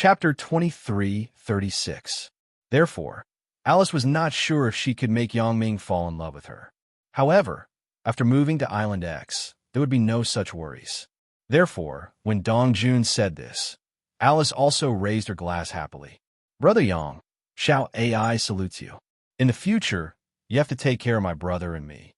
Chapter 23:36. Therefore, Alice was not sure if she could make Yongming fall in love with her. However, after moving to Island X, there would be no such worries. Therefore, when Dongjun said this, Alice also raised her glass happily. Brother Yang, Xiao AI salutes you. In the future, you have to take care of my brother and me.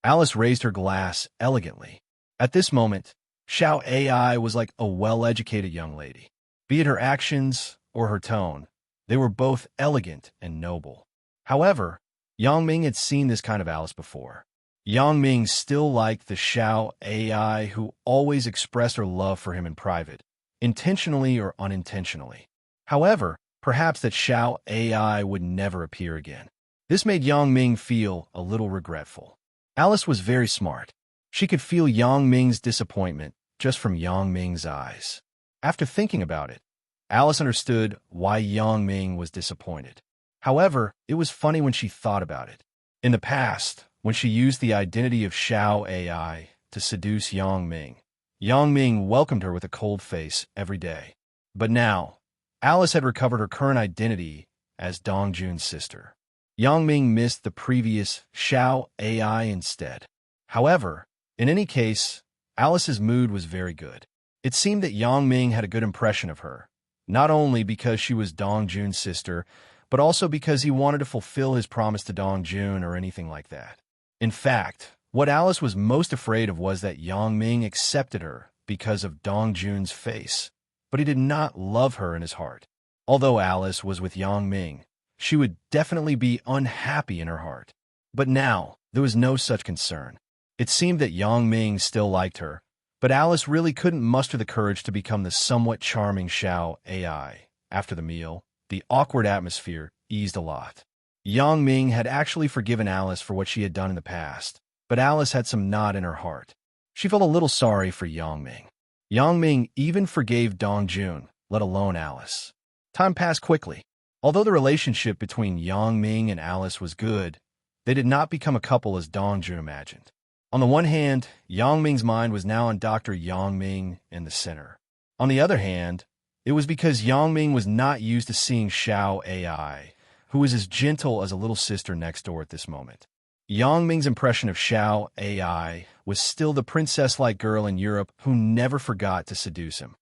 Alice raised her glass elegantly. At this moment, Xiao AI was like a well-educated young lady. Be it her actions or her tone, they were both elegant and noble. However, Yongming had seen this kind of Alice before. Yongming still liked the Xiao AI who always expressed her love for him in private, intentionally or unintentionally. However, perhaps that Xiao AI would never appear again. This made Yongming feel a little regretful. Alice was very smart. She could feel Yongming's disappointment just from Yongming's eyes. After thinking about it, Alice understood why Yongming was disappointed. However, it was funny when she thought about it. In the past, when she used the identity of Xiao AI to seduce Yongming, Yongming welcomed her with a cold face every day. But now, Alice had recovered her current identity as Dongjun's sister. Yongming missed the previous Xiao AI instead. However, in any case, Alice's mood was very good. It seemed that Yongming had a good impression of her, not only because she was Dongjun's sister, but also because he wanted to fulfill his promise to Dongjun or anything like that. In fact, what Alice was most afraid of was that Yongming accepted her because of Dongjun's face, but he did not love her in his heart. Although Alice was with Yongming, she would definitely be unhappy in her heart. But now, there was no such concern. It seemed that Yongming still liked her, but Alice really couldn't muster the courage to become the somewhat charming Xiao AI. After the meal, the awkward atmosphere eased a lot. Yongming had actually forgiven Alice for what she had done in the past, but Alice had some knot in her heart. She felt a little sorry for Yongming. Yongming even forgave Dongjun, let alone Alice. Time passed quickly. Although the relationship between Yongming and Alice was good, they did not become a couple as Dongjun imagined. On the one hand, Yongming's mind was now on Dr. Yongming in the center. On the other hand, it was because Yongming was not used to seeing Xiao AI, who was as gentle as a little sister next door at this moment. Yongming's impression of Xiao AI was still the princess-like girl in Europe who never forgot to seduce him.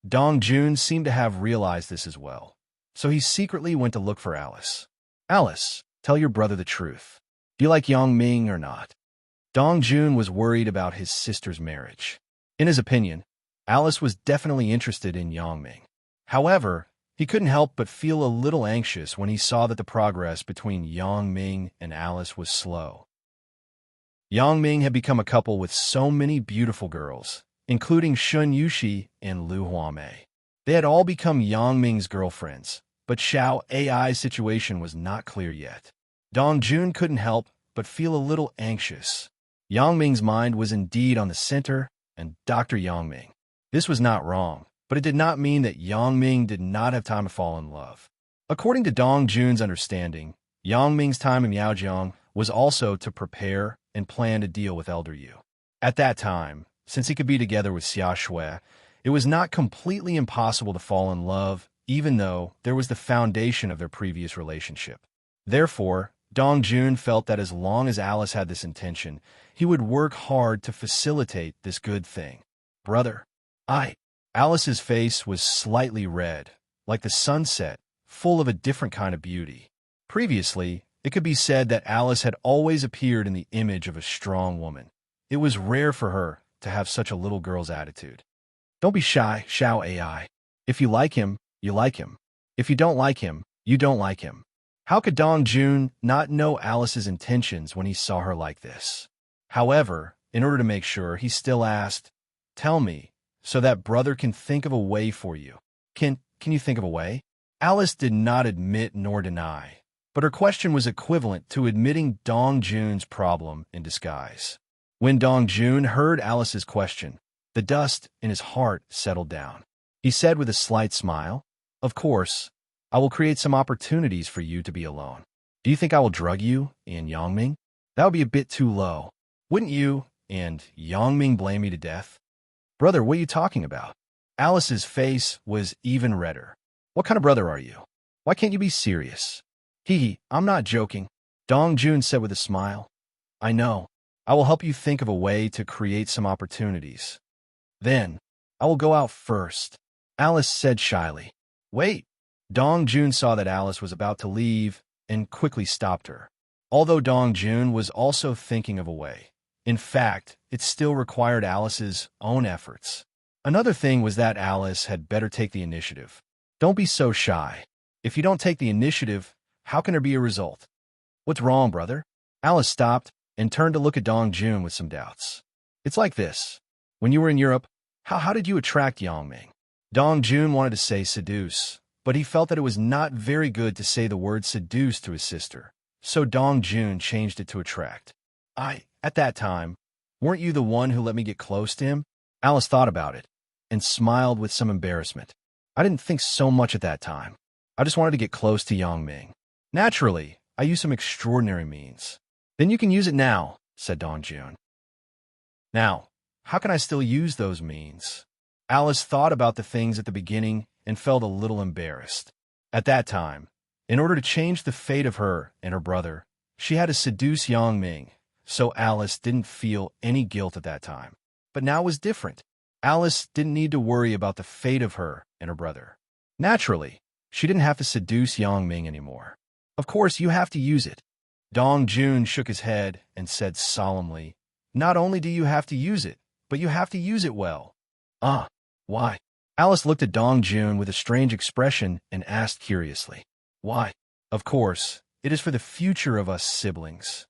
Dongjun seemed to have realized this as well, so he secretly went to look for Alice. Alice, tell your brother the truth. Do you like Yongming or not? Dongjun was worried about his sister's marriage. In his opinion, Alice was definitely interested in Yongming. However, he couldn't help but feel a little anxious when he saw that the progress between Yongming and Alice was slow. Yongming had become a couple with so many beautiful girls, including Shun Yushi and Lu Huamei. They had all become Yongming's girlfriends, but Xiao AI's situation was not clear yet. Dongjun couldn't help but feel a little anxious. Yongming's mind was indeed on the center and Dr. Yongming. This was not wrong, but it did not mean that Yongming did not have time to fall in love. According to Dongjun's understanding, Yongming's time in Miaojiang was also to prepare and plan to deal with Elder Yu. At that time, since he could be together with Xia Shui, it was not completely impossible to fall in love, even though there was the foundation of their previous relationship. Therefore, Dongjun felt that as long as Alice had this intention, he would work hard to facilitate this good thing. Brother, Alice's face was slightly red, like the sunset, full of a different kind of beauty. Previously, it could be said that Alice had always appeared in the image of a strong woman. It was rare for her to have such a little girl's attitude. Don't be shy, Xiao AI. If you like him, you like him. If you don't like him, you don't like him. How could Dongjun not know Alice's intentions when he saw her like this? However, in order to make sure, he still asked, "Tell me, so that brother can think of a way for you. Can you think of a way?" Alice did not admit nor deny, but her question was equivalent to admitting Dongjun's problem in disguise. When Dongjun heard Alice's question, the dust in his heart settled down. He said with a slight smile, "Of course, I will create some opportunities for you to be alone. Do you think I will drug you and Yongming? That would be a bit too low. Wouldn't you and Yongming blame me to death?" "Brother, what are you talking about?" Alice's face was even redder. What kind of brother are you? Why can't you be serious? Hee, I'm not joking, Dong Jun said with a smile. I know. I will help you think of a way to create some opportunities. Then, I will go out first, Alice said shyly. Wait. Dong Jun saw that Alice was about to leave and quickly stopped her. Although Dong Jun was also thinking of a way, in fact, it still required Alice's own efforts. Another thing was that Alice had better take the initiative. Don't be so shy. If you don't take the initiative, how can there be a result? What's wrong, brother? Alice stopped and turned to look at Dong Jun with some doubts. It's like this. When you were in Europe, how did you attract Yangming? Dong Jun wanted to say seduce, but he felt that it was not very good to say the word seduce to his sister, so Dong Jun changed it to attract. At that time, weren't you the one who let me get close to him? Alice thought about it and smiled with some embarrassment. I didn't think so much at that time. I just wanted to get close to Yangming. Naturally, I used some extraordinary means. Then you can use it now, said Dong Jun. Now, how can I still use those means? Alice thought about the things at the beginning and felt a little embarrassed. At that time, in order to change the fate of her and her brother, she had to seduce Yangming, so Alice didn't feel any guilt at that time. But now it was different. Alice didn't need to worry about the fate of her and her brother. Naturally, she didn't have to seduce Yangming anymore. Of course, you have to use it. Dong Jun shook his head and said solemnly, not only do you have to use it, but you have to use it well. Why? Alice looked at Dong Jun with a strange expression and asked curiously, why? Of course, it is for the future of us siblings.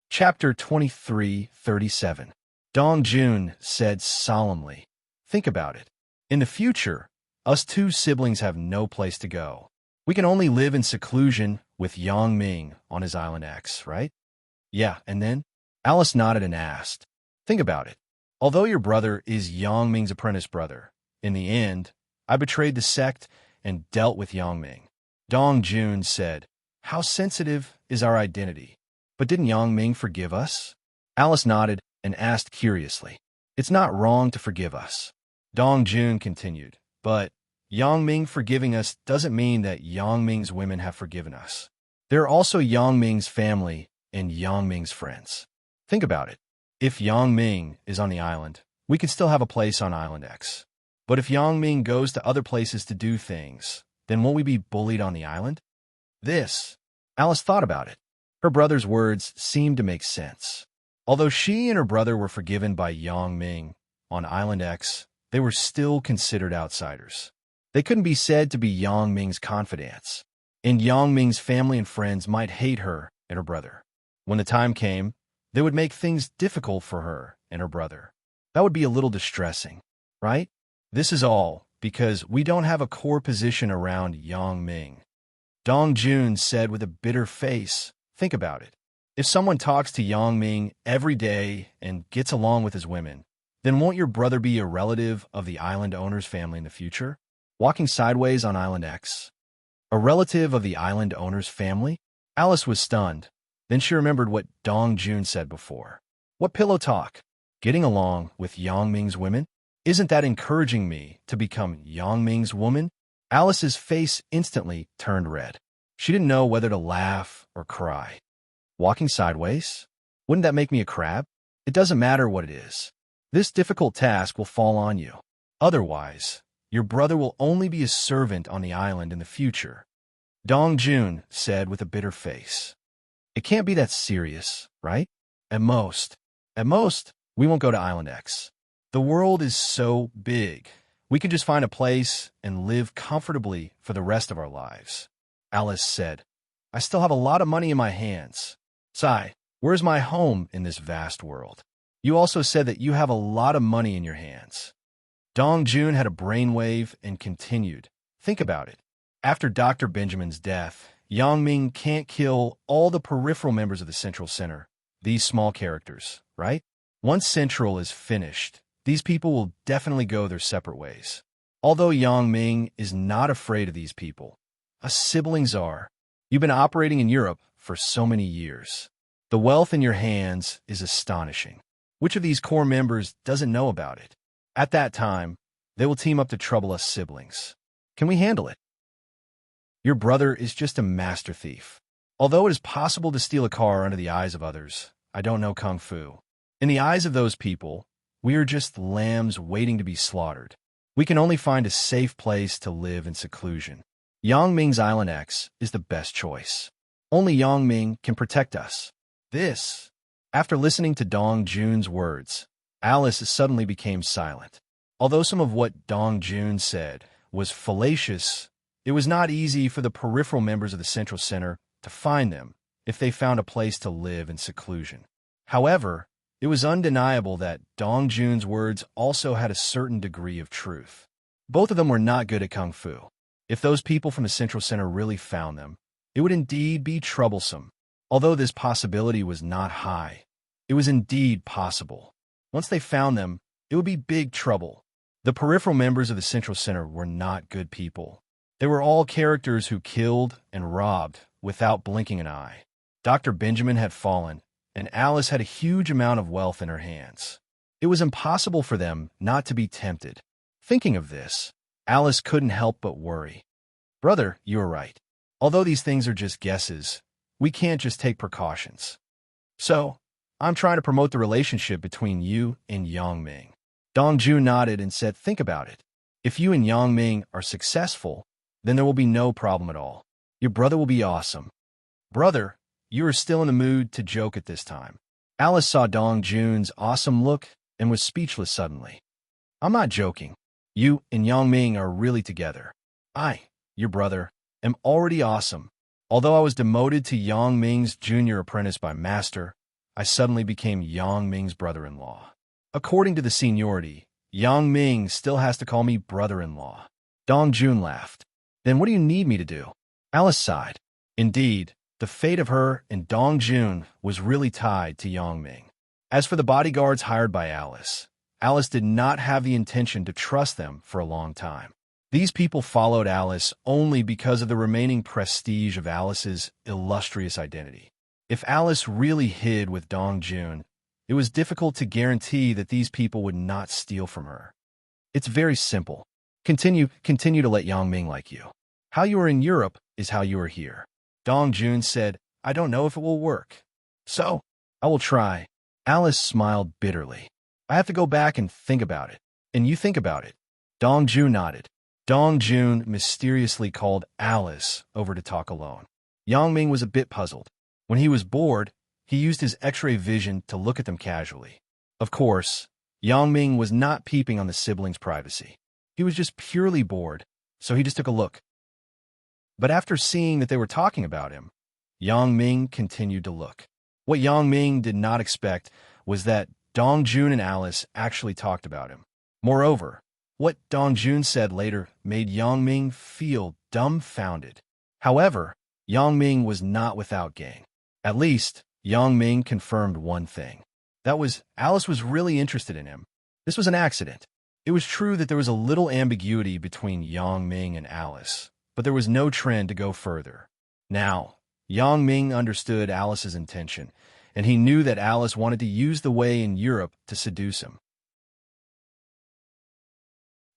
Chapter 23:37. Dong Jun said solemnly, think about it. In the future, us two siblings have no place to go. We can only live in seclusion with Yangming on his Island X, right? Yeah, and then? Alice nodded and asked, think about it. Although your brother is Yangming's apprentice brother, in the end, I betrayed the sect and dealt with Yangming. Dong Jun said, how sensitive is our identity? But didn't Yangming forgive us? Alice nodded and asked curiously, it's not wrong to forgive us. Dong Jun continued, but Yangming forgiving us doesn't mean that Yangming's women have forgiven us. There are also Yangming's family and Yangming's friends. Think about it. If Yangming is on the island, we can still have a place on Island X. But if Yangming goes to other places to do things, then won't we be bullied on the island? Alice thought about it. Her brother's words seemed to make sense. Although she and her brother were forgiven by Yangming on Island X, they were still considered outsiders. They couldn't be said to be Yangming's confidants, and Yangming's family and friends might hate her and her brother. When the time came, they would make things difficult for her and her brother. That would be a little distressing, right? This is all because we don't have a core position around Yangming. Dong Jun said with a bitter face, think about it. If someone talks to Yangming every day and gets along with his women, then won't your brother be a relative of the island owner's family in the future? Walking sideways on Island X. A relative of the island owner's family? Alice was stunned. Then she remembered what Dong Jun said before. What pillow talk? Getting along with Yangming's women? Isn't that encouraging me to become Yangming's woman? Alice's face instantly turned red. She didn't know whether to laugh or cry. Walking sideways? Wouldn't that make me a crab? It doesn't matter what it is. This difficult task will fall on you. Otherwise, your brother will only be a servant on the island in the future. Dong Jun said with a bitter face. It can't be that serious, right? At most, we won't go to Island X. The world is so big. We could just find a place and live comfortably for the rest of our lives. Alice said, I still have a lot of money in my hands. Sai, where's my home in this vast world? You also said that you have a lot of money in your hands. Dong Jun had a brainwave and continued, think about it. After Dr. Benjamin's death, Yangming can't kill all the peripheral members of the Central Center, these small characters, right? Once Central is finished, these people will definitely go their separate ways. Although Yangming is not afraid of these people, us siblings are. You've been operating in Europe for so many years. The wealth in your hands is astonishing. Which of these core members doesn't know about it? At that time, They will team up to trouble us siblings. Can we handle it? Your brother is just a master thief. Although it is possible to steal a car under the eyes of others, I don't know Kung Fu. In the eyes of those people, we are just lambs waiting to be slaughtered. We can only find a safe place to live in seclusion. Yang Ming's Island X is the best choice. Only Yang Ming can protect us. After listening to Dong Jun's words, Alice suddenly became silent. Although some of what Dong Jun said was fallacious, it was not easy for the peripheral members of the Central Center to find them if they found a place to live in seclusion. However, it was undeniable that Dong Jun's words also had a certain degree of truth. Both of them were not good at Kung Fu. If those people from the Central Center really found them, it would indeed be troublesome. Although this possibility was not high, it was indeed possible. Once they found them, it would be big trouble. The peripheral members of the Central Center were not good people. They were all characters who killed and robbed without blinking an eye. Dr. Benjamin had fallen, and Alice had a huge amount of wealth in her hands. It was impossible for them not to be tempted. Thinking of this, Alice couldn't help but worry. Brother, you are right. Although these things are just guesses, we can't just take precautions. So, I'm trying to promote the relationship between you and Yang Ming. Dong Jun nodded and said, think about it. If you and Yang Ming are successful, then there will be no problem at all. Your brother will be awesome. Brother, you are still in the mood to joke at this time. Alice saw Dong Jun's awesome look and was speechless suddenly. I'm not joking. You and Yang Ming are really together. I, your brother, am already awesome. Although I was demoted to Yang Ming's junior apprentice by Master, I suddenly became Yang Ming's brother-in-law. According to the seniority, Yang Ming still has to call me brother-in-law. Dong Jun laughed. Then what do you need me to do? Alice sighed. Indeed, the fate of her and Dong Jun was really tied to Yang Ming. As for the bodyguards hired by Alice, Alice did not have the intention to trust them for a long time. These people followed Alice only because of the remaining prestige of Alice's illustrious identity. If Alice really hid with Dong Jun, it was difficult to guarantee that these people would not steal from her. It's very simple. Continue to let Yang Ming like you. How you are in Europe is how you are here. Dong Jun said, I don't know if it will work. So, I will try. Alice smiled bitterly. I have to go back and think about it. And you think about it. Dong Jun nodded. Dong Jun mysteriously called Alice over to talk alone. Yang Ming was a bit puzzled. When he was bored, he used his X-ray vision to look at them casually. Of course, Yang Ming was not peeping on the siblings' privacy. He was just purely bored, so he just took a look. But after seeing that they were talking about him, Yang Ming continued to look. What Yang Ming did not expect was that Dong Jun and Alice actually talked about him. Moreover, what Dong Jun said later made Yang Ming feel dumbfounded. However, Yang Ming was not without gain. At least, Yang Ming confirmed one thing. That was, Alice was really interested in him. This was an accident. It was true that there was a little ambiguity between Yang Ming and Alice, but there was no trend to go further. Now, Yang Ming understood Alice's intention, and he knew that Alice wanted to use the way in Europe to seduce him.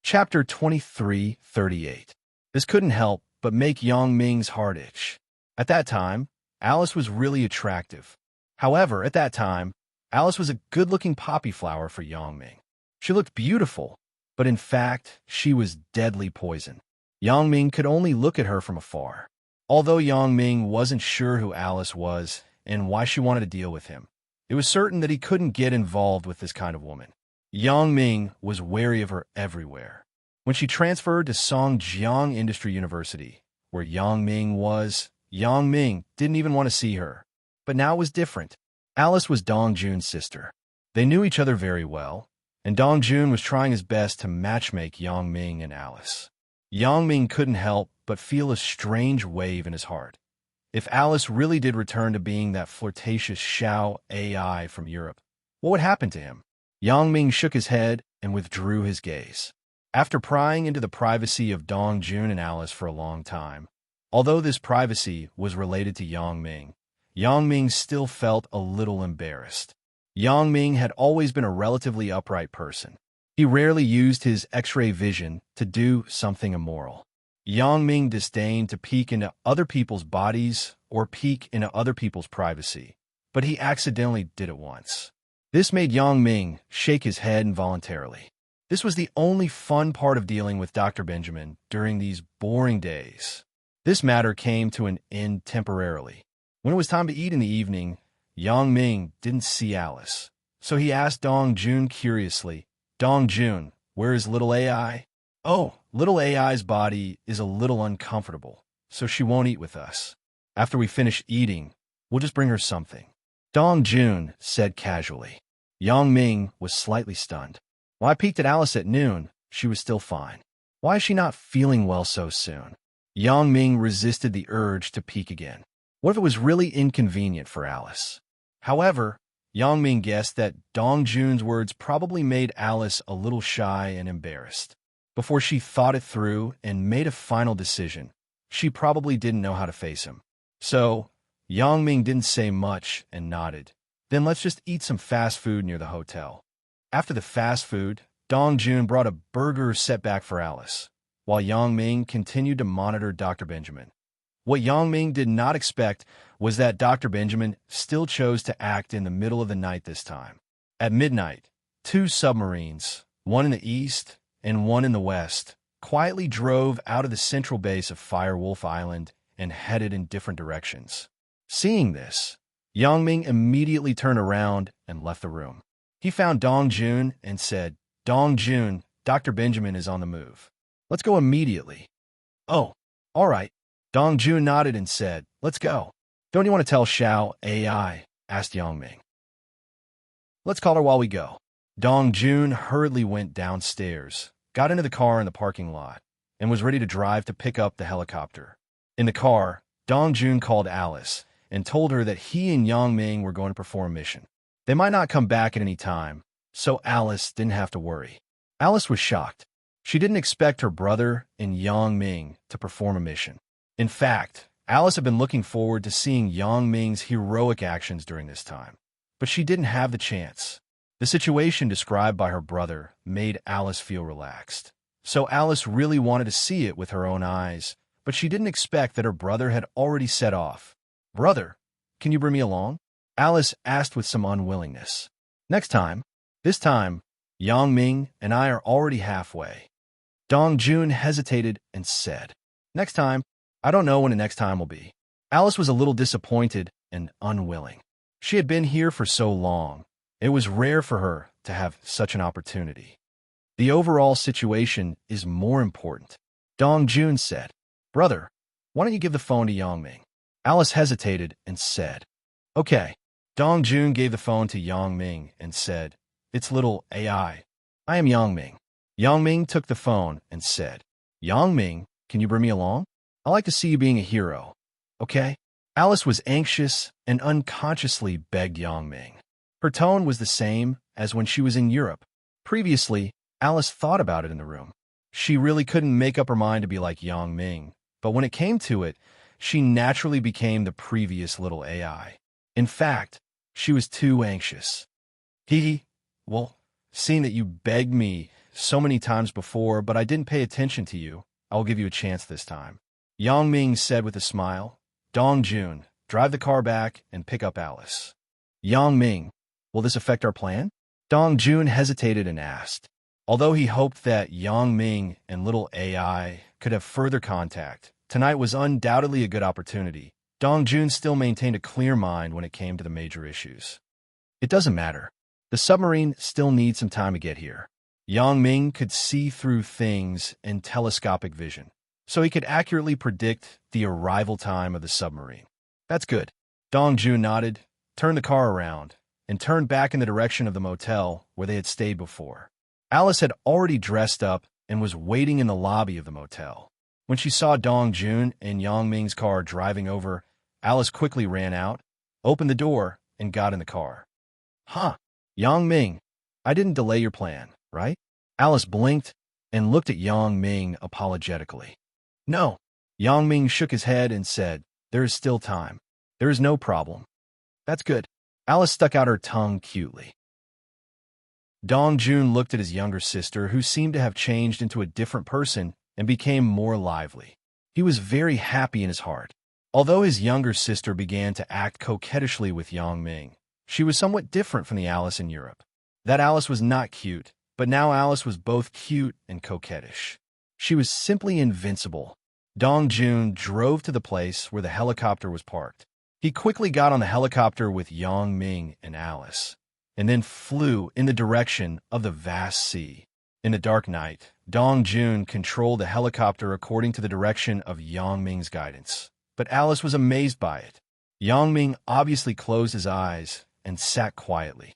Chapter 23:38. This couldn't help but make Yang Ming's heart itch. At that time, Alice was really attractive. However, at that time, Alice was a good-looking poppy flower for Yang Ming. She looked beautiful, but in fact, she was deadly poison. Yang Ming could only look at her from afar. Although Yang Ming wasn't sure who Alice was and why she wanted to deal with him, it was certain that he couldn't get involved with this kind of woman. Yang Ming was wary of her everywhere. When she transferred to Songjiang Industry University, where Yang Ming was, Yang Ming didn't even want to see her. But now it was different. Alice was Dong Jun's sister. They knew each other very well, and Dong Jun was trying his best to matchmake Yang Ming and Alice. Yang Ming couldn't help but feel a strange wave in his heart. If Alice really did return to being that flirtatious Xiao AI from Europe, what would happen to him? Yang Ming shook his head and withdrew his gaze. After prying into the privacy of Dong Jun and Alice for a long time, although this privacy was related to Yang Ming still felt a little embarrassed. Yang Ming had always been a relatively upright person. He rarely used his X-ray vision to do something immoral. Yang Ming disdained to peek into other people's bodies or peek into other people's privacy, but he accidentally did it once. This made Yang Ming shake his head involuntarily. This was the only fun part of dealing with Dr. Benjamin during these boring days. This matter came to an end temporarily. When it was time to eat in the evening, Yang Ming didn't see Alice, so he asked Dong Jun curiously, "Dong Jun, where is little AI?" "Oh, little AI's body is a little uncomfortable, so she won't eat with us. After we finish eating, we'll just bring her something," Dong Jun said casually. Yang Ming was slightly stunned. When I peeked at Alice at noon, she was still fine. Why is she not feeling well so soon? Yang Ming resisted the urge to peek again. What if it was really inconvenient for Alice? However, Yang Ming guessed that Dong Jun's words probably made Alice a little shy and embarrassed. Before she thought it through and made a final decision, she probably didn't know how to face him. So, Yang Ming didn't say much and nodded. "Then let's just eat some fast food near the hotel." After the fast food, Dong Jun brought a burger set back for Alice, while Yang Ming continued to monitor Dr. Benjamin. What Yang Ming did not expect was that Dr. Benjamin still chose to act in the middle of the night this time. At midnight, 2 submarines, one in the east and one in the west, quietly drove out of the central base of Firewolf Island and headed in different directions. Seeing this, Yang Ming immediately turned around and left the room. He found Dong Jun and said, "Dong Jun, Dr. Benjamin is on the move. Let's go immediately." "Oh, all right." Dong Jun nodded and said, "Let's go." "Don't you want to tell Xiao AI?" asked Yang Ming. "Let's call her while we go." Dong Jun hurriedly went downstairs, got into the car in the parking lot, and was ready to drive to pick up the helicopter. In the car, Dong Jun called Alice and told her that he and Yang Ming were going to perform a mission. They might not come back at any time, so Alice didn't have to worry. Alice was shocked. She didn't expect her brother and Yang Ming to perform a mission. In fact, Alice had been looking forward to seeing Yang Ming's heroic actions during this time, but she didn't have the chance. The situation described by her brother made Alice feel relaxed. So Alice really wanted to see it with her own eyes, but she didn't expect that her brother had already set off. "Brother, can you bring me along?" Alice asked with some unwillingness. "Next time." This time, Yang Ming and I are already halfway. Dong Jun hesitated and said, "Next time? I don't know when the next time will be." Alice was a little disappointed and unwilling. She had been here for so long. It was rare for her to have such an opportunity. "The overall situation is more important," Dong Jun said. "Brother, why don't you give the phone to Yang Ming?" Alice hesitated and said, "Okay." Dong Jun gave the phone to Yang Ming and said, "It's little AI. I am Yang Ming." Yang Ming took the phone and said, "Yang Ming, can you bring me along? I like to see you being a hero. Okay?" Alice was anxious and unconsciously begged Yang Ming. Her tone was the same as when she was in Europe. Previously, Alice thought about it in the room. She really couldn't make up her mind to be like Yang Ming, but when it came to it, she naturally became the previous little AI. In fact, she was too anxious. Well, seeing that you begged me so many times before, but I didn't pay attention to you, I will give you a chance this time," Yang Ming said with a smile. "Dong Jun, drive the car back and pick up Alice." Yang Ming, will this affect our plan? Dong Jun hesitated and asked. Although he hoped that Yang Ming and little AI could have further contact, tonight was undoubtedly a good opportunity. Dong Jun still maintained a clear mind when it came to the major issues. "It doesn't matter. The submarine still needs some time to get here." Yang Ming could see through things in telescopic vision, so he could accurately predict the arrival time of the submarine. "That's good." Dong Jun nodded, turned the car around, and turned back in the direction of the motel where they had stayed before. Alice had already dressed up and was waiting in the lobby of the motel. When she saw Dong Jun and Yang Ming's car driving over, Alice quickly ran out, opened the door, and got in the car. "Huh, Yang Ming, I didn't delay your plan, right?" Alice blinked and looked at Yang Ming apologetically. "No." Yang Ming shook his head and said, "There is still time. There is no problem." "That's good." Alice stuck out her tongue cutely. Dong Jun looked at his younger sister, who seemed to have changed into a different person and became more lively. He was very happy in his heart. Although his younger sister began to act coquettishly with Yang Ming, she was somewhat different from the Alice in Europe. That Alice was not cute, but now Alice was both cute and coquettish. She was simply invincible. Dong Jun drove to the place where the helicopter was parked. He quickly got on the helicopter with Yang Ming and Alice, and then flew in the direction of the vast sea. In the dark night, Dong Jun controlled the helicopter according to the direction of Yang Ming's guidance, but Alice was amazed by it. Yang Ming obviously closed his eyes and sat quietly.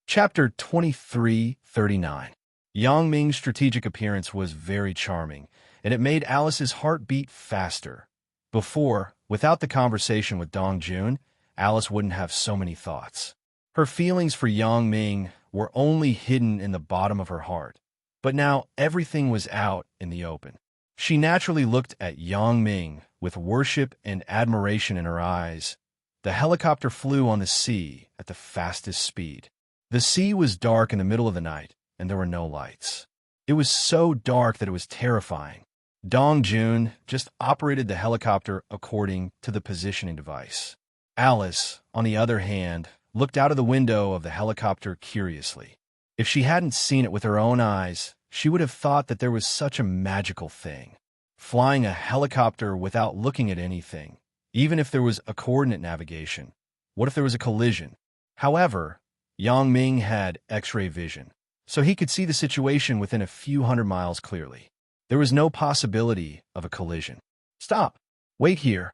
Chapter 23:39. Yang Ming's strategic appearance was very charming, and it made Alice's heart beat faster. Before, without the conversation with Dong Jun, Alice wouldn't have so many thoughts. Her feelings for Yang Ming were only hidden in the bottom of her heart, but now everything was out in the open. She naturally looked at Yang Ming with worship and admiration in her eyes. The helicopter flew on the sea at the fastest speed. The sea was dark in the middle of the night, and there were no lights. It was so dark that it was terrifying. Dong Jun just operated the helicopter according to the positioning device. Alice, on the other hand, looked out of the window of the helicopter curiously. If she hadn't seen it with her own eyes, she would have thought that there was such a magical thing. Flying a helicopter without looking at anything, even if there was a coordinate navigation. What if there was a collision? However, Yang Ming had X-ray vision, so he could see the situation within a few hundred miles clearly. There was no possibility of a collision. Stop! Wait here!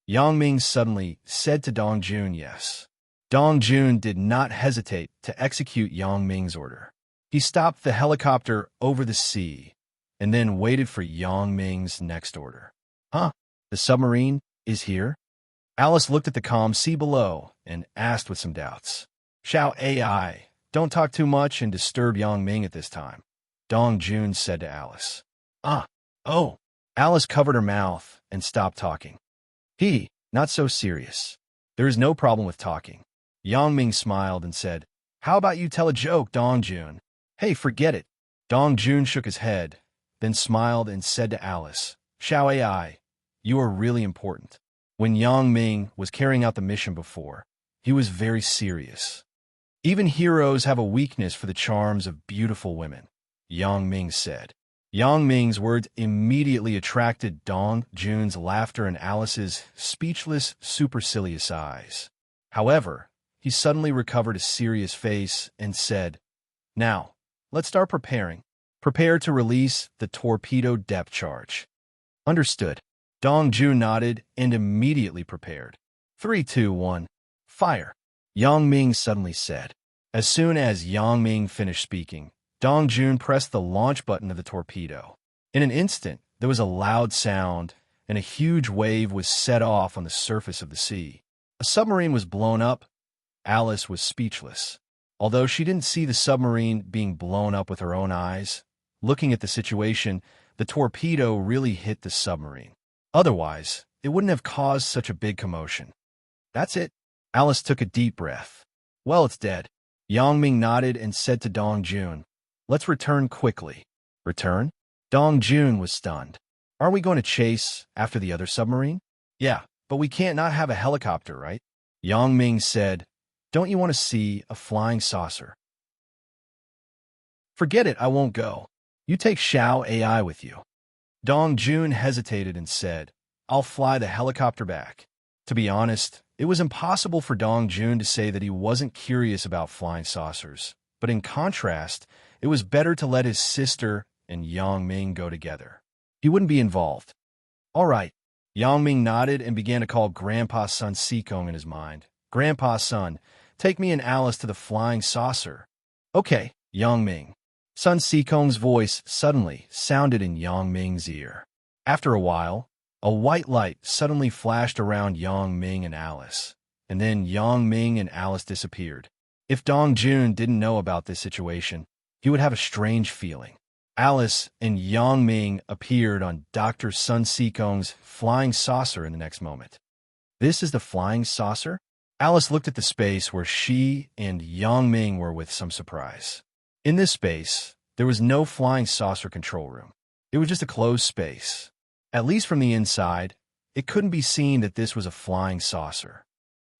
Yang Ming suddenly said to Dong Jun yes. Dong Jun did not hesitate to execute Yang Ming's order. He stopped the helicopter over the sea and then waited for Yang Ming's next order. Huh? The submarine is here? Alice looked at the calm sea below and asked with some doubts. Xiao AI, don't talk too much and disturb Yang Ming at this time, Dong Jun said to Alice. Oh. Alice covered her mouth and stopped talking. Not so serious. There is no problem with talking. Yang Ming smiled and said, How about you tell a joke, Dong Jun? Hey, forget it. Dong Jun shook his head, then smiled and said to Alice, Xiao AI, you are really important. When Yang Ming was carrying out the mission before, he was very serious. Even heroes have a weakness for the charms of beautiful women, Yang Ming said. Yang Ming's words immediately attracted Dong Jun's laughter and Alice's speechless, supercilious eyes. However, he suddenly recovered a serious face and said, Now, let's start preparing. Prepare to release the torpedo depth charge. Understood. Dong Jun nodded and immediately prepared. 3, 2, 1, fire. Yang Ming suddenly said. As soon as Yang Ming finished speaking, Dong Jun pressed the launch button of the torpedo. In an instant, there was a loud sound, and a huge wave was set off on the surface of the sea. A submarine was blown up. Alice was speechless. Although she didn't see the submarine being blown up with her own eyes, looking at the situation, the torpedo really hit the submarine. Otherwise, it wouldn't have caused such a big commotion. That's it. Alice took a deep breath. Well, it's dead. Yang Ming nodded and said to Dong Jun, Let's return quickly. Return? Dong Jun was stunned. Aren't we going to chase after the other submarine? Yeah, but we can't not have a helicopter, right? Yang Ming said, Don't you want to see a flying saucer? Forget it, I won't go. You take Xiao AI with you. Dong Jun hesitated and said, I'll fly the helicopter back. To be honest, it was impossible for Dong Jun to say that he wasn't curious about flying saucers, but in contrast, it was better to let his sister and Yang Ming go together. He wouldn't be involved. All right. Yang Ming nodded and began to call Grandpa Sun Sikong in his mind. Grandpa Sun, take me and Alice to the flying saucer. Okay, Yang Ming. Sun Sikong's voice suddenly sounded in Yang Ming's ear. After a while, a white light suddenly flashed around Yang Ming and Alice, and then Yang Ming and Alice disappeared. If Dong Jun didn't know about this situation, he would have a strange feeling. Alice and Yang Ming appeared on Dr. Sun Sikong's flying saucer in the next moment. This is the flying saucer? Alice looked at the space where she and Yang Ming were with some surprise. In this space, there was no flying saucer control room. It was just a closed space. At least from the inside, it couldn't be seen that this was a flying saucer.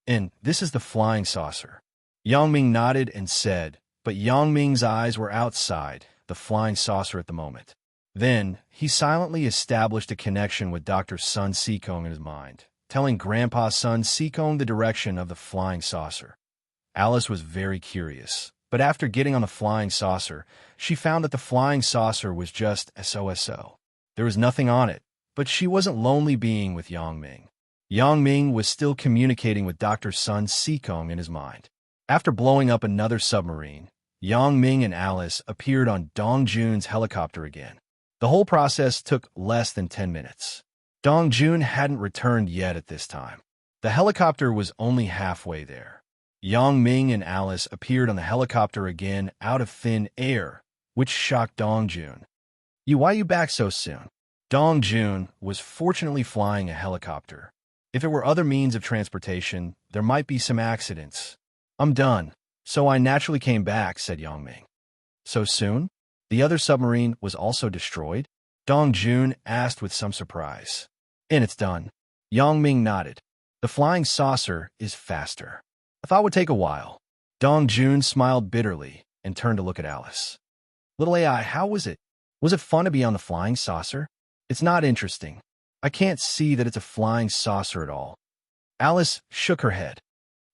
And this is the flying saucer. Yang Ming nodded and said, but Yang Ming's eyes were outside the flying saucer at the moment. Then, he silently established a connection with Dr. Sun Sikong in his mind, telling Grandpa Sun Sikong the direction of the flying saucer. Alice was very curious, but after getting on the flying saucer, she found that the flying saucer was just SOSO. There was nothing on it, but she wasn't lonely being with Yang Ming. Yang Ming was still communicating with Dr. Sun Sikong in his mind. After blowing up another submarine, Yang Ming and Alice appeared on Dong Jun's helicopter again. The whole process took less than 10 minutes. Dong Jun hadn't returned yet at this time. The helicopter was only halfway there. Yang Ming and Alice appeared on the helicopter again out of thin air, which shocked Dong Jun. Why you back so soon? Dong Jun was fortunately flying a helicopter. If it were other means of transportation, there might be some accidents. I'm done, so I naturally came back, said Yang Ming. So soon? The other submarine was also destroyed? Dong Jun asked with some surprise. And it's done. Yang Ming nodded. The flying saucer is faster. I thought it would take a while. Dong Jun smiled bitterly and turned to look at Alice. Little AI, how was it? Was it fun to be on the flying saucer? It's not interesting. I can't see that it's a flying saucer at all. Alice shook her head.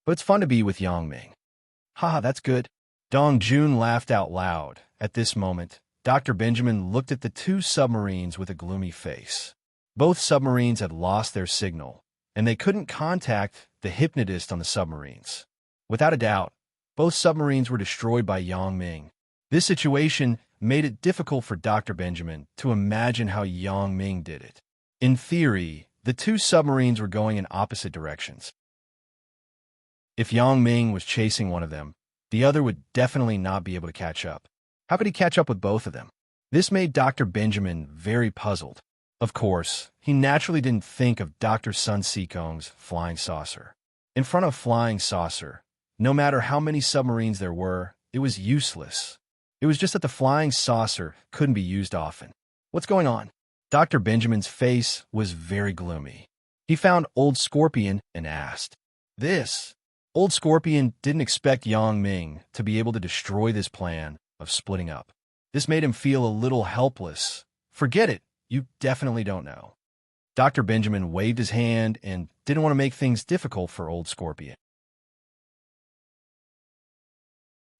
But it's fun to be with Yang Ming. Haha, that's good. Dong Jun laughed out loud. At this moment, Dr. Benjamin looked at the two submarines with a gloomy face. Both submarines had lost their signal, and they couldn't contact the hypnotist on the submarines. Without a doubt, both submarines were destroyed by Yang Ming. This situation made it difficult for Dr. Benjamin to imagine how Yang Ming did it. In theory, the two submarines were going in opposite directions. If Yang Ming was chasing one of them, the other would definitely not be able to catch up. How could he catch up with both of them? This made Dr. Benjamin very puzzled. Of course, he naturally didn't think of Dr. Sun Sikong's flying saucer. In front of flying saucer, no matter how many submarines there were, it was useless. It was just that the flying saucer couldn't be used often. What's going on? Dr. Benjamin's face was very gloomy. He found Old Scorpion and asked, This? Old Scorpion didn't expect Yang Ming to be able to destroy this plan of splitting up. This made him feel a little helpless. Forget it. You definitely don't know. Dr. Benjamin waved his hand and didn't want to make things difficult for Old Scorpion.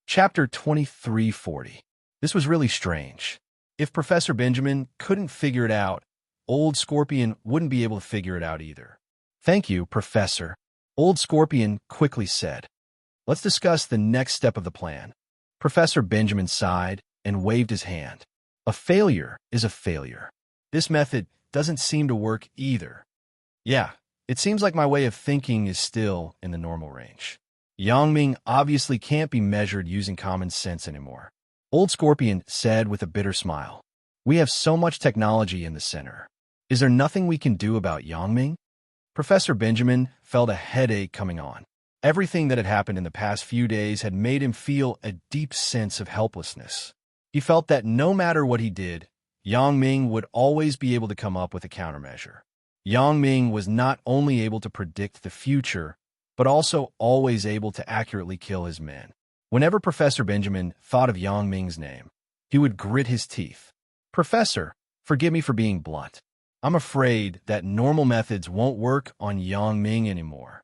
Chapter 2340. This was really strange. If Professor Benjamin couldn't figure it out, Old Scorpion wouldn't be able to figure it out either. Thank you, Professor. Old Scorpion quickly said. Let's discuss the next step of the plan. Professor Benjamin sighed and waved his hand. A failure is a failure. This method doesn't seem to work either. Yeah, it seems like my way of thinking is still in the normal range. Yang Ming obviously can't be measured using common sense anymore. Old Scorpion said with a bitter smile. We have so much technology in the center. Is there nothing we can do about Yang Ming? Professor Benjamin felt a headache coming on. Everything that had happened in the past few days had made him feel a deep sense of helplessness. He felt that no matter what he did, Yang Ming would always be able to come up with a countermeasure. Yang Ming was not only able to predict the future, but also always able to accurately kill his men. Whenever Professor Benjamin thought of Yang Ming's name, he would grit his teeth. Professor, forgive me for being blunt. I'm afraid that normal methods won't work on Yang Ming anymore.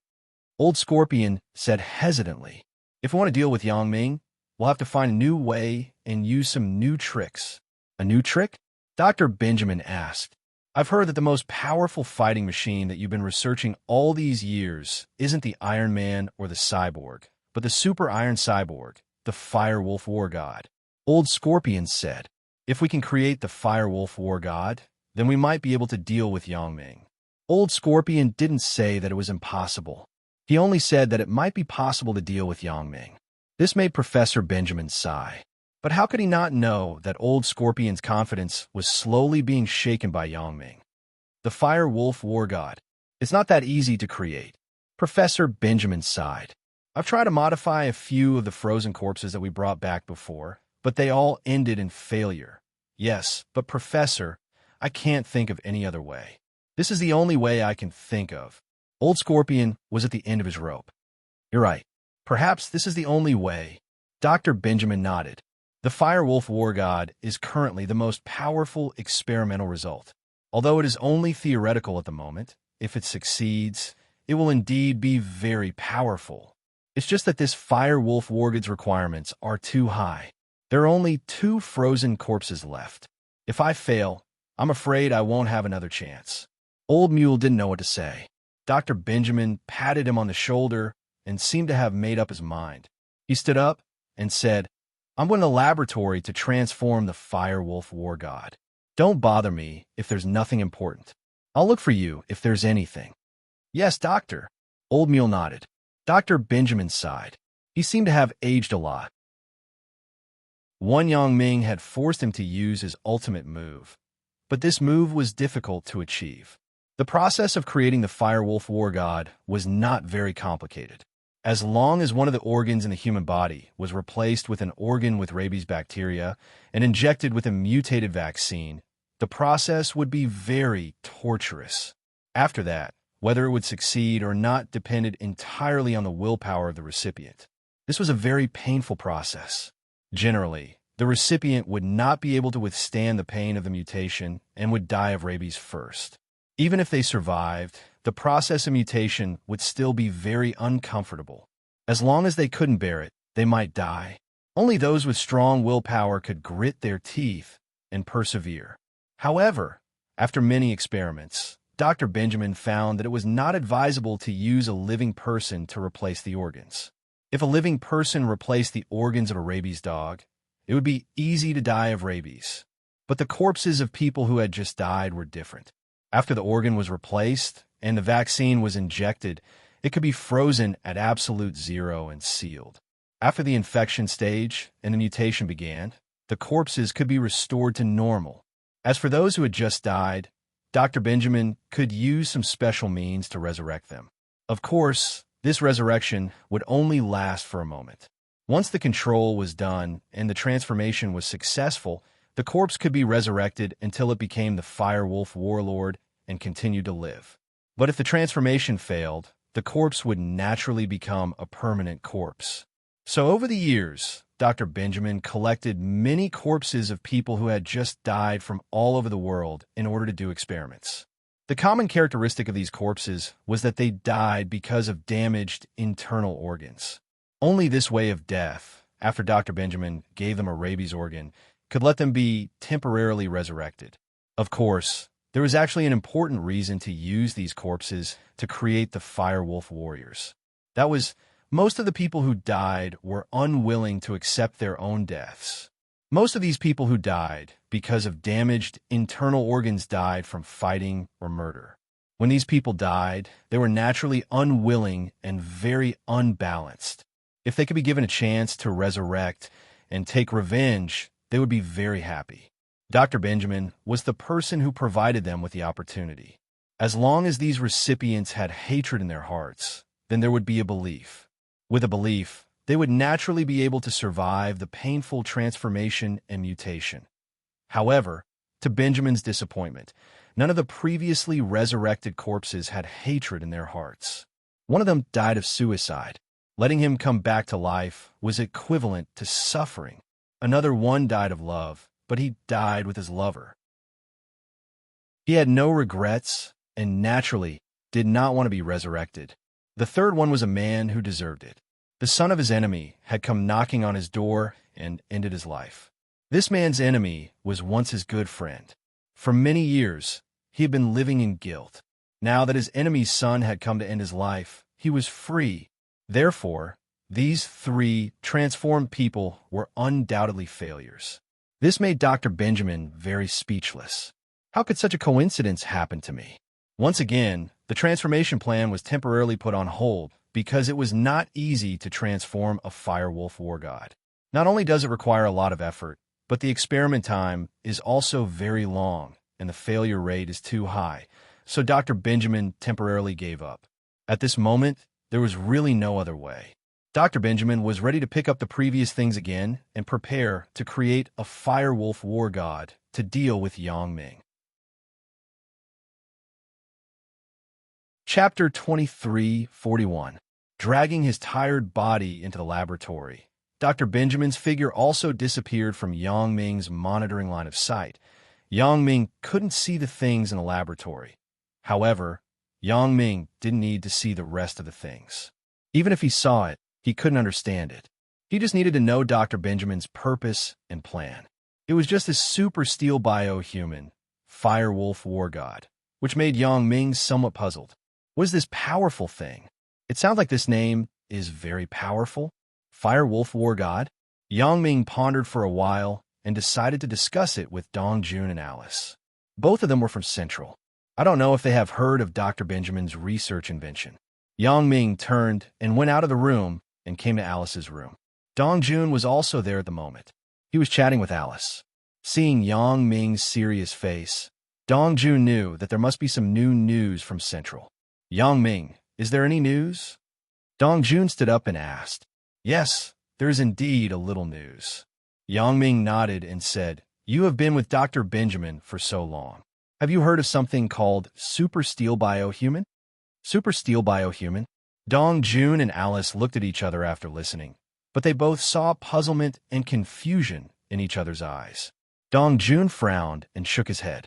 Old Scorpion said hesitantly. If we want to deal with Yang Ming, we'll have to find a new way and use some new tricks. A new trick? Dr. Benjamin asked. I've heard that the most powerful fighting machine that you've been researching all these years isn't the Iron Man or the Cyborg, but the Super Iron Cyborg, the Firewolf War God. Old Scorpion said, if we can create the Firewolf War God, then we might be able to deal with Yang Ming. Old Scorpion didn't say that it was impossible. He only said that it might be possible to deal with Yang Ming. This made Professor Benjamin sigh. But how could he not know that Old Scorpion's confidence was slowly being shaken by Yang Ming? The Fire Wolf War God. It's not that easy to create. Professor Benjamin sighed. I've tried to modify a few of the frozen corpses that we brought back before, but they all ended in failure. Yes, but Professor, I can't think of any other way. This is the only way I can think of. Old Scorpion was at the end of his rope. You're right. Perhaps this is the only way. Dr. Benjamin nodded. The Firewolf War God is currently the most powerful experimental result. Although it is only theoretical at the moment, if it succeeds, it will indeed be very powerful. It's just that this Firewolf War God's requirements are too high. There are only 2 frozen corpses left. If I fail, I'm afraid I won't have another chance. Old Mule didn't know what to say. Dr. Benjamin patted him on the shoulder and seemed to have made up his mind. He stood up and said, I'm going to the laboratory to transform the Firewolf War God. Don't bother me if there's nothing important. I'll look for you if there's anything. Yes, Doctor. Old Mule nodded. Dr. Benjamin sighed. He seemed to have aged a lot. One Ming had forced him to use his ultimate move, but this move was difficult to achieve. The process of creating the Firewolf War God was not very complicated. As long as one of the organs in the human body was replaced with an organ with rabies bacteria and injected with a mutated vaccine, the process would be very torturous. After that, whether it would succeed or not depended entirely on the willpower of the recipient. This was a very painful process. Generally, the recipient would not be able to withstand the pain of the mutation and would die of rabies first. Even if they survived, the process of mutation would still be very uncomfortable. As long as they couldn't bear it, they might die. Only those with strong willpower could grit their teeth and persevere. However, after many experiments, Dr. Benjamin found that it was not advisable to use a living person to replace the organs. If a living person replaced the organs of a rabies dog, it would be easy to die of rabies. But the corpses of people who had just died were different. After the organ was replaced and the vaccine was injected, it could be frozen at absolute zero and sealed. After the infection stage and the mutation began, the corpses could be restored to normal. As for those who had just died, Dr. Benjamin could use some special means to resurrect them. Of course, this resurrection would only last for a moment. Once the control was done and the transformation was successful, the corpse could be resurrected until it became the Firewolf Warlord and continued to live. But if the transformation failed, the corpse would naturally become a permanent corpse. So over the years, Dr. Benjamin collected many corpses of people who had just died from all over the world in order to do experiments. The common characteristic of these corpses was that they died because of damaged internal organs. Only this way of death, after Dr. Benjamin gave them a rabies organ, could let them be temporarily resurrected. Of course, there was actually an important reason to use these corpses to create the Firewolf Warriors. That was, most of the people who died were unwilling to accept their own deaths. Most of these people who died because of damaged internal organs died from fighting or murder. When these people died, they were naturally unwilling and very unbalanced. If they could be given a chance to resurrect and take revenge, they would be very happy. Dr. Benjamin was the person who provided them with the opportunity. As long as these recipients had hatred in their hearts, then there would be a belief. With a belief, they would naturally be able to survive the painful transformation and mutation. However, to Benjamin's disappointment, none of the previously resurrected corpses had hatred in their hearts. One of them died of suicide. Letting him come back to life was equivalent to suffering. Another one died of love, but he died with his lover. He had no regrets and naturally did not want to be resurrected. The third one was a man who deserved it. The son of his enemy had come knocking on his door and ended his life. This man's enemy was once his good friend. For many years, he had been living in guilt. Now that his enemy's son had come to end his life, he was free. Therefore, these 3 transformed people were undoubtedly failures. This made Dr. Benjamin very speechless. How could such a coincidence happen to me? Once again, the transformation plan was temporarily put on hold because it was not easy to transform a Firewolf War God. Not only does it require a lot of effort, but the experiment time is also very long and the failure rate is too high, so Dr. Benjamin temporarily gave up. At this moment, There was really no other way. Dr. Benjamin was ready to pick up the previous things again and prepare to create a firewolf war god to deal with Yang Ming. Chapter 23:41. Dragging his tired body into the laboratory. Dr. Benjamin's figure also disappeared from Yang Ming's monitoring line of sight. Yang Ming couldn't see the things in the laboratory. However, Yang Ming didn't need to see the rest of the things. Even if he saw it, he couldn't understand it. He just needed to know Dr. Benjamin's purpose and plan. It was just this super steel bio-human, firewolf war god, which made Yang Ming somewhat puzzled. What is this powerful thing? It sounds like this name is very powerful. Firewolf war god? Yang Ming pondered for a while and decided to discuss it with Dong Jun and Alice. Both of them were from Central. I don't know if they have heard of Dr. Benjamin's research invention. Yang Ming turned and went out of the room and came to Alice's room. Dong Jun was also there at the moment. He was chatting with Alice. Seeing Yang Ming's serious face, Dong Jun knew that there must be some new news from Central. Yang Ming, is there any news? Dong Jun stood up and asked. Yes, there is indeed a little news. Yang Ming nodded and said, You have been with Dr. Benjamin for so long. Have you heard of something called Super Steel Bio-Human? Super Steel Bio-Human? Dong Jun and Alice looked at each other after listening, but they both saw puzzlement and confusion in each other's eyes. Dong Jun frowned and shook his head.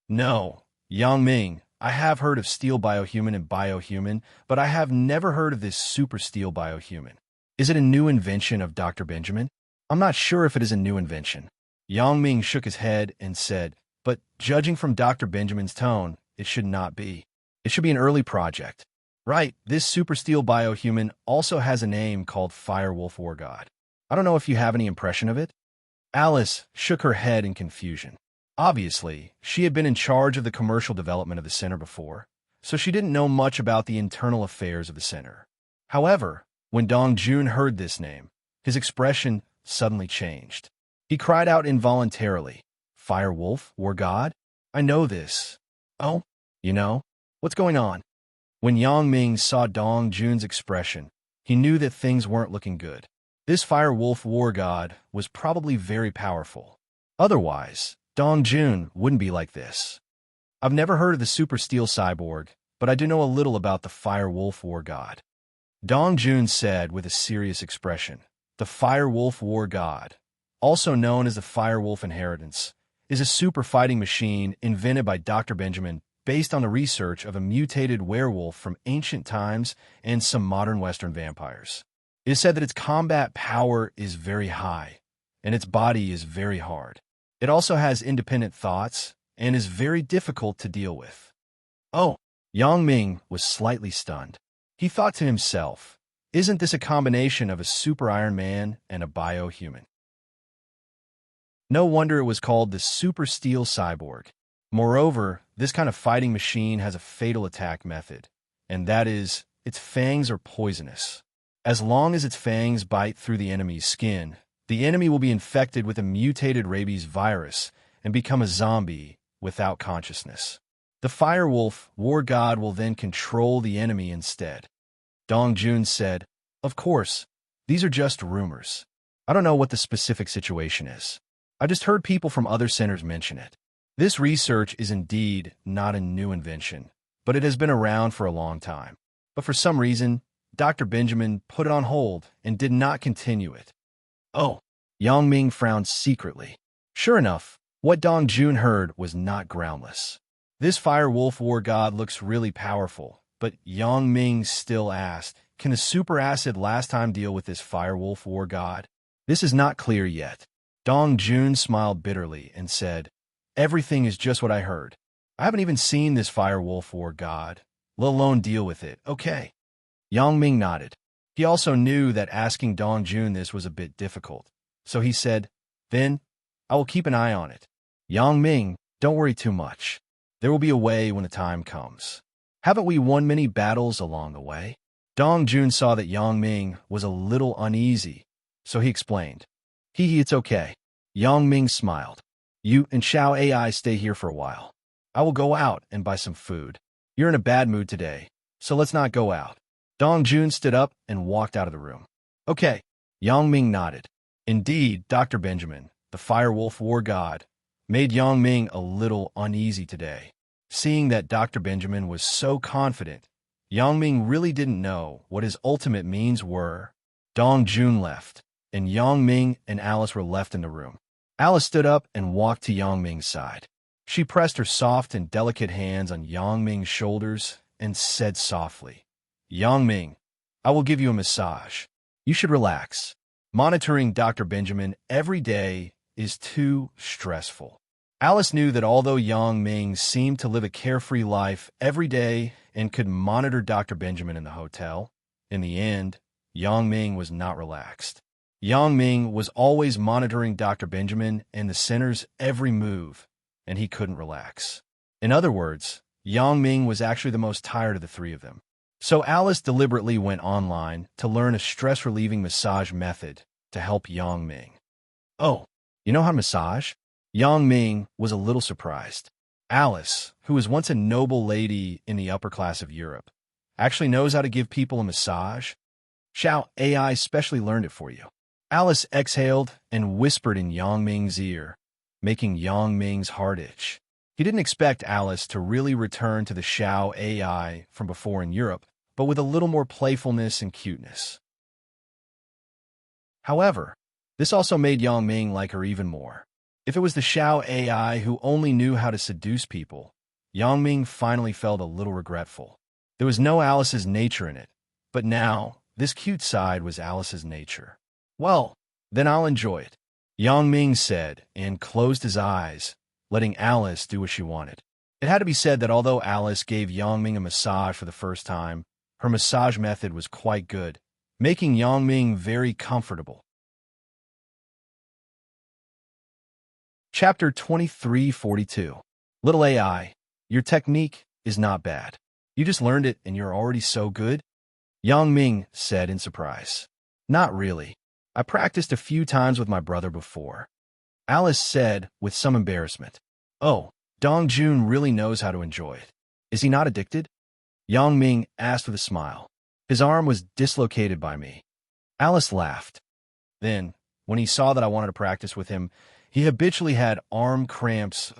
No, Yang Ming, I have heard of Steel Bio-Human and Bio-Human, but I have never heard of this Super Steel Bio-Human. Is it a new invention of Dr. Benjamin? I'm not sure if it is a new invention. Yang Ming shook his head and said, But judging from Dr. Benjamin's tone, it should not be. It should be an early project. Right, this Super Steel Bio-Human also has a name called Firewolf War God. I don't know if you have any impression of it? Alice shook her head in confusion. Obviously, she had been in charge of the commercial development of the center before, so she didn't know much about the internal affairs of the center. However, when Dong Jun heard this name, his expression suddenly changed. He cried out involuntarily, Firewolf War God? I know this. Oh, you know? What's going on? When Yang Ming saw Dong Jun's expression, he knew that things weren't looking good. This Firewolf War God was probably very powerful. Otherwise, Dong Jun wouldn't be like this. I've never heard of the Super Steel Cyborg, but I do know a little about the Firewolf War God. Dong Jun said with a serious expression, The Firewolf War God, also known as the Firewolf Inheritance, is a super fighting machine invented by Dr. Benjamin based on the research of a mutated werewolf from ancient times and some modern Western vampires. It is said that its combat power is very high, and its body is very hard. It also has independent thoughts and is very difficult to deal with. Oh, Yang Ming was slightly stunned. He thought to himself, Isn't this a combination of a super Iron Man and a bio-human? No wonder it was called the Super Steel Cyborg. Moreover, this kind of fighting machine has a fatal attack method, and that is, its fangs are poisonous. As long as its fangs bite through the enemy's skin, the enemy will be infected with a mutated rabies virus and become a zombie without consciousness. The Firewolf War God will then control the enemy instead. Dong Jun said, Of course, these are just rumors. I don't know what the specific situation is. I just heard people from other centers mention it. This research is indeed not a new invention, but it has been around for a long time. But for some reason, Dr. Benjamin put it on hold and did not continue it. Oh, Yang Ming frowned secretly. Sure enough, what Dong Jun heard was not groundless. This Firewolf War God looks really powerful, but Yang Ming still asked, Can the super acid last time deal with this Firewolf War God? This is not clear yet. Dong Jun smiled bitterly and said, Everything is just what I heard. I haven't even seen this Firewolf War God, let alone deal with it. Okay. Yang Ming nodded. He also knew that asking Dong Jun this was a bit difficult, so he said, Then, I will keep an eye on it. Yang Ming, don't worry too much. There will be a way when the time comes. Haven't we won many battles along the way? Dong Jun saw that Yang Ming was a little uneasy, so he explained. It's okay. Yang Ming smiled. You and Xiao AI stay here for a while. I will go out and buy some food. You're in a bad mood today, so let's not go out. Dong Jun stood up and walked out of the room. Okay. Yang Ming nodded. Indeed, Dr. Benjamin, the firewolf war god, made Yang Ming a little uneasy today. Seeing that Dr. Benjamin was so confident, Yang Ming really didn't know what his ultimate means were. Dong Jun left, and Yang Ming and Alice were left in the room. Alice stood up and walked to Yang Ming's side. She pressed her soft and delicate hands on Yang Ming's shoulders and said softly, Yang Ming, I will give you a massage. You should relax. Monitoring Dr. Benjamin every day is too stressful. Alice knew that although Yang Ming seemed to live a carefree life every day and could monitor Dr. Benjamin in the hotel, in the end, Yang Ming was not relaxed. Yang Ming was always monitoring Dr. Benjamin and the center's every move, and he couldn't relax. In other words, Yang Ming was actually the most tired of the three of them. So Alice deliberately went online to learn a stress-relieving massage method to help Yang Ming. Oh, you know how to massage? Yang Ming was a little surprised. Alice, who was once a noble lady in the upper class of Europe, actually knows how to give people a massage? Xiao AI specially learned it for you. Alice exhaled and whispered in Yang Ming's ear, making Yang Ming's heart itch. He didn't expect Alice to really return to the Xiao AI from before in Europe, but with a little more playfulness and cuteness. However, this also made Yang Ming like her even more. If it was the Xiao AI who only knew how to seduce people, Yang Ming finally felt a little regretful. There was no Alice's nature in it, but now, this cute side was Alice's nature. Well, then I'll enjoy it, Yang Ming said, and closed his eyes, letting Alice do what she wanted. It had to be said that although Alice gave Yang Ming a massage for the first time, her massage method was quite good, making Yang Ming very comfortable. Chapter 2342. Little AI, your technique is not bad. You just learned it and you're already so good? Yang Ming said in surprise. Not really. I practiced a few times with my brother before. Alice said with some embarrassment. Oh, Dong Jun really knows how to enjoy it. Is he not addicted? Yang Ming asked with a smile. His arm was dislocated by me. Alice laughed. Then, when he saw that I wanted to practice with him, he habitually had arm cramps.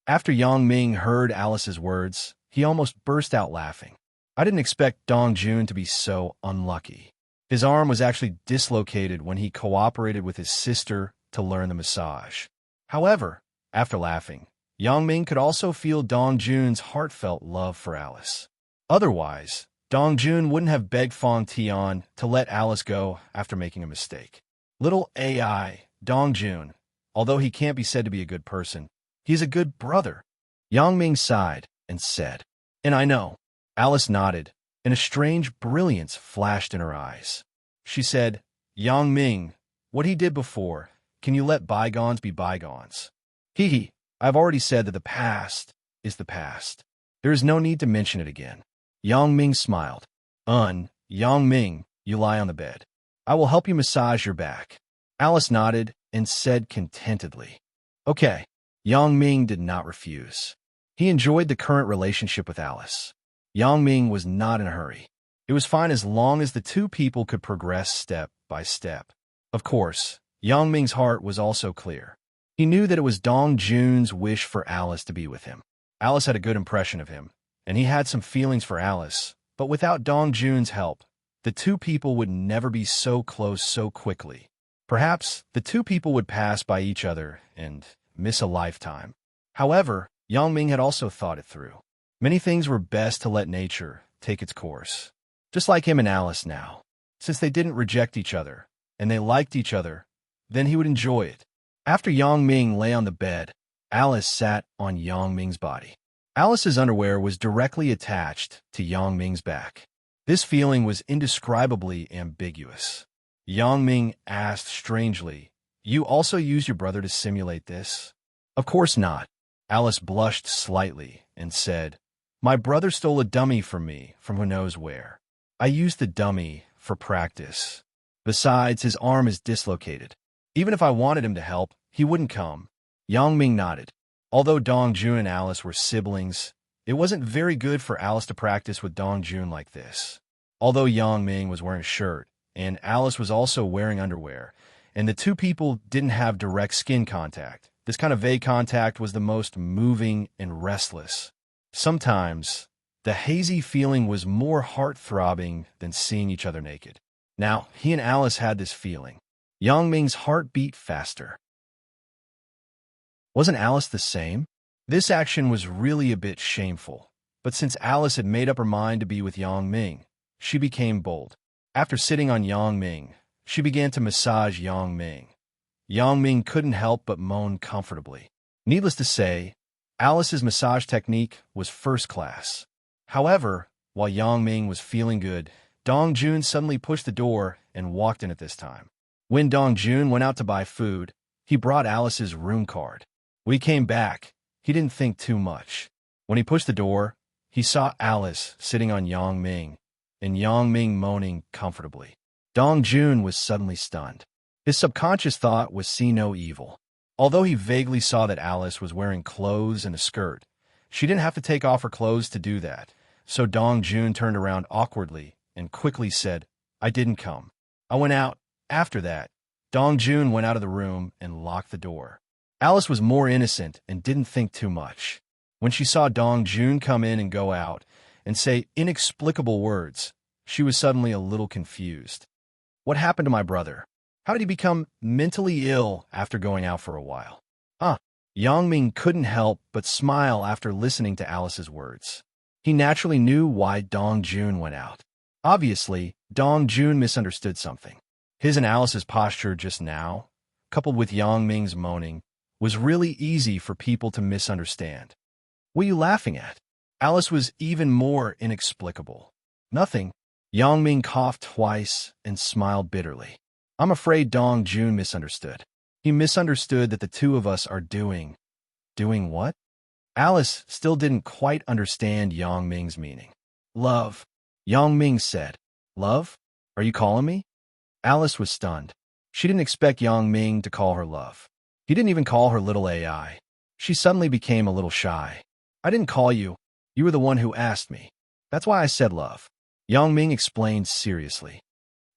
After Yang Ming heard Alice's words, he almost burst out laughing. I didn't expect Dong Jun to be so unlucky. His arm was actually dislocated when he cooperated with his sister to learn the massage. However, after laughing, Yang Ming could also feel Dong Jun's heartfelt love for Alice. Otherwise, Dong Jun wouldn't have begged Fong Tian to let Alice go after making a mistake. Little AI, Dong Jun, although he can't be said to be a good person, he's a good brother. Yang Ming sighed and said, And I know. Alice nodded, and a strange brilliance flashed in her eyes. She said, Yang Ming, what he did before, can you let bygones be bygones? Hee, I've already said that the past is the past. There is no need to mention it again. Yang Ming smiled. Yang Ming, you lie on the bed. I will help you massage your back. Alice nodded and said contentedly. Okay. Yang Ming did not refuse. He enjoyed the current relationship with Alice. Yang Ming was not in a hurry. It was fine as long as the two people could progress step by step. Of course, Yang Ming's heart was also clear. He knew that it was Dong Jun's wish for Alice to be with him. Alice had a good impression of him, and he had some feelings for Alice, but without Dong Jun's help, the two people would never be so close so quickly. Perhaps the two people would pass by each other and miss a lifetime. However, Yang Ming had also thought it through. Many things were best to let nature take its course. Just like him and Alice now. Since they didn't reject each other, and they liked each other, then he would enjoy it. After Yang Ming lay on the bed, Alice sat on Yang Ming's body. Alice's underwear was directly attached to Yang Ming's back. This feeling was indescribably ambiguous. Yang Ming asked strangely, You also use your brother to simulate this? Of course not. Alice blushed slightly and said, My brother stole a dummy from me from who knows where. I used the dummy for practice. Besides, his arm is dislocated. Even if I wanted him to help, he wouldn't come. Yang Ming nodded. Although Dong Jun and Alice were siblings, it wasn't very good for Alice to practice with Dong Jun like this. Although Yang Ming was wearing a shirt, and Alice was also wearing underwear, and the two people didn't have direct skin contact. This kind of vague contact was the most moving and restless. Sometimes, the hazy feeling was more heart-throbbing than seeing each other naked. Now, he and Alice had this feeling. Yang Ming's heart beat faster. Wasn't Alice the same? This action was really a bit shameful, but since Alice had made up her mind to be with Yang Ming, she became bold. After sitting on Yang Ming, she began to massage Yang Ming. Yang Ming couldn't help but moan comfortably. Needless to say, Alice's massage technique was first class. However, while Yang Ming was feeling good, Dong Jun suddenly pushed the door and walked in at this time. When Dong Jun went out to buy food, he brought Alice's room card. When he came back, he didn't think too much. When he pushed the door, he saw Alice sitting on Yang Ming, and Yang Ming moaning comfortably. Dong Jun was suddenly stunned. His subconscious thought was see no evil. Although he vaguely saw that Alice was wearing clothes and a skirt, she didn't have to take off her clothes to do that, so Dong Jun turned around awkwardly and quickly said, "I didn't come. I went out." After that, Dong Jun went out of the room and locked the door. Alice was more innocent and didn't think too much. When she saw Dong Jun come in and go out and say inexplicable words, she was suddenly a little confused. What happened to my brother? How did he become mentally ill after going out for a while? Yang Ming couldn't help but smile after listening to Alice's words. He naturally knew why Dong Jun went out. Obviously, Dong Jun misunderstood something. His and Alice's posture just now, coupled with Yang Ming's moaning, was really easy for people to misunderstand. What are you laughing at? Alice was even more inexplicable. Nothing. Yang Ming coughed twice and smiled bitterly. I'm afraid Dong Jun misunderstood. He misunderstood that the two of us are doing what? Alice still didn't quite understand Yang Ming's meaning. Love. Yang Ming said. Love? Are you calling me? Alice was stunned. She didn't expect Yang Ming to call her love. He didn't even call her little AI. She suddenly became a little shy. I didn't call you. You were the one who asked me. That's why I said love. Yang Ming explained seriously.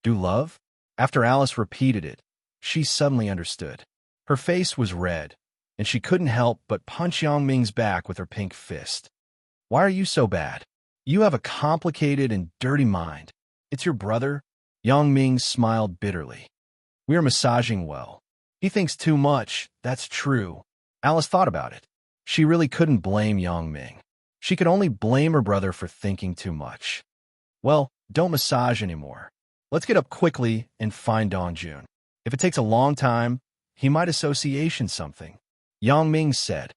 Do love? After Alice repeated it, she suddenly understood. Her face was red, and she couldn't help but punch Yang Ming's back with her pink fist. Why are you so bad? You have a complicated and dirty mind. It's your brother? Yang Ming smiled bitterly. We are massaging well. He thinks too much, that's true. Alice thought about it. She really couldn't blame Yang Ming. She could only blame her brother for thinking too much. Well, don't massage anymore. Let's get up quickly and find Dong Jun. If it takes a long time, he might association something. Yang Ming said.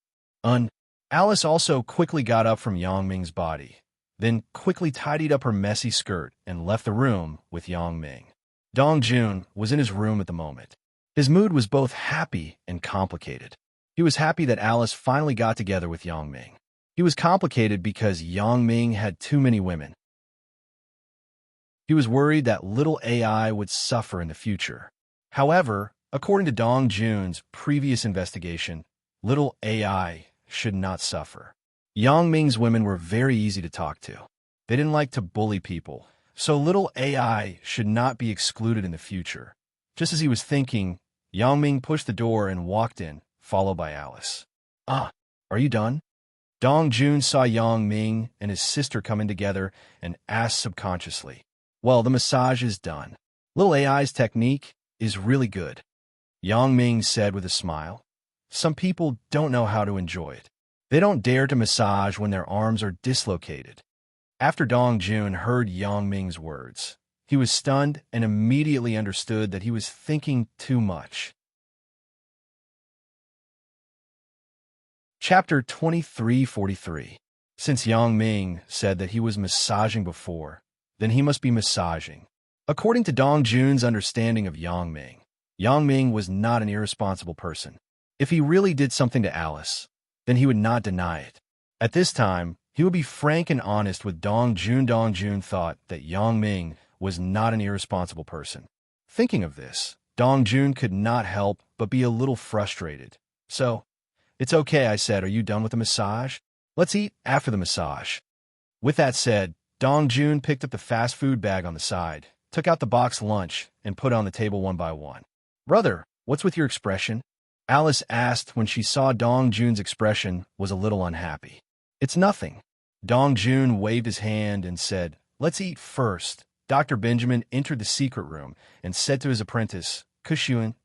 Alice also quickly got up from Yang Ming's body, then quickly tidied up her messy skirt and left the room with Yang Ming. Dong Jun was in his room at the moment. His mood was both happy and complicated. He was happy that Alice finally got together with Yang Ming. He was complicated because Yang Ming had too many women. He was worried that little AI would suffer in the future. However, according to Dong Jun's previous investigation, little AI should not suffer. Yang Ming's women were very easy to talk to. They didn't like to bully people, so little AI should not be excluded in the future. Just as he was thinking, Yang Ming pushed the door and walked in, followed by Alice. Are you done? Dong Jun saw Yang Ming and his sister come in together and asked subconsciously. Well, the massage is done. Little AI's technique is really good. Yang Ming said with a smile. Some people don't know how to enjoy it. They don't dare to massage when their arms are dislocated. After Dong Jun heard Yang Ming's words, he was stunned and immediately understood that he was thinking too much. Chapter 2343. Since Yang Ming said that he was massaging before, then he must be massaging. According to Dong Jun's understanding of Yang Ming was not an irresponsible person. If he really did something to Alice, then he would not deny it. At this time, he would be frank and honest with Dong Jun. Dong Jun thought that Yang Ming was not an irresponsible person. Thinking of this, Dong Jun could not help but be a little frustrated. So, it's okay, I said. Are you done with the massage? Let's eat after the massage. With that said, Dong Jun picked up the fast food bag on the side, took out the box lunch, and put it on the table one by one. "Brother, what's with your expression?" Alice asked when she saw Dong Jun's expression was a little unhappy. "It's nothing." Dong Jun waved his hand and said, "Let's eat first." Dr. Benjamin entered the secret room and said to his apprentice, "Kushuan,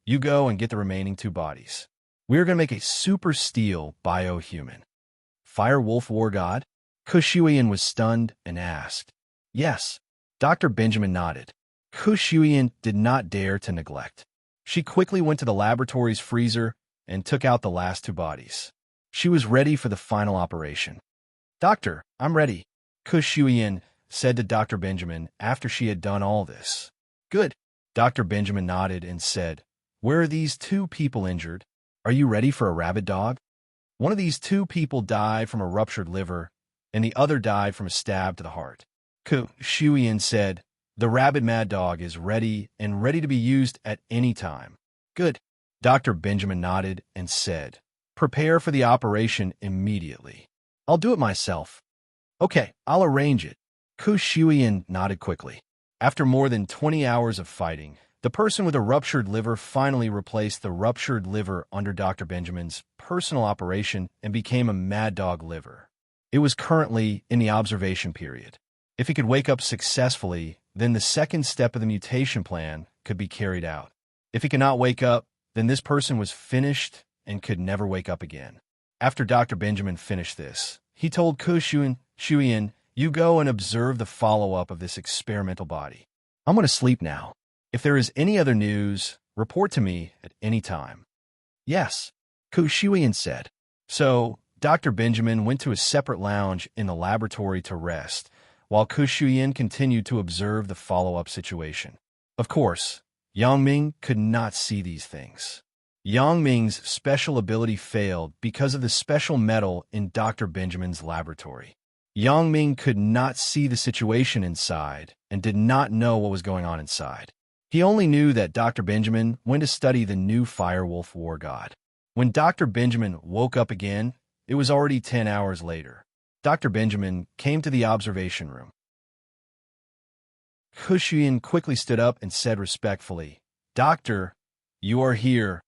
you go and get the remaining 2 bodies. We are going to make a super steel bio-human." "Fire Wolf War God?" Kushuian was stunned and asked. "Yes." Dr. Benjamin nodded. Kushuian did not dare to neglect. She quickly went to the laboratory's freezer and took out the last 2 bodies. She was ready for the final operation. "Doctor, I'm ready," Kushuian said to Dr. Benjamin after she had done all this. "Good." Dr. Benjamin nodded and said, "Where are these 2 people injured? Are you ready for a rabid dog?" "One of these 2 people died from a ruptured liver, and the other died from a stab to the heart." Kushuian said, "The rabid mad dog is ready and ready to be used at any time." "Good." Dr. Benjamin nodded and said, "Prepare for the operation immediately." "I'll do it myself." "Okay, I'll arrange it." Kushuian nodded quickly. After more than 20 hours of fighting, the person with a ruptured liver finally replaced the ruptured liver under Dr. Benjamin's personal operation and became a mad dog liver. It was currently in the observation period. If he could wake up successfully, then the second step of the mutation plan could be carried out. If he could not wake up, then this person was finished and could never wake up again. After Dr. Benjamin finished this, he told Kushuian, "You go and observe the follow-up of this experimental body. I'm going to sleep now. If there is any other news, report to me at any time." "Yes," Kushuian said. So, Dr. Benjamin went to a separate lounge in the laboratory to rest, while Kushuian continued to observe the follow-up situation. Of course, Yang Ming could not see these things. Yang Ming's special ability failed because of the special metal in Dr. Benjamin's laboratory. Yang Ming could not see the situation inside and did not know what was going on inside. He only knew that Dr. Benjamin went to study the new Firewolf War God. When Dr. Benjamin woke up again, it was already 10 hours later. Dr. Benjamin came to the observation room. Kushuian quickly stood up and said respectfully, "Doctor, you are here.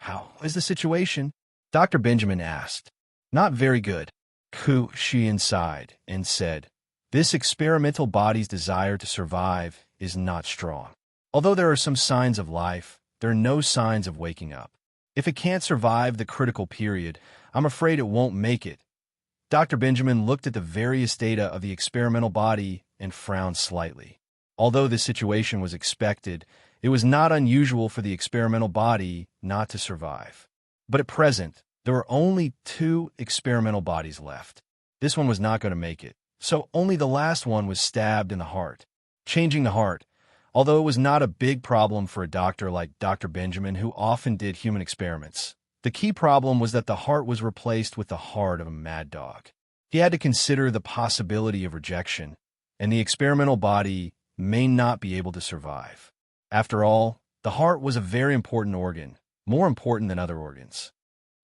How is the situation?" Dr. Benjamin asked. "Not very good." Kushuian sighed and said, "This experimental body's desire to survive is not strong. Although there are some signs of life, there are no signs of waking up. If it can't survive the critical period, I'm afraid it won't make it." Dr. Benjamin looked at the various data of the experimental body and frowned slightly. Although this situation was expected, it was not unusual for the experimental body not to survive. But at present, there were only 2 experimental bodies left. This one was not going to make it, so only the last one was stabbed in the heart. Changing the heart, although it was not a big problem for a doctor like Dr. Benjamin who often did human experiments, the key problem was that the heart was replaced with the heart of a mad dog. He had to consider the possibility of rejection, and the experimental body may not be able to survive. After all, the heart was a very important organ, more important than other organs.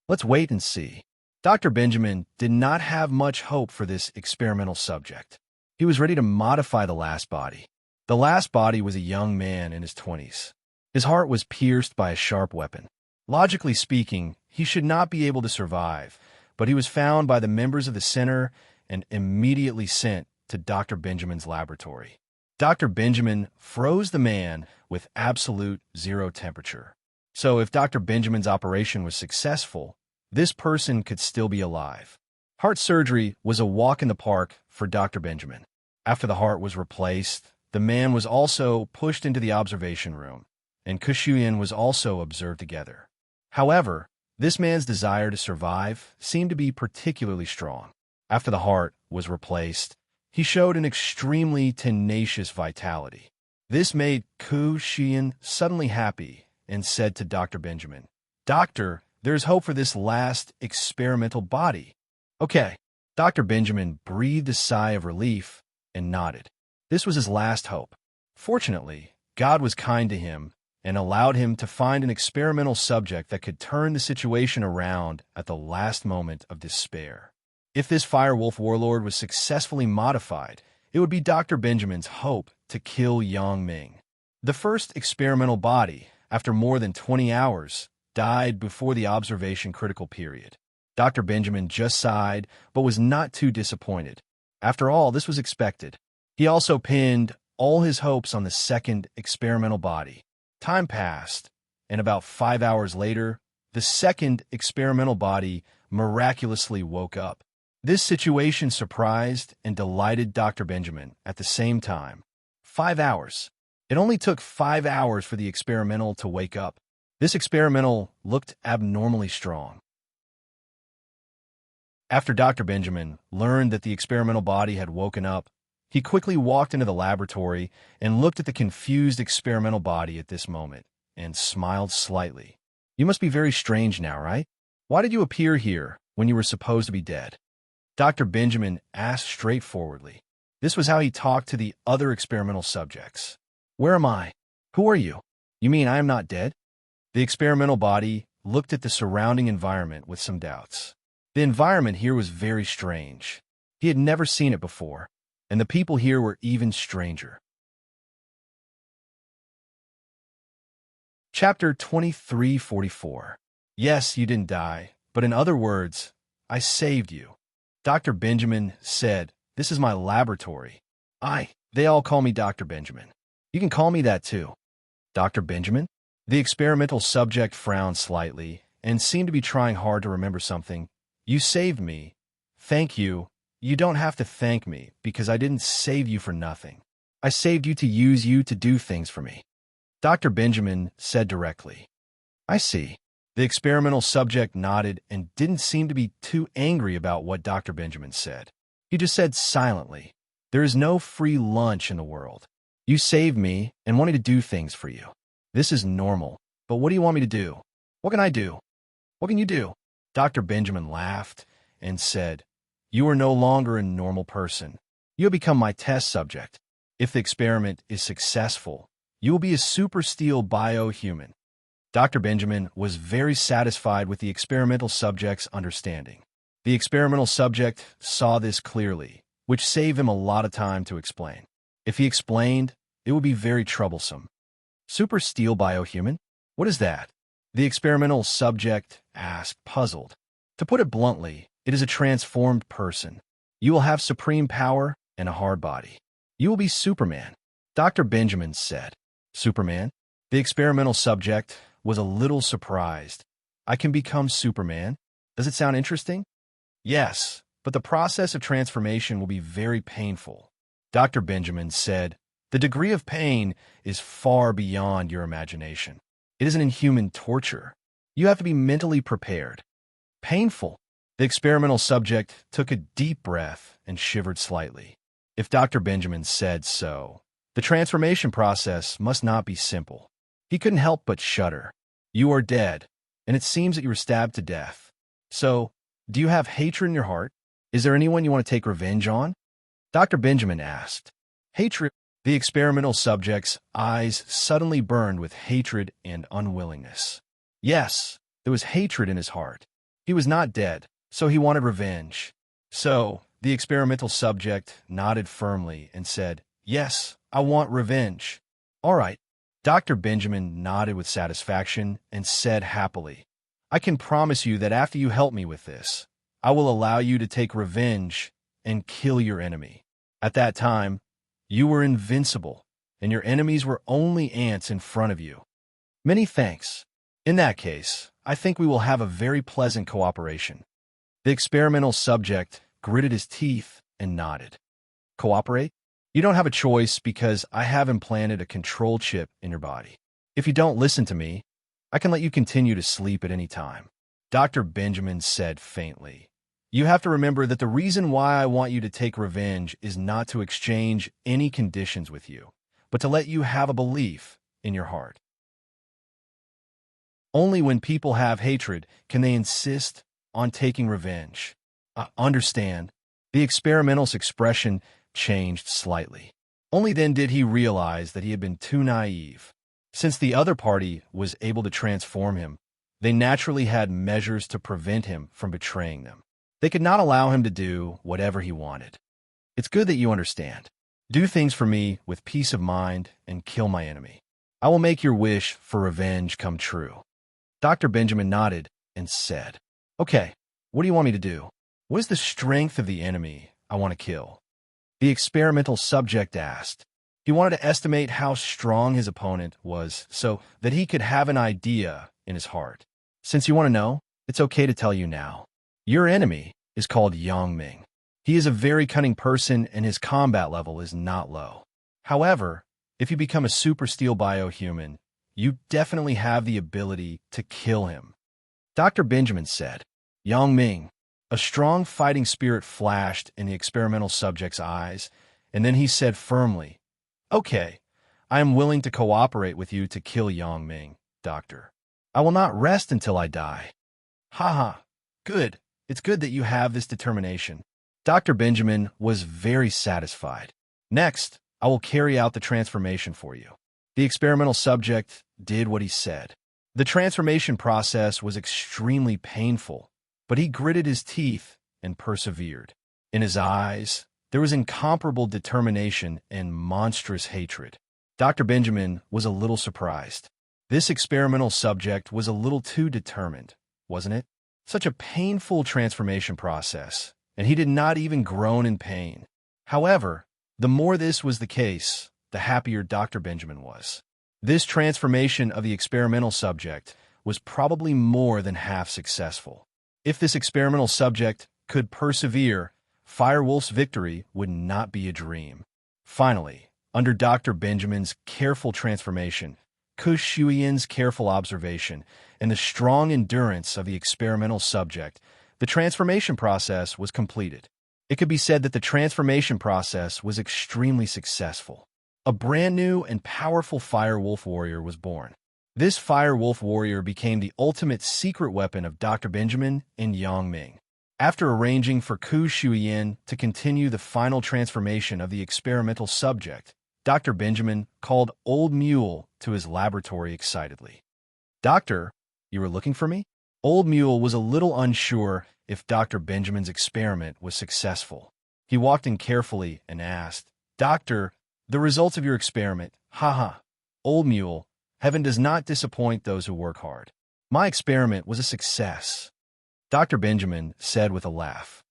Let's wait and see. Dr. Benjamin did not have much hope for this experimental subject. He was ready to modify the last body. The last body was a young man in his 20s. His heart was pierced by a sharp weapon. Logically speaking, he should not be able to survive, but he was found by the members of the center and immediately sent to Dr. Benjamin's laboratory. Dr. Benjamin froze the man with absolute 0 temperature. So if Dr. Benjamin's operation was successful, this person could still be alive. Heart surgery was a walk in the park for Dr. Benjamin. After the heart was replaced, the man was also pushed into the observation room, and Kushuian was also observed together. However, this man's desire to survive seemed to be particularly strong. After the heart was replaced, he showed an extremely tenacious vitality. This made Kushuian suddenly happy and said to Dr. Benjamin, "Doctor, there's hope for this last experimental body." "Okay." Dr. Benjamin breathed a sigh of relief and nodded. This was his last hope. Fortunately, God was kind to him and allowed him to find an experimental subject that could turn the situation around at the last moment of despair. If this firewolf warlord was successfully modified, it would be Dr. Benjamin's hope to kill Yang Ming. The first experimental body, after more than 20 hours, died before the observation critical period. Dr. Benjamin just sighed, but was not too disappointed. After all, this was expected. He also pinned all his hopes on the second experimental body. Time passed, and about 5 hours later, the second experimental body miraculously woke up. This situation surprised and delighted Dr. Benjamin at the same time. 5 hours. It only took 5 hours for the experimental to wake up. This experimental looked abnormally strong. After Dr. Benjamin learned that the experimental body had woken up, he quickly walked into the laboratory and looked at the confused experimental body at this moment and smiled slightly. You must be very strange now, right? Why did you appear here when you were supposed to be dead? Dr. Benjamin asked straightforwardly. This was how he talked to the other experimental subjects. Where am I? Who are you? You mean I am not dead? The experimental body looked at the surrounding environment with some doubts. The environment here was very strange. He had never seen it before, and the people here were even stranger. Chapter 2344. Yes, you didn't die, but in other words, I saved you. Dr. Benjamin said, this is my laboratory. They all call me Dr. Benjamin. You can call me that too. Dr. Benjamin? The experimental subject frowned slightly and seemed to be trying hard to remember something. You saved me. Thank you. You don't have to thank me because I didn't save you for nothing. I saved you to use you to do things for me. Dr. Benjamin said directly. I see. The experimental subject nodded and didn't seem to be too angry about what Dr. Benjamin said. He just said silently, there is no free lunch in the world. You saved me and wanted to do things for you. This is normal, but what do you want me to do? What can I do? What can you do? Dr. Benjamin laughed and said, you are no longer a normal person. You have become my test subject. If the experiment is successful, you will be a super steel bio-human. Dr. Benjamin was very satisfied with the experimental subject's understanding. The experimental subject saw this clearly, which saved him a lot of time to explain. If he explained, it would be very troublesome. Super steel bio-human? What is that? The experimental subject asked, puzzled. To put it bluntly, it is a transformed person. You will have supreme power and a hard body. You will be Superman. Dr. Benjamin said. Superman? The experimental subject was a little surprised. I can become Superman? Does it sound interesting? Yes, but the process of transformation will be very painful. Dr. Benjamin said, the degree of pain is far beyond your imagination. It is an inhuman torture. You have to be mentally prepared. Painful. The experimental subject took a deep breath and shivered slightly. If Dr. Benjamin said so, the transformation process must not be simple. He couldn't help but shudder. You are dead, and it seems that you were stabbed to death. So, do you have hatred in your heart? Is there anyone you want to take revenge on? Dr. Benjamin asked. Hatred? The experimental subject's eyes suddenly burned with hatred and unwillingness. Yes, there was hatred in his heart. He was not dead, so he wanted revenge. So, the experimental subject nodded firmly and said, yes, I want revenge. All right. Dr. Benjamin nodded with satisfaction and said happily, I can promise you that after you help me with this, I will allow you to take revenge and kill your enemy. At that time, you were invincible, and your enemies were only ants in front of you. Many thanks. In that case, I think we will have a very pleasant cooperation. The experimental subject gritted his teeth and nodded. Cooperate? You don't have a choice because I have implanted a control chip in your body. If you don't listen to me, I can let you continue to sleep at any time. Dr. Benjamin said faintly. You have to remember that the reason why I want you to take revenge is not to exchange any conditions with you, but to let you have a belief in your heart. Only when people have hatred can they insist on taking revenge. I understand. The experimental's expression changed slightly. Only then did he realize that he had been too naive. Since the other party was able to transform him, they naturally had measures to prevent him from betraying them. They could not allow him to do whatever he wanted. It's good that you understand. Do things for me with peace of mind and kill my enemy. I will make your wish for revenge come true. Dr. Benjamin nodded and said, Okay, what do you want me to do? What is the strength of the enemy I want to kill? The experimental subject asked. He wanted to estimate how strong his opponent was so that he could have an idea in his heart. Since you want to know, it's okay to tell you now. Your enemy is called Yangming. He is a very cunning person and his combat level is not low. However, if you become a super steel biohuman, you definitely have the ability to kill him. Dr. Benjamin said, Yangming. A strong fighting spirit flashed in the experimental subject's eyes, and then he said firmly, Okay, I am willing to cooperate with you to kill Yangming, Doctor. I will not rest until I die. Haha, good. It's good that you have this determination. Dr. Benjamin was very satisfied. Next, I will carry out the transformation for you. The experimental subject did what he said. The transformation process was extremely painful, but he gritted his teeth and persevered. In his eyes, there was incomparable determination and monstrous hatred. Dr. Benjamin was a little surprised. This experimental subject was a little too determined, wasn't it? Such a painful transformation process, and he did not even groan in pain. However, the more this was the case, the happier Dr. Benjamin was. This transformation of the experimental subject was probably more than half successful. If this experimental subject could persevere, Firewolf's victory would not be a dream. Finally, under Dr. Benjamin's careful transformation, Kush Shuiyan's careful observation, and the strong endurance of the experimental subject, the transformation process was completed. It could be said that the transformation process was extremely successful. A brand new and powerful Firewolf warrior was born. This Firewolf warrior became the ultimate secret weapon of Dr. Benjamin and Yangming. After arranging for Ku Shuiyan to continue the final transformation of the experimental subject, Dr. Benjamin called Old Mule to his laboratory excitedly. Doctor, you were looking for me? Old Mule was a little unsure if Dr. Benjamin's experiment was successful. He walked in carefully and asked, Doctor, the results of your experiment, haha. Old Mule, heaven does not disappoint those who work hard. My experiment was a success. Dr. Benjamin said with a laugh.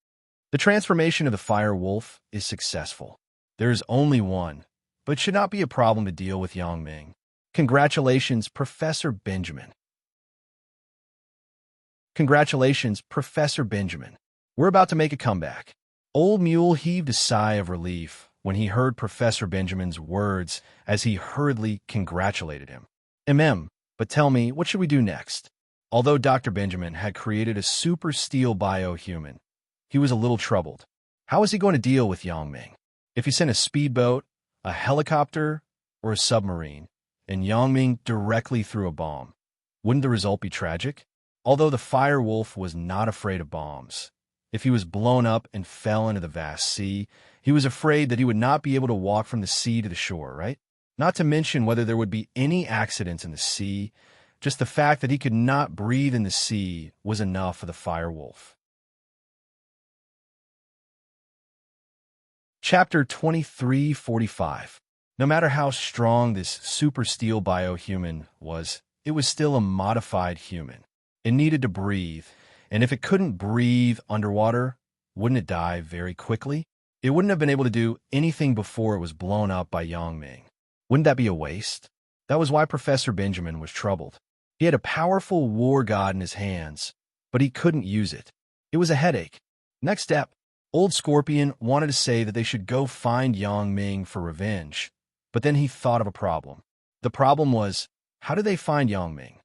The transformation of the Fire Wolf is successful. There is only one, but it should not be a problem to deal with Yangming. Congratulations, Professor Benjamin. Congratulations, Professor Benjamin. We're about to make a comeback. Old Mule heaved a sigh of relief when he heard Professor Benjamin's words as he hurriedly congratulated him. But tell me, what should we do next? Although Dr. Benjamin had created a super steel biohuman, he was a little troubled. How was he going to deal with Yangming? If he sent a speedboat, a helicopter, or a submarine, and Yangming directly threw a bomb, wouldn't the result be tragic? Although the Fire Wolf was not afraid of bombs, if he was blown up and fell into the vast sea, he was afraid that he would not be able to walk from the sea to the shore, right? Not to mention whether there would be any accidents in the sea. Just the fact that he could not breathe in the sea was enough for the Fire Wolf. Chapter 2345. No matter how strong this super steel biohuman was, it was still a modified human. It needed to breathe, and if it couldn't breathe underwater, wouldn't it die very quickly? It wouldn't have been able to do anything before it was blown up by Yangming. Wouldn't that be a waste? That was why Professor Benjamin was troubled. He had a powerful war god in his hands, but he couldn't use it. It was a headache. Next step, Old Scorpion wanted to say that they should go find Yangming for revenge, but then he thought of a problem. The problem was, how do they find Yangming?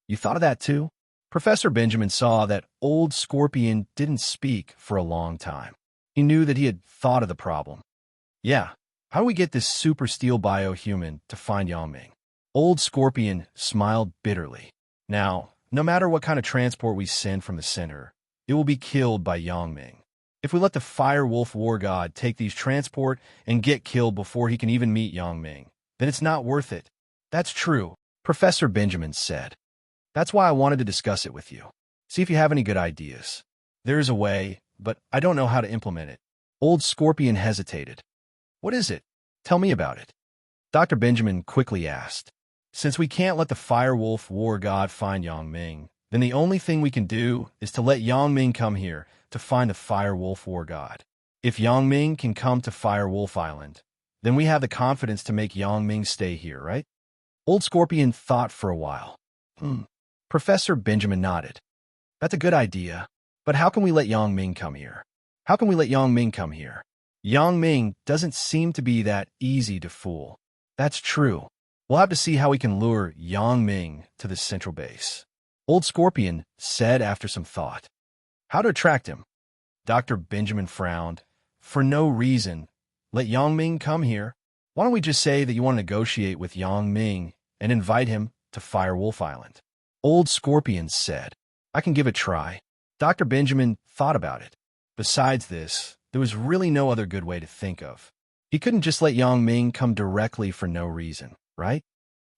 You thought of that too? Professor Benjamin saw that Old Scorpion didn't speak for a long time. He knew that he had thought of the problem. Yeah, how do we get this super steel biohuman to find Yangming? Old Scorpion smiled bitterly. Now, no matter what kind of transport we send from the center, it will be killed by Yangming. If we let the Fire Wolf War God take these transport and get killed before he can even meet Yangming, then it's not worth it. That's true, Professor Benjamin said. That's why I wanted to discuss it with you. See if you have any good ideas. There is a way, but I don't know how to implement it. Old Scorpion hesitated. What is it? Tell me about it. Dr. Benjamin quickly asked. Since we can't let the Firewolf War God find Yang Ming, then the only thing we can do is to let Yang Ming come here to find the Firewolf War God. If Yang Ming can come to Firewolf Island, then we have the confidence to make Yang Ming stay here, right? Old Scorpion thought for a while. Professor Benjamin nodded. That's a good idea, but how can we let Yang Ming come here? How can we let Yang Ming come here? Yang Ming doesn't seem to be that easy to fool. That's true. We'll have to see how we can lure Yang Ming to the central base. Old Scorpion said after some thought. How to attract him? Dr. Benjamin frowned. For no reason. Let Yang Ming come here. Why don't we just say that you want to negotiate with Yang Ming and invite him to Firewolf Island? Old Scorpion said. I can give it a try. Dr. Benjamin thought about it. Besides this, there was really no other good way to think of. He couldn't just let Yang Ming come directly for no reason, right?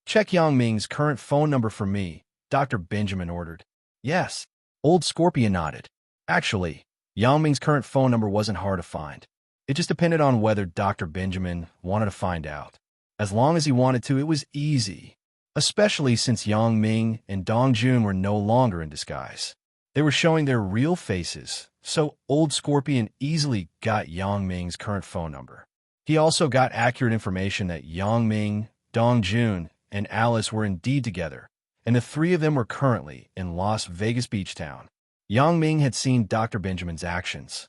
Check Yang Ming's current phone number for me, Dr. Benjamin ordered. Yes. Old Scorpion nodded. Actually, Yang Ming's current phone number wasn't hard to find. It just depended on whether Dr. Benjamin wanted to find out. As long as he wanted to, it was easy, especially since Yang Ming and Dong Jun were no longer in disguise. They were showing their real faces, so Old Scorpion easily got Yang Ming's current phone number. He also got accurate information that Yang Ming, Dong Jun, and Alice were indeed together, and the three of them were currently in Las Vegas Beach Town. Yang Ming had seen Dr. Benjamin's actions.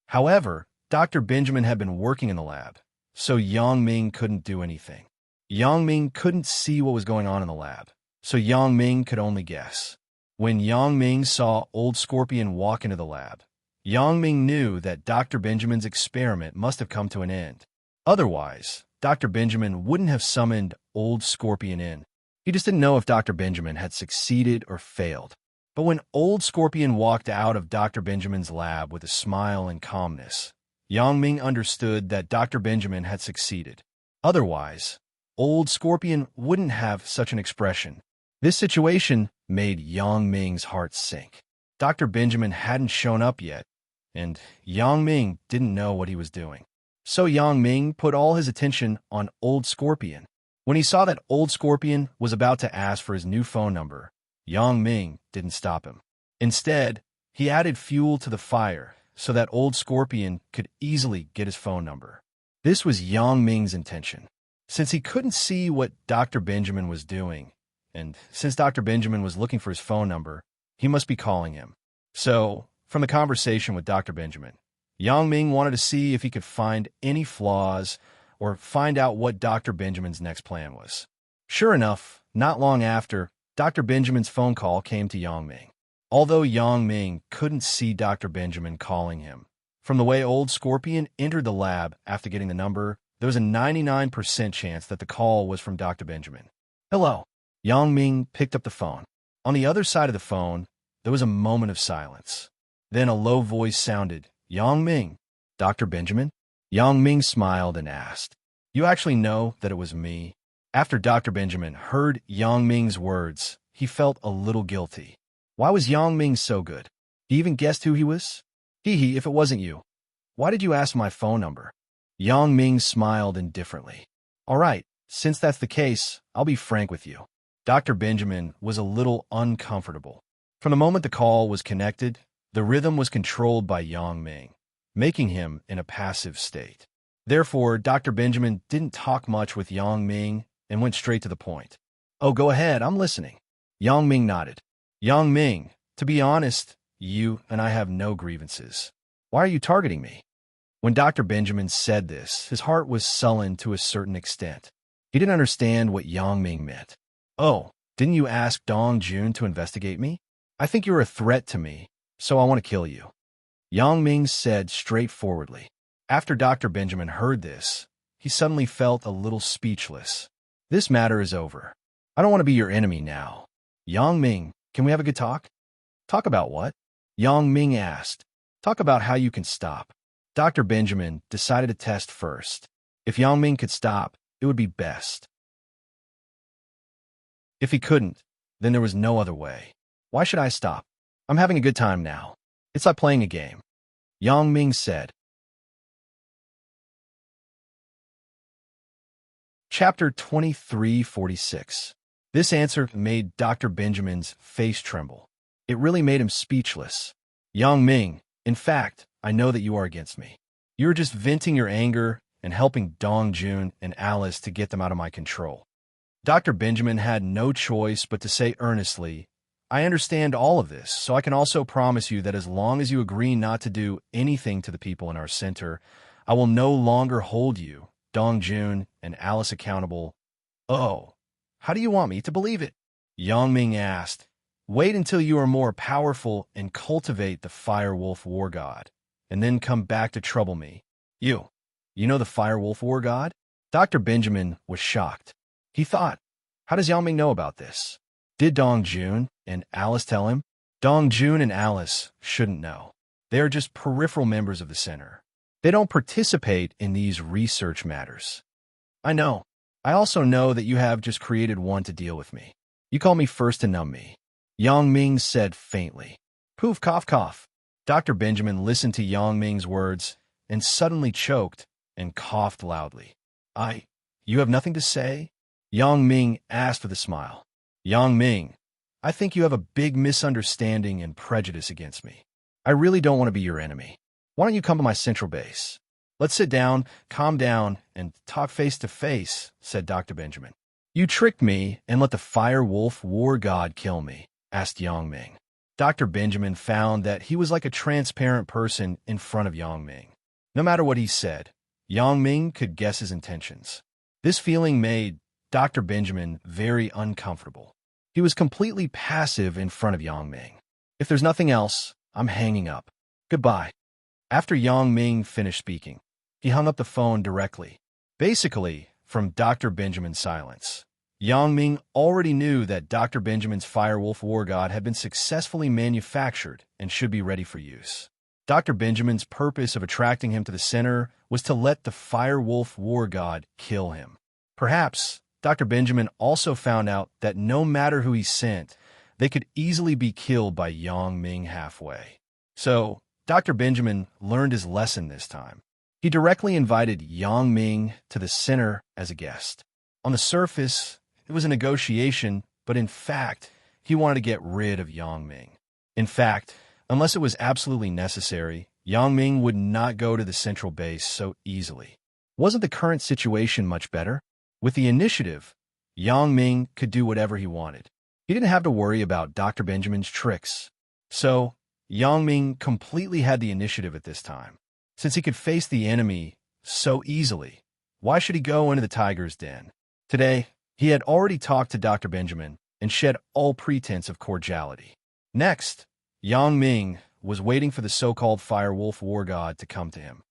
However, Dr. Benjamin had been working in the lab, so Yang Ming couldn't do anything. Yang Ming couldn't see what was going on in the lab, so Yang Ming could only guess. When Yang Ming saw Old Scorpion walk into the lab, Yang Ming knew that Dr. Benjamin's experiment must have come to an end. Otherwise, Dr. Benjamin wouldn't have summoned Old Scorpion in. He just didn't know if Dr. Benjamin had succeeded or failed. But when Old Scorpion walked out of Dr. Benjamin's lab with a smile and calmness, Yang Ming understood that Dr. Benjamin had succeeded. Otherwise, Old Scorpion wouldn't have such an expression. This situation made Yang Ming's heart sink. Dr. Benjamin hadn't shown up yet, and Yang Ming didn't know what he was doing. So Yang Ming put all his attention on Old Scorpion. When he saw that Old Scorpion was about to ask for his new phone number, Yang Ming didn't stop him. Instead, he added fuel to the fire so that Old Scorpion could easily get his phone number. This was Yang Ming's intention. Since he couldn't see what Dr. Benjamin was doing, and since Dr. Benjamin was looking for his phone number, he must be calling him. So, from the conversation with Dr. Benjamin, Yang Ming wanted to see if he could find any flaws or find out what Dr. Benjamin's next plan was. Sure enough, not long after, Dr. Benjamin's phone call came to Yang Ming. Although Yang Ming couldn't see Dr. Benjamin calling him, from the way Old Scorpion entered the lab after getting the number, there was a 99% chance that the call was from Dr. Benjamin. Hello. Yang Ming picked up the phone. On the other side of the phone, there was a moment of silence. Then a low voice sounded, Yang Ming. Dr. Benjamin? Yang Ming smiled and asked, You actually know that it was me? After Dr. Benjamin heard Yang Ming's words, he felt a little guilty. Why was Yang Ming so good? He even guessed who he was? Hee, if it wasn't you. Why did you ask my phone number? Yang Ming smiled indifferently. All right, since that's the case, I'll be frank with you. Dr. Benjamin was a little uncomfortable. From the moment the call was connected, the rhythm was controlled by Yang Ming, making him in a passive state. Therefore, Dr. Benjamin didn't talk much with Yang Ming and went straight to the point. Oh, go ahead, I'm listening. Yang Ming nodded. Yang Ming, to be honest, you and I have no grievances. Why are you targeting me? When Dr. Benjamin said this, his heart was sullen to a certain extent. He didn't understand what Yang Ming meant. Oh, didn't you ask Dong Jun to investigate me? I think you're a threat to me, so I want to kill you. Yang Ming said straightforwardly. After Dr. Benjamin heard this, he suddenly felt a little speechless. This matter is over. I don't want to be your enemy now. Yang Ming, can we have a good talk? Talk about what? Yang Ming asked. Talk about how you can stop. Dr. Benjamin decided to test first. If Yang Ming could stop, it would be best. If he couldn't, then there was no other way. Why should I stop? I'm having a good time now. It's like playing a game, Yang Ming said. Chapter 2346. This answer made Dr. Benjamin's face tremble. It really made him speechless. Yang Ming, in fact, I know that you are against me. You're just venting your anger and helping Dong Jun and Alice to get them out of my control. Dr. Benjamin had no choice but to say earnestly, I understand all of this, so I can also promise you that as long as you agree not to do anything to the people in our center, I will no longer hold you, Dong Jun, and Alice accountable. Oh, how do you want me to believe it? Yang Ming asked. Wait until you are more powerful and cultivate the Firewolf War God, and then come back to trouble me. You know the Firewolf War God? Dr. Benjamin was shocked. He thought, how does Yang Ming know about this? Did Dong Jun and Alice tell him? Dong Jun and Alice shouldn't know. They are just peripheral members of the center. They don't participate in these research matters. I know. I also know that you have just created one to deal with me. You call me first to numb me. Yang Ming said faintly. Poof, cough, cough. Dr. Benjamin listened to Yang Ming's words and suddenly choked and coughed loudly. You have nothing to say? Yang Ming asked with a smile. Yang Ming, I think you have a big misunderstanding and prejudice against me. I really don't want to be your enemy. Why don't you come to my central base? Let's sit down, calm down, and talk face to face, said Dr. Benjamin. You tricked me and let the Firewolf War God kill me, asked Yang Ming. Dr. Benjamin found that he was like a transparent person in front of Yang Ming. No matter what he said, Yang Ming could guess his intentions. This feeling made Dr. Benjamin very uncomfortable. He was completely passive in front of Yang Ming. If there's nothing else, I'm hanging up. Goodbye. After Yang Ming finished speaking, he hung up the phone directly. Basically, from Dr. Benjamin's silence, Yang Ming already knew that Dr. Benjamin's Firewolf War God had been successfully manufactured and should be ready for use. Dr. Benjamin's purpose of attracting him to the center was to let the Firewolf War God kill him. Perhaps Dr. Benjamin also found out that no matter who he sent, they could easily be killed by Yang Ming halfway. So, Dr. Benjamin learned his lesson this time. He directly invited Yang Ming to the center as a guest. On the surface, it was a negotiation, but in fact, he wanted to get rid of Yang Ming. In fact, unless it was absolutely necessary, Yang Ming would not go to the central base so easily. Wasn't the current situation much better? With the initiative, Yang Ming could do whatever he wanted. He didn't have to worry about Dr. Benjamin's tricks. So, Yang Ming completely had the initiative at this time. Since he could face the enemy so easily, why should he go into the tiger's den? Today, he had already talked to Dr. Benjamin and shed all pretense of cordiality. Next, Yang Ming was waiting for the so-called Firewolf War God to come to him.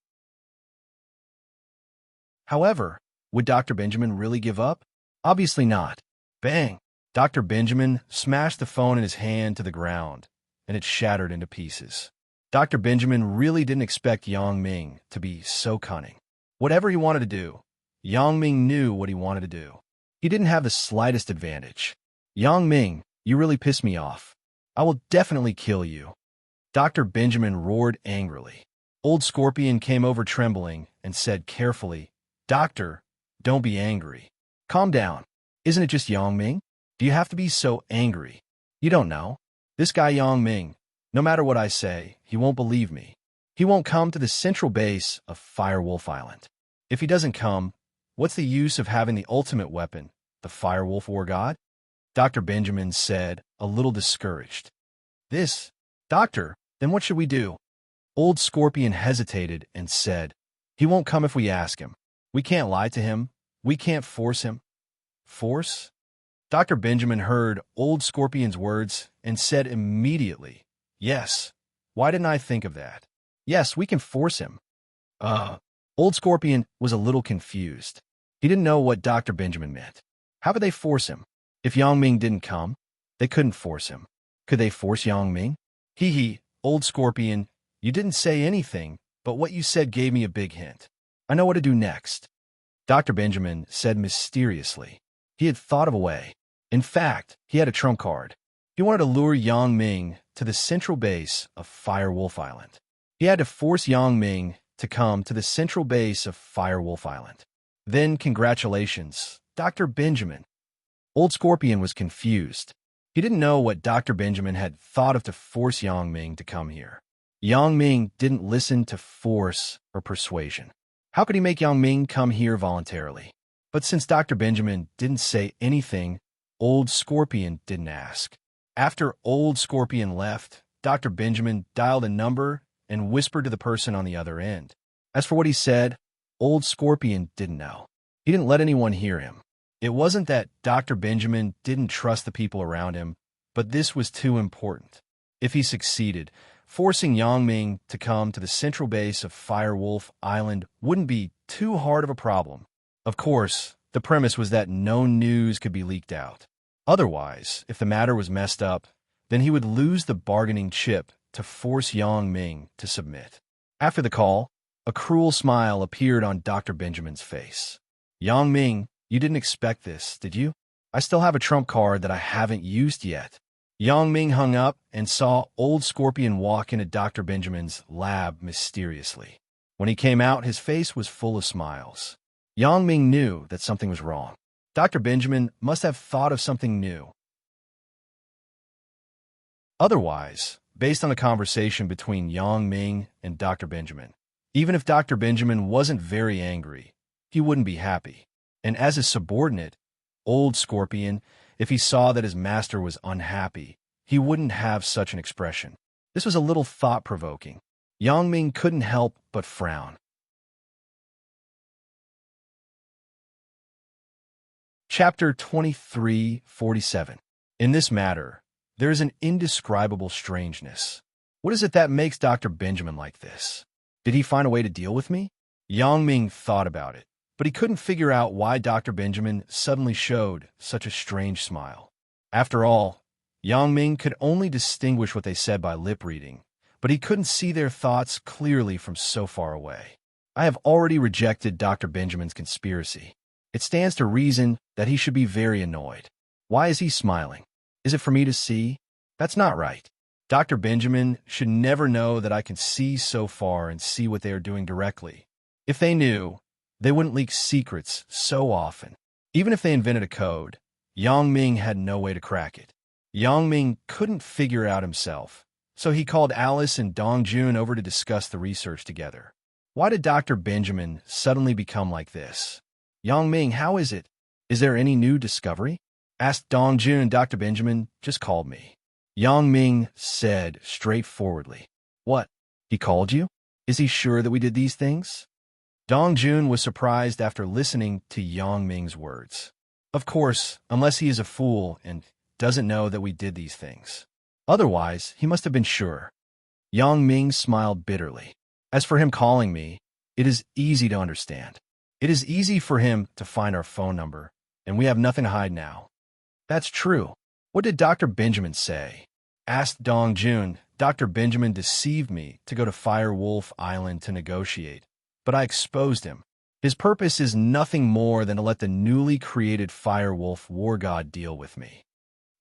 However, would Dr. Benjamin really give up? Obviously not. Bang! Dr. Benjamin smashed the phone in his hand to the ground, and it shattered into pieces. Dr. Benjamin really didn't expect Yang Ming to be so cunning. Whatever he wanted to do, Yang Ming knew what he wanted to do. He didn't have the slightest advantage. Yang Ming, you really pissed me off. I will definitely kill you. Dr. Benjamin roared angrily. Old Scorpion came over trembling and said carefully, Doctor, don't be angry. Calm down. Isn't it just Yang Ming? Do you have to be so angry? You don't know. This guy Yang Ming, no matter what I say, he won't believe me. He won't come to the central base of Firewolf Island. If he doesn't come, what's the use of having the ultimate weapon, the Firewolf War God? Dr. Benjamin said, a little discouraged. This, Doctor, then what should we do? Old Scorpion hesitated and said, he won't come if we ask him. We can't lie to him. We can't force him. Force? Dr. Benjamin heard Old Scorpion's words and said immediately, yes. Why didn't I think of that? Yes, we can force him. Old Scorpion was a little confused. He didn't know what Dr. Benjamin meant. How could they force him? If Yang Ming didn't come, they couldn't force him. Could they force Yang Ming? Hee, Old Scorpion, you didn't say anything, but what you said gave me a big hint. I know what to do next. Dr. Benjamin said mysteriously. He had thought of a way. In fact, he had a trump card. He wanted to lure Yang Ming to the central base of Firewolf Island. He had to force Yang Ming to come to the central base of Firewolf Island. Then, congratulations, Dr. Benjamin. Old Scorpion was confused. He didn't know what Dr. Benjamin had thought of to force Yang Ming to come here. Yang Ming didn't listen to force or persuasion. How could he make Yang Ming come here voluntarily? But since Dr. Benjamin didn't say anything, Old Scorpion didn't ask. After Old Scorpion left, Dr. Benjamin dialed a number and whispered to the person on the other end. As for what he said, Old Scorpion didn't know. He didn't let anyone hear him. It wasn't that Dr. Benjamin didn't trust the people around him, but this was too important. If he succeeded, forcing Yang Ming to come to the central base of Firewolf Island wouldn't be too hard of a problem. Of course, the premise was that no news could be leaked out. Otherwise, if the matter was messed up, then he would lose the bargaining chip to force Yang Ming to submit. After the call, a cruel smile appeared on Dr. Benjamin's face. Yang Ming, you didn't expect this, did you? I still have a trump card that I haven't used yet. Yang Ming hung up and saw Old Scorpion walk into Dr. Benjamin's lab mysteriously. When he came out, his face was full of smiles. Yang Ming knew that something was wrong. Dr. Benjamin must have thought of something new. Otherwise, based on the conversation between Yang Ming and Dr. Benjamin, even if Dr. Benjamin wasn't very angry, he wouldn't be happy. And as his subordinate, Old Scorpion, if he saw that his master was unhappy, he wouldn't have such an expression. This was a little thought-provoking. Yang Ming couldn't help but frown. Chapter 23:47. In this matter, there is an indescribable strangeness. What is it that makes Dr. Benjamin like this? Did he find a way to deal with me? Yang Ming thought about it, but he couldn't figure out why Dr. Benjamin suddenly showed such a strange smile. After all, Yang Ming could only distinguish what they said by lip reading, but he couldn't see their thoughts clearly from so far away. I have already rejected Dr. Benjamin's conspiracy. It stands to reason that he should be very annoyed. Why is he smiling? Is it for me to see? That's not right. Dr. Benjamin should never know that I can see so far and see what they are doing directly. If they knew, they wouldn't leak secrets so often. Even if they invented a code, Yang Ming had no way to crack it. Yang Ming couldn't figure it out himself, so he called Alice and Dong Jun over to discuss the research together. Why did Dr. Benjamin suddenly become like this? Yang Ming, how is it? Is there any new discovery? Asked Dong Jun. Dr. Benjamin just called me. Yang Ming said straightforwardly. What? He called you? Is he sure that we did these things? Dong Jun was surprised after listening to Yang Ming's words. Of course, unless he is a fool and doesn't know that we did these things. Otherwise, he must have been sure. Yang Ming smiled bitterly. As for him calling me, it is easy to understand. It is easy for him to find our phone number, and we have nothing to hide now. That's true. What did Dr. Benjamin say? Asked Dong Jun. Dr. Benjamin deceived me to go to Firewolf Island to negotiate, but I exposed him. His purpose is nothing more than to let the newly created Firewolf War God deal with me.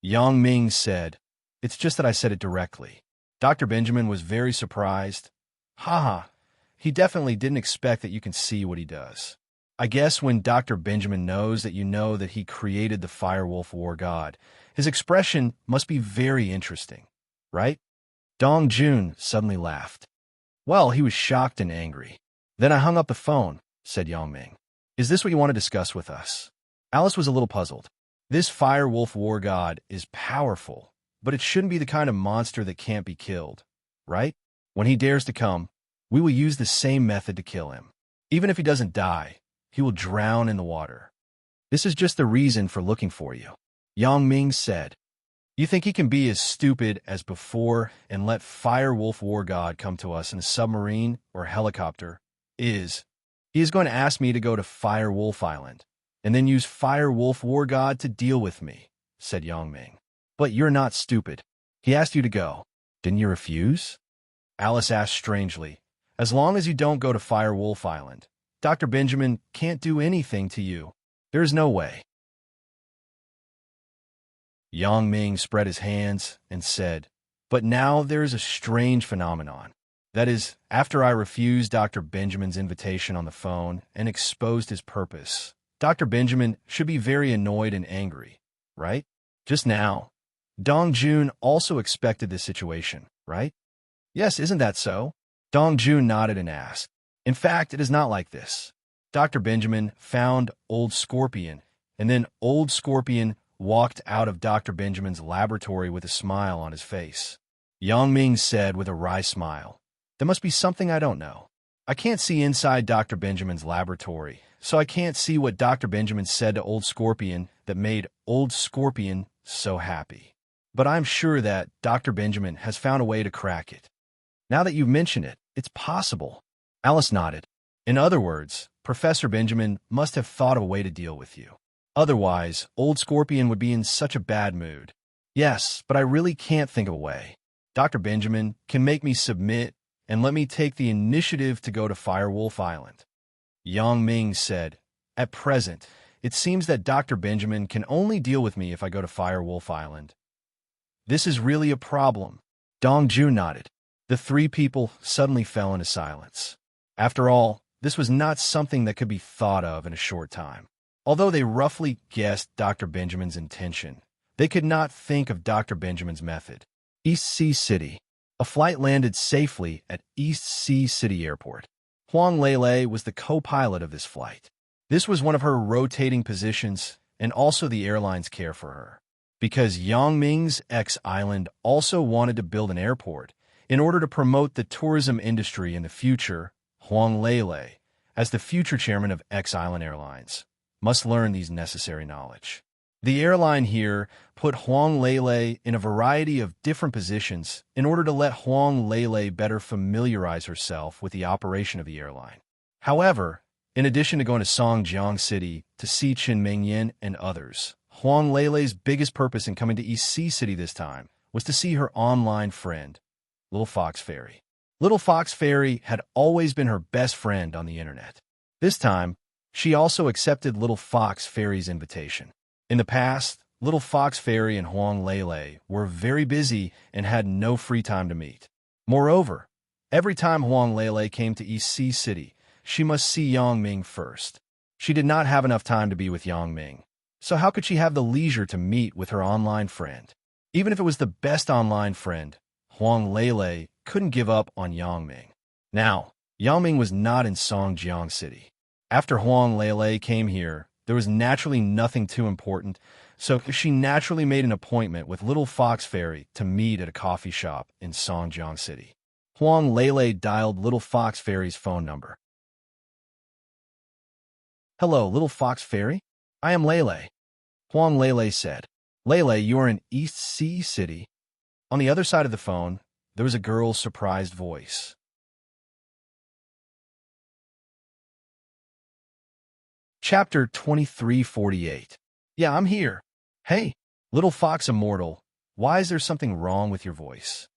Yang Ming said, It's just that I said it directly. Dr. Benjamin was very surprised. Haha, he definitely didn't expect that you can see what he does. I guess when Dr. Benjamin knows that you know that he created the Firewolf War God, his expression must be very interesting, right? Dong Jun suddenly laughed. Well, he was shocked and angry. Then I hung up the phone, said Yang Ming. Is this what you want to discuss with us? Alice was a little puzzled. This Firewolf War God is powerful, but it shouldn't be the kind of monster that can't be killed, right? When he dares to come, we will use the same method to kill him. Even if he doesn't die, he will drown in the water. This is just the reason for looking for you. Yang Ming said, You think he can be as stupid as before and let Firewolf War God come to us in a submarine or helicopter? He is going to ask me to go to Firewolf Island and then use Firewolf War God to deal with me, said Yang Ming. But you're not stupid. He asked you to go. Didn't you refuse? Alice asked strangely. As long as you don't go to Firewolf Island, Dr. Benjamin can't do anything to you. There is no way. Yang Ming spread his hands and said, "But now there is a strange phenomenon. That is, after I refused Dr. Benjamin's invitation on the phone and exposed his purpose, Dr. Benjamin should be very annoyed and angry, right? Just now, Dong Jun also expected this situation, right? Yes, isn't that so?" Dong Jun nodded and asked, "In fact, it is not like this. Dr. Benjamin found Old Scorpion, and then Old Scorpion walked out of Dr. Benjamin's laboratory with a smile on his face." Yang Ming said with a wry smile, "There must be something I don't know. I can't see inside Dr. Benjamin's laboratory, so I can't see what Dr. Benjamin said to Old Scorpion that made Old Scorpion so happy. But I'm sure that Dr. Benjamin has found a way to crack it. Now that you've mentioned it, it's possible." Alice nodded. "In other words, Professor Benjamin must have thought of a way to deal with you. Otherwise, Old Scorpion would be in such a bad mood." "Yes, but I really can't think of a way. Dr. Benjamin can make me submit and let me take the initiative to go to Firewolf Island." Yang Ming said, "At present, it seems that Dr. Benjamin can only deal with me if I go to Firewolf Island." "This is really a problem." Dong Jun nodded. The three people suddenly fell into silence. After all, this was not something that could be thought of in a short time. Although they roughly guessed Dr. Benjamin's intention, they could not think of Dr. Benjamin's method. East Sea City. A flight landed safely at East Sea City Airport. Huang Lele was the co-pilot of this flight. This was one of her rotating positions, and also the airline's care for her. Because Yang Ming's X-Island also wanted to build an airport, in order to promote the tourism industry in the future, Huang Lele, as the future chairman of X-Island Airlines, must learn these necessary knowledge. The airline here put Huang Lele in a variety of different positions in order to let Huang Lele better familiarize herself with the operation of the airline. However, in addition to going to Songjiang City to see Chen Mingyan and others, Huang Lele's biggest purpose in coming to East Sea City this time was to see her online friend, Little Fox Fairy. Little Fox Fairy had always been her best friend on the internet. This time, she also accepted Little Fox Fairy's invitation. In the past, Little Fox Fairy and Huang Lele were very busy and had no free time to meet. Moreover, every time Huang Lele came to East Sea City, she must see Yang Ming first. She did not have enough time to be with Yang Ming, so how could she have the leisure to meet with her online friend? Even if it was the best online friend, Huang Lele couldn't give up on Yang Ming. Now, Yang Ming was not in Songjiang City. After Huang Lele came here, there was naturally nothing too important, so she naturally made an appointment with Little Fox Fairy to meet at a coffee shop in Songjiang City. Huang Lele dialed Little Fox Fairy's phone number. "Hello, Little Fox Fairy? I am Lele." Huang Lele said. "Lele, you are in East Sea City." On the other side of the phone, there was a girl's surprised voice. Chapter 2348. "Yeah, I'm here." "Hey, Little Fox Immortal, why is there something wrong with your voice?"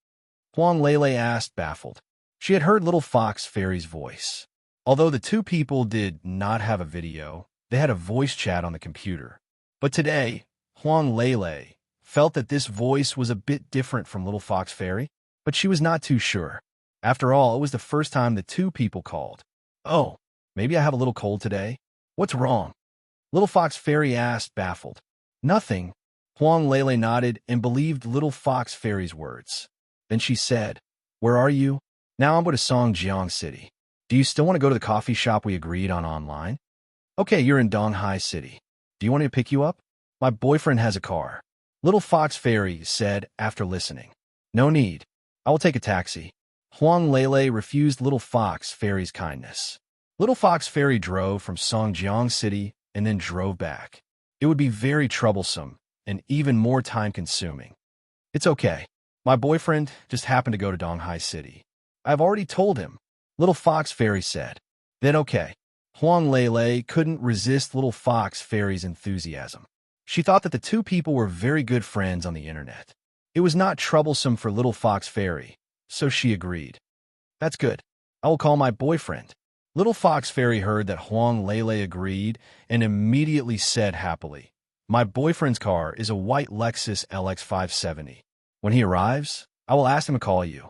Huang Lele asked, baffled. She had heard Little Fox Fairy's voice. Although the two people did not have a video, they had a voice chat on the computer. But today, Huang Lele felt that this voice was a bit different from Little Fox Fairy, but she was not too sure. After all, it was the first time the two people called. "Oh, maybe I have a little cold today. What's wrong?" Little Fox Fairy asked, baffled. "Nothing." Huang Lele nodded and believed Little Fox Fairy's words. Then she said, "Where are you?" "Now I'm going to Songjiang City." "Do you still want to go to the coffee shop we agreed on online?" "Okay, you're in Donghai City. Do you want me to pick you up?" "My boyfriend has a car." Little Fox Fairy said after listening. "No need. I will take a taxi." Huang Lele refused Little Fox Fairy's kindness. Little Fox Fairy drove from Songjiang City and then drove back. It would be very troublesome and even more time-consuming. "It's okay. My boyfriend just happened to go to Donghai City. I've already told him," Little Fox Fairy said. "Then okay." Huang Lele couldn't resist Little Fox Fairy's enthusiasm. She thought that the two people were very good friends on the internet. It was not troublesome for Little Fox Fairy, so she agreed. "That's good. I will call my boyfriend." Little Fox Fairy heard that Huang Lele agreed and immediately said happily, My boyfriend's car is a white Lexus LX570. When he arrives, I will ask him to call you.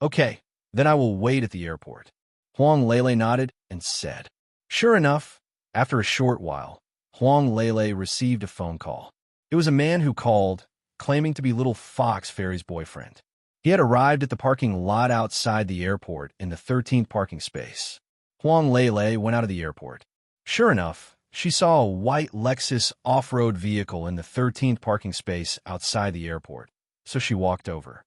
Okay, then I will wait at the airport. Huang Lele nodded and said. Sure enough, after a short while, Huang Lele received a phone call. It was a man who called, claiming to be Little Fox Fairy's boyfriend. He had arrived at the parking lot outside the airport in the 13th parking space. Huang Lele went out of the airport. Sure enough, she saw a white Lexus off-road vehicle in the 13th parking space outside the airport, so she walked over.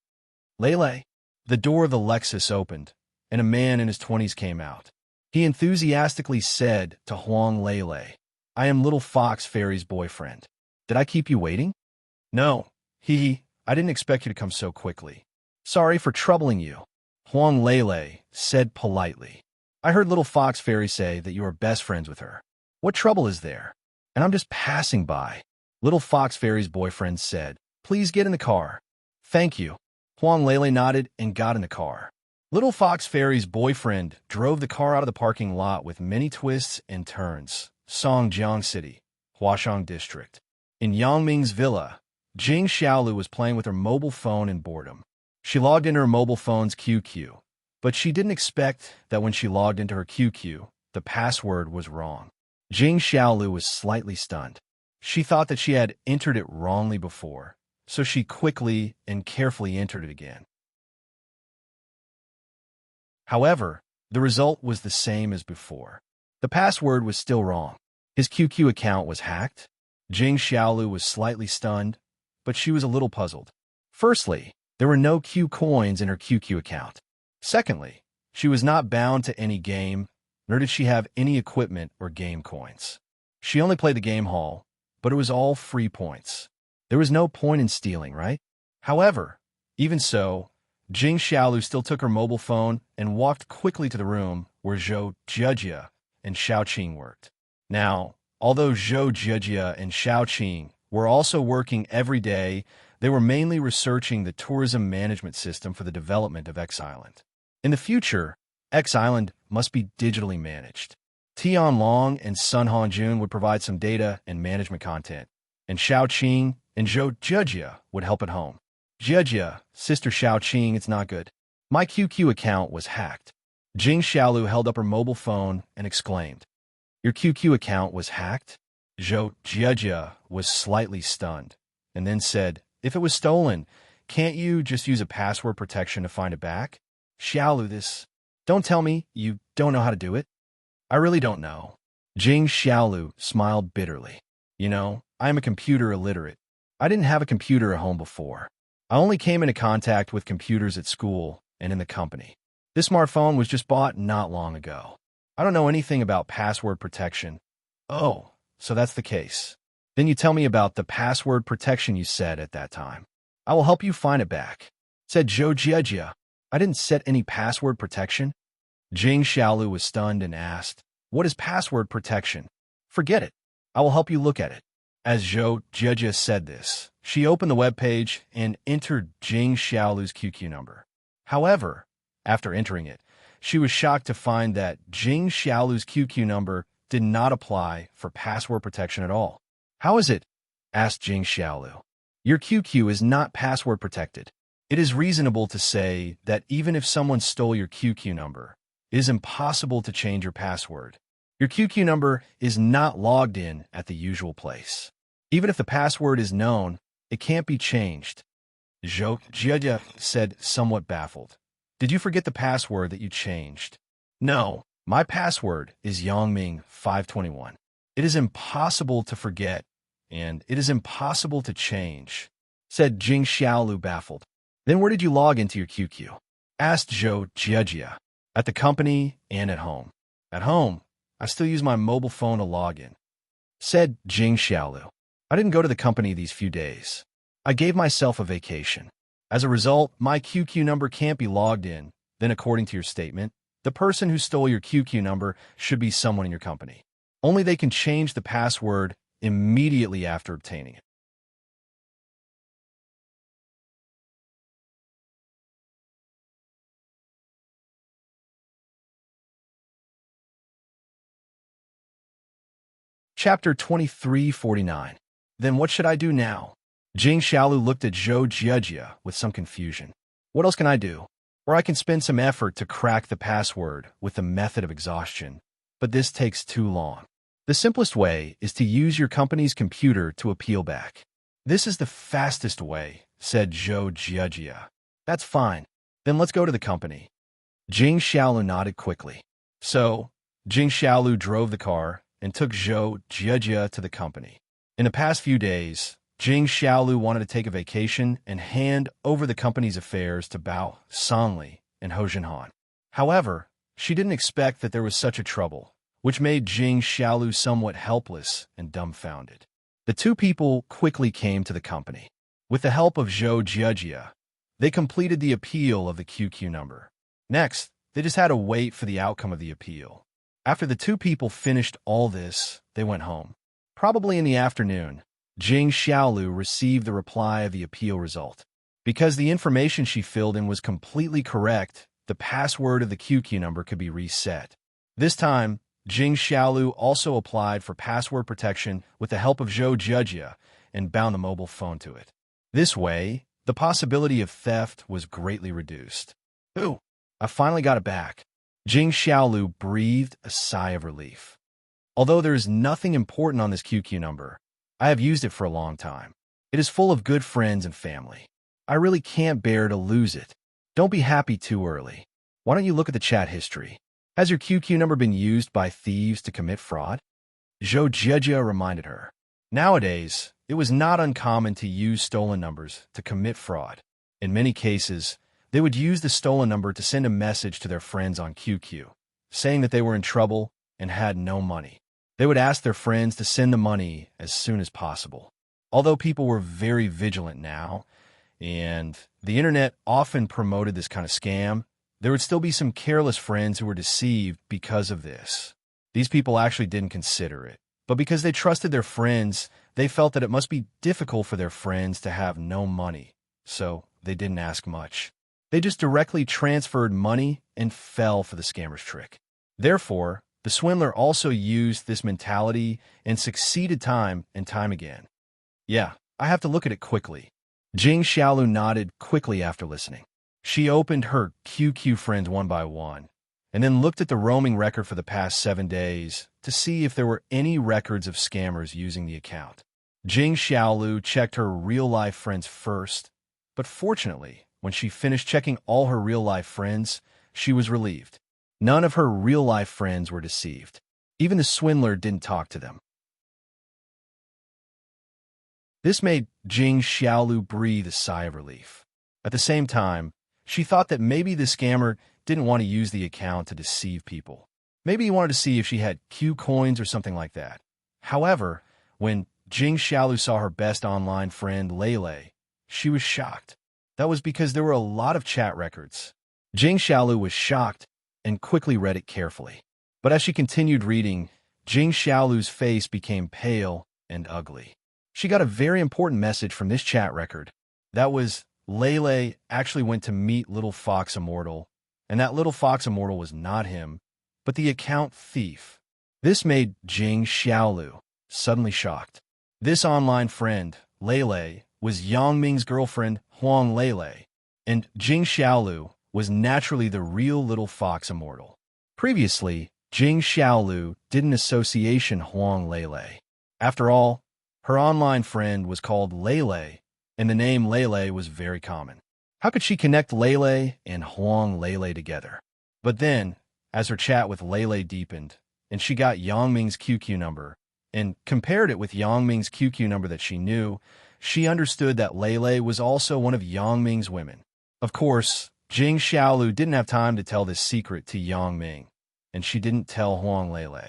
Lele. The door of the Lexus opened, and a man in his 20s came out. He enthusiastically said to Huang Lele, I am Little Fox Fairy's boyfriend. Did I keep you waiting? No. I didn't expect you to come so quickly. Sorry for troubling you. Huang Lele said politely. I heard Little Fox Fairy say that you are best friends with her. What trouble is there? And I'm just passing by. Little Fox Fairy's boyfriend said, Please get in the car. Thank you. Huang Lele nodded and got in the car. Little Fox Fairy's boyfriend drove the car out of the parking lot with many twists and turns. Songjiang City, Huashang District. In Yangming's villa, Jing Xiaolu was playing with her mobile phone in boredom. She logged into her mobile phone's QQ, but she didn't expect that when she logged into her QQ, the password was wrong. Jing Xiaolu was slightly stunned. She thought that she had entered it wrongly before, so she quickly and carefully entered it again. However, the result was the same as before. The password was still wrong. His QQ account was hacked. Jing Xiaolu was slightly stunned, but she was a little puzzled. Firstly, there were no Q coins in her QQ account. Secondly, she was not bound to any game, nor did she have any equipment or game coins. She only played the game hall, but it was all free points. There was no point in stealing, right? However, even so, Jing Xiaolu still took her mobile phone and walked quickly to the room where Zhou Jejia and Xiaoqing worked. Now, although Zhou Jejia and Xiaoqing were also working every day, they were mainly researching the tourism management system for the development of X Island. In the future, X Island must be digitally managed. Tian Long and Sun Hongjun would provide some data and management content, and Xiaoqing and Zhou Jejia would help at home. Jejia, Sister Xiaoqing, it's not good. My QQ account was hacked. Jing Xiaolu held up her mobile phone and exclaimed, Your QQ account was hacked? Zhou Jejia was slightly stunned, and then said, If it was stolen, can't you just use a password protection to find it back? Xiaolu, don't tell me you don't know how to do it. I really don't know. Jing Xiaolu smiled bitterly. You know, I am a computer illiterate. I didn't have a computer at home before. I only came into contact with computers at school and in the company. This smartphone was just bought not long ago. I don't know anything about password protection. Oh, so that's the case. Then you tell me about the password protection you said at that time. I will help you find it back, said Zhou Jejia. I didn't set any password protection. Jing Xiaolu was stunned and asked, What is password protection? Forget it. I will help you look at it. As Zhou Jejia said this, she opened the web page and entered Jing Xiaolu's QQ number. However, after entering it, she was shocked to find that Jing Xiaolu's QQ number did not apply for password protection at all. How is it? Asked Jing Xiaolu. Your QQ is not password protected. It is reasonable to say that even if someone stole your QQ number, it is impossible to change your password. Your QQ number is not logged in at the usual place. Even if the password is known, it can't be changed. Zhou Jejia said, somewhat baffled. Did you forget the password that you changed? No, my password is Yangming 521. It is impossible to forget, and it is impossible to change, said Jing Xiaolu, baffled. Then where did you log into your QQ? Asked Zhou Jejia. At the company and at home. At home, I still use my mobile phone to log in, said Jing Xiaolu. I didn't go to the company these few days. I gave myself a vacation. As a result, my QQ number can't be logged in. Then according to your statement, the person who stole your QQ number should be someone in your company. Only they can change the password immediately after obtaining it. Chapter 2349. Then what should I do now? Jing Xiaolu looked at Zhou Jiejie with some confusion. What else can I do? Or I can spend some effort to crack the password with the method of exhaustion, but this takes too long. The simplest way is to use your company's computer to appeal back. This is the fastest way, said Zhou Jiejie. That's fine. Then let's go to the company. Jing Xiaolu nodded quickly. So, Jing Xiaolu drove the car and took Zhou Jiejie to the company. In the past few days, Jing Xiaolu wanted to take a vacation and hand over the company's affairs to Bao Songli and Hou Jinhan. However, she didn't expect that there was such a trouble, which made Jing Xiaolu somewhat helpless and dumbfounded. The two people quickly came to the company. With the help of Zhou Jiejie, they completed the appeal of the QQ number. Next, they just had to wait for the outcome of the appeal. After the two people finished all this, they went home. Probably in the afternoon, Jing Xiaolu received the reply of the appeal result. Because the information she filled in was completely correct, the password of the QQ number could be reset. This time, Jing Xiaolu also applied for password protection with the help of Zhou Jiejie and bound the mobile phone to it. This way, the possibility of theft was greatly reduced. Ooh, I finally got it back. Jing Xiaolu breathed a sigh of relief. Although there is nothing important on this QQ number, I have used it for a long time. It is full of good friends and family. I really can't bear to lose it. Don't be happy too early. Why don't you look at the chat history? Has your QQ number been used by thieves to commit fraud? Zhou Jiejie reminded her. Nowadays, it was not uncommon to use stolen numbers to commit fraud. In many cases, they would use the stolen number to send a message to their friends on QQ, saying that they were in trouble and had no money. They would ask their friends to send the money as soon as possible. Although people were very vigilant now, and the internet often promoted this kind of scam, there would still be some careless friends who were deceived because of this. These people actually didn't consider it, but because they trusted their friends, they felt that it must be difficult for their friends to have no money, so they didn't ask much. They just directly transferred money and fell for the scammer's trick. Therefore, the swindler also used this mentality and succeeded time and time again. Yeah, I have to look at it quickly. Jing Xiaolu nodded quickly after listening. She opened her QQ friends one by one, and then looked at the roaming record for the past 7 days to see if there were any records of scammers using the account. Jing Xiaolu checked her real-life friends first, but fortunately, when she finished checking all her real-life friends, she was relieved. None of her real-life friends were deceived. Even the swindler didn't talk to them. This made Jing Xiaolu breathe a sigh of relief. At the same time, she thought that maybe the scammer didn't want to use the account to deceive people. Maybe he wanted to see if she had Q coins or something like that. However, when Jing Xiaolu saw her best online friend Lele, she was shocked. That was because there were a lot of chat records. Jing Xiaolu was shocked and quickly read it carefully. But as she continued reading, Jing Xiaolu's face became pale and ugly. She got a very important message from this chat record. That was, Lele actually went to meet Little Fox Immortal, and that Little Fox Immortal was not him, but the account thief. This made Jing Xiaolu suddenly shocked. This online friend, Lele, was Yang Ming's girlfriend, Huang Lele, and Jing Xiaolu was naturally the real Little Fox Immortal. Previously, Jing Xiaolu did an association Huang Lele. After all, her online friend was called Lele, and the name Lele was very common. How could she connect Lele and Huang Lele together? But then, as her chat with Lele deepened, and she got Yang Ming's QQ number, and compared it with Yang Ming's QQ number that she knew, she understood that Lele was also one of Yang Ming's women. Of course, Jing Xiaolu didn't have time to tell this secret to Yang Ming, and she didn't tell Huang Lele.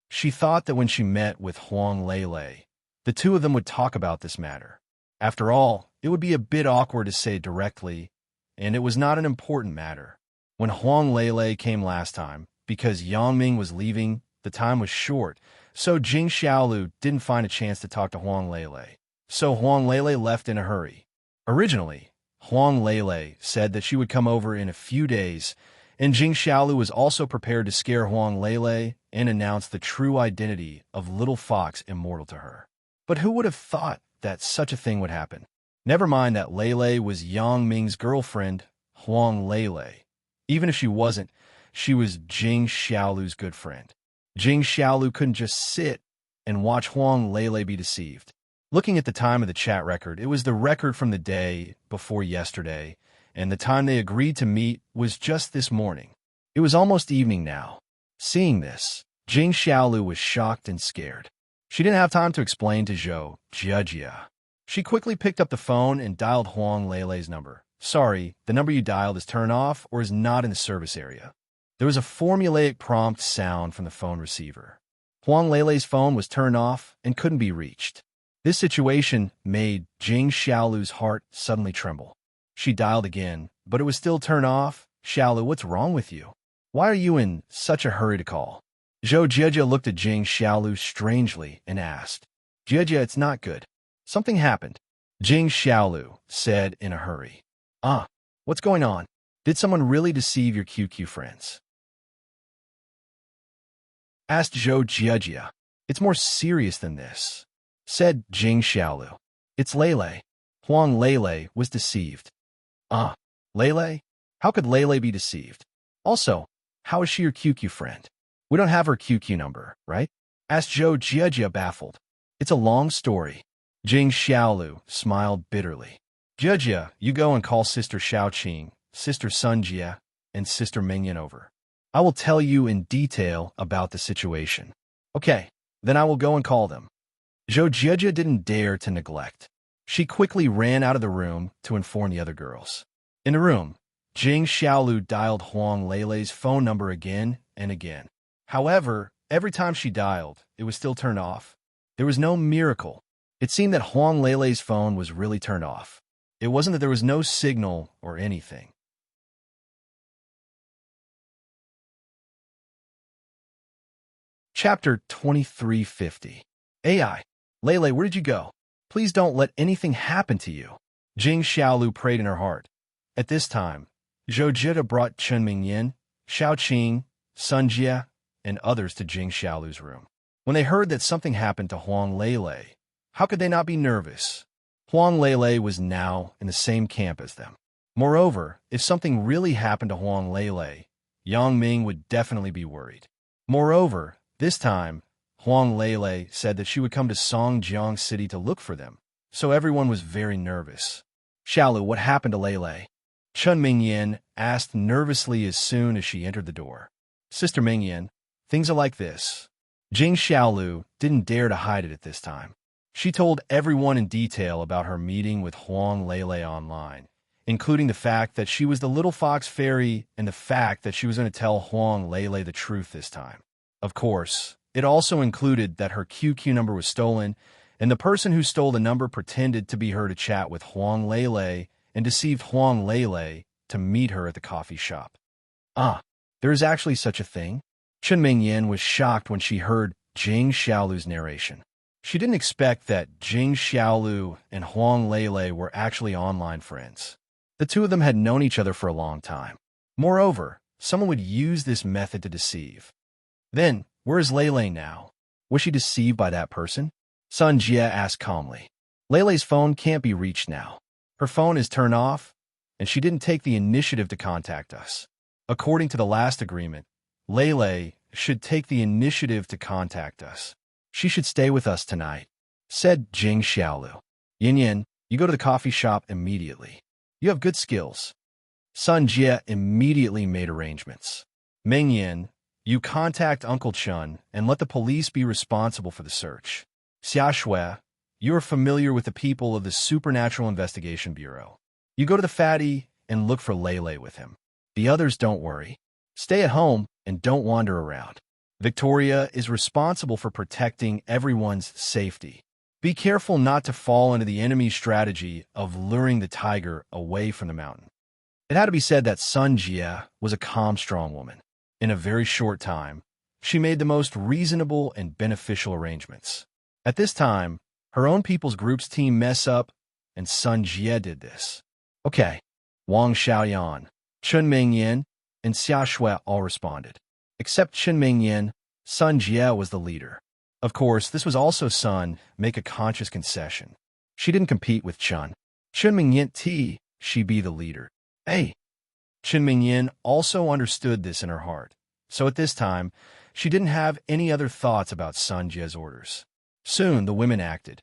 She thought that when she met with Huang Lele, the two of them would talk about this matter. After all, it would be a bit awkward to say directly, and it was not an important matter. When Huang Lele came last time, because Yang Ming was leaving, the time was short, so Jing Xiaolu didn't find a chance to talk to Huang Lele. So Huang Lele left in a hurry. Originally, Huang Lele said that she would come over in a few days, and Jing Xiaolu was also prepared to scare Huang Lele and announce the true identity of Little Fox Immortal to her. But who would have thought that such a thing would happen? Never mind that Lele was Yang Ming's girlfriend, Huang Lele. Even if she wasn't, she was Jing Xiaolu's good friend. Jing Xiaolu couldn't just sit and watch Huang Lele be deceived. Looking at the time of the chat record, it was the record from the day before yesterday, and the time they agreed to meet was just this morning. It was almost evening now. Seeing this, Jing Xiaolu was shocked and scared. She didn't have time to explain to Zhou Jiejia. She quickly picked up the phone and dialed Huang Lele's number. Sorry, the number you dialed is turned off or is not in the service area. There was a formulaic prompt sound from the phone receiver. Huang Lele's phone was turned off and couldn't be reached. This situation made Jing Xiaolu's heart suddenly tremble. She dialed again, but it was still turned off. Xiaolu, what's wrong with you? Why are you in such a hurry to call? Zhou Jiejia looked at Jing Xiaolu strangely and asked, Jiejia, it's not good. Something happened. Jing Xiaolu said in a hurry. What's going on? Did someone really deceive your QQ friends? Asked Zhou Jiejia. It's more serious than this, said Jing Xiaolu. It's Lele. Huang Lele was deceived. Lele? How could Lele be deceived? Also, how is she your QQ friend? We don't have her QQ number, right? Asked Zhou Jiejia, baffled. It's a long story. Jing Xiaolu smiled bitterly. Jiejia, you go and call Sister Xiaoqing, Sister Sun Jie, and Sister Mingyan over. I will tell you in detail about the situation. Okay, then I will go and call them. Zhou Jiejia didn't dare to neglect. She quickly ran out of the room to inform the other girls. In the room, Jing Xiaolu dialed Huang Lele's phone number again and again. However, every time she dialed, it was still turned off. There was no miracle. It seemed that Huang Lele's phone was really turned off. It wasn't that there was no signal or anything. Chapter 2350. AI. Lele, where did you go? Please don't let anything happen to you. Jing Xiaolu prayed in her heart. At this time, Zhou Jiejia brought Chen Mingyan, Xiaoqing, Sun Jie, and others to Jing Xiaolu's room. When they heard that something happened to Huang Lele, how could they not be nervous? Huang Lele was now in the same camp as them. Moreover, if something really happened to Huang Lele, Yang Ming would definitely be worried. Moreover, this time, Huang Lele said that she would come to Songjiang City to look for them, so everyone was very nervous. Xiaolu, what happened to Lele? Chen Mingyan asked nervously as soon as she entered the door. Sister Mingyan, things are like this. Jing Xiaolu didn't dare to hide it at this time. She told everyone in detail about her meeting with Huang Lele online, including the fact that she was the little fox fairy and the fact that she was going to tell Huang Lele the truth this time. Of course, it also included that her QQ number was stolen, and the person who stole the number pretended to be her to chat with Huang Lele and deceived Huang Lele to meet her at the coffee shop. There is actually such a thing? Chen Mingyan was shocked when she heard Jing Xiaolu's narration. She didn't expect that Jing Xiaolu and Huang Lele were actually online friends. The two of them had known each other for a long time. Moreover, someone would use this method to deceive. Then, where is Lele now? Was she deceived by that person? Sun Jie asked calmly. Lele's phone can't be reached now. Her phone is turned off, and she didn't take the initiative to contact us. According to the last agreement, Lele should take the initiative to contact us. She should stay with us tonight, said Jing Xiaolu. Yin Yin, you go to the coffee shop immediately. You have good skills. Sun Jie immediately made arrangements. Ming Yin, you contact Uncle Chun and let the police be responsible for the search. Xia Shui, you are familiar with the people of the Supernatural Investigation Bureau. You go to the fatty and look for Lele with him. The others don't worry. Stay at home and don't wander around. Victoria is responsible for protecting everyone's safety. Be careful not to fall into the enemy's strategy of luring the tiger away from the mountain. It had to be said that Sun Jie was a calm, strong woman. In a very short time, she made the most reasonable and beneficial arrangements. At this time, her own people's group's team mess up, and Sun Jie did this. Okay, Wang Xiaoyan, Chen Mingyan, and Xia Shui all responded. Except Chen Mingyan, Sun Jie was the leader. Of course, this was also Sun make a conscious concession. She didn't compete with Chun. Chun Mingyin T, she be the leader. Hey, Chun Mingyin also understood this in her heart. So at this time, she didn't have any other thoughts about Sun Jie's orders. Soon, the women acted.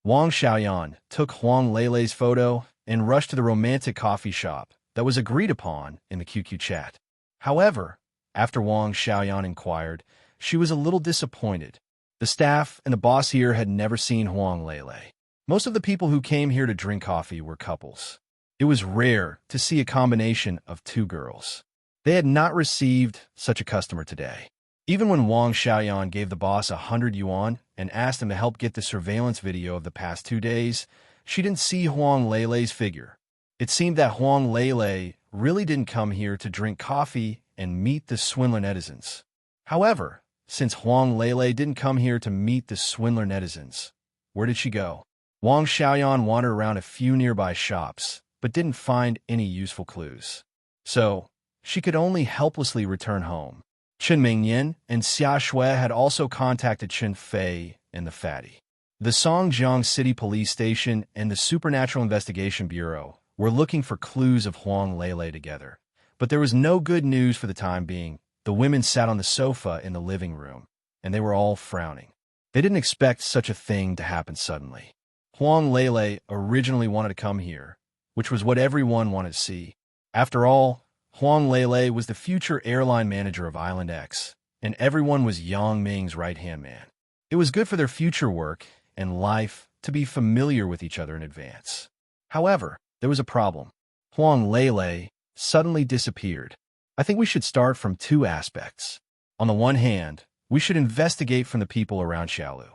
Wang Xiaoyan took Huang Leilei's photo and rushed to the romantic coffee shop that was agreed upon in the QQ chat. However, after Wang Xiaoyan inquired, she was a little disappointed. The staff and the boss here had never seen Huang Leilei. Most of the people who came here to drink coffee were couples. It was rare to see a combination of two girls. They had not received such a customer today. Even when Wang Xiaoyan gave the boss 100 yuan and asked him to help get the surveillance video of the past 2 days, she didn't see Huang Leilei's figure. It seemed that Huang Leilei really didn't come here to drink coffee and meet the swindler netizens. However, since Huang Leilei didn't come here to meet the swindler netizens, where did she go? Wang Xiaoyan wandered around a few nearby shops, but didn't find any useful clues. So, she could only helplessly return home. Chen Mingyin and Xia Shui had also contacted Chen Fei and the fatty. The Songjiang City Police Station and the Supernatural Investigation Bureau were looking for clues of Huang Leilei together. But there was no good news for the time being. The women sat on the sofa in the living room, and they were all frowning. They didn't expect such a thing to happen suddenly. Huang Leilei originally wanted to come here, which was what everyone wanted to see. After all, Huang Leilei was the future airline manager of Island X, and everyone was Yang Ming's right-hand man. It was good for their future work and life to be familiar with each other in advance. However, there was a problem. Huang Leilei suddenly disappeared. I think we should start from two aspects. On the one hand, we should investigate from the people around Xiaolu.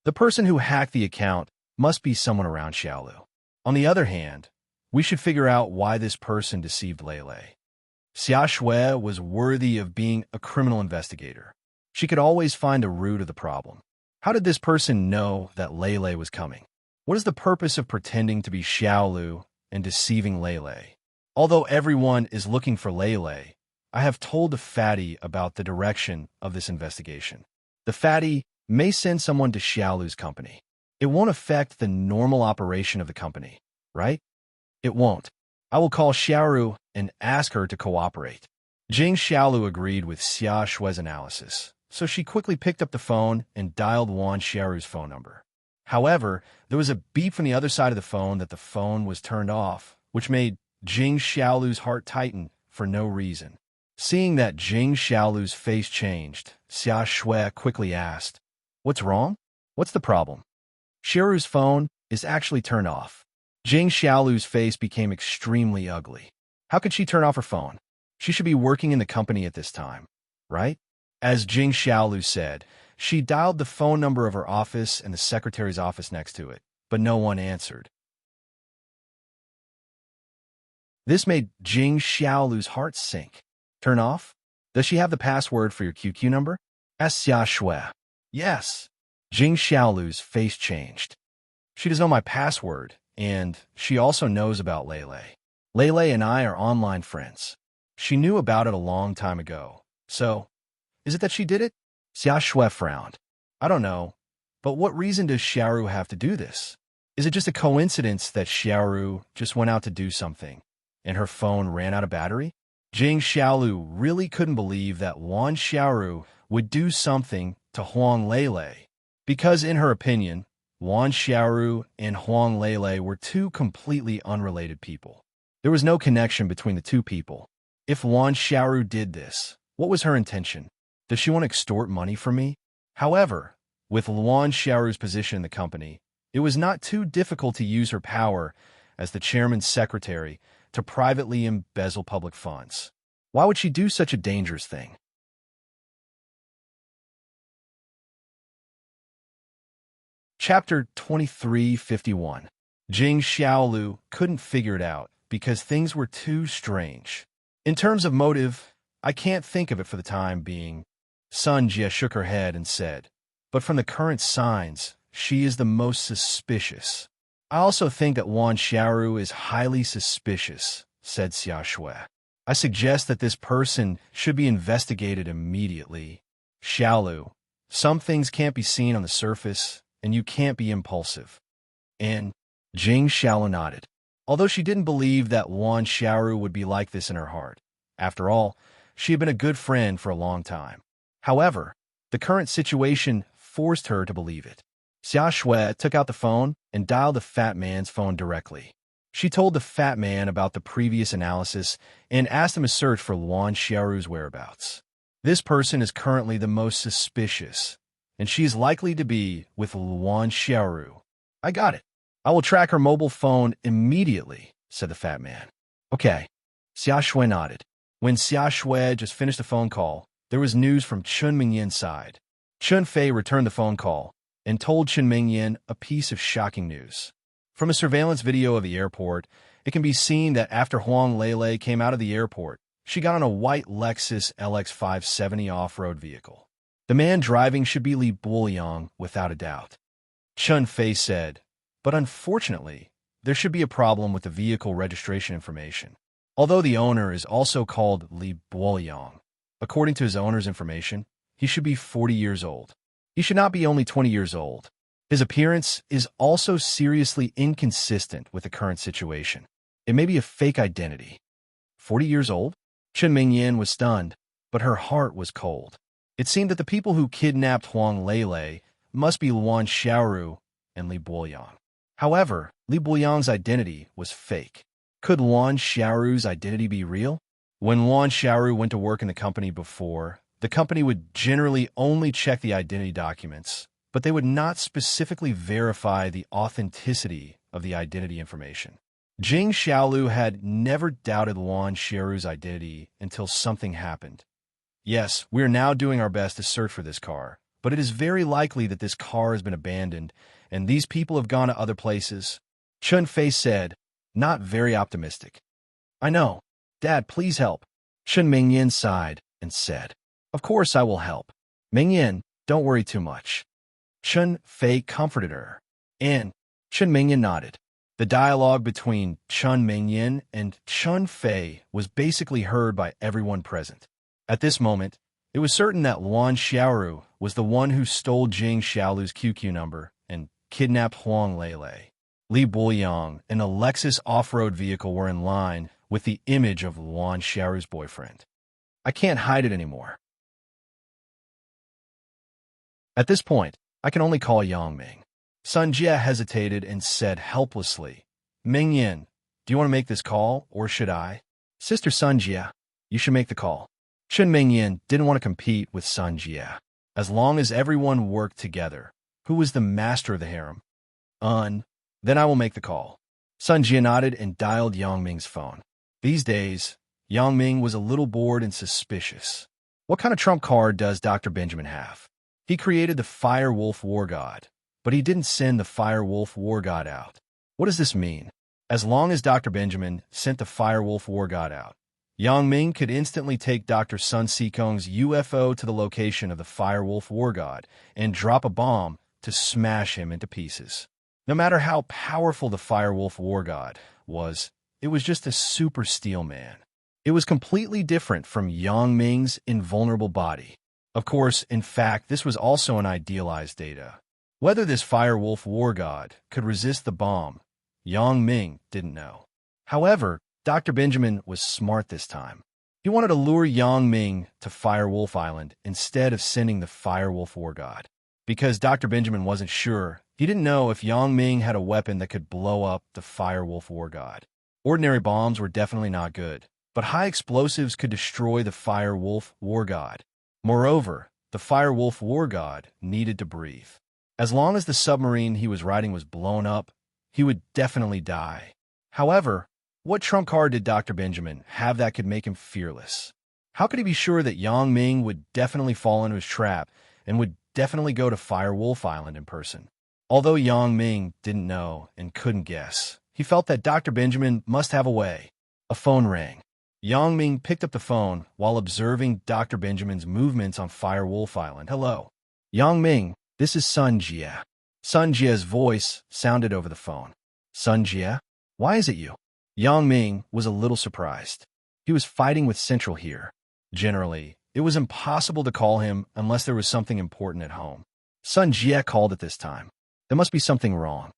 The person who hacked the account must be someone around Xiaolu. On the other hand, we should figure out why this person deceived Leilei. Xia Shui was worthy of being a criminal investigator. She could always find the root of the problem. How did this person know that Leilei was coming? What is the purpose of pretending to be Xiaolu and deceiving Leilei? Although everyone is looking for Leilei, I have told the fatty about the direction of this investigation. The fatty may send someone to Xiaolu's company. It won't affect the normal operation of the company, right? It won't. I will call Xiaoru and ask her to cooperate. Jing Xiaolu agreed with Xia Shui's analysis, so she quickly picked up the phone and dialed Wan Xiaoru's phone number. However, there was a beep from the other side of the phone that the phone was turned off, which made Jing Xiaolu's heart tighten for no reason. Seeing that Jing Xiaolu's face changed, Xia Shui quickly asked, "What's wrong? What's the problem?" Xiaoru's phone is actually turned off. Jing Xiaolu's face became extremely ugly. How could she turn off her phone? She should be working in the company at this time, right? As Jing Xiaolu said, she dialed the phone number of her office and the secretary's office next to it, but no one answered. This made Jing Xiaolu's heart sink. Turn off? Does she have the password for your QQ number? Asked Xia Shui. Yes. Jing Xiaolu's face changed. She does know my password, and she also knows about Leilei. Leilei and I are online friends. She knew about it a long time ago. So, is it that she did it? Xia Shui frowned. I don't know, but what reason does Xiaoru have to do this? Is it just a coincidence that Xiaoru just went out to do something, and her phone ran out of battery? Jing Xiaolu really couldn't believe that Wan Xiaoru would do something to Huang Leilei, because in her opinion, Wan Xiaoru and Huang Leilei were two completely unrelated people. There was no connection between the two people. If Wan Xiaoru did this, what was her intention? Does she want to extort money from me? However, with Wan Xiaoru's position in the company, it was not too difficult to use her power as the chairman's secretary to privately embezzle public funds. Why would she do such a dangerous thing? Chapter 2351. Jing Xiaolu couldn't figure it out because things were too strange. In terms of motive, I can't think of it for the time being. Sun Jie shook her head and said, but from the current signs, she is the most suspicious. I also think that Wan Xiaoru is highly suspicious, said Xia Shui. I suggest that this person should be investigated immediately. Xiaolu, some things can't be seen on the surface, and you can't be impulsive. And Jing Xiaolu nodded, although she didn't believe that Wan Xiaoru would be like this in her heart. After all, she had been a good friend for a long time. However, the current situation forced her to believe it. Xia Shui took out the phone and dialed the fat man's phone directly. She told the fat man about the previous analysis and asked him to search for Luan Xiaoru's whereabouts. This person is currently the most suspicious, and she is likely to be with Luan Xiaoru. I got it. I will track her mobile phone immediately, said the fat man. Okay. Xia Shui nodded. When Xia Shui just finished the phone call, there was news from Chun Mingyin's side. Chun Fei returned the phone call and told Chun Mingyin a piece of shocking news. From a surveillance video of the airport, it can be seen that after Huang Lele came out of the airport, she got on a white Lexus LX570 off-road vehicle. The man driving should be Li Buoyang, without a doubt. Chun Fei said, but unfortunately, there should be a problem with the vehicle registration information. Although the owner is also called Li Buoyang, according to his owner's information, he should be 40 years old. He should not be only 20 years old. His appearance is also seriously inconsistent with the current situation. It may be a fake identity. 40 years old? Chun Mingyin was stunned, but her heart was cold. It seemed that the people who kidnapped Huang Lele must be Luan Xiaoru and Li Buoyang. However, Li Buoyang's identity was fake. Could Luan Xiaoru's identity be real? When Luan Xiaoru went to work in the company before, the company would generally only check the identity documents, but they would not specifically verify the authenticity of the identity information. Jing Xiaolu had never doubted Luan Xiaoru's identity until something happened. Yes, we are now doing our best to search for this car, but it is very likely that this car has been abandoned, and these people have gone to other places. Chun Fei said, not very optimistic. I know. Dad, please help. Chun Mingyin sighed and said, of course I will help. Mingyin, don't worry too much. Chun Fei comforted her, and Chun Mingyin nodded. The dialogue between Chun Mingyin and Chun Fei was basically heard by everyone present. At this moment, it was certain that Luan Xiaoru was the one who stole Jing Xiaolu's QQ number and kidnapped Huang Lele. Li Buoyang and a Lexus off-road vehicle were in line with the image of Luan Xiaoru's boyfriend. I can't hide it anymore. At this point, I can only call Yang Ming. Sun Jie hesitated and said helplessly, Mingyin, do you want to make this call, or should I? Sister Sun Jie, you should make the call. Chun Mingyin didn't want to compete with Sun Jie. As long as everyone worked together, who was the master of the harem? Then I will make the call. Sun Jie nodded and dialed Yang Ming's phone. These days, Yang Ming was a little bored and suspicious. What kind of trump card does Dr. Benjamin have? He created the Fire Wolf War God, but he didn't send the Fire Wolf War God out. What does this mean? As long as Dr. Benjamin sent the Fire Wolf War God out, Yang Ming could instantly take Dr. Sun Sikong's UFO to the location of the Fire Wolf War God and drop a bomb to smash him into pieces. No matter how powerful the Fire Wolf War God was, it was just a super steel man. It was completely different from Yang Ming's invulnerable body. Of course, in fact, this was also an idealized data. Whether this Fire Wolf War God could resist the bomb, Yang Ming didn't know. However, Dr. Benjamin was smart this time. He wanted to lure Yang Ming to Fire Wolf Island instead of sending the Fire Wolf War God. Because Dr. Benjamin wasn't sure, he didn't know if Yang Ming had a weapon that could blow up the Fire Wolf War God. Ordinary bombs were definitely not good, but high explosives could destroy the Fire Wolf War God. Moreover, the Fire Wolf War God needed to breathe. As long as the submarine he was riding was blown up, he would definitely die. However, what trump card did Dr. Benjamin have that could make him fearless? How could he be sure that Yang Ming would definitely fall into his trap and would definitely go to Fire Wolf Island in person? Although Yang Ming didn't know and couldn't guess, he felt that Dr. Benjamin must have a way. A phone rang. Yang Ming picked up the phone while observing Dr. Benjamin's movements on Fire Wolf Island. Hello. Yang Ming, this is Sun Jie. Sun Jie's voice sounded over the phone. Sun Jie? Why is it you? Yang Ming was a little surprised. He was fighting with Central here. Generally, It was impossible to call him unless there was something important at home. Sun Jie called at this time. There must be something wrong.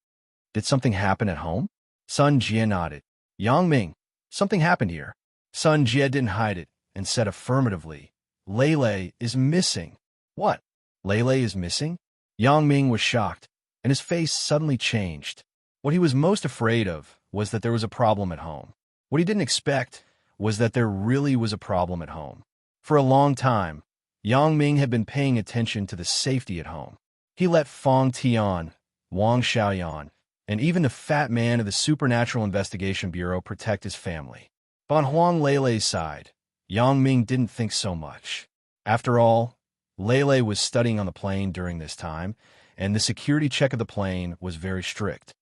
Did something happen at home? Sun Jie nodded. Yang Ming, something happened here. Sun Jie didn't hide it and said affirmatively, Lele is missing. What? Lele is missing? Yang Ming was shocked, and his face suddenly changed. What he was most afraid of was that there was a problem at home. What he didn't expect was that there really was a problem at home. For a long time, Yang Ming had been paying attention to the safety at home. He let Fong Tian, Wang Xiaoyan, and even the fat man of the Supernatural Investigation Bureau protect his family. But on Huang Lele's side, Yang Ming didn't think so much. After all, Lele was studying on the plane during this time, and the security check of the plane was very strict.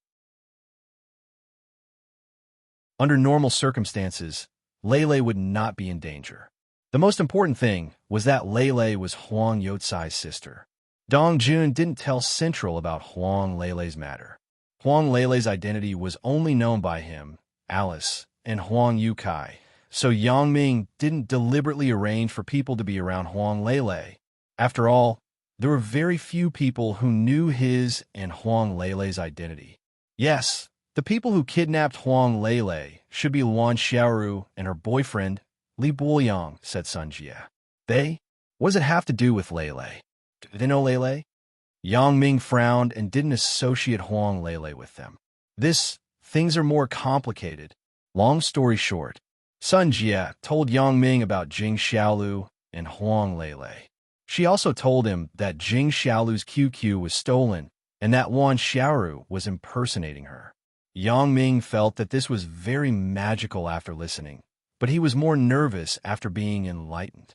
Under normal circumstances, Lele would not be in danger. The most important thing was that Lele was Huang Youcai's sister. Dong Jun didn't tell Central about Huang Lele's matter. Huang Lele's identity was only known by him, Alice, and Huang Youcai, so Yang Ming didn't deliberately arrange for people to be around Huang Lele. After all, there were very few people who knew his and Huang Lele's identity. Yes, the people who kidnapped Huang Lele should be Luan Xiaoru and her boyfriend, Li Buoyang, said Sun Jie. They? What does it have to do with Lele? Do they know Lele? Yang Ming frowned and didn't associate Huang Lele with them. Things are more complicated. Long story short, Sun Jie told Yang Ming about Jing Xiaolu and Huang Lele. She also told him that Jing Xiaolu's QQ was stolen and that Luan Xiaoru was impersonating her. Yang Ming felt that this was very magical after listening, but he was more nervous after being enlightened.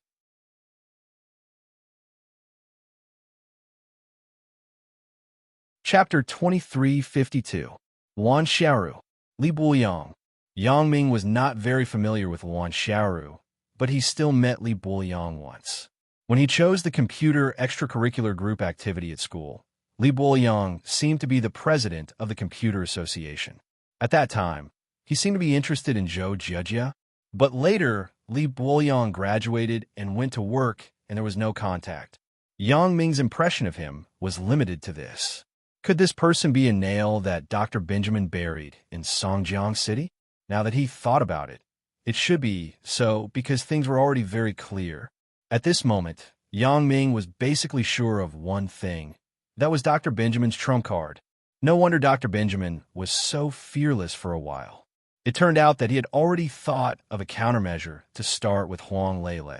Chapter 2352. Luan Xiaoru. Li Buoyang. Yang Ming was not very familiar with Luan Xiaoru, but he still met Li Buoyang once. When he chose the computer extracurricular group activity at school, Li Buoyang seemed to be the president of the Computer Association. At that time, he seemed to be interested in Zhou Jiejia, but later, Li Buoyang graduated and went to work, and there was no contact. Yang Ming's impression of him was limited to this. Could this person be a nail that Dr. Benjamin buried in Songjiang City? Now that he thought about it, it should be so because things were already very clear. At this moment, Yang Ming was basically sure of one thing. That was Dr. Benjamin's trump card. No wonder Dr. Benjamin was so fearless for a while. It turned out that he had already thought of a countermeasure to start with Huang Lele.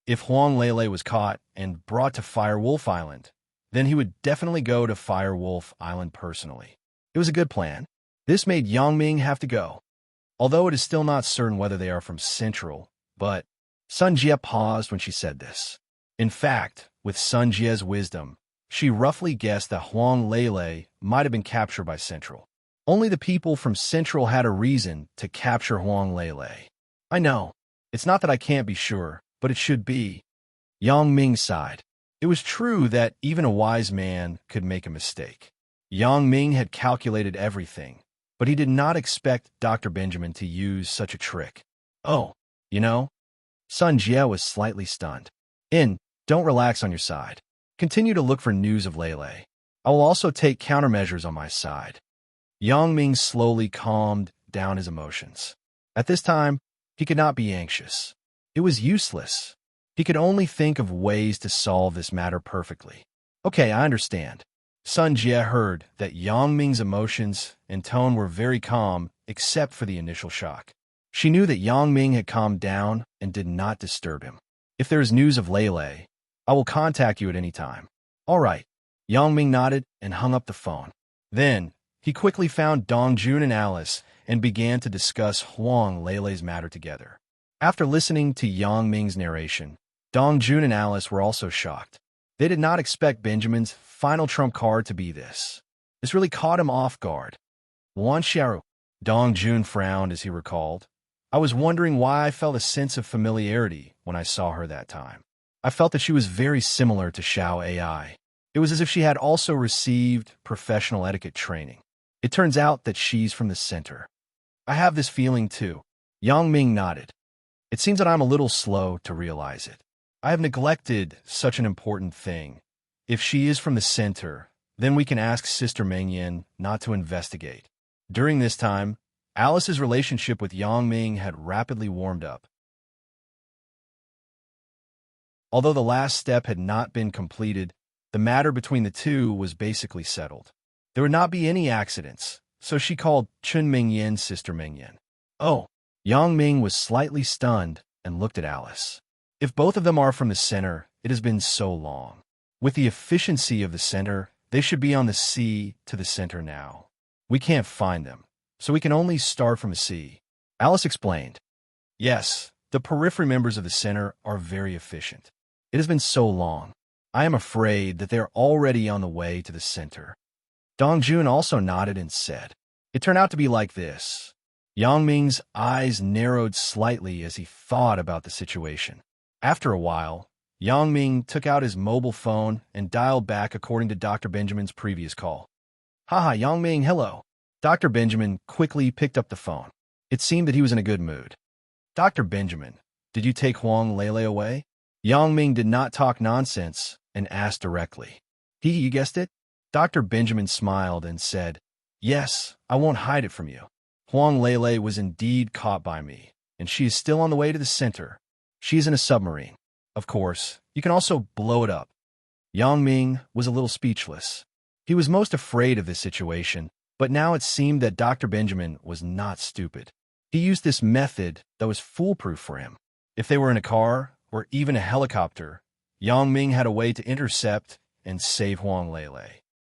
If Huang Lele was caught and brought to Firewolf Island, then he would definitely go to Firewolf Island personally. It was a good plan. This made Yang Ming have to go. Although it is still not certain whether they are from Central, but Sun Jie paused when she said this. In fact, with Sun Jie's wisdom, she roughly guessed that Huang Lele might have been captured by Central. Only the people from Central had a reason to capture Huang Lele. I know. It's not that I can't be sure, but it should be. Yang Ming sighed. It was true that even a wise man could make a mistake. Yang Ming had calculated everything, but he did not expect Dr. Benjamin to use such a trick. Oh, you know? Sun Jie was slightly stunned. Don't relax on your side. Continue to look for news of Lele. I will also take countermeasures on my side. Yang Ming slowly calmed down his emotions. At this time, he could not be anxious. It was useless. He could only think of ways to solve this matter perfectly. Okay, I understand. Sun Jie heard that Yang Ming's emotions and tone were very calm except for the initial shock. She knew that Yang Ming had calmed down and did not disturb him. If there is news of Lele, I will contact you at any time. All right. Yang Ming nodded and hung up the phone. Then, he quickly found Dong Jun and Alice and began to discuss Huang Lele's matter together. After listening to Yang Ming's narration, Dong Jun and Alice were also shocked. They did not expect Benjamin's final trump card to be this. This really caught him off guard. Luan Xiaoru. Dong Jun frowned as he recalled. I was wondering why I felt a sense of familiarity when I saw her that time. I felt that she was very similar to Xiao AI. It was as if she had also received professional etiquette training. It turns out that she's from the center. I have this feeling too. Yang Ming nodded. It seems that I'm a little slow to realize it. I have neglected such an important thing. If she is from the center, then we can ask Sister Mengyan not to investigate. During this time, Alice's relationship with Yang Ming had rapidly warmed up. Although the last step had not been completed, the matter between the two was basically settled. There would not be any accidents, so she called Chun Mingyan Sister Mingyan. Oh, Yang Ming was slightly stunned and looked at Alice. If both of them are from the center, it has been so long. With the efficiency of the center, they should be on the sea to the center now. We can't find them, so we can only start from the sea. Alice explained. Yes, the periphery members of the center are very efficient. It has been so long. I am afraid that they are already on the way to the center. Dong Jun also nodded and said, it turned out to be like this. Yang Ming's eyes narrowed slightly as he thought about the situation. After a while, Yang Ming took out his mobile phone and dialed back according to Dr. Benjamin's previous call. Haha, Yang Ming, hello. Dr. Benjamin quickly picked up the phone. It seemed that he was in a good mood. Dr. Benjamin, did you take Huang Lele away? Yang Ming did not talk nonsense and asked directly. You guessed it? Dr. Benjamin smiled and said, yes, I won't hide it from you. Huang Lele was indeed caught by me, and she is still on the way to the center. She is in a submarine. Of course, you can also blow it up. Yang Ming was a little speechless. He was most afraid of this situation, but now it seemed that Dr. Benjamin was not stupid. He used this method that was foolproof for him. If they were in a car, or even a helicopter, Yang Ming had a way to intercept and save Huang Lele.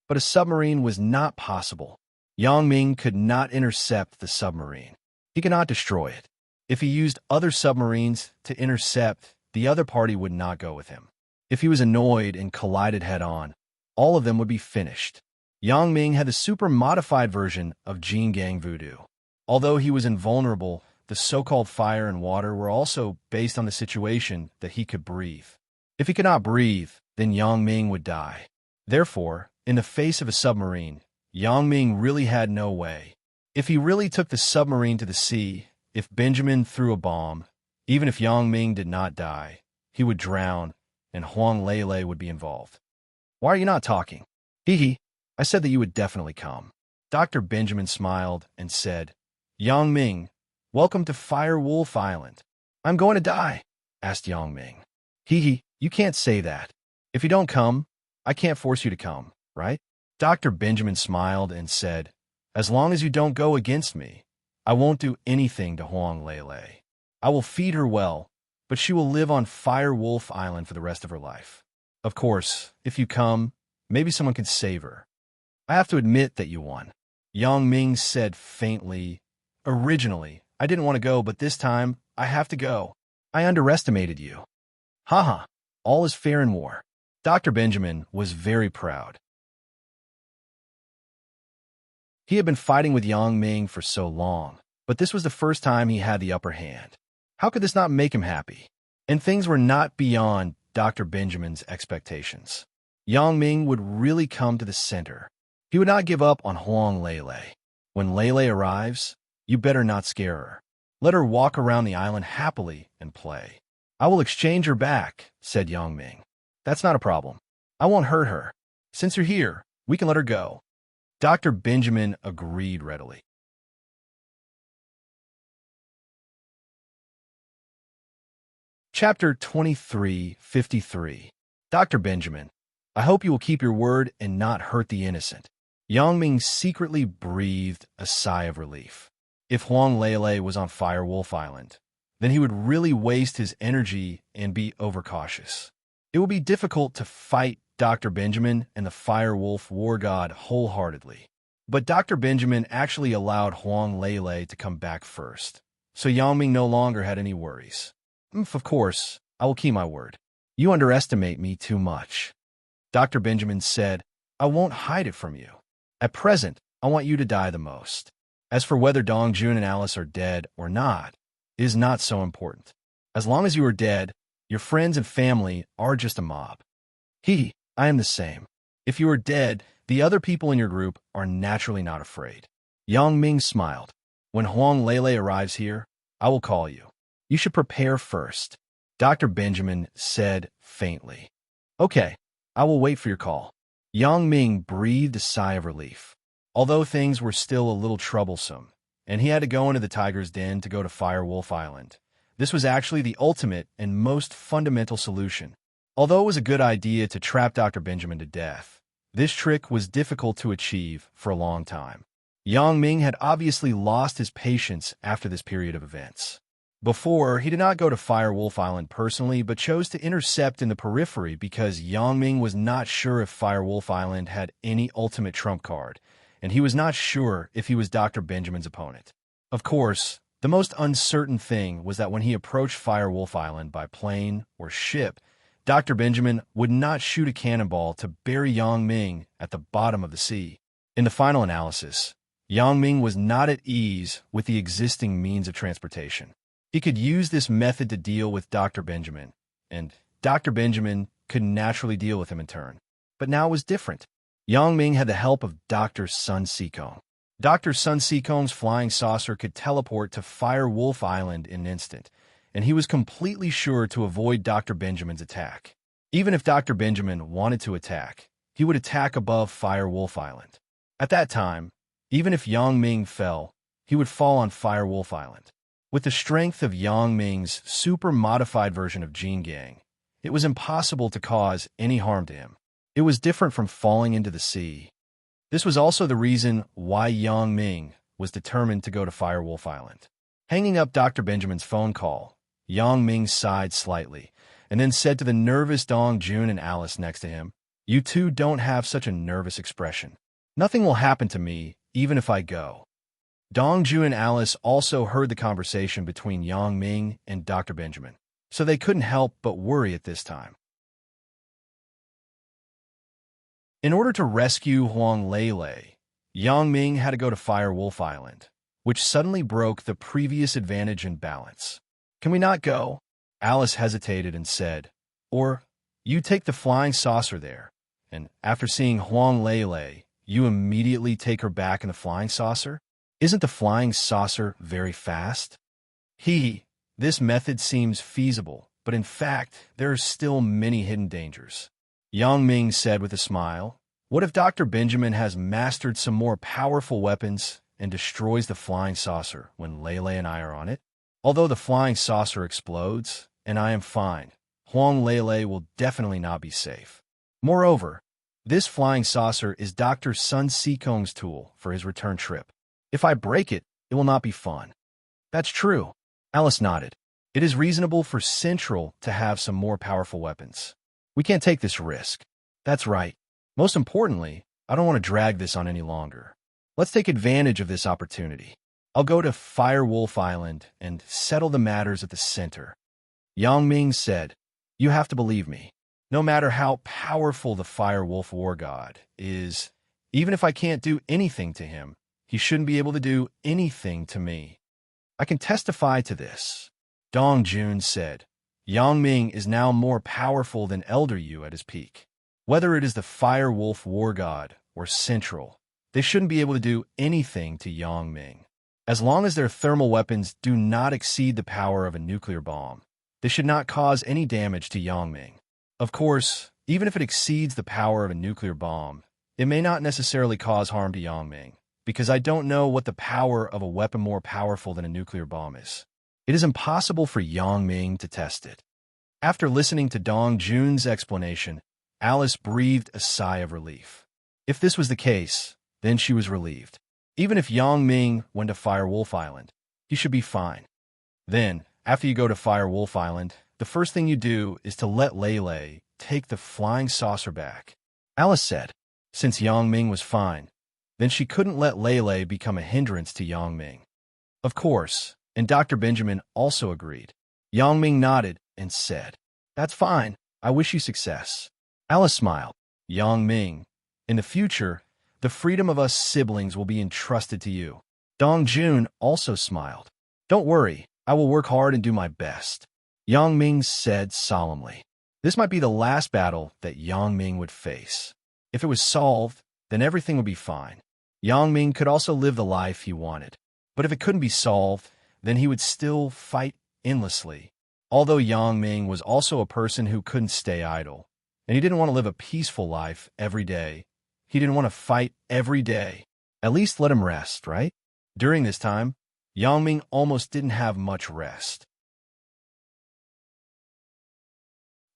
But a submarine was not possible. Yang Ming could not intercept the submarine. He could not destroy it. If he used other submarines to intercept, the other party would not go with him. If he was annoyed and collided head-on, all of them would be finished. Yang Ming had the super-modified version of Jin Gang Voodoo. Although he was invulnerable, the so-called fire and water were also based on the situation that he could breathe. If he could not breathe, then Yang Ming would die. Therefore, in the face of a submarine, Yang Ming really had no way. If he really took the submarine to the sea, if Benjamin threw a bomb, even if Yang Ming did not die, he would drown, and Huang Lele would be involved. Why are you not talking? I said that you would definitely come. Dr. Benjamin smiled and said, Yang Ming, welcome to Fire Wolf Island. I'm going to die, asked Yang Ming. You can't say that. If you don't come, I can't force you to come, right? Dr. Benjamin smiled and said, as long as you don't go against me, I won't do anything to Huang Lele. I will feed her well, but she will live on Fire Wolf Island for the rest of her life. Of course, if you come, maybe someone can save her. I have to admit that you won. Yang Ming said faintly, originally, I didn't want to go, but this time, I have to go. I underestimated you. Haha, all is fair in war. Dr. Benjamin was very proud. He had been fighting with Yang Ming for so long, but this was the first time he had the upper hand. How could this not make him happy? And things were not beyond Dr. Benjamin's expectations. Yang Ming would really come to the center. He would not give up on Huang Lele. When Lele arrives, you better not scare her. Let her walk around the island happily and play. I will exchange her back, said Yang Ming. That's not a problem. I won't hurt her. Since you're here, we can let her go. Dr. Benjamin agreed readily. Chapter 2353. Dr. Benjamin, I hope you will keep your word and not hurt the innocent. Yang Ming secretly breathed a sigh of relief. If Huang Lele was on Fire Wolf Island, then he would really waste his energy and be overcautious. It would be difficult to fight Dr. Benjamin and the Fire Wolf War God wholeheartedly. But Dr. Benjamin actually allowed Huang Lele to come back first, so Yang Ming no longer had any worries. Of course, I will keep my word. You underestimate me too much. Dr. Benjamin said, I won't hide it from you. At present, I want you to die the most. As for whether Dong Jun and Alice are dead or not, it is not so important. As long as you are dead, your friends and family are just a mob. I am the same. If you are dead, the other people in your group are naturally not afraid. Yang Ming smiled. When Huang Lele arrives here, I will call you. You should prepare first. Dr. Benjamin said faintly. Okay, I will wait for your call. Yang Ming breathed a sigh of relief. Although things were still a little troublesome, and he had to go into the tiger's den to go to Fire Wolf Island, this was actually the ultimate and most fundamental solution. Although it was a good idea to trap Dr. Benjamin to death, this trick was difficult to achieve for a long time. Yang Ming had obviously lost his patience after this period of events. Before, he did not go to Fire Wolf Island personally, but chose to intercept in the periphery because Yang Ming was not sure if Fire Wolf Island had any ultimate trump card, and he was not sure if he was Dr. Benjamin's opponent. Of course, the most uncertain thing was that when he approached Fire Wolf Island by plane or ship, Dr. Benjamin would not shoot a cannonball to bury Yang Ming at the bottom of the sea. In the final analysis, Yang Ming was not at ease with the existing means of transportation. He could use this method to deal with Dr. Benjamin, and Dr. Benjamin could naturally deal with him in turn. But now it was different. Yang Ming had the help of Dr. Sun Seacombe. Dr. Sun Seacombe's flying saucer could teleport to Fire Wolf Island in an instant, and he was completely sure to avoid Dr. Benjamin's attack. Even if Dr. Benjamin wanted to attack, he would attack above Fire Wolf Island. At that time, even if Yang Ming fell, he would fall on Fire Wolf Island. With the strength of Yang Ming's super-modified version of Jin Gang, it was impossible to cause any harm to him. It was different from falling into the sea. This was also the reason why Yang Ming was determined to go to Fire Wolf Island. Hanging up Dr. Benjamin's phone call, Yang Ming sighed slightly, and then said to the nervous Dong Jun and Alice next to him, "You two don't have such a nervous expression. Nothing will happen to me, even if I go." Dong Jun and Alice also heard the conversation between Yang Ming and Dr. Benjamin, so they couldn't help but worry at this time. In order to rescue Huang Lele, Yang Ming had to go to Fire Wolf Island, which suddenly broke the previous advantage in balance. "Can we not go?" Alice hesitated and said, "Or, you take the flying saucer there, and after seeing Huang Lele, you immediately take her back in the flying saucer? Isn't the flying saucer very fast?" This method seems feasible, but in fact, there are still many hidden dangers. Yang Ming said with a smile, "What if Dr. Benjamin has mastered some more powerful weapons and destroys the flying saucer when Lele and I are on it? Although the flying saucer explodes, and I am fine, Huang Lele will definitely not be safe. Moreover, this flying saucer is Dr. Sun Seacombe's tool for his return trip. If I break it, it will not be fun." "That's true." Alice nodded. "It is reasonable for Central to have some more powerful weapons. We can't take this risk." "That's right. Most importantly, I don't want to drag this on any longer. Let's take advantage of this opportunity. I'll go to Fire Wolf Island and settle the matters at the center." Yang Ming said, "You have to believe me. No matter how powerful the Fire Wolf War God is, even if I can't do anything to him, he shouldn't be able to do anything to me. I can testify to this." Dong Jun said, "Yang Ming is now more powerful than Elder Yu at his peak. Whether it is the Fire Wolf War God or Central, they shouldn't be able to do anything to Yang Ming. As long as their thermal weapons do not exceed the power of a nuclear bomb, they should not cause any damage to Yang Ming. Of course, even if it exceeds the power of a nuclear bomb, it may not necessarily cause harm to Yang Ming, because I don't know what the power of a weapon more powerful than a nuclear bomb is. It is impossible for Yang Ming to test it." After listening to Dong Jun's explanation, Alice breathed a sigh of relief. If this was the case, then she was relieved. Even if Yang Ming went to Fire Wolf Island, he should be fine. Then, after you go to Fire Wolf Island, the first thing you do is to let Lele take the flying saucer back. Alice said, since Yang Ming was fine, then she couldn't let Lele become a hindrance to Yang Ming. Of course, and Dr. Benjamin also agreed. Yang Ming nodded and said, "That's fine. I wish you success." Alice smiled. "Yang Ming, in the future, the freedom of us siblings will be entrusted to you." Dong Jun also smiled. "Don't worry, I will work hard and do my best," Yang Ming said solemnly. This might be the last battle that Yang Ming would face. If it was solved, then everything would be fine. Yang Ming could also live the life he wanted. But if it couldn't be solved, then he would still fight endlessly. Although Yang Ming was also a person who couldn't stay idle, and he didn't want to live a peaceful life every day. He didn't want to fight every day. At least let him rest, right? During this time, Yang Ming almost didn't have much rest.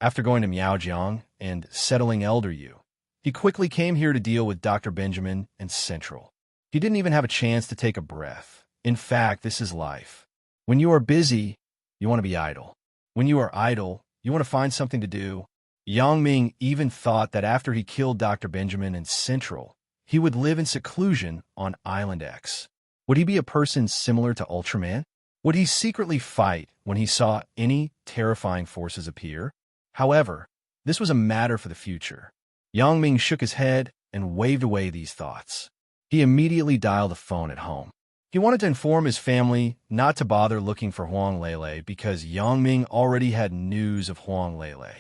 After going to Miaojiang and settling Elder Yu, he quickly came here to deal with Dr. Benjamin and Central. He didn't even have a chance to take a breath. In fact, this is life. When you are busy, you want to be idle. When you are idle, you want to find something to do. Yang Ming even thought that after he killed Dr. Benjamin and Central, he would live in seclusion on Island X. Would he be a person similar to Ultraman? Would he secretly fight when he saw any terrifying forces appear? However, this was a matter for the future. Yang Ming shook his head and waved away these thoughts. He immediately dialed a phone at home. He wanted to inform his family not to bother looking for Huang Lele because Yang Ming already had news of Huang Lele.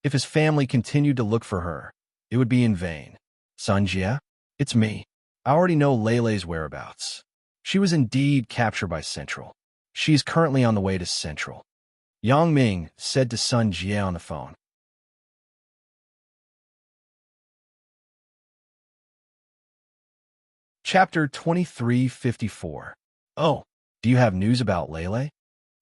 If his family continued to look for her, it would be in vain. Sun Jie, it's me. I already know Lele's whereabouts. She was indeed captured by Central. She is currently on the way to Central. Yang Ming said to Sun Jie on the phone. Chapter 2354. Oh, do you have news about Lele?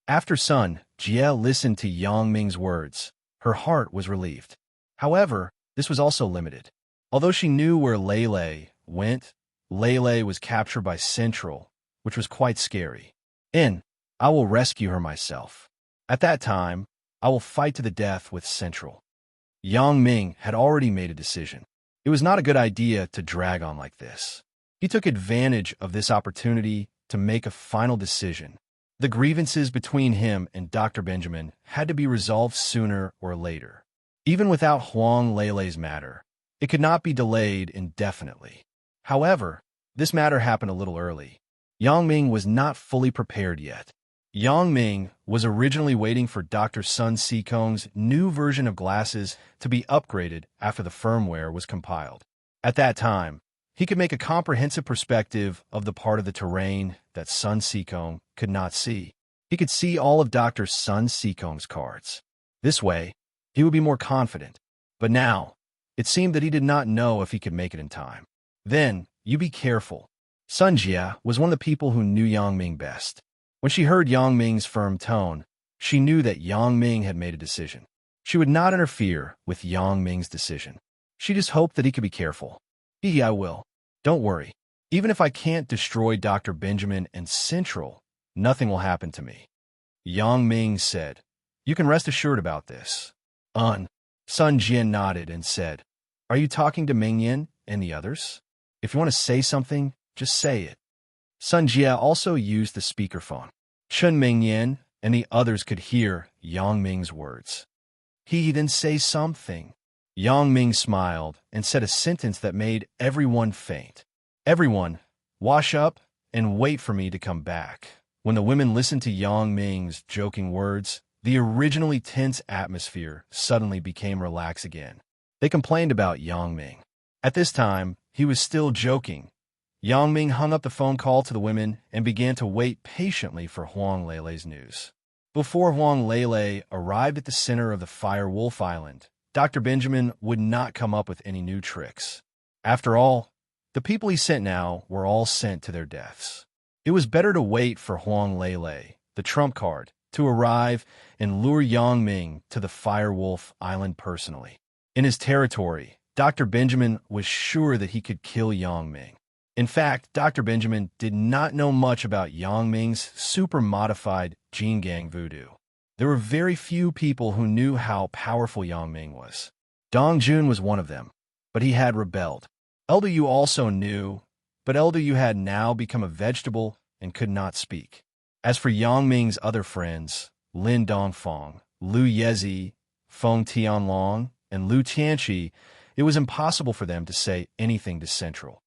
After Sun Jie listened to Yang Ming's words, her heart was relieved. However, this was also limited. Although she knew where Lele went, Lele was captured by Central, which was quite scary. I will rescue her myself. At that time, I will fight to the death with Central. Yang Ming had already made a decision. It was not a good idea to drag on like this. He took advantage of this opportunity to make a final decision. The grievances between him and Dr. Benjamin had to be resolved sooner or later. Even without Huang Lele's matter, it could not be delayed indefinitely. However, this matter happened a little early. Yang Ming was not fully prepared yet. Yang Ming was originally waiting for Dr. Sun Sikong's new version of glasses to be upgraded after the firmware was compiled. At that time, he could make a comprehensive perspective of the part of the terrain that Sun Sikong could not see. He could see all of Dr. Sun Sikong's cards. This way, he would be more confident. But now, it seemed that he did not know if he could make it in time. Then, you be careful. Sun Jie was one of the people who knew Yang Ming best. When she heard Yang Ming's firm tone, she knew that Yang Ming had made a decision. She would not interfere with Yang Ming's decision. She just hoped that he could be careful. I will. Don't worry. Even if I can't destroy Dr. Benjamin and Central, nothing will happen to me. Yang Ming said, You can rest assured about this. Sun Jian nodded and said, Are you talking to Ming Yin and the others? If you want to say something, just say it. Sun Jie also used the speakerphone. Chun Ming Yin and the others could hear Yang Ming's words. He then say something. Yang Ming smiled and said a sentence that made everyone faint. Everyone, wash up and wait for me to come back. When the women listened to Yang Ming's joking words, the originally tense atmosphere suddenly became relaxed again. They complained about Yang Ming. At this time, he was still joking. Yang Ming hung up the phone call to the women and began to wait patiently for Huang Lele's news. Before Huang Lele arrived at the center of the Fire Wolf Island, Dr. Benjamin would not come up with any new tricks. After all, the people he sent now were all sent to their deaths. It was better to wait for Huang Lele, the trump card, to arrive and lure Yang Ming to the Fire Wolf Island personally. In his territory, Dr. Benjamin was sure that he could kill Yang Ming. In fact, Dr. Benjamin did not know much about Yang Ming's super-modified Jin Gang voodoo. There were very few people who knew how powerful Yang Ming was. Dong Jun was one of them, but he had rebelled. Elder Yu also knew, but Elder Yu had now become a vegetable and could not speak. As for Yang Ming's other friends, Lin Dongfang, Lu Yezi, Feng Tianlong, and Lu Tianqi, it was impossible for them to say anything to Central.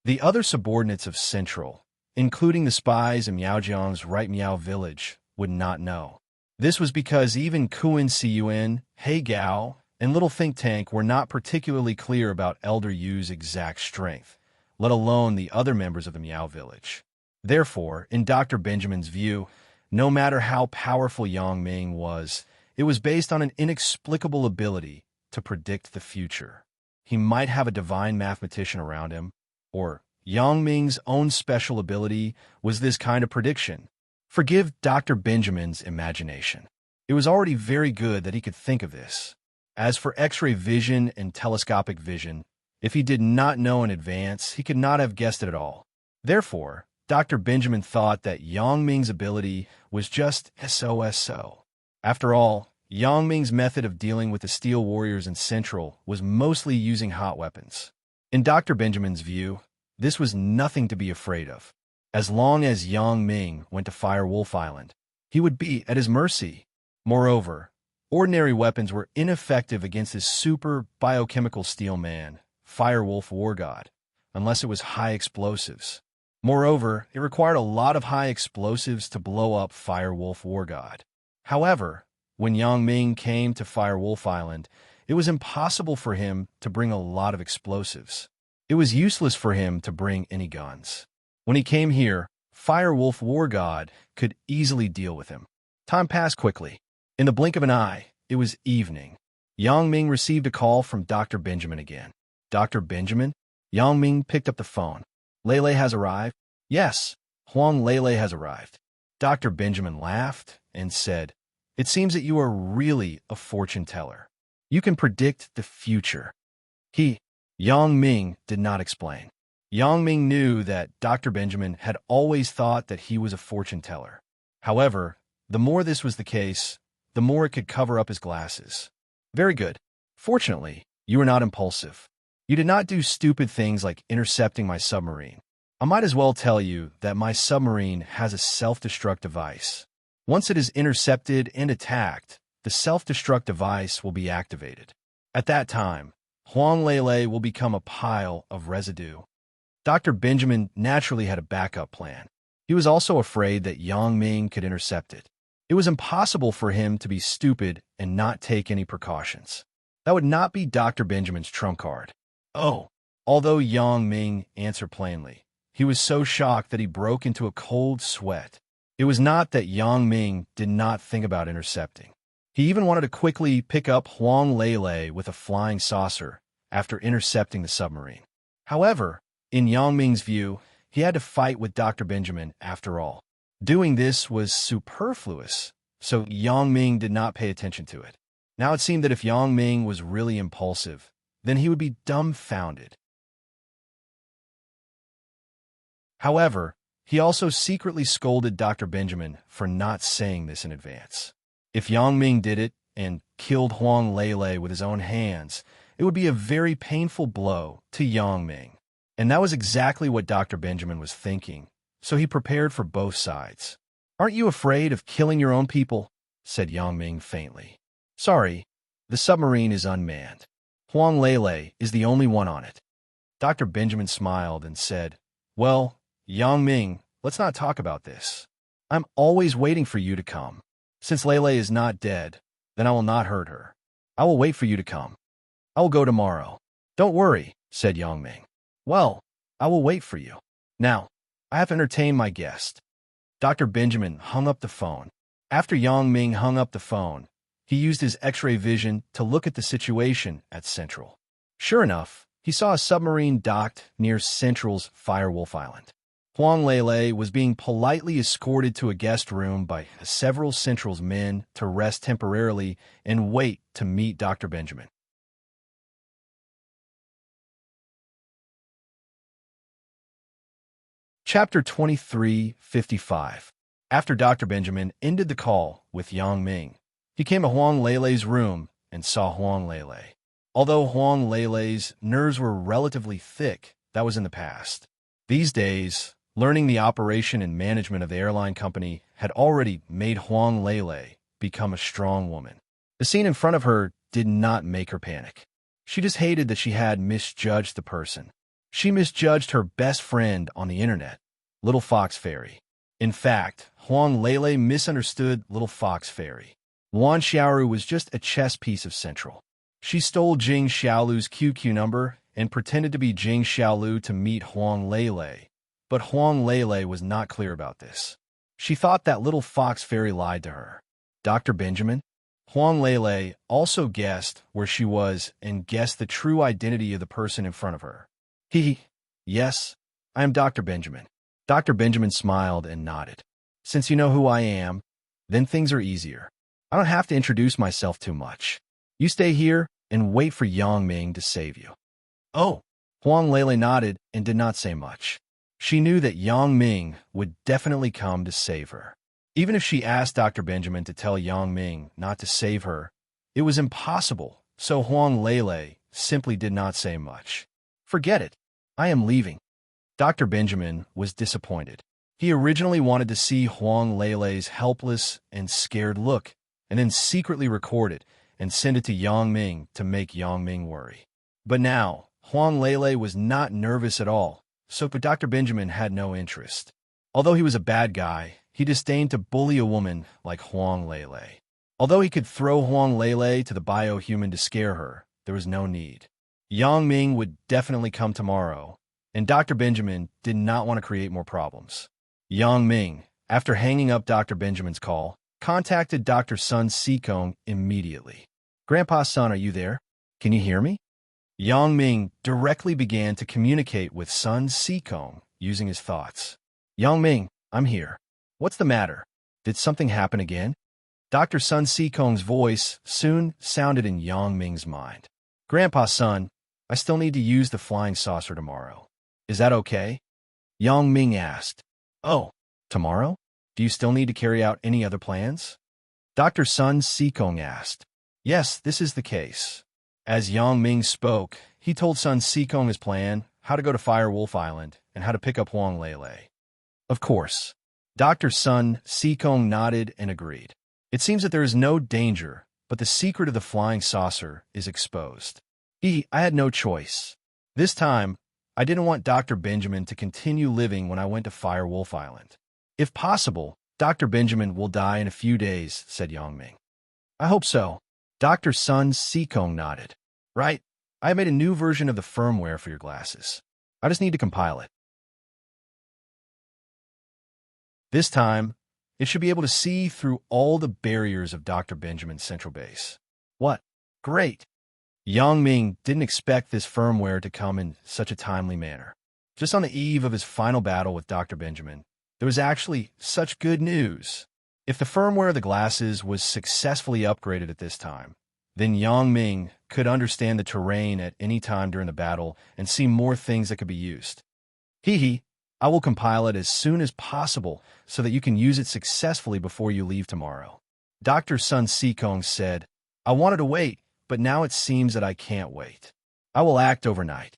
The other subordinates of Central, including the spies in Miaojiang's Right Miao village, would not know. This was because even Kuan Siyuan, He Gao, and Little Think Tank were not particularly clear about Elder Yu's exact strength, let alone the other members of the Miao village. Therefore, in Dr. Benjamin's view, No matter how powerful Yang Ming was, it was based on an inexplicable ability to predict the future. He might have a divine mathematician around him, or Yang Ming's own special ability was this kind of prediction. Forgive Dr. Benjamin's imagination. It was already very good that he could think of this. As for X-ray vision and telescopic vision, if he did not know in advance, he could not have guessed it at all. Therefore, Dr. Benjamin thought that Yang Ming's ability was just so. After all, Yang Ming's method of dealing with the Steel Warriors in Central was mostly using hot weapons. In Dr. Benjamin's view, this was nothing to be afraid of. As long as Yang Ming went to Fire Wolf Island, he would be at his mercy. Moreover, ordinary weapons were ineffective against his super biochemical steel man, Fire Wolf War God, unless it was high explosives. Moreover, it required a lot of high explosives to blow up Fire Wolf War God. However, when Yang Ming came to Fire Wolf Island, it was impossible for him to bring a lot of explosives. It was useless for him to bring any guns. When he came here, Fire Wolf War God could easily deal with him. Time passed quickly. In the blink of an eye, it was evening. Yang Ming received a call from Dr. Benjamin again. Dr. Benjamin? Yang Ming picked up the phone. Lele has arrived? Yes, Huang Lele has arrived. Dr. Benjamin laughed and said, "It seems that you are really a fortune teller. You can predict the future." Yang Ming did not explain. Yang Ming knew that Dr. Benjamin had always thought that he was a fortune teller. However, the more this was the case, the more it could cover up his glasses. Very good. Fortunately, you were not impulsive. You did not do stupid things like intercepting my submarine. I might as well tell you that my submarine has a self-destruct device. Once it is intercepted and attacked, the self-destruct device will be activated. At that time, Huang Lele will become a pile of residue. Dr. Benjamin naturally had a backup plan. He was also afraid that Yang Ming could intercept it. It was impossible for him to be stupid and not take any precautions. That would not be Dr. Benjamin's trump card. Oh, although Yang Ming answered plainly, he was so shocked that he broke into a cold sweat. It was not that Yang Ming did not think about intercepting. He even wanted to quickly pick up Huang Lele with a flying saucer after intercepting the submarine. However, in Yang Ming's view, he had to fight with Dr. Benjamin after all. Doing this was superfluous, so Yang Ming did not pay attention to it. Now it seemed that if Yang Ming was really impulsive, then he would be dumbfounded. However, he also secretly scolded Dr. Benjamin for not saying this in advance. If Yang Ming did it and killed Huang Lele with his own hands, it would be a very painful blow to Yang Ming. And that was exactly what Dr. Benjamin was thinking, so he prepared for both sides. "Aren't you afraid of killing your own people?" said Yang Ming faintly. "Sorry, the submarine is unmanned. Huang Lele is the only one on it." Dr. Benjamin smiled and said, "Well, Yang Ming, let's not talk about this. I'm always waiting for you to come. Since Lele is not dead, then I will not hurt her. I will wait for you to come. I will go tomorrow." "Don't worry," said Yang Ming. "Well, I will wait for you. Now, I have to entertain my guest." Dr. Benjamin hung up the phone. After Yang Ming hung up the phone, he used his X-ray vision to look at the situation at Central. Sure enough, he saw a submarine docked near Central's Firewolf Island. Huang Lele was being politely escorted to a guest room by several Central's men to rest temporarily and wait to meet Dr. Benjamin. Chapter 23:55. After Dr. Benjamin ended the call with Yang Ming, he came to Huang Lele's room and saw Huang Lele. Although Huang Lele's nerves were relatively thick, that was in the past. These days, learning the operation and management of the airline company had already made Huang Lele become a strong woman. The scene in front of her did not make her panic. She just hated that she had misjudged the person. She misjudged her best friend on the internet, Little Fox Fairy. In fact, Huang Lele misunderstood Little Fox Fairy. Wan Xiaoru was just a chess piece of Central. She stole Jing Xiaolu's QQ number and pretended to be Jing Xiaolu to meet Huang Lele, but Huang Lele was not clear about this. She thought that little fox fairy lied to her. Dr. Benjamin? Huang Lele also guessed where she was and guessed the true identity of the person in front of her. Yes, I am Dr. Benjamin. Dr. Benjamin smiled and nodded. Since you know who I am, then things are easier. I don't have to introduce myself too much. You stay here and wait for Yang Ming to save you. Oh, Huang Lele nodded and did not say much. She knew that Yang Ming would definitely come to save her. Even if she asked Dr. Benjamin to tell Yang Ming not to save her, it was impossible, so Huang Lele simply did not say much. Forget it. I am leaving. Dr. Benjamin was disappointed. He originally wanted to see Huang Lele's helpless and scared look, and then secretly record it and send it to Yang Ming to make Yang Ming worry. But now, Huang Lele was not nervous at all, so Dr. Benjamin had no interest. Although he was a bad guy, he disdained to bully a woman like Huang Lele. Although he could throw Huang Lele to the biohuman to scare her, there was no need. Yang Ming would definitely come tomorrow, and Dr. Benjamin did not want to create more problems. Yang Ming, after hanging up Dr. Benjamin's call, contacted Dr. Sun Sikong immediately. Grandpa Sun, are you there? Can you hear me? Yang Ming directly began to communicate with Sun Sikong using his thoughts. Yang Ming, I'm here. What's the matter? Did something happen again? Dr. Sun Sikong's voice soon sounded in Yang Ming's mind. Grandpa Sun, I still need to use the flying saucer tomorrow. Is that okay? Yang Ming asked. Oh, tomorrow? Do you still need to carry out any other plans? Dr. Sun Sikong asked. Yes, this is the case. As Yang Ming spoke, he told Sun Sikong his plan, how to go to Fire Wolf Island, and how to pick up Huang Lele. Of course. Dr. Sun Sikong nodded and agreed. It seems that there is no danger, but the secret of the flying saucer is exposed. I had no choice. This time, I didn't want Dr. Benjamin to continue living when I went to Fire Wolf Island. If possible, Dr. Benjamin will die in a few days, said Yang Ming. I hope so. Dr. Sun Sikong nodded. Right, I made a new version of the firmware for your glasses. I just need to compile it. This time, it should be able to see through all the barriers of Dr. Benjamin's central base. What? Great! Yang Ming didn't expect this firmware to come in such a timely manner. Just on the eve of his final battle with Dr. Benjamin, there was actually such good news. If the firmware of the glasses was successfully upgraded at this time, then Yang Ming could understand the terrain at any time during the battle and see more things that could be used. I will compile it as soon as possible so that you can use it successfully before you leave tomorrow. Dr. Sun Sikong said, I wanted to wait, but now it seems that I can't wait. I will act overnight.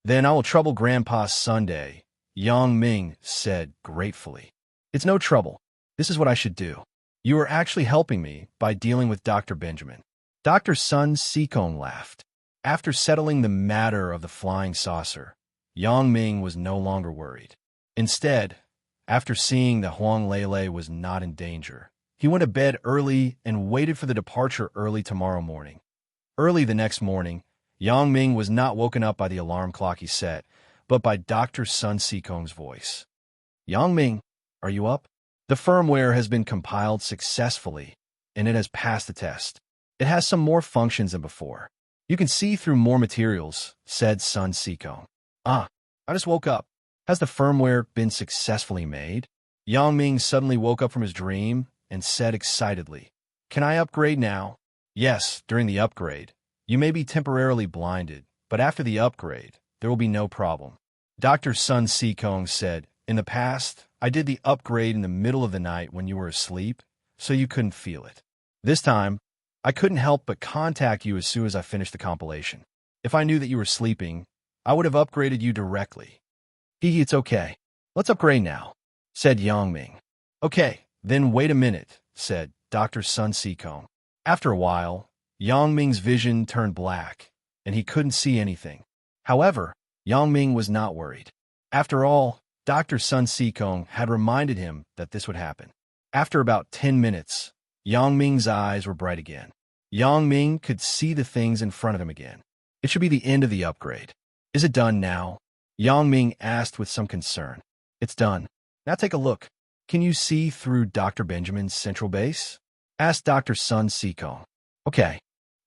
Then I will trouble Grandpa Sunday, Yang Ming said gratefully. It's no trouble. This is what I should do. You are actually helping me by dealing with Dr. Benjamin. Dr. Sun Sikong laughed. After settling the matter of the flying saucer, Yang Ming was no longer worried. Instead, after seeing that Huang Lele was not in danger, he went to bed early and waited for the departure early tomorrow morning. Early the next morning, Yang Ming was not woken up by the alarm clock he set, but by Dr. Sun Sikong's voice. Yang Ming, are you up? The firmware has been compiled successfully, and it has passed the test. It has some more functions than before. You can see through more materials, said Sun Sikong. I just woke up. Has the firmware been successfully made? Yang Ming suddenly woke up from his dream and said excitedly, Can I upgrade now? Yes, during the upgrade. You may be temporarily blinded, but after the upgrade, there will be no problem. Dr. Sun Sikong said, In the past, I did the upgrade in the middle of the night when you were asleep, so you couldn't feel it. This time, I couldn't help but contact you as soon as I finished the compilation. If I knew that you were sleeping, I would have upgraded you directly. It's okay. Let's upgrade now, said Yang Ming. Okay, then wait a minute, said Dr. Sun Sikong. After a while, Yang Ming's vision turned black, and he couldn't see anything. However, Yang Ming was not worried. After all, Dr. Sun Sikong had reminded him that this would happen. After about 10 minutes, Yang Ming's eyes were bright again. Yang Ming could see the things in front of him again. It should be the end of the upgrade. Is it done now? Yang Ming asked with some concern. It's done. Now take a look. Can you see through Dr. Benjamin's central base? Asked Dr. Sun Sikong. Okay.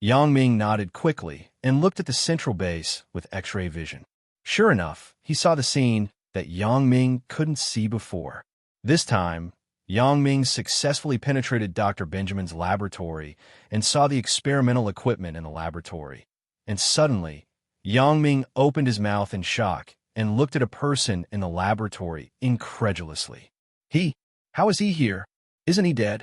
Yang Ming nodded quickly and looked at the central base with X-ray vision. Sure enough, he saw the scene that Yang Ming couldn't see before. This time, Yang Ming successfully penetrated Dr. Benjamin's laboratory and saw the experimental equipment in the laboratory. And suddenly, Yang Ming opened his mouth in shock and looked at a person in the laboratory incredulously. How is he here? Isn't he dead?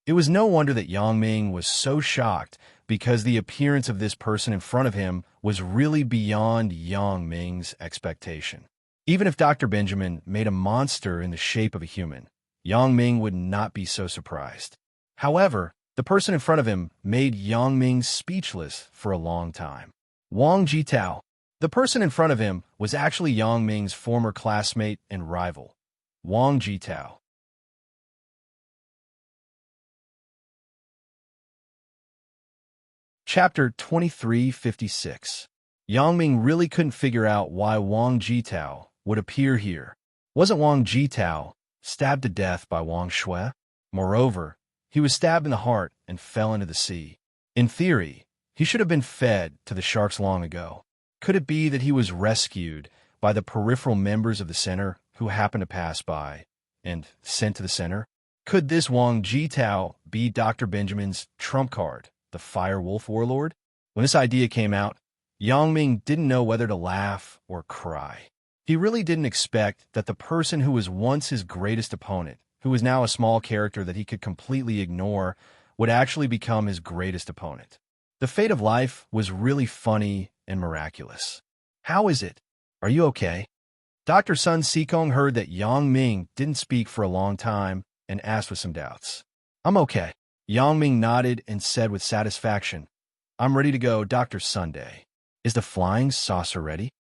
It was no wonder that Yang Ming was so shocked, because the appearance of this person in front of him was really beyond Yang Ming's expectation. Even if Dr. Benjamin made a monster in the shape of a human, Yang Ming would not be so surprised. However, the person in front of him made Yang Ming speechless for a long time. Wang Jitao. The person in front of him was actually Yang Ming's former classmate and rival, Wang Jitao. Chapter 2356. Yang Ming really couldn't figure out why Wang Jitao would appear here. Wasn't Wang Jitao stabbed to death by Wang Shui? Moreover, he was stabbed in the heart and fell into the sea. In theory, he should have been fed to the sharks long ago. Could it be that he was rescued by the peripheral members of the center who happened to pass by and sent to the center? Could this Wang Jitao be Dr. Benjamin's trump card, the Fire Wolf Warlord? When this idea came out, Yang Ming didn't know whether to laugh or cry. He really didn't expect that the person who was once his greatest opponent, who was now a small character that he could completely ignore, would actually become his greatest opponent. The fate of life was really funny and miraculous. How is it? Are you okay? Dr. Sun Sikong heard that Yang Ming didn't speak for a long time and asked with some doubts. I'm okay. Yang Ming nodded and said with satisfaction, I'm ready to go, Dr. Sunday. Is the flying saucer ready?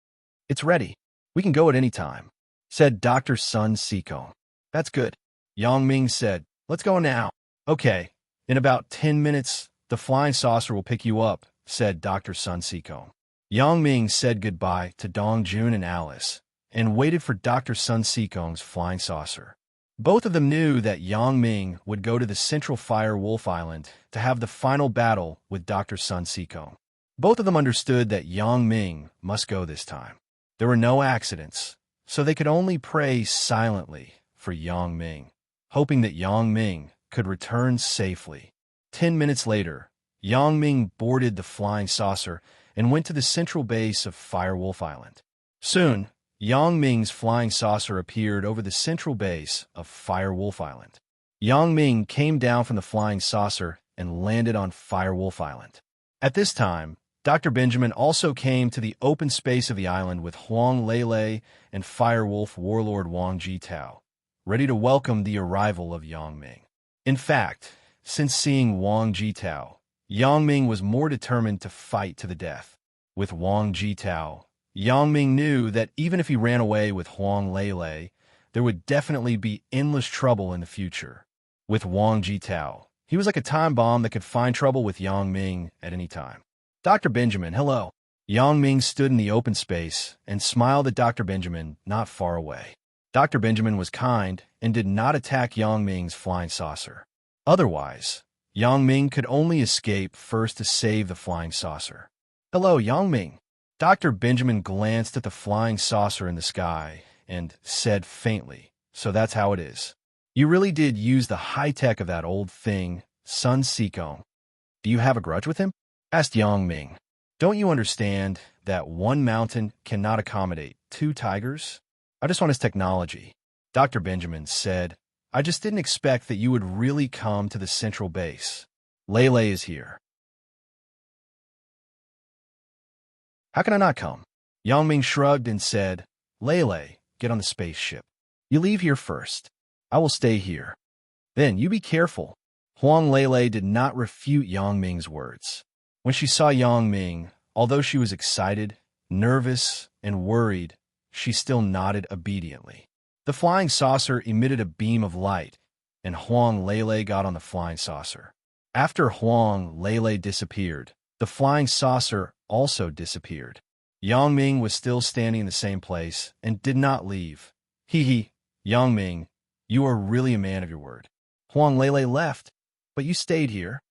It's ready. We can go at any time, said Dr. Sun Sikong. That's good. Yang Ming said, let's go now. Okay, in about 10 minutes, the flying saucer will pick you up, said Dr. Sun Sikong. Yang Ming said goodbye to Dong Jun and Alice and waited for Dr. Sun Sikong's flying saucer. Both of them knew that Yang Ming would go to the Central Fire Wolf Island to have the final battle with Dr. Sun Sikong. Both of them understood that Yang Ming must go this time. There were no accidents, so they could only pray silently for Yang Ming, hoping that Yang Ming could return safely. 10 minutes later, Yang Ming boarded the flying saucer and went to the central base of Fire Wolf Island. Soon, Yang Ming's flying saucer appeared over the central base of Fire Wolf Island. Yang Ming came down from the flying saucer and landed on Fire Wolf Island. At this time, Dr. Benjamin also came to the open space of the island with Huang Lele and Fire Wolf Warlord Wang Jitao, ready to welcome the arrival of Yang Ming. In fact, since seeing Wang Jitao, Yang Ming was more determined to fight to the death. With Wang Jitao, Yang Ming knew that even if he ran away with Huang Lele, there would definitely be endless trouble in the future. With Wang Jitao, he was like a time bomb that could find trouble with Yang Ming at any time. Dr. Benjamin, hello. Yang Ming stood in the open space and smiled at Dr. Benjamin not far away. Dr. Benjamin was kind and did not attack Yang Ming's flying saucer. Otherwise, Yang Ming could only escape first to save the flying saucer. Hello, Yang Ming. Dr. Benjamin glanced at the flying saucer in the sky and said faintly, so that's how it is. You really did use the high-tech of that old thing, Sun Sikong. Do you have a grudge with him? Asked Yang Ming. Don't you understand that one mountain cannot accommodate two tigers? I just want his technology. Dr. Benjamin said, I just didn't expect that you would really come to the central base. Lele is here. How can I not come? Yang Ming shrugged and said, Lele, get on the spaceship. You leave here first. I will stay here. Then you be careful. Huang Lele did not refute Yang Ming's words. When she saw Yang Ming, although she was excited, nervous, and worried, she still nodded obediently. The flying saucer emitted a beam of light, and Huang Lele got on the flying saucer. After Huang Lele disappeared, the flying saucer also disappeared. Yang Ming was still standing in the same place and did not leave. Hee. Yang Ming, you are really a man of your word. Huang Lele left, but you stayed here.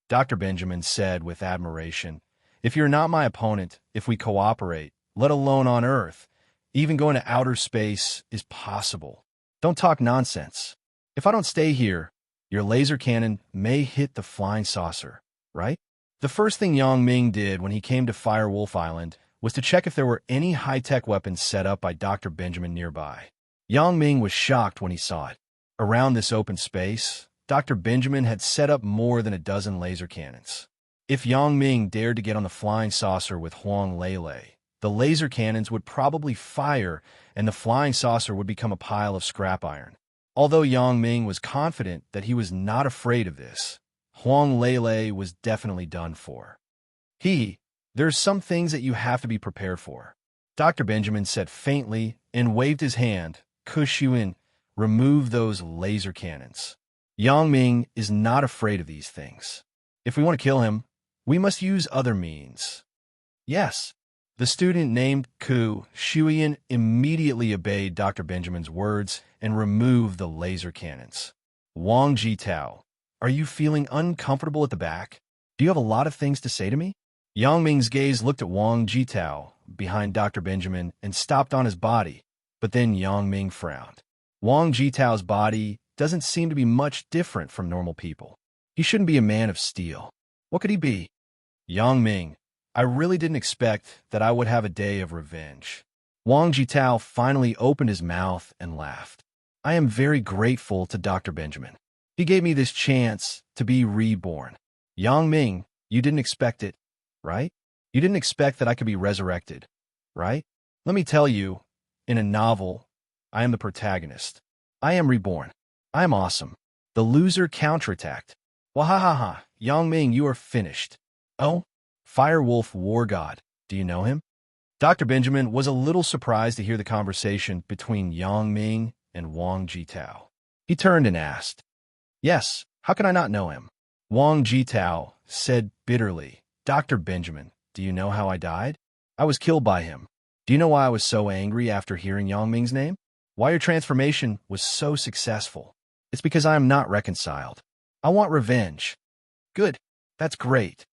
Dr. Benjamin said with admiration, if you're not my opponent, if we cooperate, let alone on Earth, even going to outer space is possible. Don't talk nonsense. If I don't stay here, your laser cannon may hit the flying saucer, right? The first thing Yang Ming did when he came to Firewolf Island was to check if there were any high-tech weapons set up by Dr. Benjamin nearby. Yang Ming was shocked when he saw it. Around this open space, Dr. Benjamin had set up more than a dozen laser cannons. If Yang Ming dared to get on the flying saucer with Huang Lele, the laser cannons would probably fire and the flying saucer would become a pile of scrap iron. Although Yang Ming was confident that he was not afraid of this, Huang Lele was definitely done for. There's some things that you have to be prepared for. Dr. Benjamin said faintly and waved his hand. Kushuin, remove those laser cannons. Yang Ming is not afraid of these things. If we want to kill him, we must use other means. Yes. The student named Ku Shuian immediately obeyed Dr. Benjamin's words and removed the laser cannons. Wang Jitao, are you feeling uncomfortable at the back? Do you have a lot of things to say to me? Yang Ming's gaze looked at Wang Jitao behind Dr. Benjamin and stopped on his body, but then Yang Ming frowned. Wang Jitao's body doesn't seem to be much different from normal people. He shouldn't be a man of steel. What could he be? Yang Ming, I really didn't expect that I would have a day of revenge. Wang Jitao finally opened his mouth and laughed. I am very grateful to Dr. Benjamin. He gave me this chance to be reborn. Yang Ming, you didn't expect it, right? You didn't expect that I could be resurrected, right? Let me tell you, in a novel, I am the protagonist. I am reborn. I am awesome. The loser counterattacked. Wahahaha, Yang Ming, you are finished. Oh, Firewolf War God, do you know him? Dr. Benjamin was a little surprised to hear the conversation between Yang Ming and Wang Jitao. He turned and asked, Yes, how can I not know him? Wang Jitao said bitterly, Dr. Benjamin, do you know how I died? I was killed by him. Do you know why I was so angry after hearing Yang Ming's name? Why your transformation was so successful? It's because I am not reconciled. I want revenge. Good. That's great.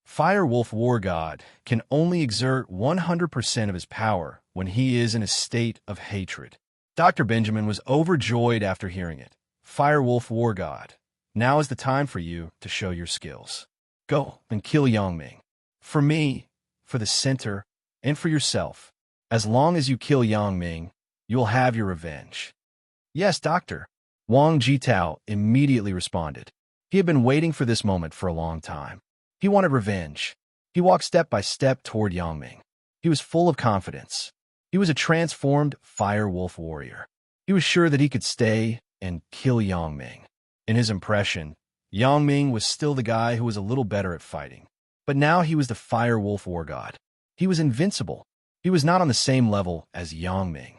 Firewolf War God can only exert 100% of his power when he is in a state of hatred. Dr. Benjamin was overjoyed after hearing it. Firewolf War God, now is the time for you to show your skills. Go and kill Yang Ming. For me, for the center, and for yourself. As long as you kill Yang Ming, you will have your revenge. Yes, Doctor. Wang Jitao immediately responded. He had been waiting for this moment for a long time. He wanted revenge. He walked step by step toward Yang Ming. He was full of confidence. He was a transformed Firewolf warrior. He was sure that he could stay and kill Yang Ming. In his impression, Yang Ming was still the guy who was a little better at fighting. But now he was the Firewolf War God. He was invincible. He was not on the same level as Yang Ming.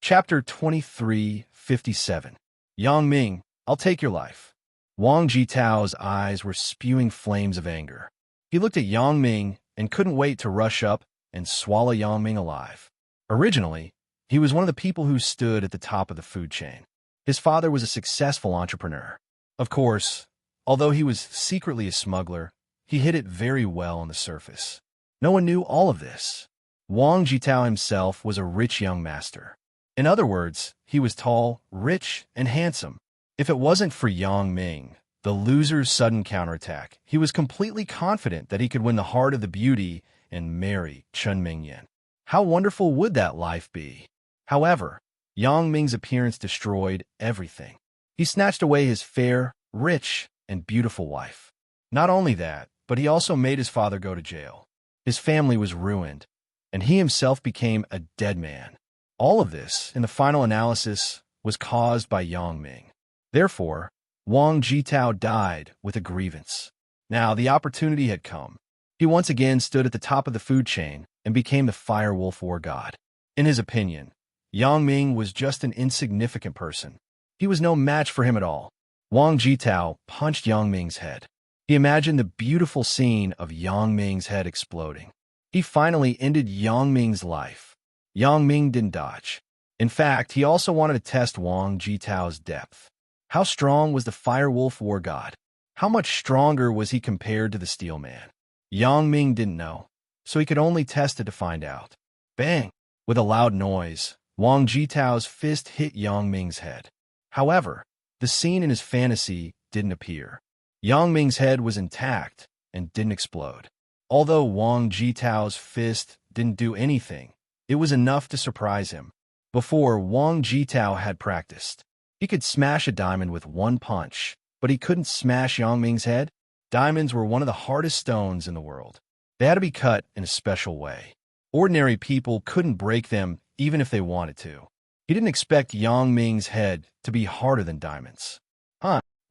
Chapter 23:57. Yang Ming, I'll take your life. Wang Jitao's eyes were spewing flames of anger. He looked at Yang Ming and couldn't wait to rush up and swallow Yang Ming alive. Originally, he was one of the people who stood at the top of the food chain. His father was a successful entrepreneur. Of course, although he was secretly a smuggler, he hid it very well on the surface. No one knew all of this. Wang Jitao himself was a rich young master. In other words, he was tall, rich, and handsome. If it wasn't for Yang Ming, the loser's sudden counterattack, he was completely confident that he could win the heart of the beauty and marry Chen Mingyan. How wonderful would that life be? However, Yang Ming's appearance destroyed everything. He snatched away his fair, rich, and beautiful wife. Not only that, but he also made his father go to jail. His family was ruined, and he himself became a dead man. All of this, in the final analysis, was caused by Yang Ming. Therefore, Wang Jitao died with a grievance. Now the opportunity had come. He once again stood at the top of the food chain and became the Firewolf War God. In his opinion, Yang Ming was just an insignificant person. He was no match for him at all. Wang Jitao punched Yang Ming's head. He imagined the beautiful scene of Yang Ming's head exploding. He finally ended Yang Ming's life. Yang Ming didn't dodge. In fact, he also wanted to test Wang Jitao's depth. How strong was the Firewolf War God? How much stronger was he compared to the Steel Man? Yang Ming didn't know, so he could only test it to find out. Bang! With a loud noise, Wang Jitao's fist hit Yang Ming's head. However, the scene in his fantasy didn't appear. Yang Ming's head was intact and didn't explode. Although Wang Jitao's fist didn't do anything, it was enough to surprise him. Before, Wang Jitao had practiced. He could smash a diamond with one punch, but he couldn't smash Yang Ming's head. Diamonds were one of the hardest stones in the world. They had to be cut in a special way. Ordinary people couldn't break them even if they wanted to. He didn't expect Yang Ming's head to be harder than diamonds.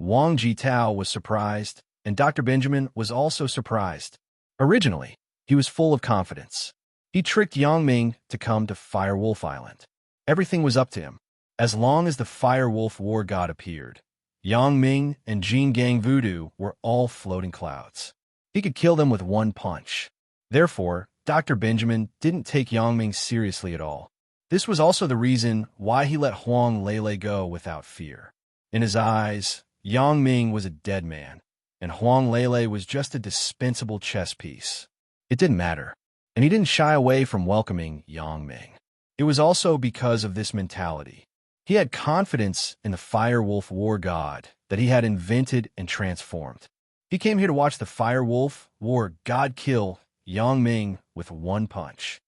Wang Jitao was surprised, and Dr. Benjamin was also surprised. Originally, he was full of confidence. He tricked Yang Ming to come to Firewolf Island. Everything was up to him. As long as the Firewolf War God appeared, Yang Ming and Jin Gang Voodoo were all floating clouds. He could kill them with one punch. Therefore, Dr. Benjamin didn't take Yang Ming seriously at all. This was also the reason why he let Huang Lele go without fear. In his eyes, Yang Ming was a dead man, and Huang Lele was just a dispensable chess piece. It didn't matter, and he didn't shy away from welcoming Yang Ming. It was also because of this mentality. He had confidence in the Firewolf War God that he had invented and transformed. He came here to watch the Firewolf War God kill Yang Ming with one punch.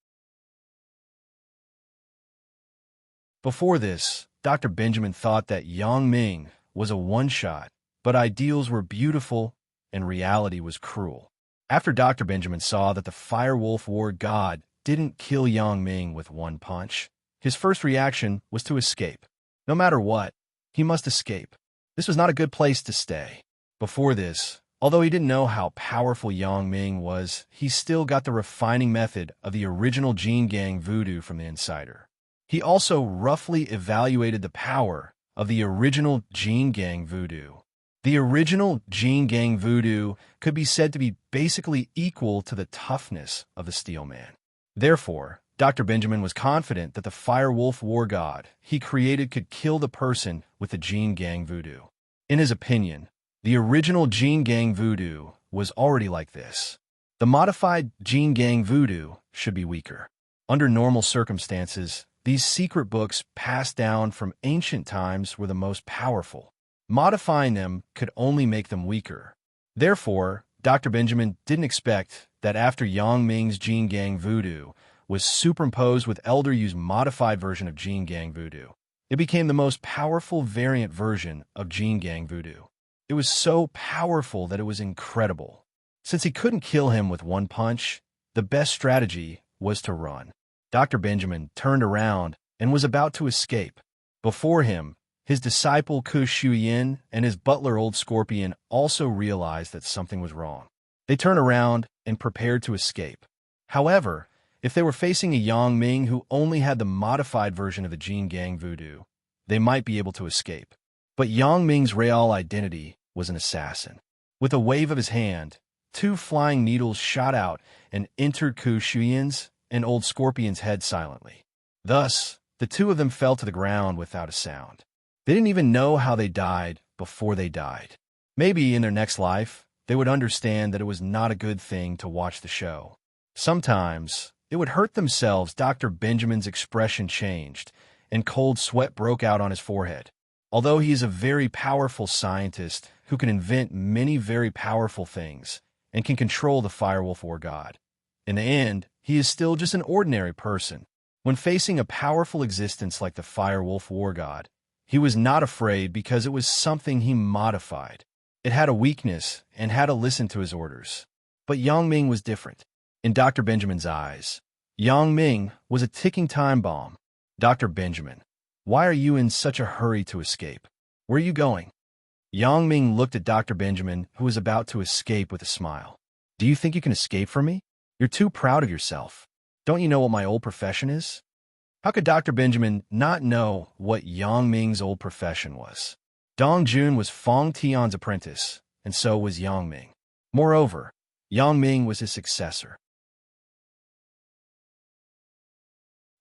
Before this, Dr. Benjamin thought that Yang Ming was a one-shot, but ideals were beautiful and reality was cruel. After Dr. Benjamin saw that the Firewolf War God didn't kill Yang Ming with one punch, his first reaction was to escape. No matter what, he must escape. This was not a good place to stay. Before this, although he didn't know how powerful Yang Ming was, he still got the refining method of the original Jin Gang Voodoo from the insider. He also roughly evaluated the power of the original Jin Gang Voodoo. The original Jin Gang Voodoo could be said to be basically equal to the toughness of the Steel Man. Therefore, Dr. Benjamin was confident that the Firewolf War God he created could kill the person with the Jin Gang Voodoo. In his opinion, the original Jin Gang Voodoo was already like this. The modified Jin Gang Voodoo should be weaker. Under normal circumstances, these secret books passed down from ancient times were the most powerful. Modifying them could only make them weaker. Therefore, Dr. Benjamin didn't expect that after Yang Ming's Jin Gang Voodoo was superimposed with Elder Yu's modified version of Jin Gang Voodoo, it became the most powerful variant version of Jin Gang Voodoo. It was so powerful that it was incredible. Since he couldn't kill him with one punch, the best strategy was to run. Dr. Benjamin turned around and was about to escape. Before him, his disciple Ku Shuyin and his butler Old Scorpion also realized that something was wrong. They turned around and prepared to escape. However, if they were facing a Yang Ming who only had the modified version of the Jin Gang Voodoo, they might be able to escape. But Yang Ming's real identity was an assassin. With a wave of his hand, two flying needles shot out and entered Ku Shuyin's and Old Scorpion's head silently. Thus, the two of them fell to the ground without a sound. They didn't even know how they died before they died. Maybe in their next life, they would understand that it was not a good thing to watch the show. Sometimes, it would hurt themselves. Dr. Benjamin's expression changed, and cold sweat broke out on his forehead. Although he is a very powerful scientist who can invent many very powerful things and can control the Firewolf War God, in the end, he is still just an ordinary person. When facing a powerful existence like the Firewolf War God, he was not afraid because it was something he modified. It had a weakness and had to listen to his orders. But Yang Ming was different. In Dr. Benjamin's eyes, Yang Ming was a ticking time bomb. Dr. Benjamin, why are you in such a hurry to escape? Where are you going? Yang Ming looked at Dr. Benjamin, who was about to escape, with a smile. Do you think you can escape from me? You're too proud of yourself. Don't you know what my old profession is? How could Dr. Benjamin not know what Yang Ming's old profession was? Dong Jun was Fong Tian's apprentice, and so was Yang Ming. Moreover, Yang Ming was his successor.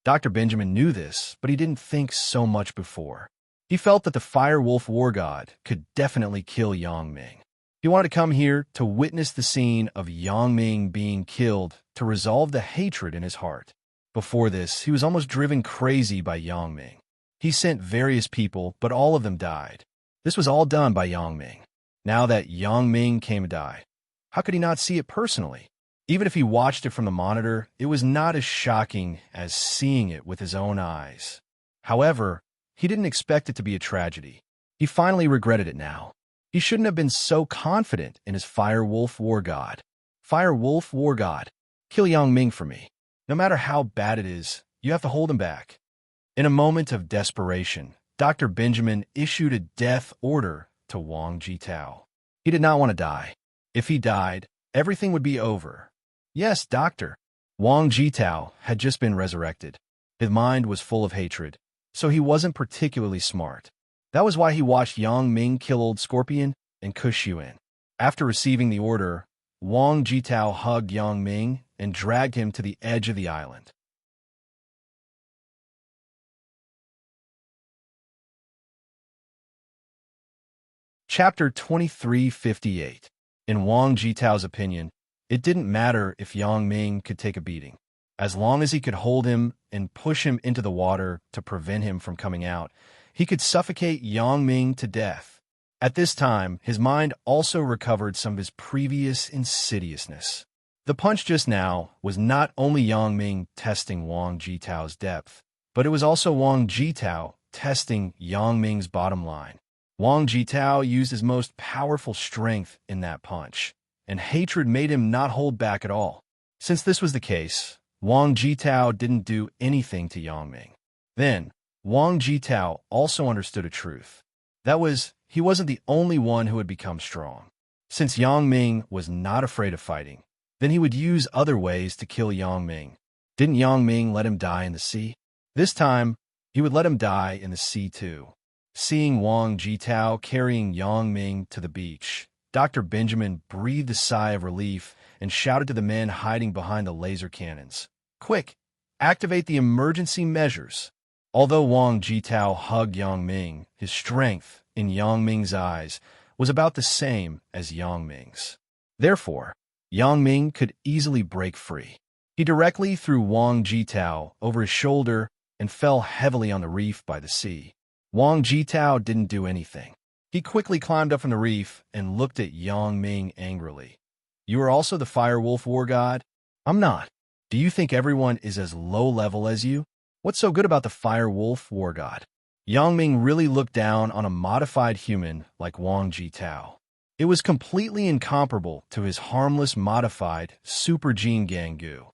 Dr. Benjamin knew this, but he didn't think so much before. He felt that the Fire Wolf War God could definitely kill Yang Ming. He wanted to come here to witness the scene of Yang Ming being killed to resolve the hatred in his heart. Before this, he was almost driven crazy by Yang Ming. He sent various people, but all of them died. This was all done by Yang Ming. Now that Yang Ming came to die, how could he not see it personally? Even if he watched it from the monitor, it was not as shocking as seeing it with his own eyes. However, he didn't expect it to be a tragedy. He finally regretted it now. He shouldn't have been so confident in his Fire Wolf War God. Fire Wolf War God, kill Yang Ming for me. No matter how bad it is, you have to hold him back. In a moment of desperation, Dr. Benjamin issued a death order to Wang Jitao. He did not want to die. If he died, everything would be over. Yes, Doctor. Wang Jitao had just been resurrected. His mind was full of hatred, so he wasn't particularly smart. That was why he watched Yang Ming kill Old Scorpion and Kush Yuan. After receiving the order, Wang Jitao hugged Yang Ming and dragged him to the edge of the island. Chapter 2358. In Wang Jitao's opinion, it didn't matter if Yang Ming could take a beating. As long as he could hold him and push him into the water to prevent him from coming out, he could suffocate Yang Ming to death. At this time, his mind also recovered some of his previous insidiousness. The punch just now was not only Yang Ming testing Wang Jitao's depth, but it was also Wang Jitao testing Yang Ming's bottom line. Wang Jitao used his most powerful strength in that punch, and hatred made him not hold back at all. Since this was the case, Wang Jitao didn't do anything to Yang Ming. Then, Wang Jitao also understood a truth. That was, he wasn't the only one who had become strong. Since Yang Ming was not afraid of fighting, then he would use other ways to kill Yang Ming. Didn't Yang Ming let him die in the sea? This time, he would let him die in the sea too. Seeing Wang Jitao carrying Yang Ming to the beach, Dr. Benjamin breathed a sigh of relief and shouted to the men hiding behind the laser cannons, "Quick, activate the emergency measures." Although Wang Jitao hugged Yang Ming, his strength in Yang Ming's eyes was about the same as Yang Ming's. Therefore, Yang Ming could easily break free. He directly threw Wang Jitao over his shoulder and fell heavily on the reef by the sea. Wang Jitao didn't do anything. He quickly climbed up from the reef and looked at Yang Ming angrily. "You are also the Fire Wolf War God?" "I'm not. Do you think everyone is as low level as you? What's so good about the Fire Wolf War God?" Yang Ming really looked down on a modified human like Wang Jitao. It was completely incomparable to his harmless modified Super Gene Gangu.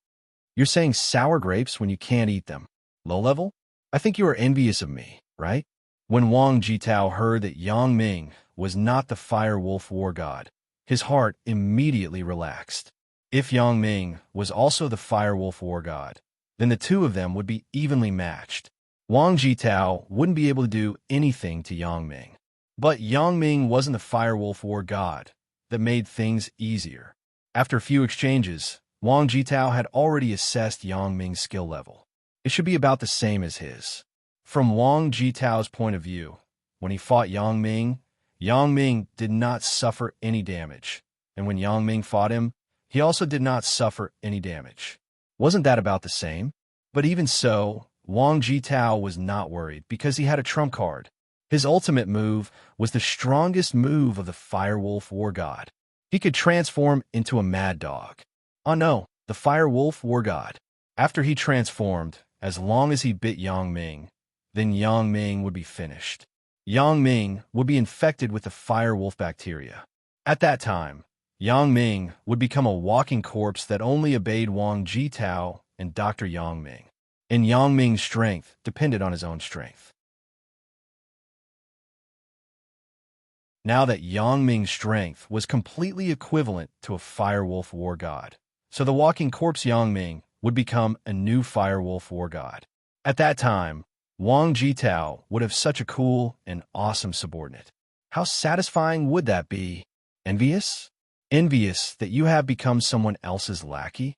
"You're saying sour grapes when you can't eat them. Low level? I think you are envious of me, right?" When Wang Jitao heard that Yang Ming was not the Fire Wolf War God, his heart immediately relaxed. If Yang Ming was also the Fire Wolf War God, then the two of them would be evenly matched. Wang Jitao wouldn't be able to do anything to Yang Ming. But Yang Ming wasn't the Fire Wolf War God that made things easier. After a few exchanges, Wang Jitao had already assessed Yang Ming's skill level. It should be about the same as his. From Wang Jitao's point of view, when he fought Yang Ming did not suffer any damage. And when Yang Ming fought him, he also did not suffer any damage. Wasn't that about the same? But even so, Wang Jitao was not worried because he had a trump card. His ultimate move was the strongest move of the Fire Wolf War God. He could transform into a mad dog. Oh no, the Fire Wolf War God. After he transformed, as long as he bit Yang Ming, then Yang Ming would be finished. Yang Ming would be infected with the Fire Wolf bacteria. At that time, Yang Ming would become a walking corpse that only obeyed Wang Jitao and Dr. Yang Ming. And Yang Ming's strength depended on his own strength. Now that Yang Ming's strength was completely equivalent to a Fire Wolf War God, so the walking corpse Yang Ming would become a new Fire Wolf War God. At that time, Wang Jitao would have such a cool and awesome subordinate. How satisfying would that be? Envious? Envious that you have become someone else's lackey?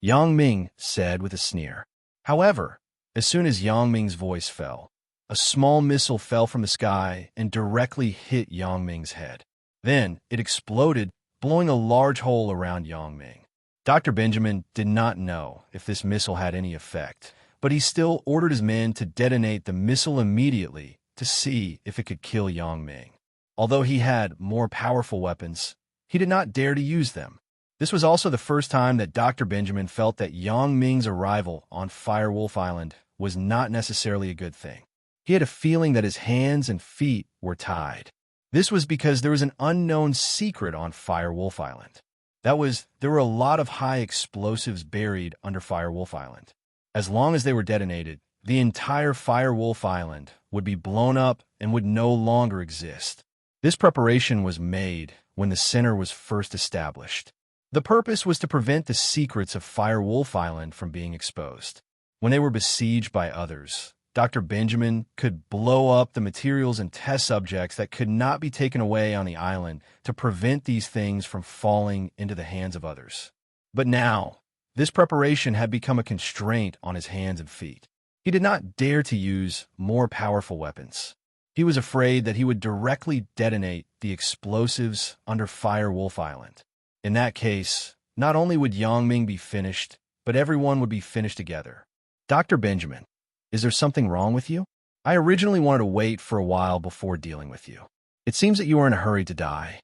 Yang Ming said with a sneer. However, as soon as Yang Ming's voice fell, a small missile fell from the sky and directly hit Yang Ming's head. Then it exploded, blowing a large hole around Yang Ming. Dr. Benjamin did not know if this missile had any effect, but he still ordered his men to detonate the missile immediately to see if it could kill Yang Ming. Although he had more powerful weapons, he did not dare to use them. This was also the first time that Dr. Benjamin felt that Yang Ming's arrival on Firewolf Island was not necessarily a good thing. He had a feeling that his hands and feet were tied. This was because there was an unknown secret on Firewolf Island. There were a lot of high explosives buried under Firewolf Island. As long as they were detonated, the entire Firewolf Island would be blown up and would no longer exist. This preparation was made when the center was first established. The purpose was to prevent the secrets of Firewolf Island from being exposed. When they were besieged by others, Dr. Benjamin could blow up the materials and test subjects that could not be taken away on the island to prevent these things from falling into the hands of others. But now, this preparation had become a constraint on his hands and feet. He did not dare to use more powerful weapons. He was afraid that he would directly detonate the explosives under Firewolf Island. In that case, not only would Yang Ming be finished, but everyone would be finished together. Dr. Benjamin, is there something wrong with you? I originally wanted to wait for a while before dealing with you. It seems that you are in a hurry to die.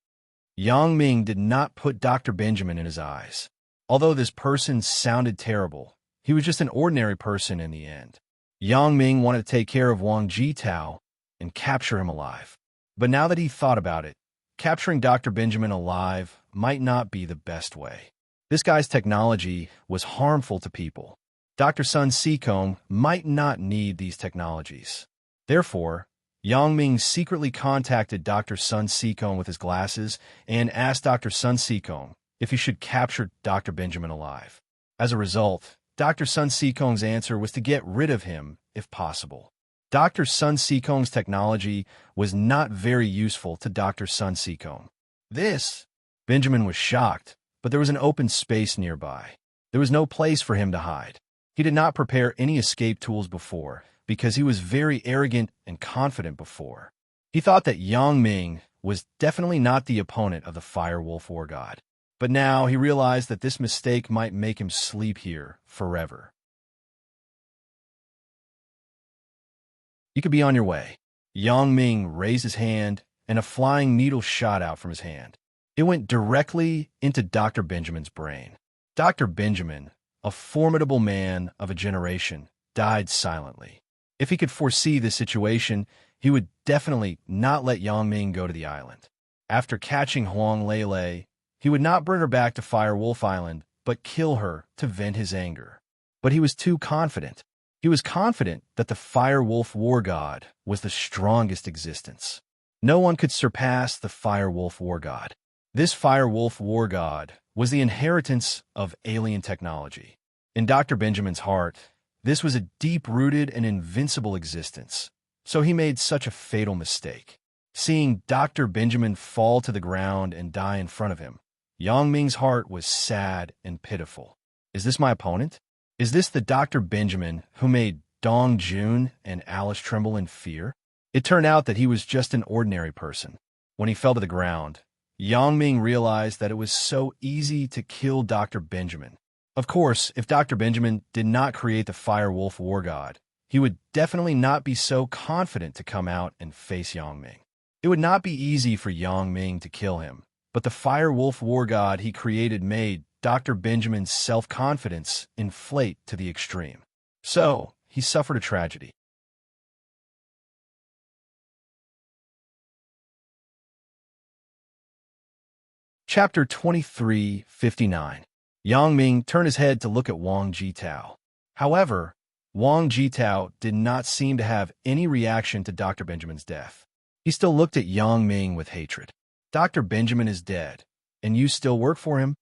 Yang Ming did not put Dr. Benjamin in his eyes. Although this person sounded terrible, he was just an ordinary person in the end. Yang Ming wanted to take care of Wang Jitao and capture him alive. But now that he thought about it, capturing Dr. Benjamin alive might not be the best way. This guy's technology was harmful to people. Dr. Sun Sikong might not need these technologies. Therefore, Yang Ming secretly contacted Dr. Sun Sikong with his glasses and asked Dr. Sun Sikong if he should capture Dr. Benjamin alive. As a result, Dr. Sun Sikong's answer was to get rid of him if possible. Dr. Sun Sikong's technology was not very useful to Dr. Sun Sikong. Benjamin was shocked, but there was an open space nearby. There was no place for him to hide. He did not prepare any escape tools before, because he was very arrogant and confident before. He thought that Yang Ming was definitely not the opponent of the Firewolf War God. But now he realized that this mistake might make him sleep here forever. You could be on your way. Yang Ming raised his hand, and a flying needle shot out from his hand. It went directly into Dr. Benjamin's brain. Dr. Benjamin, a formidable man of a generation, died silently. If he could foresee this situation, he would definitely not let Yang Ming go to the island. After catching Huang Lele, he would not bring her back to Firewolf Island, but kill her to vent his anger. But he was too confident. He was confident that the Firewolf War God was the strongest existence. No one could surpass the Firewolf War God. This Firewolf War God was the inheritance of alien technology. In Dr. Benjamin's heart, this was a deep-rooted and invincible existence, so he made such a fatal mistake. Seeing Dr. Benjamin fall to the ground and die in front of him, Yang Ming's heart was sad and pitiful. Is this my opponent? Is this the Dr. Benjamin who made Dong Jun and Alice tremble in fear? It turned out that he was just an ordinary person. When he fell to the ground, Yang Ming realized that it was so easy to kill Dr. Benjamin. Of course, if Dr. Benjamin did not create the Firewolf War God, he would definitely not be so confident to come out and face Yang Ming. It would not be easy for Yang Ming to kill him, but the Firewolf War God he created made Dr. Benjamin's self-confidence inflate to the extreme. So, he suffered a tragedy. Chapter 23:59. Yang Ming turned his head to look at Wang Jitao. However, Wang Jitao did not seem to have any reaction to Dr. Benjamin's death. He still looked at Yang Ming with hatred. Dr. Benjamin is dead, and you still work for him?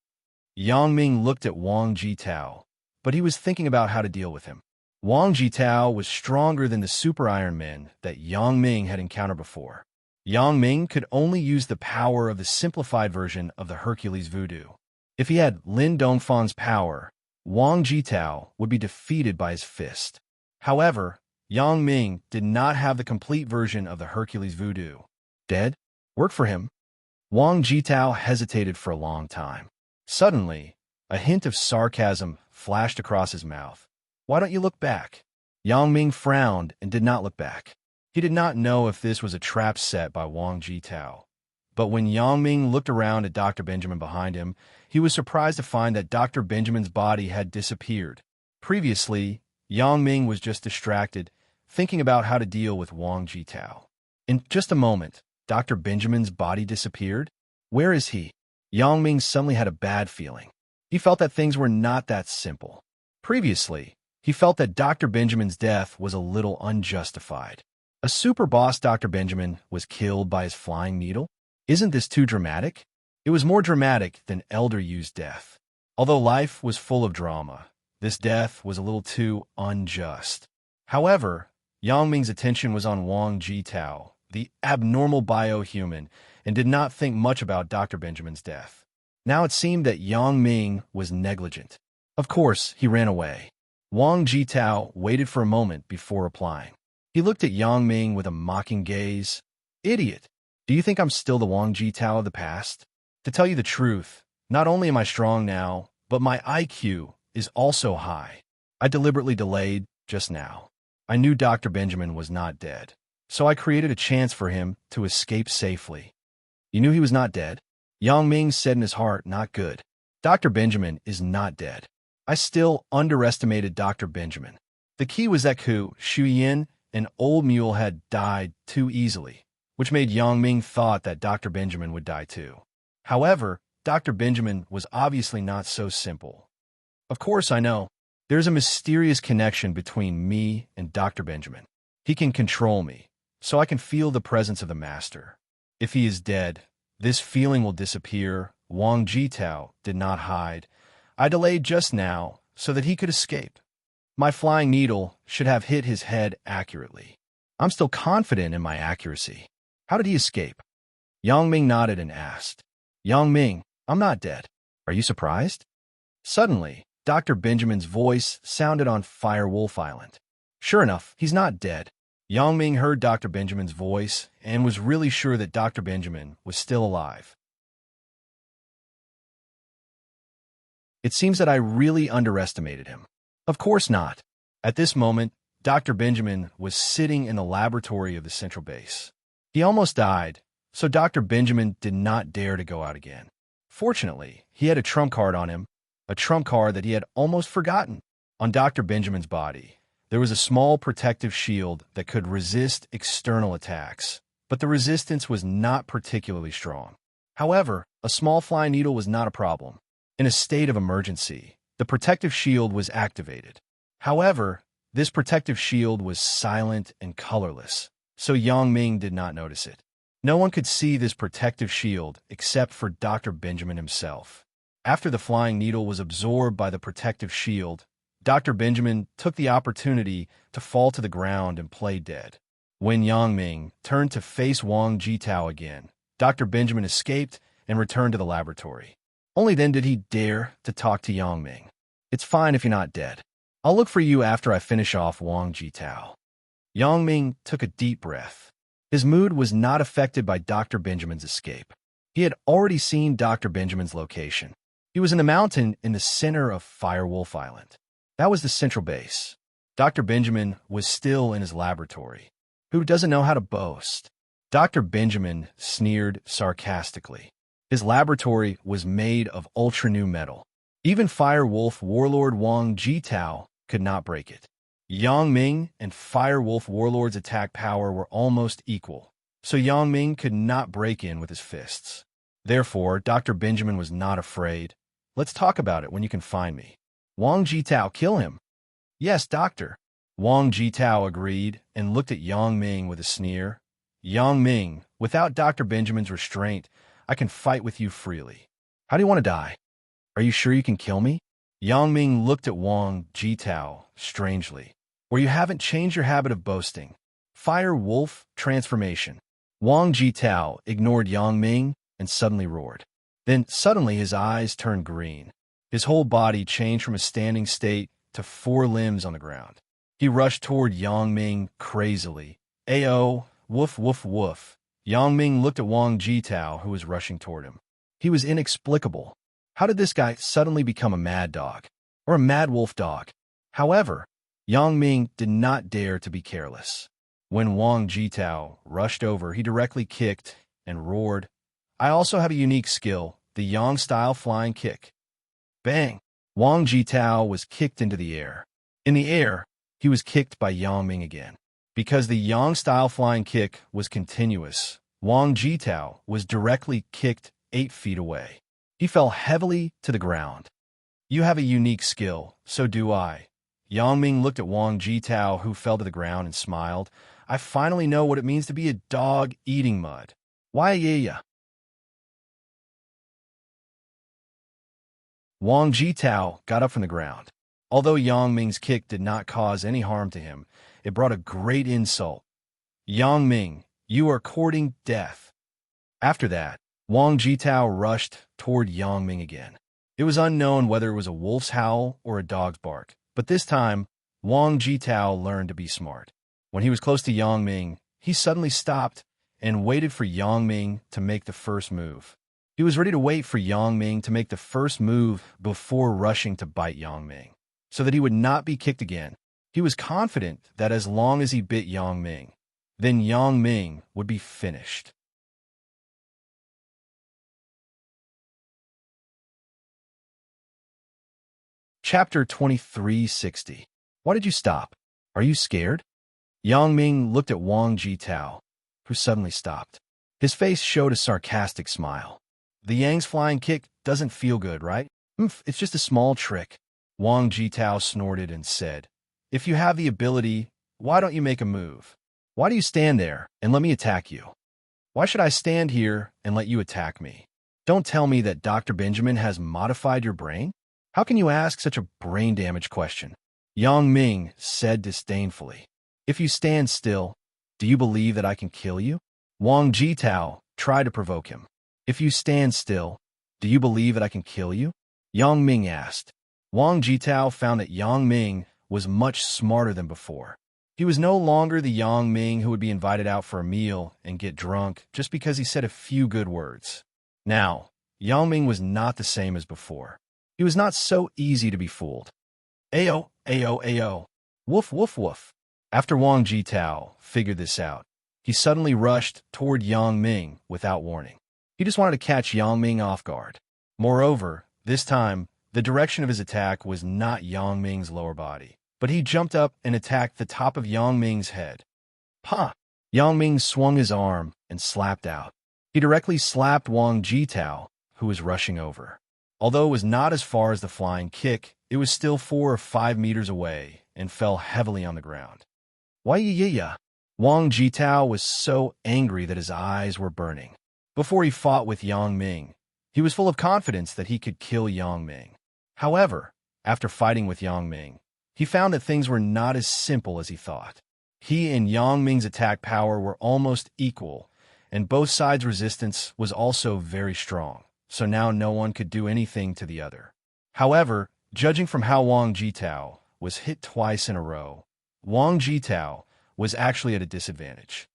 Yang Ming looked at Wang Jitao, but he was thinking about how to deal with him. Wang Jitao was stronger than the Super Iron Men that Yang Ming had encountered before. Yang Ming could only use the power of the simplified version of the Hercules Voodoo. If he had Lin Dongfan's power, Wang Jitao would be defeated by his fist. However, Yang Ming did not have the complete version of the Hercules Voodoo. Dead? Work for him? Wang Jitao hesitated for a long time. Suddenly, a hint of sarcasm flashed across his mouth. Why don't you look back? Yang Ming frowned and did not look back. He did not know if this was a trap set by Wang Jitao. But when Yang Ming looked around at Dr. Benjamin behind him, he was surprised to find that Dr. Benjamin's body had disappeared. Previously, Yang Ming was just distracted, thinking about how to deal with Wang Jitao. In just a moment, Dr. Benjamin's body disappeared. Where is he? Yang Ming suddenly had a bad feeling. He felt that things were not that simple. Previously, he felt that Dr. Benjamin's death was a little unjustified. A super boss Dr. Benjamin was killed by his flying needle? Isn't this too dramatic? It was more dramatic than Elder Yu's death. Although life was full of drama, this death was a little too unjust. However, Yang Ming's attention was on Wang Jitao, the abnormal biohuman, and did not think much about Dr. Benjamin's death. Now it seemed that Yang Ming was negligent. Of course, he ran away. Wang Jitao waited for a moment before replying. He looked at Yang Ming with a mocking gaze. Idiot! Do you think I'm still the Wang Jitao of the past? To tell you the truth, not only am I strong now, but my IQ is also high. I deliberately delayed just now. I knew Dr. Benjamin was not dead, so I created a chance for him to escape safely. You knew he was not dead? Yang Ming said in his heart, not good. Dr. Benjamin is not dead. I still underestimated Dr. Benjamin. The key was that Ku Shuyin, an old mule, had died too easily, which made Yang Ming thought that Dr. Benjamin would die too. However, Dr. Benjamin was obviously not so simple. Of course, I know. There's a mysterious connection between me and Dr. Benjamin. He can control me, so I can feel the presence of the Master. If he is dead, this feeling will disappear. Wang Jitao did not hide. I delayed just now so that he could escape. My flying needle should have hit his head accurately. I'm still confident in my accuracy. How did he escape? Yang Ming nodded and asked. Yang Ming, I'm not dead. Are you surprised? Suddenly, Dr. Benjamin's voice sounded on Firewolf Island. Sure enough, he's not dead. Yang Ming heard Dr. Benjamin's voice and was really sure that Dr. Benjamin was still alive. It seems that I really underestimated him. Of course not. At this moment, Dr. Benjamin was sitting in the laboratory of the central base. He almost died, so Dr. Benjamin did not dare to go out again. Fortunately, he had a trump card on him, a trump card that he had almost forgotten. On Dr. Benjamin's body, there was a small protective shield that could resist external attacks, but the resistance was not particularly strong. However, a small flying needle was not a problem. In a state of emergency, the protective shield was activated. However, this protective shield was silent and colorless, so Yang Ming did not notice it. No one could see this protective shield except for Dr. Benjamin himself. After the flying needle was absorbed by the protective shield, Dr. Benjamin took the opportunity to fall to the ground and play dead. When Yang Ming turned to face Wang Jitao again, Dr. Benjamin escaped and returned to the laboratory. Only then did he dare to talk to Yang Ming. It's fine if you're not dead. I'll look for you after I finish off Wang Jitao. Yang Ming took a deep breath. His mood was not affected by Dr. Benjamin's escape. He had already seen Dr. Benjamin's location. He was in the mountain in the center of Firewolf Island. That was the central base. Dr. Benjamin was still in his laboratory. Who doesn't know how to boast? Dr. Benjamin sneered sarcastically. His laboratory was made of ultra-new metal. Even Firewolf Warlord Wang Jitao could not break it. Yang Ming and Firewolf Warlord's attack power were almost equal, so Yang Ming could not break in with his fists. Therefore, Dr. Benjamin was not afraid. Let's talk about it when you can find me. Wang Jitao, kill him. Yes, doctor. Wang Jitao agreed and looked at Yang Ming with a sneer. Yang Ming, without Dr. Benjamin's restraint, I can fight with you freely. How do you want to die? Are you sure you can kill me? Yang Ming looked at Wang Jitao strangely. or you haven't changed your habit of boasting. Fire Wolf Transformation. Wang Jitao ignored Yang Ming and suddenly roared. Then suddenly his eyes turned green. His whole body changed from a standing state to 4 limbs on the ground. He rushed toward Yang Ming crazily. Ayo, woof woof woof. Yang Ming looked at Wang Jitao, who was rushing toward him. He was inexplicable. How did this guy suddenly become a mad dog? Or a mad wolf dog? However, Yang Ming did not dare to be careless. When Wang Jitao rushed over, he directly kicked and roared, I also have a unique skill, the Yang-style flying kick. Bang! Wang Jitao was kicked into the air. In the air, he was kicked by Yang Ming again. Because the Yang-style flying kick was continuous, Wang Jitao was directly kicked 8 feet away. He fell heavily to the ground. You have a unique skill, so do I. Yang Ming looked at Wang Jitao, who fell to the ground, and smiled. I finally know what it means to be a dog eating mud. Why yeah? Wang Jitao got up from the ground. Although Yang Ming's kick did not cause any harm to him, it brought a great insult. Yang Ming, you are courting death. After that, Wang Jitao rushed toward Yang Ming again. It was unknown whether it was a wolf's howl or a dog's bark, but this time, Wang Jitao learned to be smart. When he was close to Yang Ming, he suddenly stopped and waited for Yang Ming to make the first move. He was ready to wait for Yang Ming to make the first move before rushing to bite Yang Ming, so that he would not be kicked again. He was confident that as long as he bit Yang Ming, then Yang Ming would be finished. Chapter 2360. Why did you stop? Are you scared? Yang Ming looked at Wang Jitao, who suddenly stopped. His face showed a sarcastic smile. The Yang's flying kick doesn't feel good, right? It's just a small trick. Wang Jitao snorted and said, If you have the ability, why don't you make a move? Why do you stand there and let me attack you? Why should I stand here and let you attack me? Don't tell me that Dr. Benjamin has modified your brain? How can you ask such a brain-damaged question? Yang Ming said disdainfully. If you stand still, do you believe that I can kill you? Wang Jitao tried to provoke him. If you stand still, do you believe that I can kill you? Yang Ming asked. Wang Jitao found that Yang Ming was much smarter than before. He was no longer the Yang Ming who would be invited out for a meal and get drunk just because he said a few good words. Now, Yang Ming was not the same as before. He was not so easy to be fooled. Ayo, ayo, ayo. Woof, woof, woof. After Wang Jitao figured this out, he suddenly rushed toward Yang Ming without warning. He just wanted to catch Yang Ming off guard. Moreover, this time, the direction of his attack was not Yang Ming's lower body, but he jumped up and attacked the top of Yang Ming's head. Pa! Yang Ming swung his arm and slapped out. He directly slapped Wang Jitao, who was rushing over. Although it was not as far as the flying kick, it was still 4 or 5 meters away and fell heavily on the ground. Why yeah? Wang Jitao was so angry that his eyes were burning. Before he fought with Yang Ming, he was full of confidence that he could kill Yang Ming. However, after fighting with Yang Ming, he found that things were not as simple as he thought. He and Yang Ming's attack power were almost equal, and both sides' resistance was also very strong, so now no one could do anything to the other. However, judging from how Wang Jitao was hit twice in a row, Wang Jitao was actually at a disadvantage.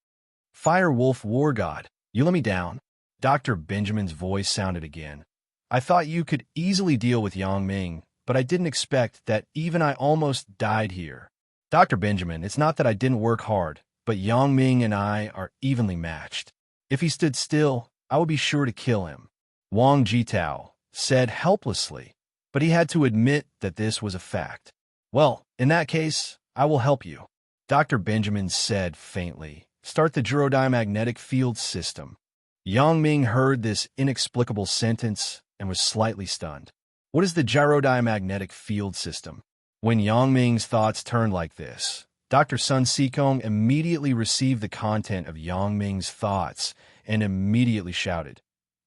Fire Wolf War God, you let me down? Dr. Benjamin's voice sounded again. I thought you could easily deal with Yang Ming, but I didn't expect that even I almost died here. Dr. Benjamin, it's not that I didn't work hard, but Yang Ming and I are evenly matched. If he stood still, I would be sure to kill him. Wang Jitao said helplessly, but he had to admit that this was a fact. Well, in that case, I will help you. Dr. Benjamin said faintly, Start the gyrodiamagnetic field system. Yang Ming heard this inexplicable sentence and was slightly stunned. What is the gyrodiamagnetic field system? When Yang Ming's thoughts turned like this, Dr. Sun Sikong immediately received the content of Yang Ming's thoughts and immediately shouted,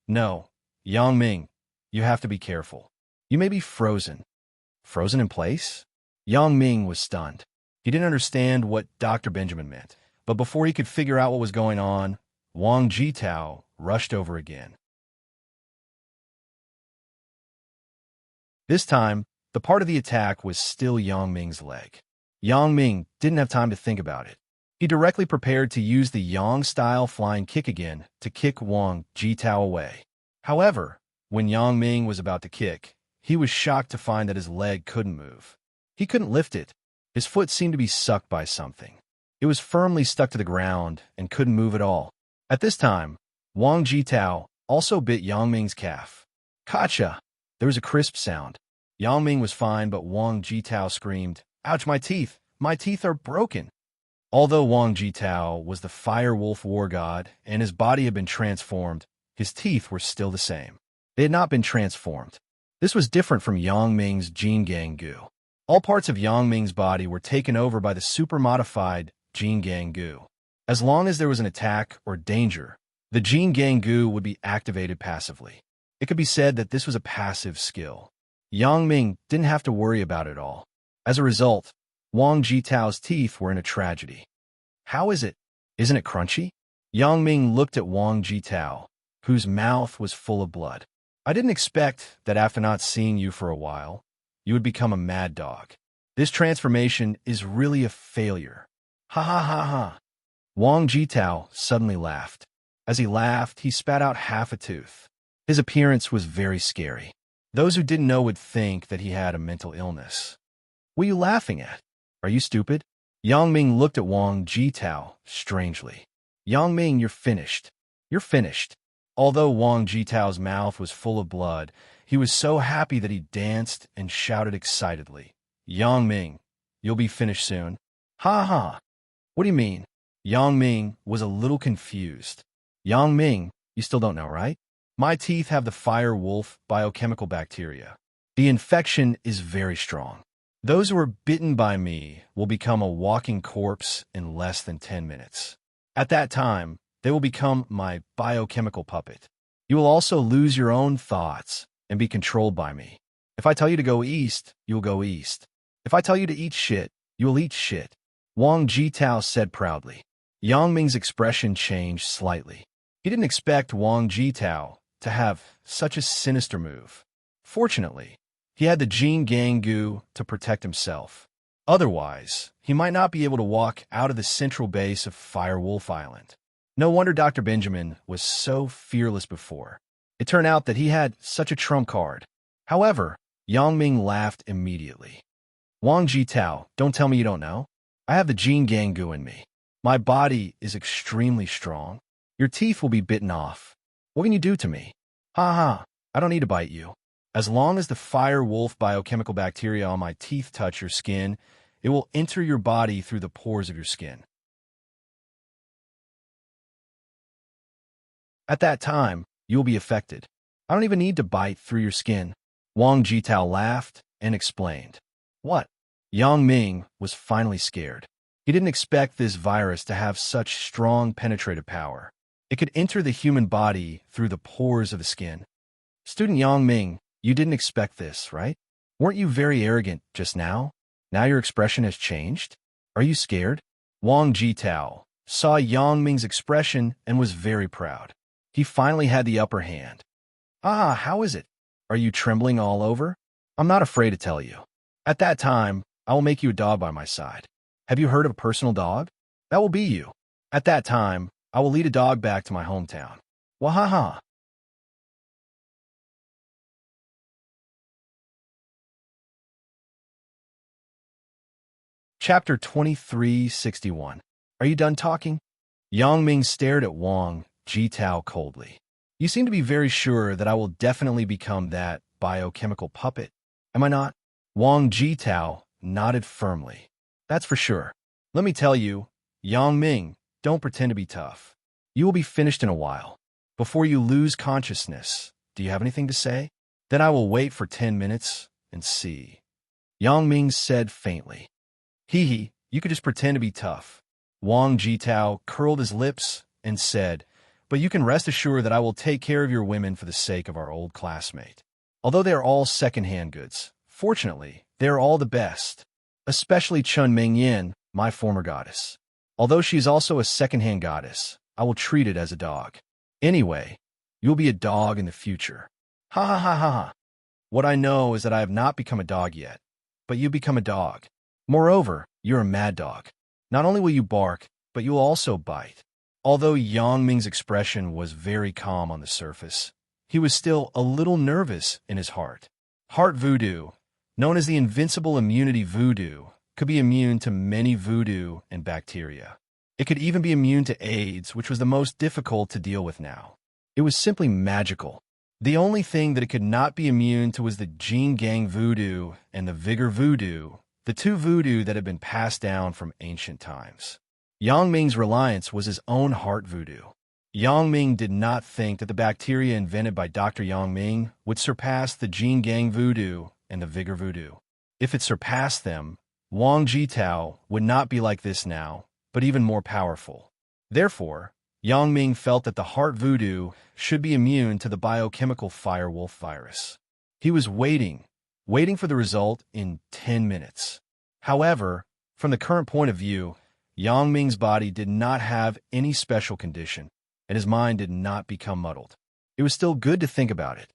No, Yang Ming, you have to be careful. You may be frozen. Frozen in place? Yang Ming was stunned. He didn't understand what Dr. Benjamin meant, but before he could figure out what was going on, Wang Jitao rushed over again. This time, the part of the attack was still Yang Ming's leg. Yang Ming didn't have time to think about it. He directly prepared to use the Yang-style flying kick again to kick Wang Jitao away. However, when Yang Ming was about to kick, he was shocked to find that his leg couldn't move. He couldn't lift it. His foot seemed to be sucked by something. It was firmly stuck to the ground and couldn't move at all. At this time, Wang Jitao also bit Yang Ming's calf. Gotcha! There was a crisp sound. Yang Ming was fine, but Wang Jitao screamed, "Ouch, my teeth! My teeth are broken!" Although Wang Jitao was the fire wolf war god and his body had been transformed, his teeth were still the same. They had not been transformed. This was different from Yang Ming's Jin Gang Gu. All parts of Yang Ming's body were taken over by the super-modified Jin Gang Gu. As long as there was an attack or danger, the Jin Gang Gu would be activated passively. It could be said that this was a passive skill. Yang Ming didn't have to worry about it all. As a result, Wang Jitao's teeth were in a tragedy. How is it? Isn't it crunchy? Yang Ming looked at Wang Jitao, whose mouth was full of blood. I didn't expect that after not seeing you for a while, you would become a mad dog. This transformation is really a failure. Ha ha ha ha. Wang Jitao suddenly laughed. As he laughed, he spat out half a tooth. His appearance was very scary. Those who didn't know would think that he had a mental illness. What are you laughing at? Are you stupid? Yang Ming looked at Wang Jitao strangely. Yang Ming, you're finished. You're finished. Although Wang Jitao's mouth was full of blood, he was so happy that he danced and shouted excitedly. Yang Ming, you'll be finished soon. Ha ha. What do you mean? Yang Ming was a little confused. Yang Ming, you still don't know, right? My teeth have the fire wolf biochemical bacteria. The infection is very strong. Those who are bitten by me will become a walking corpse in less than 10 minutes. At that time, they will become my biochemical puppet. You will also lose your own thoughts and be controlled by me. If I tell you to go east, you'll go east. If I tell you to eat shit, you'll eat shit. Wang Jitao said proudly. Yang Ming's expression changed slightly. He didn't expect Wang Jitao to have such a sinister move. Fortunately, he had the Jin Gang Gu to protect himself. Otherwise, he might not be able to walk out of the central base of Fire Wolf Island. No wonder Dr. Benjamin was so fearless before. It turned out that he had such a trump card. However, Yang Ming laughed immediately. Wang Jitao, don't tell me you don't know. I have the Jin Gang Gu in me. My body is extremely strong. Your teeth will be bitten off. What can you do to me? Ha ha, I don't need to bite you. As long as the fire wolf biochemical bacteria on my teeth touch your skin, it will enter your body through the pores of your skin. At that time, you will be affected. I don't even need to bite through your skin. Wang Jitao laughed and explained. What? Yang Ming was finally scared. He didn't expect this virus to have such strong penetrative power. It could enter the human body through the pores of the skin. Student Yang Ming, you didn't expect this, right? Weren't you very arrogant just now? Now your expression has changed? Are you scared? Wang Jitao saw Yang Ming's expression and was very proud. He finally had the upper hand. Ah, how is it? Are you trembling all over? I'm not afraid to tell you. At that time, I will make you a dog by my side. Have you heard of a personal dog? That will be you. At that time, I will lead a dog back to my hometown. Wahaha. Chapter 2361. Are you done talking? Yang Ming stared at Wang Jitao coldly. You seem to be very sure that I will definitely become that biochemical puppet. Am I not? Wang Jitao nodded firmly. That's for sure. Let me tell you, Yang Ming, don't pretend to be tough. You will be finished in a while. Before you lose consciousness, do you have anything to say? Then I will wait for 10 minutes and see. Yang Ming said faintly. Hee hee, you could just pretend to be tough. Wang Jitao curled his lips and said, but you can rest assured that I will take care of your women for the sake of our old classmate. Although they are all second-hand goods, fortunately, they are all the best. especially Chun Ming Yin, my former goddess. Although she is also a second-hand goddess, I will treat it as a dog. Anyway, you'll be a dog in the future. Ha ha ha ha ha. What I know is that I have not become a dog yet, but you become a dog. Moreover, you're a mad dog. Not only will you bark, but you will also bite. Although Yang Ming's expression was very calm on the surface, he was still a little nervous in his heart. Heart voodoo, known as the invincible immunity voodoo, could be immune to many voodoo and bacteria. It could even be immune to AIDS, which was the most difficult to deal with now. It was simply magical. The only thing that it could not be immune to was the Jin Gang voodoo and the Vigor voodoo, the two voodoo that had been passed down from ancient times. Yang Ming's reliance was his own heart voodoo. Yang Ming did not think that the bacteria invented by Dr. Yang Ming would surpass the Jin Gang voodoo and the Vigor voodoo. If it surpassed them, Wang Jitao would not be like this now, but even more powerful. Therefore, Yang Ming felt that the heart voodoo should be immune to the biochemical firewolf virus. He was waiting for the result in 10 minutes. However, from the current point of view, Yang Ming's body did not have any special condition, and his mind did not become muddled. It was still good to think about it.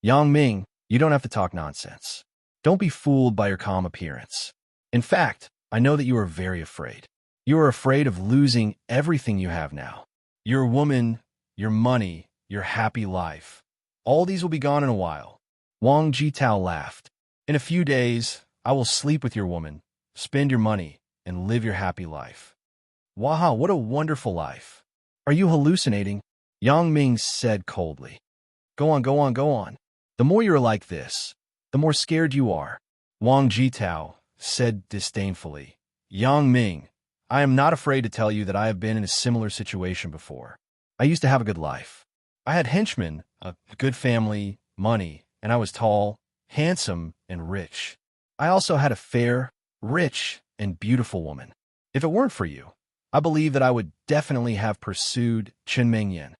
Yang Ming, you don't have to talk nonsense. Don't be fooled by your calm appearance. In fact, I know that you are very afraid. You are afraid of losing everything you have now. Your woman, your money, your happy life. All these will be gone in a while. Wang Jitao laughed. In a few days, I will sleep with your woman, spend your money, and live your happy life. Wow, what a wonderful life. Are you hallucinating? Yang Ming said coldly. Go on, go on, go on. The more you're like this, the more scared you are. Wang Jitao said disdainfully. Yang Ming, I am not afraid to tell you that I have been in a similar situation before. I used to have a good life. I had henchmen, a good family, money, and I was tall, handsome, and rich. I also had a fair, rich, and beautiful woman. If it weren't for you, I believe that I would definitely have pursued Chen Mingyan.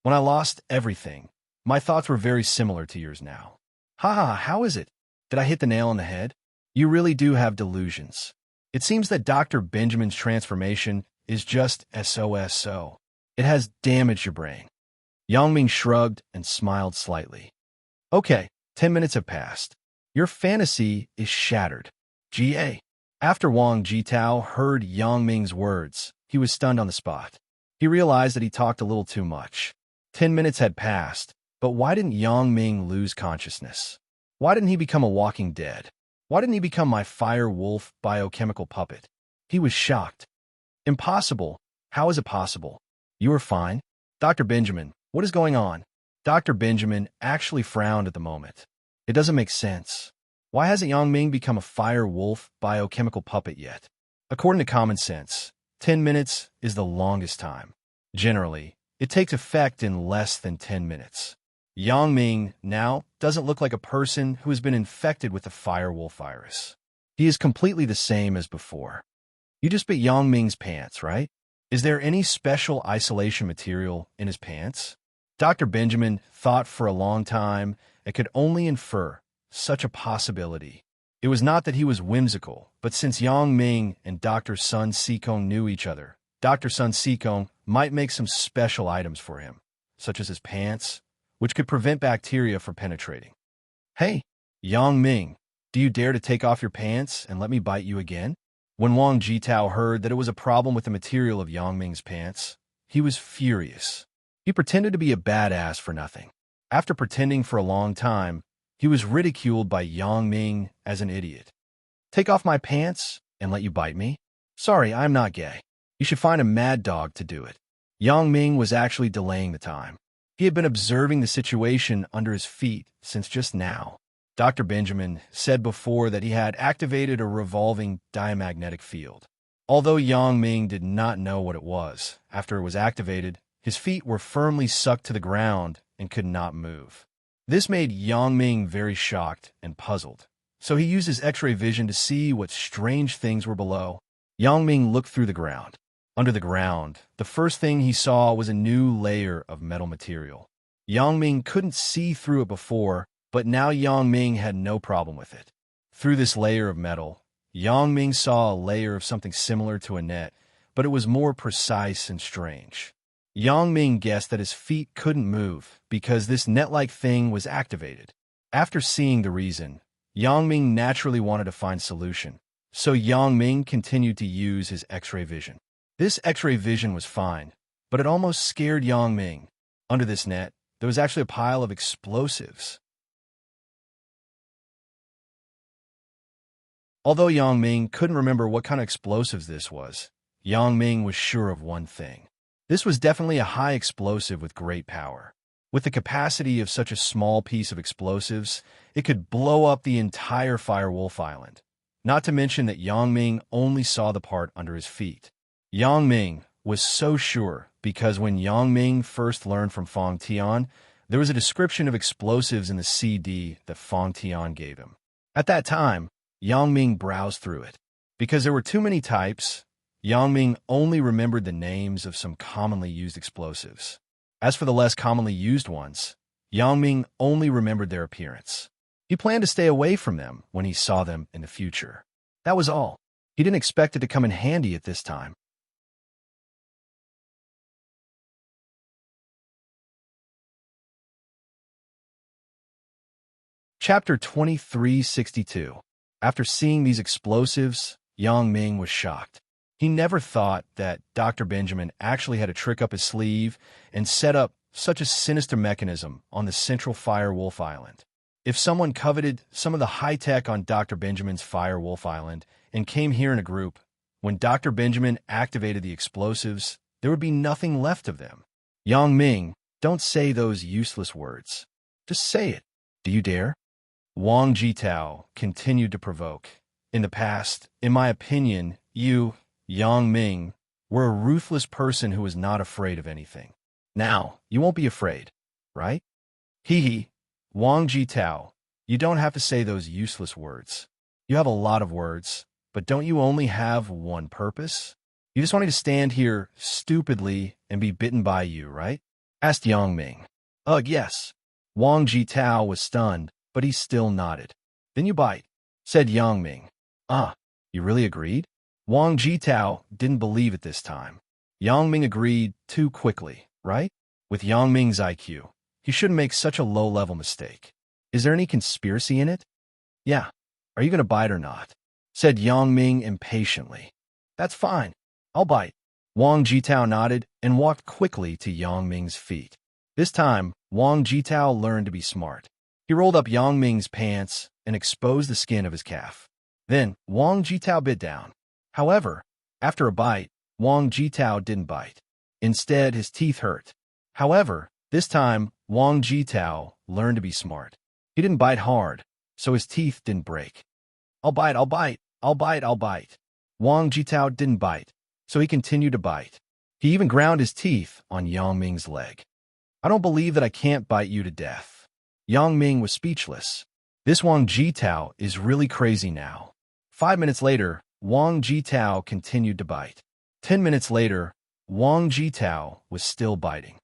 When I lost everything, my thoughts were very similar to yours now. Ha, how is it? Did I hit the nail on the head? You really do have delusions. It seems that Dr. Benjamin's transformation is just SOSO. It has damaged your brain. Yang Ming shrugged and smiled slightly. Okay, 10 minutes have passed. Your fantasy is shattered. GA. After Wang Jitao heard Yang Ming's words, he was stunned on the spot. He realized that he talked a little too much. 10 minutes had passed, but why didn't Yang Ming lose consciousness? Why didn't he become a walking dead? Why didn't he become my fire wolf biochemical puppet? He was shocked. Impossible. How is it possible? You are fine? Dr. Benjamin, what is going on? Dr. Benjamin actually frowned at the moment. It doesn't make sense. Why hasn't Yang Ming become a fire wolf biochemical puppet yet? According to common sense, 10 minutes is the longest time. Generally, it takes effect in less than 10 minutes. Yang Ming now doesn't look like a person who has been infected with the firewolf virus. He is completely the same as before. You just bit Yang Ming's pants, right? Is there any special isolation material in his pants? Dr. Benjamin thought for a long time and could only infer such a possibility. It was not that he was whimsical, but since Yang Ming and Dr. Sun Sikong knew each other, Dr. Sun Sikong might make some special items for him, such as his pants, which could prevent bacteria from penetrating. Hey, Yang Ming, do you dare to take off your pants and let me bite you again? When Wang Jitao heard that it was a problem with the material of Yang Ming's pants, he was furious. He pretended to be a badass for nothing. After pretending for a long time, he was ridiculed by Yang Ming as an idiot. Take off my pants and let you bite me? Sorry, I'm not gay. You should find a mad dog to do it. Yang Ming was actually delaying the time. He had been observing the situation under his feet since just now. Dr. Benjamin said before that he had activated a revolving diamagnetic field. Although Yang Ming did not know what it was, after it was activated, his feet were firmly sucked to the ground and could not move. This made Yang Ming very shocked and puzzled, so he used his X-ray vision to see what strange things were below. Yang Ming looked through the ground. Under the ground, the first thing he saw was a new layer of metal material. Yang Ming couldn't see through it before, but now Yang Ming had no problem with it. Through this layer of metal, Yang Ming saw a layer of something similar to a net, but it was more precise and strange. Yang Ming guessed that his feet couldn't move because this net-like thing was activated. After seeing the reason, Yang Ming naturally wanted to find solution, so Yang Ming continued to use his X-ray vision. This X-ray vision was fine, but it almost scared Yang Ming. Under this net, there was actually a pile of explosives. Although Yang Ming couldn't remember what kind of explosives this was, Yang Ming was sure of one thing. This was definitely a high explosive with great power. With the capacity of such a small piece of explosives, it could blow up the entire Firewolf Island. Not to mention that Yang Ming only saw the part under his feet. Yang Ming was so sure because when Yang Ming first learned from Fong Tian, there was a description of explosives in the CD that Fong Tian gave him. At that time, Yang Ming browsed through it. Because there were too many types, Yang Ming only remembered the names of some commonly used explosives. As for the less commonly used ones, Yang Ming only remembered their appearance. He planned to stay away from them when he saw them in the future. That was all. He didn't expect it to come in handy at this time. Chapter 2362. After seeing these explosives, Yang Ming was shocked. He never thought that Dr. Benjamin actually had a trick up his sleeve and set up such a sinister mechanism on the central Firewolf Island. If someone coveted some of the high-tech on Dr. Benjamin's Firewolf Island and came here in a group, when Dr. Benjamin activated the explosives, there would be nothing left of them. Yang Ming, don't say those useless words. Just say it. Do you dare? Wang Jitao continued to provoke. In the past, in my opinion, you, Yang Ming, were a ruthless person who was not afraid of anything. Now, you won't be afraid, right? Hee. Wang Jitao, you don't have to say those useless words. You have a lot of words, but don't you only have one purpose? You just want me to stand here stupidly and be bitten by you, right? Asked Yang Ming. Ugh, yes. Wang Jitao was stunned, but he still nodded. Then you bite, said Yang Ming. You really agreed? Wang Jitao didn't believe it this time. Yang Ming agreed too quickly, right? With Yang Ming's IQ, he shouldn't make such a low-level mistake. Is there any conspiracy in it? Yeah. Are you going to bite or not? Said Yang Ming impatiently. That's fine. I'll bite. Wang Jitao nodded and walked quickly to Yang Ming's feet. This time, Wang Jitao learned to be smart. He rolled up Yang Ming's pants and exposed the skin of his calf. Then, Wang Jitao bit down. However, after a bite, Wang Jitao didn't bite. Instead, his teeth hurt. However, this time, Wang Jitao learned to be smart. He didn't bite hard, so his teeth didn't break. I'll bite, I'll bite, I'll bite, I'll bite. Wang Jitao didn't bite, so he continued to bite. He even ground his teeth on Yang Ming's leg. I don't believe that I can't bite you to death. Yang Ming was speechless. This Wang Jitao is really crazy now. 5 minutes later, Wang Jitao continued to bite. 10 minutes later, Wang Jitao was still biting.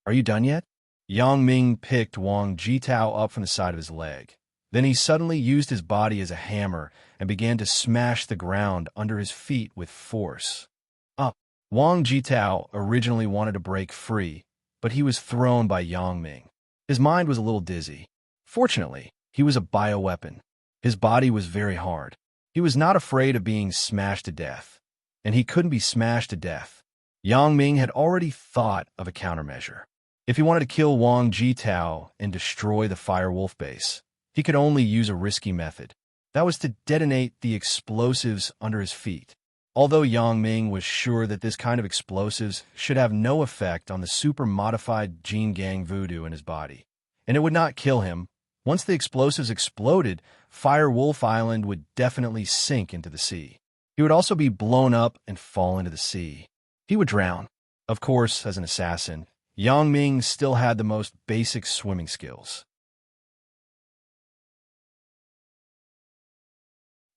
Are you done yet? Yang Ming picked Wang Jitao up from the side of his leg. Then he suddenly used his body as a hammer and began to smash the ground under his feet with force. Up. Wang Jitao originally wanted to break free, but he was thrown by Yang Ming. His mind was a little dizzy. Fortunately, he was a bioweapon. His body was very hard. He was not afraid of being smashed to death, and he couldn't be smashed to death. Yang Ming had already thought of a countermeasure. If he wanted to kill Wang Jitao and destroy the Firewolf base, he could only use a risky method. That was to detonate the explosives under his feet. Although Yang Ming was sure that this kind of explosives should have no effect on the super-modified Jin Gang voodoo in his body, and it would not kill him, once the explosives exploded, Firewolf Island would definitely sink into the sea. He would also be blown up and fall into the sea. He would drown. Of course, as an assassin, Yang Ming still had the most basic swimming skills.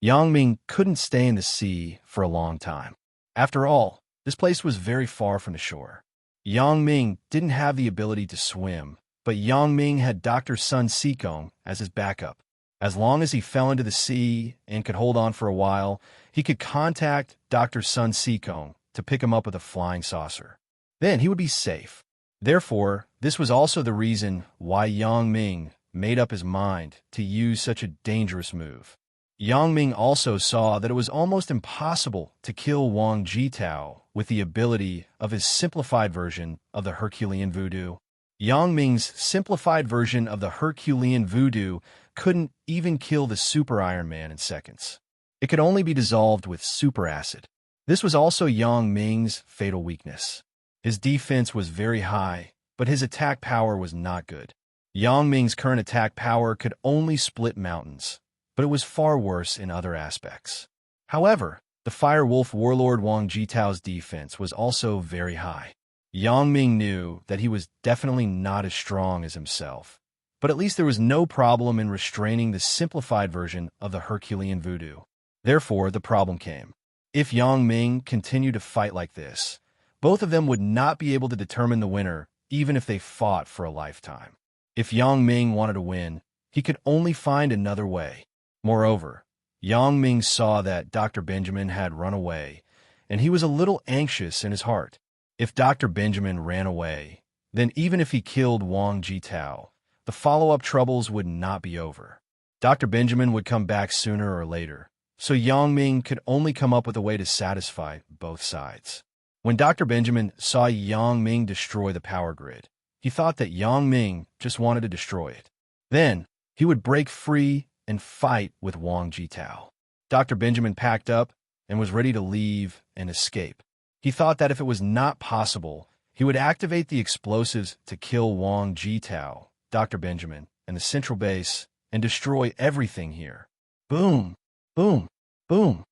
Yang Ming couldn't stay in the sea for a long time. After all, this place was very far from the shore. Yang Ming didn't have the ability to swim, but Yang Ming had Dr. Sun Sikong as his backup. As long as he fell into the sea and could hold on for a while, he could contact Dr. Sun Sikong to pick him up with a flying saucer. Then he would be safe. Therefore, this was also the reason why Yang Ming made up his mind to use such a dangerous move. Yang Ming also saw that it was almost impossible to kill Wang Jitao with the ability of his simplified version of the Herculean voodoo. Yang Ming's simplified version of the Herculean voodoo couldn't even kill the Super Iron Man in seconds. It could only be dissolved with super acid. This was also Yang Ming's fatal weakness. His defense was very high, but his attack power was not good. Yang Ming's current attack power could only split mountains, but it was far worse in other aspects. However, the Fire Wolf Warlord Wang Jitao's defense was also very high. Yang Ming knew that he was definitely not as strong as himself, but at least there was no problem in restraining the simplified version of the Herculean voodoo. Therefore, the problem came. If Yang Ming continued to fight like this, both of them would not be able to determine the winner even if they fought for a lifetime. If Yang Ming wanted to win, he could only find another way. Moreover, Yang Ming saw that Dr. Benjamin had run away, and he was a little anxious in his heart. If Dr. Benjamin ran away, then even if he killed Wang Jitao, the follow-up troubles would not be over. Dr. Benjamin would come back sooner or later, so Yang Ming could only come up with a way to satisfy both sides. When Dr. Benjamin saw Yang Ming destroy the power grid, he thought that Yang Ming just wanted to destroy it. Then, he would break free and fight with Wang Jitao. Dr. Benjamin packed up and was ready to leave and escape. He thought that if it was not possible, he would activate the explosives to kill Wang Jitao, Dr. Benjamin, and the central base and destroy everything here. Boom, boom, boom.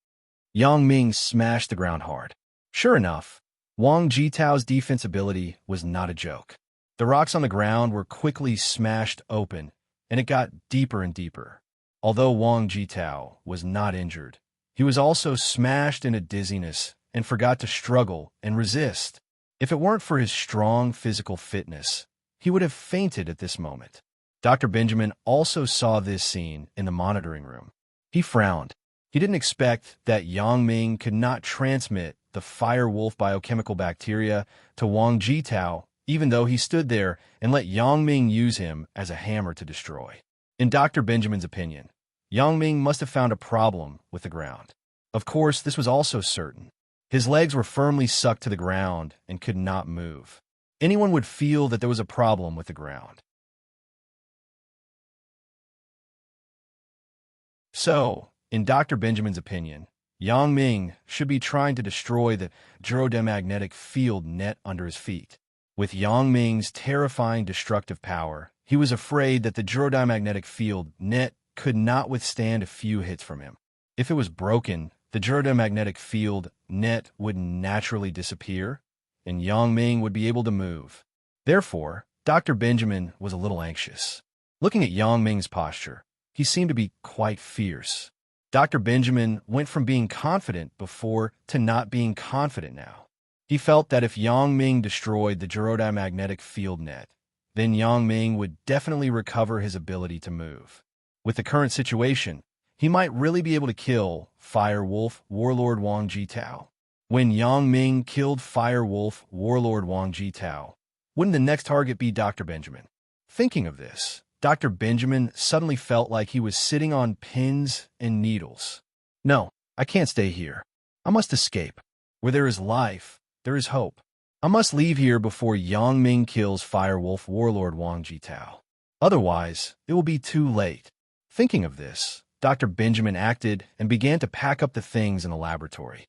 Yang Ming smashed the ground hard. Sure enough, Wang Jitao's defense ability was not a joke. The rocks on the ground were quickly smashed open, and it got deeper and deeper. Although Wang Jitao was not injured, he was also smashed into dizziness and forgot to struggle and resist. If it weren't for his strong physical fitness, he would have fainted at this moment. Dr. Benjamin also saw this scene in the monitoring room. He frowned. He didn't expect that Yang Ming could not transmit the Fire Wolf biochemical bacteria to Wang Jitao, even though he stood there and let Yang Ming use him as a hammer to destroy. In Dr. Benjamin's opinion, Yang Ming must have found a problem with the ground. Of course, this was also certain. His legs were firmly sucked to the ground and could not move. Anyone would feel that there was a problem with the ground. So, in Dr. Benjamin's opinion, Yang Ming should be trying to destroy the geomagnetic field net under his feet. With Yang Ming's terrifying destructive power, he was afraid that the geomagnetic field net could not withstand a few hits from him. If it was broken, the geomagnetic field net would naturally disappear, and Yang Ming would be able to move. Therefore, Dr. Benjamin was a little anxious. Looking at Yang Ming's posture, he seemed to be quite fierce. Dr. Benjamin went from being confident before to not being confident now. He felt that if Yang Ming destroyed the geomagnetic field net, then Yang Ming would definitely recover his ability to move. With the current situation, he might really be able to kill Fire Wolf Warlord Wang Jitao. When Yang Ming killed Fire Wolf Warlord Wang Jitao, wouldn't the next target be Dr. Benjamin? Thinking of this, Dr. Benjamin suddenly felt like he was sitting on pins and needles. No, I can't stay here. I must escape. Where there is life, there is hope. I must leave here before Yang Ming kills Fire Wolf Warlord Wang Jitao. Otherwise, it will be too late. Thinking of this, Dr. Benjamin acted and began to pack up the things in the laboratory.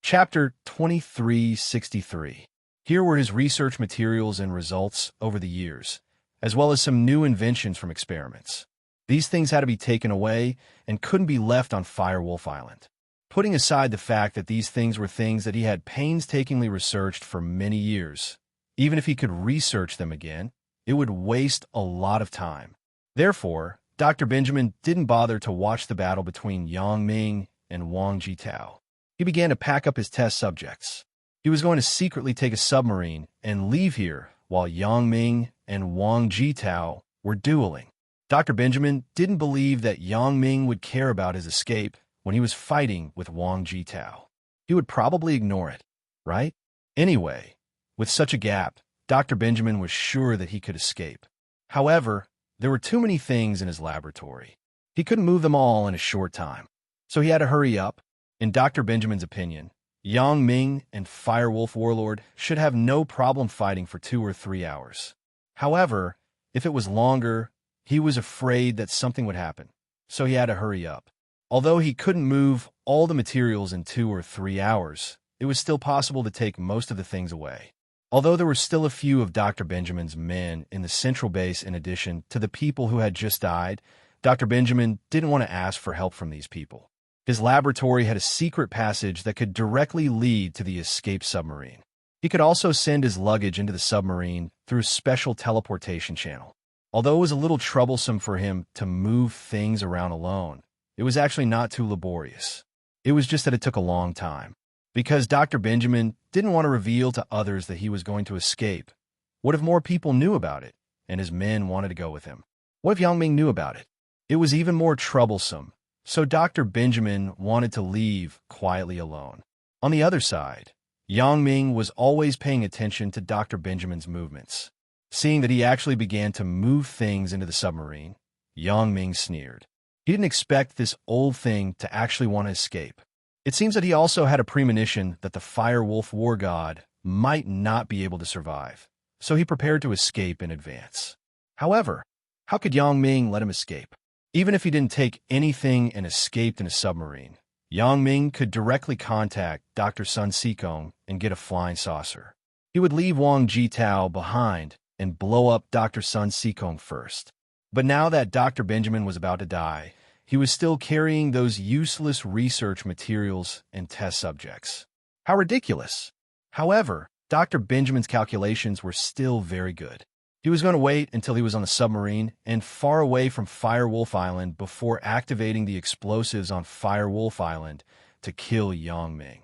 Chapter 2363. Here were his research materials and results over the years, as well as some new inventions from experiments. These things had to be taken away and couldn't be left on Firewolf Island. Putting aside the fact that these things were things that he had painstakingly researched for many years, even if he could research them again, it would waste a lot of time. Therefore, Dr. Benjamin didn't bother to watch the battle between Yang Ming and Wang Jitao. He began to pack up his test subjects. He was going to secretly take a submarine and leave here while Yang Ming and Wang Jitao were dueling. Dr. Benjamin didn't believe that Yang Ming would care about his escape when he was fighting with Wang Jitao. He would probably ignore it, right? Anyway, with such a gap, Dr. Benjamin was sure that he could escape. However, there were too many things in his laboratory. He couldn't move them all in a short time, so he had to hurry up. In Dr. Benjamin's opinion, Yang Ming and Firewolf Warlord should have no problem fighting for 2 or 3 hours. However, if it was longer, he was afraid that something would happen, so he had to hurry up. Although he couldn't move all the materials in 2 or 3 hours, it was still possible to take most of the things away. Although there were still a few of Dr. Benjamin's men in the central base in addition to the people who had just died, Dr. Benjamin didn't want to ask for help from these people. His laboratory had a secret passage that could directly lead to the escape submarine. He could also send his luggage into the submarine through a special teleportation channel. Although it was a little troublesome for him to move things around alone, it was actually not too laborious. It was just that it took a long time. Because Dr. Benjamin didn't want to reveal to others that he was going to escape. What if more people knew about it, and his men wanted to go with him? What if Yang Ming knew about it? It was even more troublesome, so Dr. Benjamin wanted to leave quietly alone. On the other side, Yang Ming was always paying attention to Dr. Benjamin's movements. Seeing that he actually began to move things into the submarine, Yang Ming sneered. He didn't expect this old thing to actually want to escape. It seems that he also had a premonition that the Firewolf War God might not be able to survive, so he prepared to escape in advance. However, how could Yang Ming let him escape? Even if he didn't take anything and escaped in a submarine, Yang Ming could directly contact Dr. Sun Sikong and get a flying saucer. He would leave Wang Jitao behind and blow up Dr. Sun Sikong first. But now that Dr. Benjamin was about to die, he was still carrying those useless research materials and test subjects. How ridiculous! However, Dr. Benjamin's calculations were still very good. He was going to wait until he was on the submarine and far away from Firewolf Island before activating the explosives on Firewolf Island to kill Yang Ming.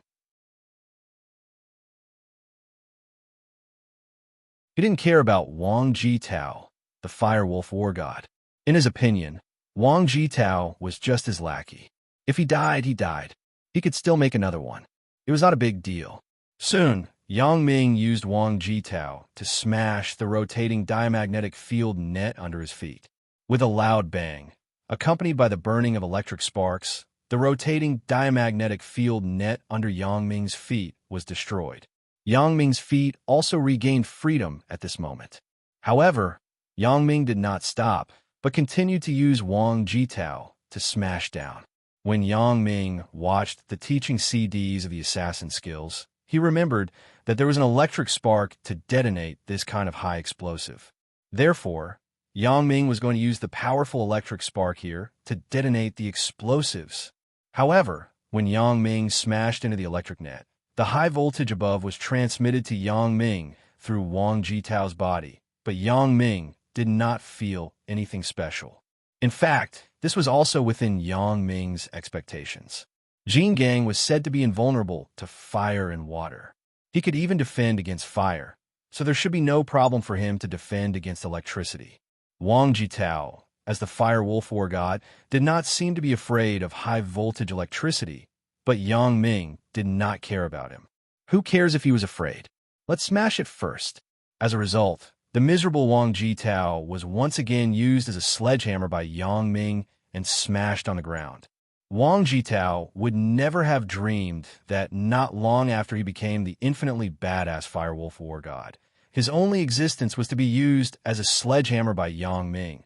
He didn't care about Wang Jitao, the Firewolf War God. In his opinion, Wang Jitao was just his lackey. If he died, he died. He could still make another one. It was not a big deal. Soon, Yang Ming used Wang Jitao to smash the rotating diamagnetic field net under his feet. With a loud bang, accompanied by the burning of electric sparks, the rotating diamagnetic field net under Yang Ming's feet was destroyed. Yang Ming's feet also regained freedom at this moment. However, Yang Ming did not stop, but continued to use Wang Jitao to smash down. When Yang Ming watched the teaching CDs of the assassin skills, he remembered that there was an electric spark to detonate this kind of high explosive. Therefore, Yang Ming was going to use the powerful electric spark here to detonate the explosives. However, when Yang Ming smashed into the electric net, the high voltage above was transmitted to Yang Ming through Wang Jitao's body, but Yang Ming did not feel anything special. In fact, this was also within Yang Ming's expectations. Jin Gang was said to be invulnerable to fire and water. He could even defend against fire, so there should be no problem for him to defend against electricity. Wang Jitao, as the Firewolf War God, did not seem to be afraid of high-voltage electricity, but Yang Ming did not care about him. Who cares if he was afraid? Let's smash it first. As a result, the miserable Wang Jitao was once again used as a sledgehammer by Yang Ming and smashed on the ground. Wang Jitao would never have dreamed that not long after he became the infinitely badass Firewolf War God, his only existence was to be used as a sledgehammer by Yang Ming.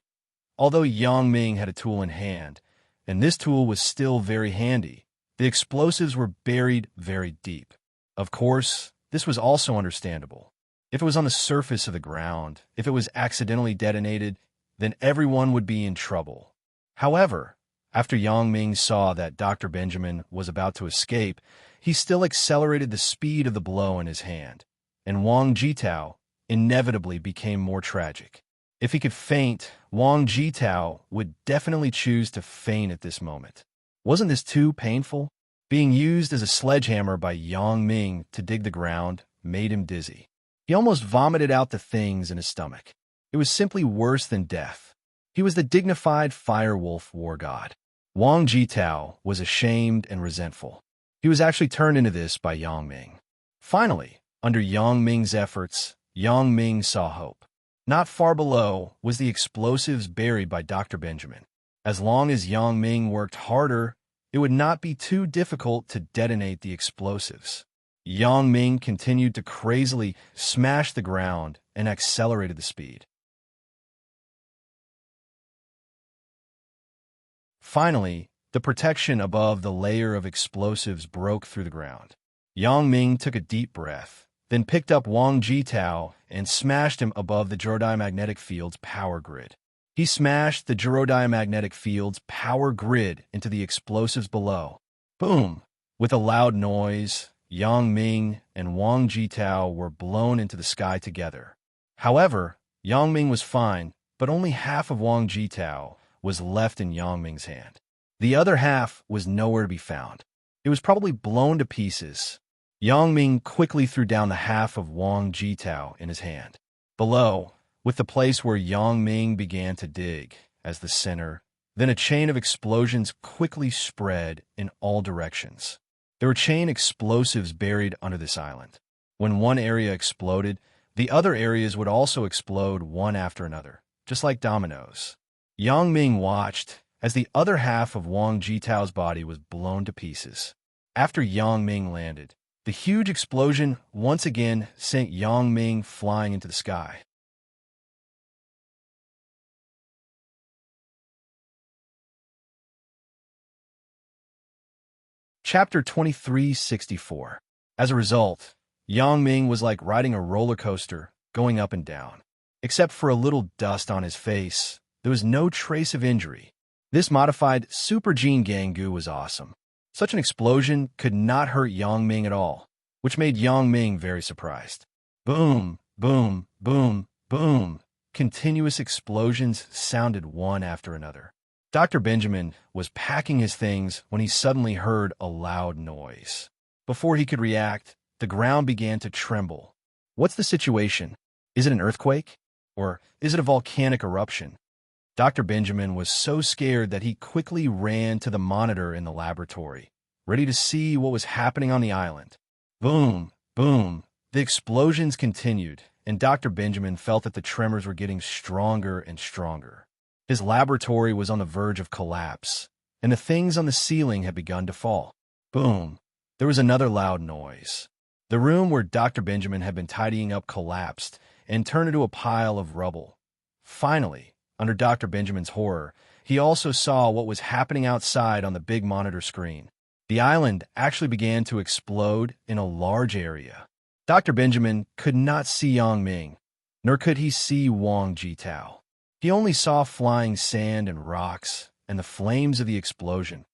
Although Yang Ming had a tool in hand, and this tool was still very handy, the explosives were buried very deep. Of course, this was also understandable. If it was on the surface of the ground, if it was accidentally detonated, then everyone would be in trouble. However, after Yang Ming saw that Dr. Benjamin was about to escape, he still accelerated the speed of the blow in his hand, and Wang Jitao inevitably became more tragic. If he could faint, Wang Jitao would definitely choose to faint at this moment. Wasn't this too painful? Being used as a sledgehammer by Yang Ming to dig the ground made him dizzy. He almost vomited out the things in his stomach. It was simply worse than death. He was the dignified firewolf war god. Wang Jitao was ashamed and resentful. He was actually turned into this by Yang Ming. Finally, under Yang Ming's efforts, Yang Ming saw hope. Not far below was the explosives buried by Dr. Benjamin. As long as Yang Ming worked harder, it would not be too difficult to detonate the explosives. Yang Ming continued to crazily smash the ground and accelerated the speed. Finally, the protection above the layer of explosives broke through the ground. Yang Ming took a deep breath, then picked up Wang Jitao and smashed him above the gyrodimagnetic field's power grid. He smashed the gyrodimagnetic field's power grid into the explosives below. Boom! With a loud noise, Yang Ming and Wang Jitao were blown into the sky together. However, Yang Ming was fine, but only half of Wang Jitao was left in Yang Ming's hand. The other half was nowhere to be found. It was probably blown to pieces. Yang Ming quickly threw down the half of Wang Jitao in his hand. Below, with the place where Yang Ming began to dig as the center, then a chain of explosions quickly spread in all directions. There were chain explosives buried under this island. When one area exploded, the other areas would also explode one after another, just like dominoes. Yang Ming watched as the other half of Wang Jitao's body was blown to pieces. After Yang Ming landed, the huge explosion once again sent Yang Ming flying into the sky. Chapter 2364. As a result, Yang Ming was like riding a roller coaster, going up and down. Except for a little dust on his face, there was no trace of injury. This modified Super Gene Gangu was awesome. Such an explosion could not hurt Yang Ming at all, which made Yang Ming very surprised. Boom, boom, boom, boom. Continuous explosions sounded one after another. Dr. Benjamin was packing his things when he suddenly heard a loud noise. Before he could react, the ground began to tremble. What's the situation? Is it an earthquake? Or is it a volcanic eruption? Dr. Benjamin was so scared that he quickly ran to the monitor in the laboratory, ready to see what was happening on the island. Boom, boom. The explosions continued, and Dr. Benjamin felt that the tremors were getting stronger and stronger. His laboratory was on the verge of collapse, and the things on the ceiling had begun to fall. Boom. There was another loud noise. The room where Dr. Benjamin had been tidying up collapsed and turned into a pile of rubble. Finally, under Dr. Benjamin's horror, he also saw what was happening outside on the big monitor screen. The island actually began to explode in a large area. Dr. Benjamin could not see Yang Ming, nor could he see Wang Jitao. He only saw flying sand and rocks and the flames of the explosion.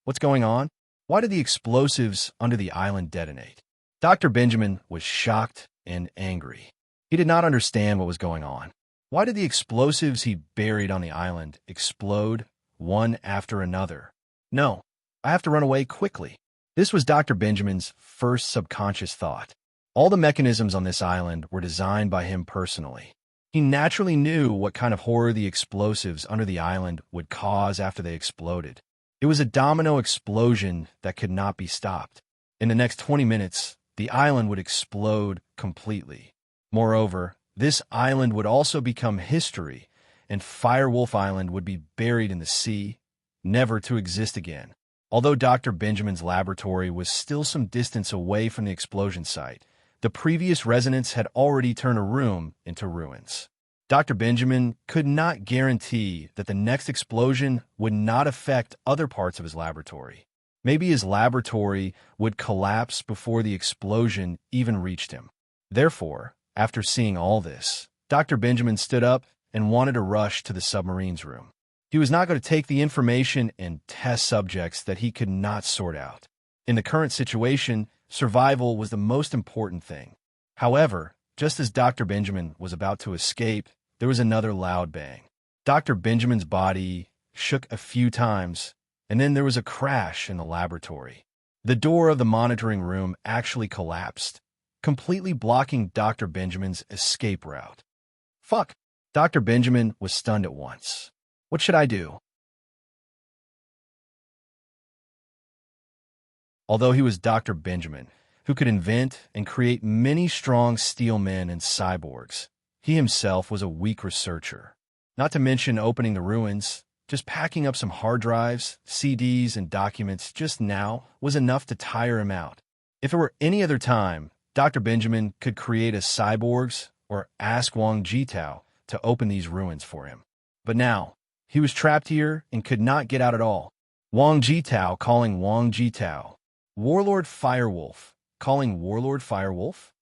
What's going on? Why did the explosives under the island detonate? Dr. Benjamin was shocked and angry. He did not understand what was going on. Why did the explosives he buried on the island explode one after another? No, I have to run away quickly. This was Dr. Benjamin's first subconscious thought. All the mechanisms on this island were designed by him personally. He naturally knew what kind of horror the explosives under the island would cause after they exploded. It was a domino explosion that could not be stopped. In the next 20 minutes, the island would explode completely. Moreover, this island would also become history, and Firewolf Island would be buried in the sea, never to exist again. Although Dr. Benjamin's laboratory was still some distance away from the explosion site, the previous residents had already turned a room into ruins. Dr. Benjamin could not guarantee that the next explosion would not affect other parts of his laboratory. Maybe his laboratory would collapse before the explosion even reached him. Therefore, after seeing all this, Dr. Benjamin stood up and wanted to rush to the submarine's room. He was not going to take the information and test subjects that he could not sort out. In the current situation, survival was the most important thing. However, just as Dr. Benjamin was about to escape, there was another loud bang. Dr. Benjamin's body shook a few times, and then there was a crash in the laboratory. The door of the monitoring room actually collapsed, completely blocking Dr. Benjamin's escape route. Fuck! Dr. Benjamin was stunned at once. What should I do? Although he was Dr. Benjamin, who could invent and create many strong steel men and cyborgs, he himself was a weak researcher. Not to mention opening the ruins, just packing up some hard drives, CDs, and documents just now was enough to tire him out. If it were any other time, Dr. Benjamin could create a cyborgs or ask Wang Jitao to open these ruins for him. But now, he was trapped here and could not get out at all. Wang Jitao calling Wang Jitao. Warlord Firewolf calling Warlord Firewolf?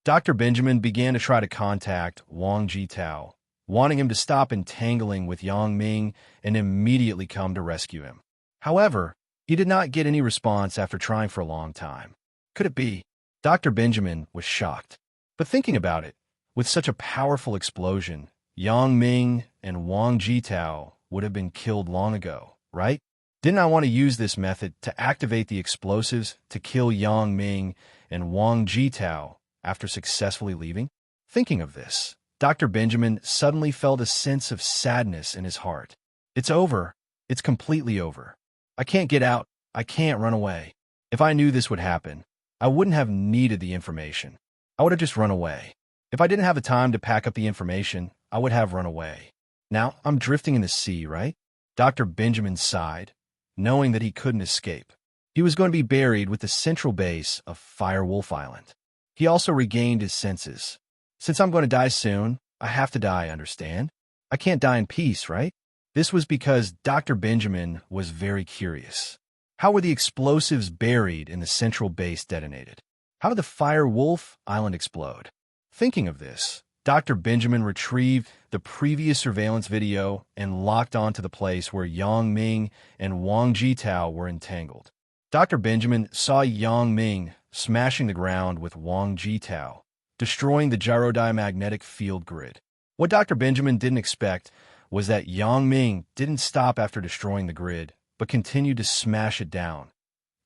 Dr. Benjamin began to try to contact Wang Jitao, wanting him to stop entangling with Yang Ming and immediately come to rescue him. However, he did not get any response after trying for a long time. Could it be? Dr. Benjamin was shocked. But thinking about it, with such a powerful explosion, Yang Ming and Wang Jitao would have been killed long ago, right? Didn't I want to use this method to activate the explosives to kill Yang Ming and Wang Jitao after successfully leaving? Thinking of this, Dr. Benjamin suddenly felt a sense of sadness in his heart. It's over. It's completely over. I can't get out. I can't run away. If I knew this would happen, I wouldn't have needed the information. I would have just run away. If I didn't have the time to pack up the information, I would have run away. Now I'm drifting in the sea, right? Dr. Benjamin sighed, knowing that he couldn't escape. He was going to be buried with the central base of Firewolf Island. He also regained his senses. Since I'm going to die soon, I have to die, understand? I can't die in peace, right? This was because Dr. Benjamin was very curious. How were the explosives buried in the central base detonated? How did the Firewolf Island explode? Thinking of this, Dr. Benjamin retrieved the previous surveillance video and locked onto the place where Yang Ming and Wang Jitao were entangled. Dr. Benjamin saw Yang Ming smashing the ground with Wang Jitao, destroying the gyrodiamagnetic field grid. What Dr. Benjamin didn't expect was that Yang Ming didn't stop after destroying the grid, but continued to smash it down.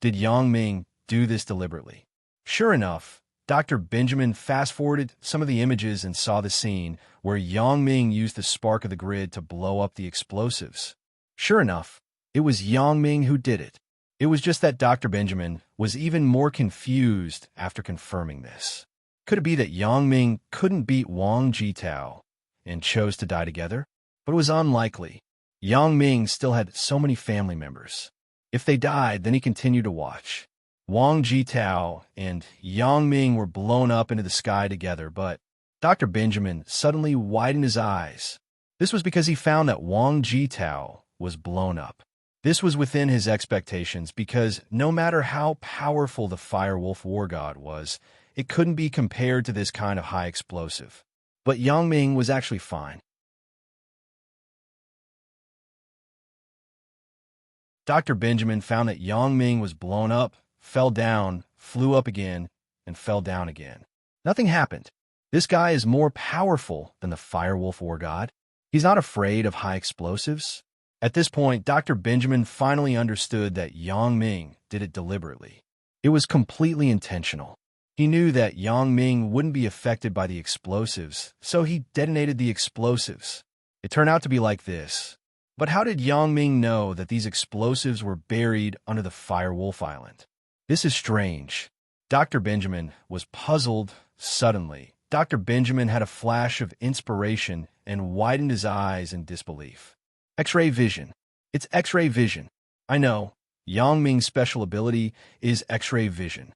Did Yang Ming do this deliberately? Sure enough, Dr. Benjamin fast-forwarded some of the images and saw the scene where Yang Ming used the spark of the grid to blow up the explosives. Sure enough, it was Yang Ming who did it. It was just that Dr. Benjamin was even more confused after confirming this. Could it be that Yang Ming couldn't beat Wang Jitao and chose to die together? But it was unlikely. Yang Ming still had so many family members. If they died, then he continued to watch. Wang Jitao and Yang Ming were blown up into the sky together, but Dr. Benjamin suddenly widened his eyes. This was because he found that Wang Jitao was blown up. This was within his expectations because no matter how powerful the Firewolf War God was, it couldn't be compared to this kind of high explosive. But Yang Ming was actually fine. Dr. Benjamin found that Yang Ming was blown up, fell down, flew up again, and fell down again. Nothing happened. This guy is more powerful than the Firewolf War God. He's not afraid of high explosives. At this point, Dr. Benjamin finally understood that Yang Ming did it deliberately. It was completely intentional. He knew that Yang Ming wouldn't be affected by the explosives, so he detonated the explosives. It turned out to be like this. But how did Yang Ming know that these explosives were buried under the Firewolf Island? This is strange. Dr. Benjamin was puzzled. Suddenly, Dr. Benjamin had a flash of inspiration and widened his eyes in disbelief. X-ray vision. It's X-ray vision. I know. Yang Ming's special ability is X-ray vision.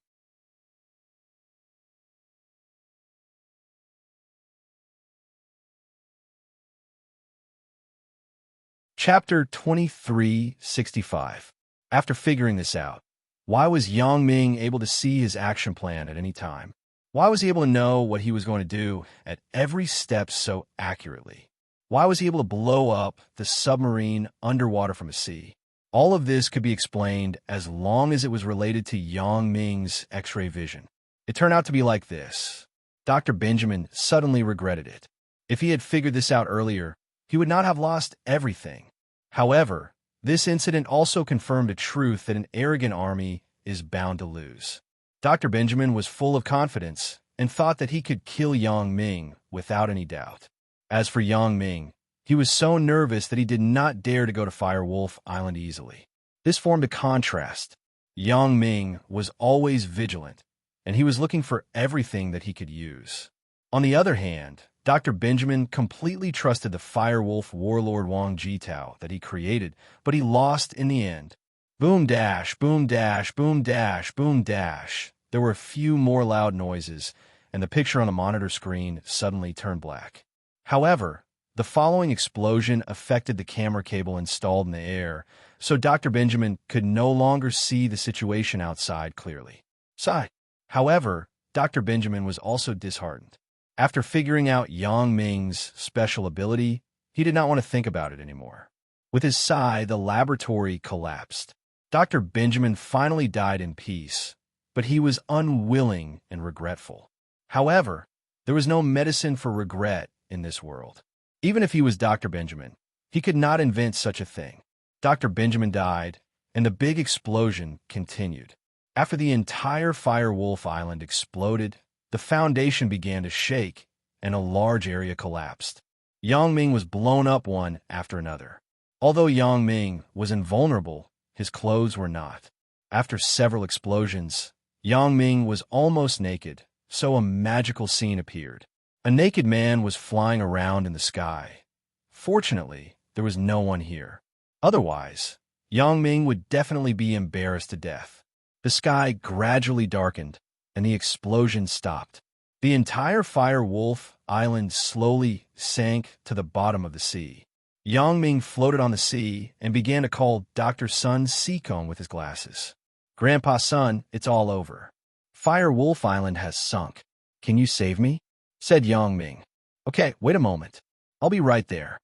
Chapter 2365. After figuring this out, why was Yang Ming able to see his action plan at any time? Why was he able to know what he was going to do at every step so accurately? Why was he able to blow up the submarine underwater from a sea? All of this could be explained as long as it was related to Yang Ming's X-ray vision. It turned out to be like this. Dr. Benjamin suddenly regretted it. If he had figured this out earlier, he would not have lost everything. However, this incident also confirmed a truth that an arrogant army is bound to lose. Dr. Benjamin was full of confidence and thought that he could kill Yang Ming without any doubt. As for Yang Ming, he was so nervous that he did not dare to go to Firewolf Island easily. This formed a contrast. Yang Ming was always vigilant, and he was looking for everything that he could use. On the other hand, Dr. Benjamin completely trusted the Firewolf warlord Wang Jitao that he created, but he lost in the end. Boom dash, boom dash, boom dash, boom dash. There were a few more loud noises, and the picture on the monitor screen suddenly turned black. However, the following explosion affected the camera cable installed in the air, so Dr. Benjamin could no longer see the situation outside clearly. However, Dr. Benjamin was also disheartened. After figuring out Yang Ming's special ability, he did not want to think about it anymore. With his sigh, the laboratory collapsed. Dr. Benjamin finally died in peace, but he was unwilling and regretful. However, there was no medicine for regret in this world. Even if he was Dr. Benjamin, he could not invent such a thing. Dr. Benjamin died, and the big explosion continued. After the entire Firewolf Island exploded, the foundation began to shake, and a large area collapsed. Yang Ming was blown up one after another. Although Yang Ming was invulnerable, his clothes were not. After several explosions, Yang Ming was almost naked, so a magical scene appeared. A naked man was flying around in the sky. Fortunately, there was no one here. Otherwise, Yang Ming would definitely be embarrassed to death. The sky gradually darkened, and the explosion stopped. The entire Firewolf Island slowly sank to the bottom of the sea. Yang Ming floated on the sea and began to call Dr. Sun Seacombe with his glasses. "Grandpa Sun, it's all over. Firewolf Island has sunk. Can you save me?" said Yang Ming. "Okay, wait a moment. I'll be right there."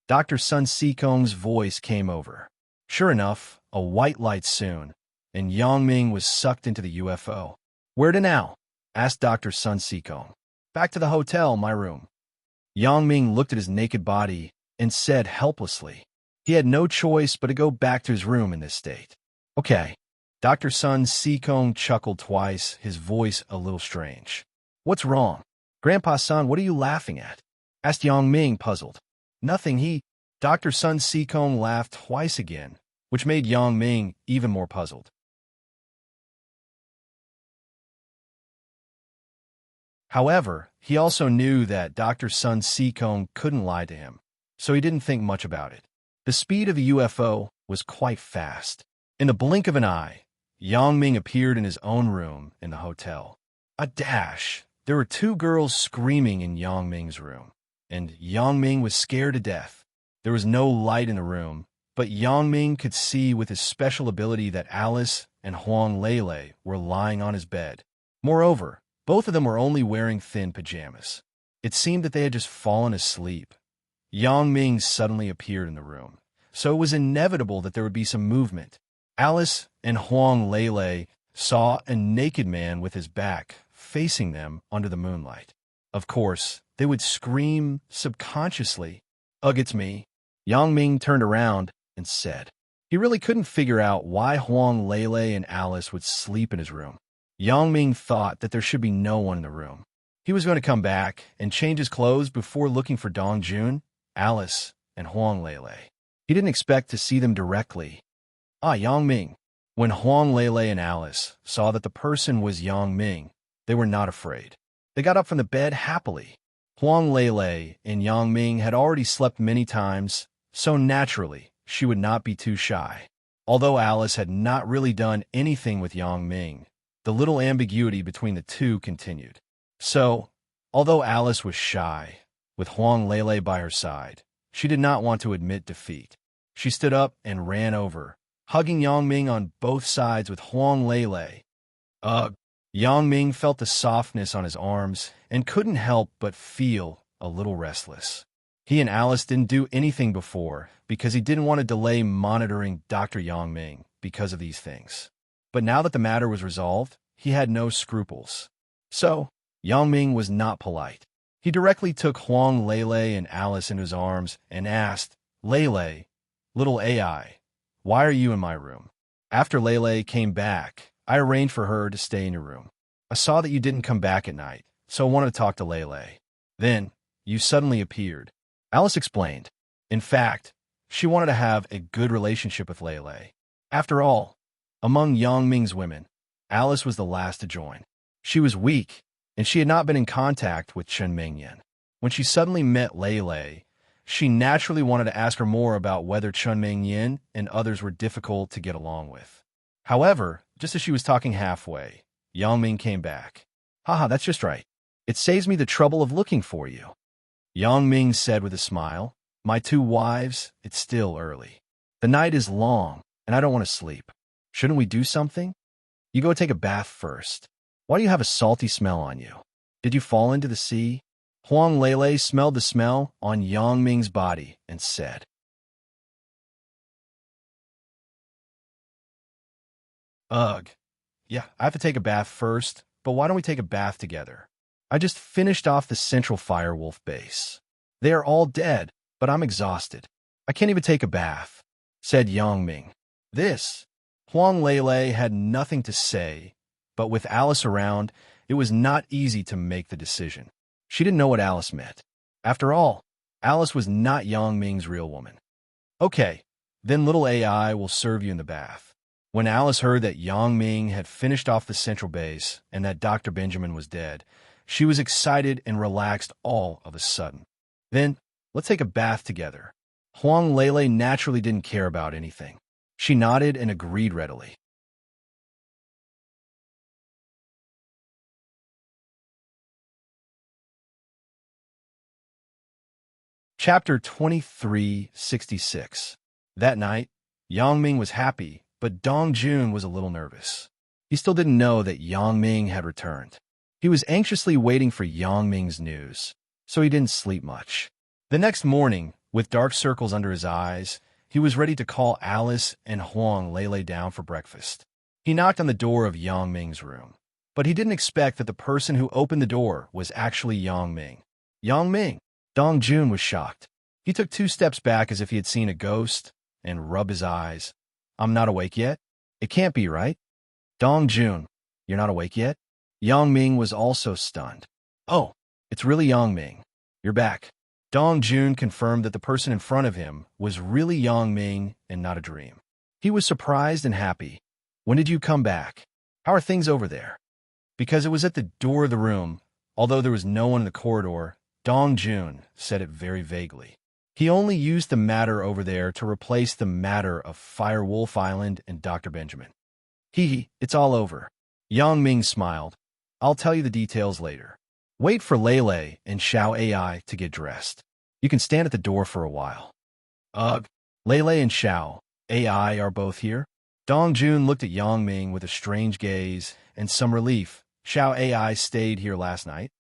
Dr. Sun Seacombe's voice came over. Sure enough, a white light soon, and Yang Ming was sucked into the UFO. "Where to now?" asked Dr. Sun Seacombe. "Back to the hotel, my room." Yang Ming looked at his naked body and said helplessly. He had no choice but to go back to his room in this state. "Okay." Dr. Sun Seacombe chuckled twice, his voice a little strange. "What's wrong?" "Grandpa Sun, what are you laughing at?" asked Yang Ming, puzzled. "Nothing, Dr. Sun Seacombe laughed twice again, which made Yang Ming even more puzzled. However, he also knew that Dr. Sun Seacombe couldn't lie to him, so he didn't think much about it. The speed of the UFO was quite fast. In the blink of an eye, Yang Ming appeared in his own room in the hotel. A dash! There were two girls screaming in Yang Ming's room, and Yang Ming was scared to death. There was no light in the room, but Yang Ming could see with his special ability that Alice and Huang Lele were lying on his bed. Moreover, both of them were only wearing thin pajamas. It seemed that they had just fallen asleep. Yang Ming suddenly appeared in the room, so it was inevitable that there would be some movement. Alice and Huang Lele saw a naked man with his back facing them under the moonlight. Of course, they would scream subconsciously, "Ugh, it's me." Yang Ming turned around and said. He really couldn't figure out why Huang Lele and Alice would sleep in his room. Yang Ming thought that there should be no one in the room. He was going to come back and change his clothes before looking for Dong Jun, Alice, and Huang Lele. He didn't expect to see them directly. Yang Ming. When Huang Lele and Alice saw that the person was Yang Ming, they were not afraid. They got up from the bed happily. Huang Lele and Yang Ming had already slept many times, so naturally, she would not be too shy. Although Alice had not really done anything with Yang Ming, the little ambiguity between the two continued. So, although Alice was shy, with Huang Lele by her side, she did not want to admit defeat. She stood up and ran over, hugging Yang Ming on both sides with Huang Lele. Ugh! Yang Ming felt the softness on his arms and couldn't help but feel a little restless. He and Alice didn't do anything before because he didn't want to delay monitoring Dr. Yang Ming because of these things. But now that the matter was resolved, he had no scruples. So, Yang Ming was not polite. He directly took Huang Lele and Alice into his arms and asked, "Lele, little AI, why are you in my room?" After Lele came back, I arranged for her to stay in your room. I saw that you didn't come back at night, so I wanted to talk to Lele. Then, you suddenly appeared. Alice explained. In fact, she wanted to have a good relationship with Lele. After all, among Yang Ming's women, Alice was the last to join. She was weak, and she had not been in contact with Chen Mingyan. When she suddenly met Lele, she naturally wanted to ask her more about whether Chen Mingyan and others were difficult to get along with. However, just as she was talking halfway, Yang Ming came back. Haha, that's just right. It saves me the trouble of looking for you. Yang Ming said with a smile, My 2 wives, it's still early. The night is long, and I don't want to sleep. Shouldn't we do something? You go take a bath first. Why do you have a salty smell on you? Did you fall into the sea? Huang Lele smelled the smell on Yang Ming's body and said, Ugh. Yeah, I have to take a bath first, but why don't we take a bath together? I just finished off the Central Firewolf base. They are all dead, but I'm exhausted. I can't even take a bath, said Yang Ming. This, Huang Lele had nothing to say, but with Alice around, it was not easy to make the decision. She didn't know what Alice meant. After all, Alice was not Yang Ming's real woman. Okay, then little AI will serve you in the bath. When Alice heard that Yang Ming had finished off the central base and that Dr. Benjamin was dead, she was excited and relaxed all of a sudden. Then, let's take a bath together. Huang Lele naturally didn't care about anything. She nodded and agreed readily. Chapter 2366. That night, Yang Ming was happy, but Dong Jun was a little nervous. He still didn't know that Yang Ming had returned. He was anxiously waiting for Yang Ming's news, so he didn't sleep much. The next morning, with dark circles under his eyes, he was ready to call Alice and Huang Lele down for breakfast. He knocked on the door of Yang Ming's room, but he didn't expect that the person who opened the door was actually Yang Ming. Yang Ming! Dong Jun was shocked. He took 2 steps back as if he had seen a ghost and rubbed his eyes. I'm not awake yet? It can't be, right? Dong Jun, you're not awake yet? Yang Ming was also stunned. Oh, it's really Yang Ming. You're back. Dong Jun confirmed that the person in front of him was really Yang Ming and not a dream. He was surprised and happy. When did you come back? How are things over there? Because it was at the door of the room, although there was no one in the corridor, Dong Jun said it very vaguely. He only used the matter over there to replace the matter of Firewolf Island and Dr. Benjamin. It's all over. Yang Ming smiled. I'll tell you the details later. Wait for Lele and Xiao AI to get dressed. You can stand at the door for a while. Ugh. Lele and Xiao AI are both here? Dong Jun looked at Yang Ming with a strange gaze and some relief. Xiao AI stayed here last night?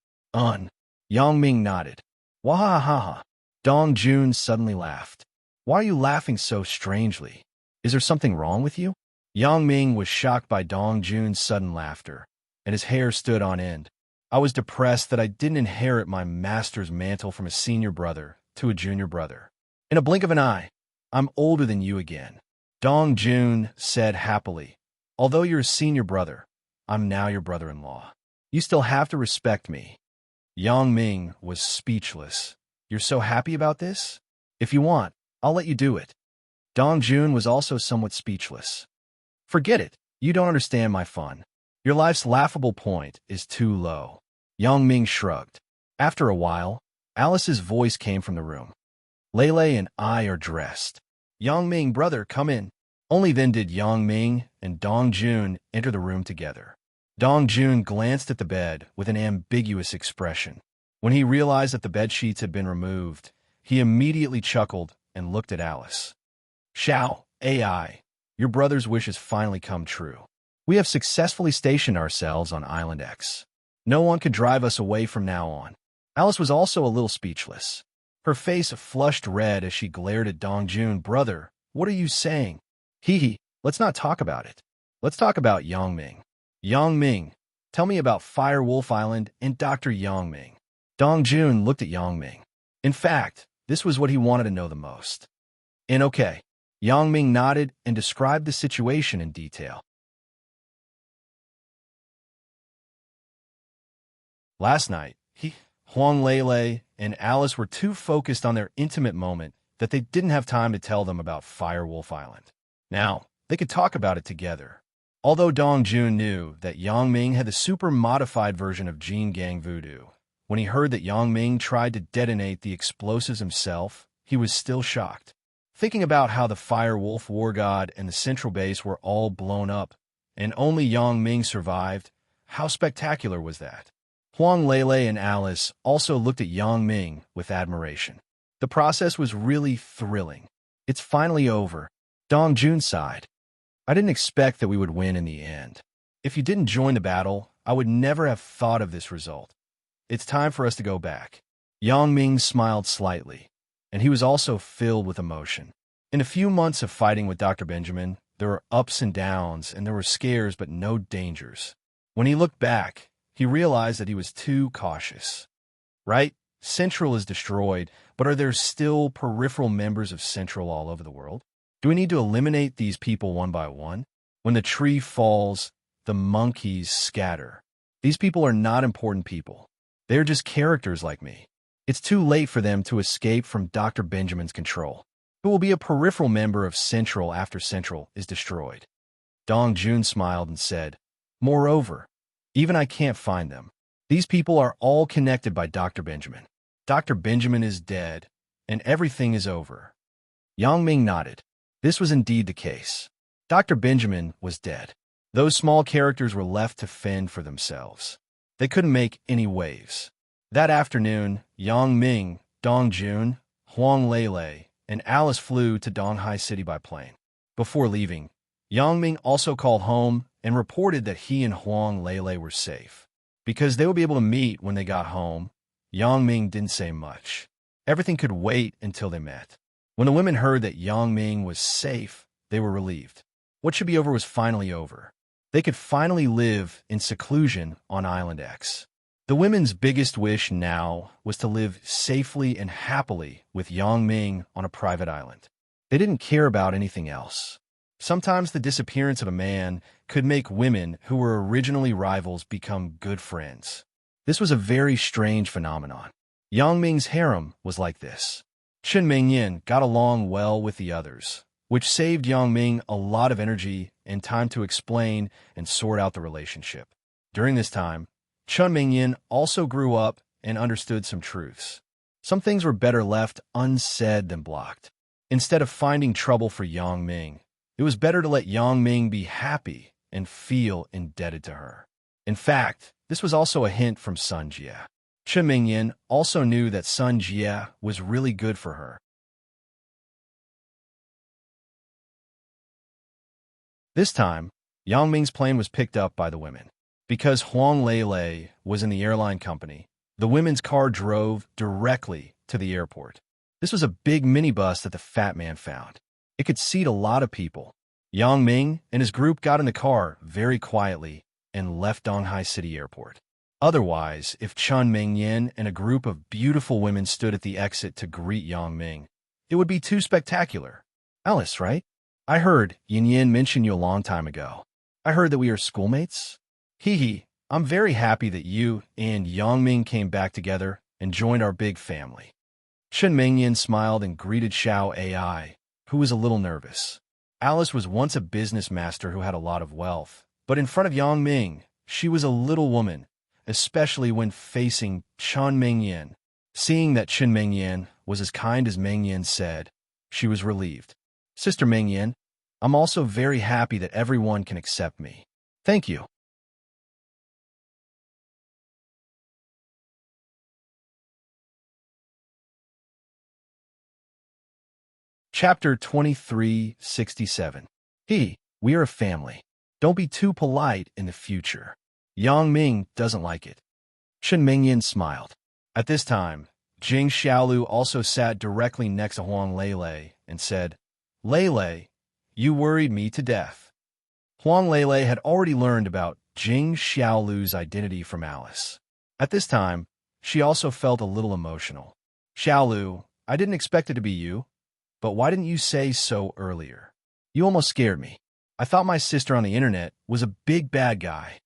Yang Ming nodded. Wahahaha. Dong Jun suddenly laughed. Why are you laughing so strangely? Is there something wrong with you? Yang Ming was shocked by Dong Jun's sudden laughter, and his hair stood on end. I was depressed that I didn't inherit my master's mantle from a senior brother to a junior brother. In a blink of an eye, I'm older than you again. Dong Jun said happily. Although you're a senior brother, I'm now your brother-in-law. You still have to respect me. Yang Ming was speechless. You're so happy about this? If you want, I'll let you do it. Dong Jun was also somewhat speechless. Forget it. You don't understand my fun. Your life's laughable point is too low. Yang Ming shrugged. After a while, Alice's voice came from the room. Lele and I are dressed. Yang Ming, brother, come in. Only then did Yang Ming and Dong Jun enter the room together. Dong Jun glanced at the bed with an ambiguous expression. When he realized that the bedsheets had been removed, he immediately chuckled and looked at Alice. Xiao, AI, your brother's wish has finally come true. We have successfully stationed ourselves on Island X. No one could drive us away from now on. Alice was also a little speechless. Her face flushed red as she glared at Dong Jun. Brother, what are you saying? Let's not talk about it. Let's talk about Yang Ming. Yang Ming, tell me about Firewolf Island and Dr. Yang Ming. Dong Jun looked at Yang Ming. In fact, this was what he wanted to know the most. Okay. Yang Ming nodded and described the situation in detail. Last night, Huang Lele, and Alice were too focused on their intimate moment that they didn't have time to tell them about Firewolf Island. Now, they could talk about it together. Although Dong Jun knew that Yang Ming had the super-modified version of Jin Gang Voodoo, when he heard that Yang Ming tried to detonate the explosives himself, he was still shocked. Thinking about how the Firewolf War God and the central base were all blown up, and only Yang Ming survived, how spectacular was that? Huang Lele and Alice also looked at Yang Ming with admiration. The process was really thrilling. It's finally over. Dong Jun sighed. I didn't expect that we would win in the end. If you didn't join the battle, I would never have thought of this result. It's time for us to go back. Yang Ming smiled slightly, and he was also filled with emotion. In a few months of fighting with Dr. Benjamin, there were ups and downs, and there were scares but no dangers. When he looked back, he realized that he was too cautious. Right? Central is destroyed, but are there still peripheral members of Central all over the world? Do we need to eliminate these people one by one? When the tree falls, the monkeys scatter. These people are not important people. They are just characters like me. It's too late for them to escape from Dr. Benjamin's control. Who will be a peripheral member of Central after Central is destroyed? Dong Jun smiled and said, Moreover, even I can't find them. These people are all connected by Dr. Benjamin. Dr. Benjamin is dead, and everything is over. Yang Ming nodded. This was indeed the case. Dr. Benjamin was dead. Those small characters were left to fend for themselves. They couldn't make any waves. That afternoon, Yang Ming, Dong Jun, Huang Lele, and Alice flew to Donghai City by plane. Before leaving, Yang Ming also called home and reported that he and Huang Lele were safe. Because they would be able to meet when they got home, Yang Ming didn't say much. Everything could wait until they met. When the women heard that Yang Ming was safe, they were relieved. What should be over was finally over. They could finally live in seclusion on Island X. The women's biggest wish now was to live safely and happily with Yang Ming on a private island. They didn't care about anything else. Sometimes the disappearance of a man could make women who were originally rivals become good friends. This was a very strange phenomenon. Yang Ming's harem was like this. Chen Mingyan got along well with the others, which saved Yang Ming a lot of energy and time to explain and sort out the relationship. During this time, Chen Mingyan also grew up and understood some truths. Some things were better left unsaid than blocked. Instead of finding trouble for Yang Ming, it was better to let Yang Ming be happy and feel indebted to her. In fact, this was also a hint from Sun Jie. Chen Mingyan also knew that Sun Jie was really good for her. This time, Yang Ming's plane was picked up by the women. Because Huang Lele was in the airline company, the women's car drove directly to the airport. This was a big minibus that the fat man found. It could seat a lot of people. Yang Ming and his group got in the car very quietly and left Donghai City Airport. Otherwise, if Chen Mingyan and a group of beautiful women stood at the exit to greet Yang Ming, it would be too spectacular. Alice, right? I heard Yin Yin mention you a long time ago. I heard that we are schoolmates. Hee, I'm very happy that you and Yang Ming came back together and joined our big family. Chen Mingyan smiled and greeted Xiao Ai, who was a little nervous. Alice was once a business master who had a lot of wealth, but in front of Yang Ming, she was a little woman, especially when facing Chen Mingyan. Seeing that Chen Mingyan was as kind as Mingyan said, she was relieved. Sister Mingyan, I'm also very happy that everyone can accept me. Thank you. Chapter 2367. We are a family. Don't be too polite in the future. Yang Ming doesn't like it. Chen Mingyan smiled. At this time, Jing Xiaolu also sat directly next to Huang Lele and said, Lele, you worried me to death. Huang Lele had already learned about Jing Xiaolu's identity from Alice. At this time, she also felt a little emotional. Xiaolu, I didn't expect it to be you. But why didn't you say so earlier? You almost scared me. I thought my sister on the internet was a big bad guy.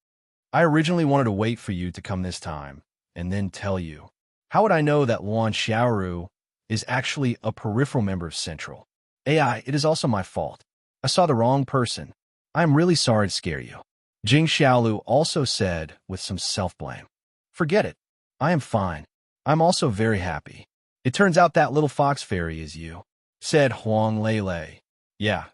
I originally wanted to wait for you to come this time, and then tell you. How would I know that Luan Xiaoru is actually a peripheral member of Central? AI, it is also my fault. I saw the wrong person. I am really sorry to scare you. Jing Xiaolu also said with some self-blame. Forget it. I am fine. I'm also very happy. It turns out that little fox fairy is you, said Huang Lele. Yeah,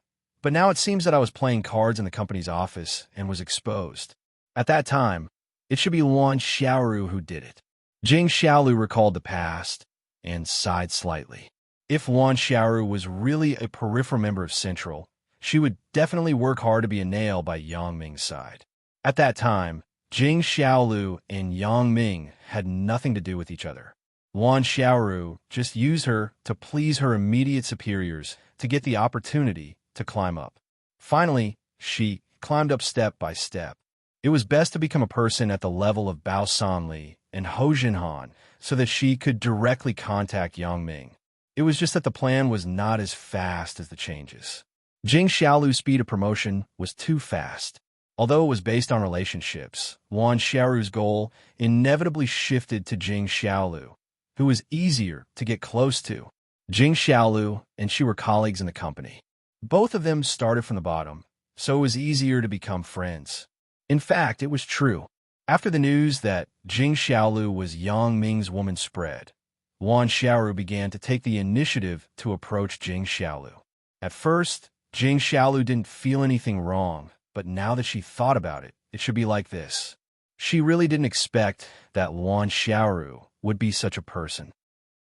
but now it seems that I was playing cards in the company's office and was exposed. At that time, it should be Luan Xiaoru who did it. Jing Xiaolu recalled the past and sighed slightly. If Luan Xiaoru was really a peripheral member of Central, she would definitely work hard to be a nail by Yang Ming's side. At that time, Jing Xiaolu and Yang Ming had nothing to do with each other. Luan Xiaoru just used her to please her immediate superiors to get the opportunity to climb up. Finally, she climbed up step by step. It was best to become a person at the level of Bao Sanli and Ho Jinhan so that she could directly contact Yang Ming. It was just that the plan was not as fast as the changes. Jing Xiaolu's speed of promotion was too fast. Although it was based on relationships, Luan Xiaoru's goal inevitably shifted to Jing Xiaolu, who was easier to get close to. Jing Xiaolu and she were colleagues in the company. Both of them started from the bottom, so it was easier to become friends. In fact, it was true. After the news that Jing Xiaolu was Yang Ming's woman spread, Luan Xiaoru began to take the initiative to approach Jing Xiaolu. At first, Jing Xiaolu didn't feel anything wrong, but now that she thought about it, it should be like this. She really didn't expect that Luan Xiaoru would be such a person.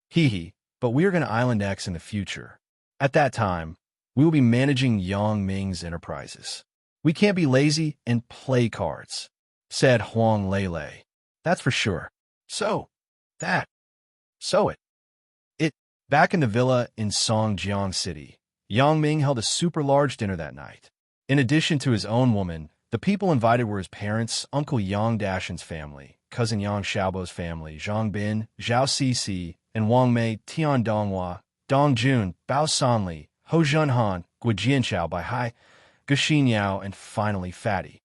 Hee, but we're going to Island X in the future. At that time, we will be managing Yang Ming's enterprises. We can't be lazy and play cards, said Huang Lele. That's for sure. So it. Back in the villa in Songjiang City, Yang Ming held a super large dinner that night. In addition to his own woman, the people invited were his parents, Uncle Yang Dashan's family, cousin Yang Xiaobo's family, Zhang Bin, Zhao Cixi, and Wang Mei, Tian Donghua, Dong Jun, Bao Sanli, Ho Zhenhan, Gui Jianchao Bai Hai, Guxin Yao, and finally Fatty.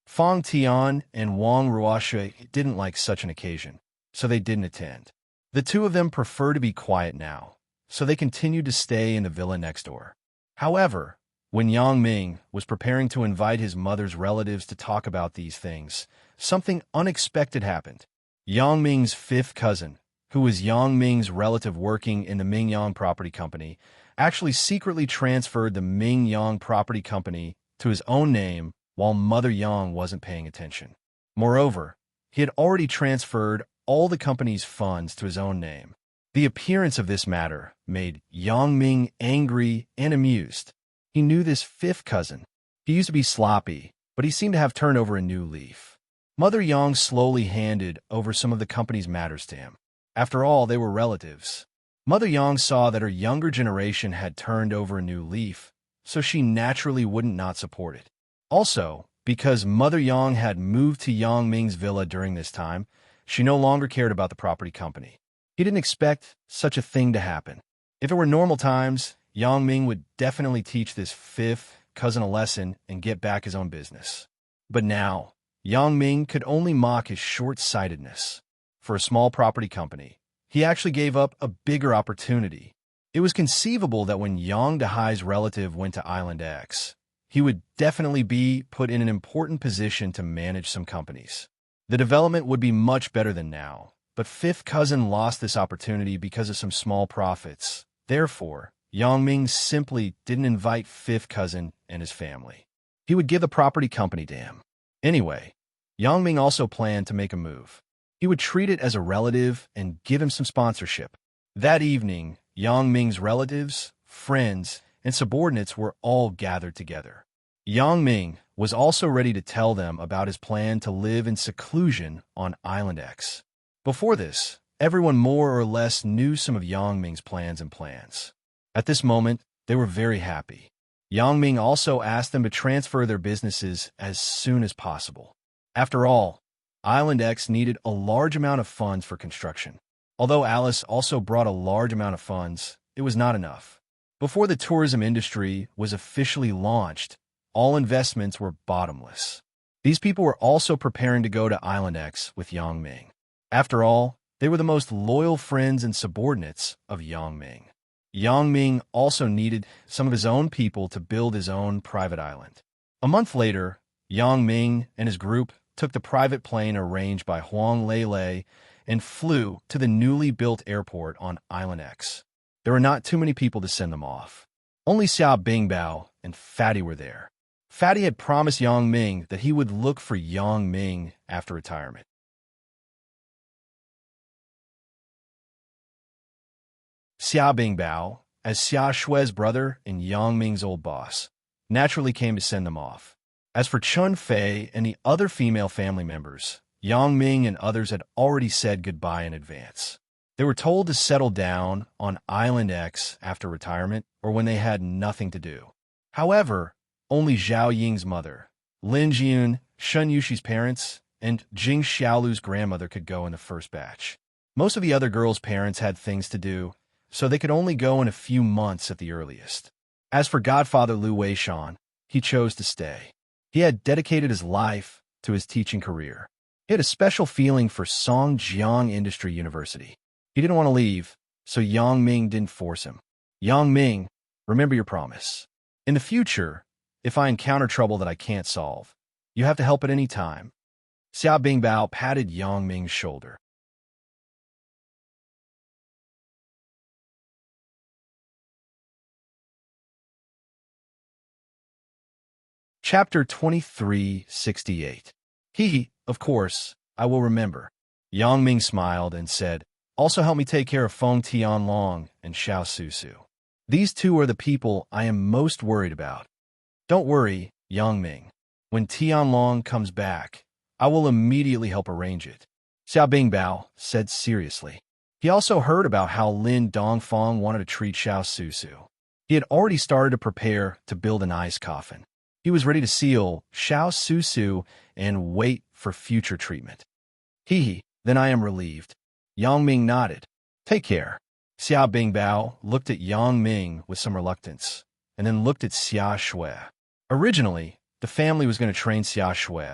Fang Tian and Wang Ruoshui didn't like such an occasion, so they didn't attend. The two of them prefer to be quiet now, so they continued to stay in the villa next door. However, when Yang Ming was preparing to invite his mother's relatives to talk about these things, something unexpected happened. Yang Ming's fifth cousin, who was Yang Ming's relative working in the Ming Yang Property Company, actually secretly transferred the Ming Yang Property Company to his own name while Mother Yang wasn't paying attention. Moreover, he had already transferred all the company's funds to his own name. The appearance of this matter made Yang Ming angry and amused. He knew this fifth cousin. He used to be sloppy, but he seemed to have turned over a new leaf. Mother Yang slowly handed over some of the company's matters to him. After all, they were relatives. Mother Yang saw that her younger generation had turned over a new leaf, so she naturally wouldn't not support it. Also, because Mother Yang had moved to Yang Ming's villa during this time, she no longer cared about the property company. He didn't expect such a thing to happen. If it were normal times, Yang Ming would definitely teach this fifth cousin a lesson and get back his own business. But now, Yang Ming could only mock his short-sightedness. For a small property company, he actually gave up a bigger opportunity. It was conceivable that when Yang Dehai's relative went to Island X, he would definitely be put in an important position to manage some companies. The development would be much better than now, but fifth cousin lost this opportunity because of some small profits. Therefore, Yang Ming simply didn't invite fifth cousin and his family. He would give the property company to him. Anyway, Yang Ming also planned to make a move. He would treat it as a relative and give him some sponsorship. That evening, Yang Ming's relatives, friends, and subordinates were all gathered together. Yang Ming was also ready to tell them about his plan to live in seclusion on Island X. Before this, everyone more or less knew some of Yang Ming's plans. At this moment, they were very happy. Yang Ming also asked them to transfer their businesses as soon as possible. After all, Island X needed a large amount of funds for construction. Although Alice also brought a large amount of funds, it was not enough. Before the tourism industry was officially launched, all investments were bottomless. These people were also preparing to go to Island X with Yang Ming. After all, they were the most loyal friends and subordinates of Yang Ming. Yang Ming also needed some of his own people to build his own private island. A month later, Yang Ming and his group took the private plane arranged by Huang Lei and flew to the newly built airport on Island X. There were not too many people to send them off. Only Xiao Bingbao and Fatty were there. Fatty had promised Yang Ming that he would look for Yang Ming after retirement. Xiao Bingbao, as Xia Shui's brother and Yang Ming's old boss, naturally came to send them off. As for Chun Fei and the other female family members, Yang Ming and others had already said goodbye in advance. They were told to settle down on Island X after retirement or when they had nothing to do. However, only Zhao Ying's mother, Lin Jian, Shun Yushi's parents, and Jing Xiaolu's grandmother could go in the first batch. Most of the other girls' parents had things to do, so they could only go in a few months at the earliest. As for Godfather Lu Weishan, he chose to stay. He had dedicated his life to his teaching career. He had a special feeling for Songjiang Industry University. He didn't want to leave, so Yang Ming didn't force him. Yang Ming, remember your promise. In the future, if I encounter trouble that I can't solve, you have to help at any time. Xiao Bingbao patted Yang Ming's shoulder. Chapter 2368. Of course, I will remember. Yang Ming smiled and said, also help me take care of Feng Tianlong and Xiao Susu. These two are the people I am most worried about. Don't worry, Yang Ming. When Tianlong comes back, I will immediately help arrange it. Xiao Bingbao said seriously. He also heard about how Lin Dongfang wanted to treat Xiao Susu. He had already started to prepare to build an ice coffin. He was ready to seal Xiao Susu and wait for future treatment. Then I am relieved. Yang Ming nodded. Take care. Xiao Bingbao looked at Yang Ming with some reluctance, and then looked at Xia Shui. Originally, the family was going to train Xia Shui,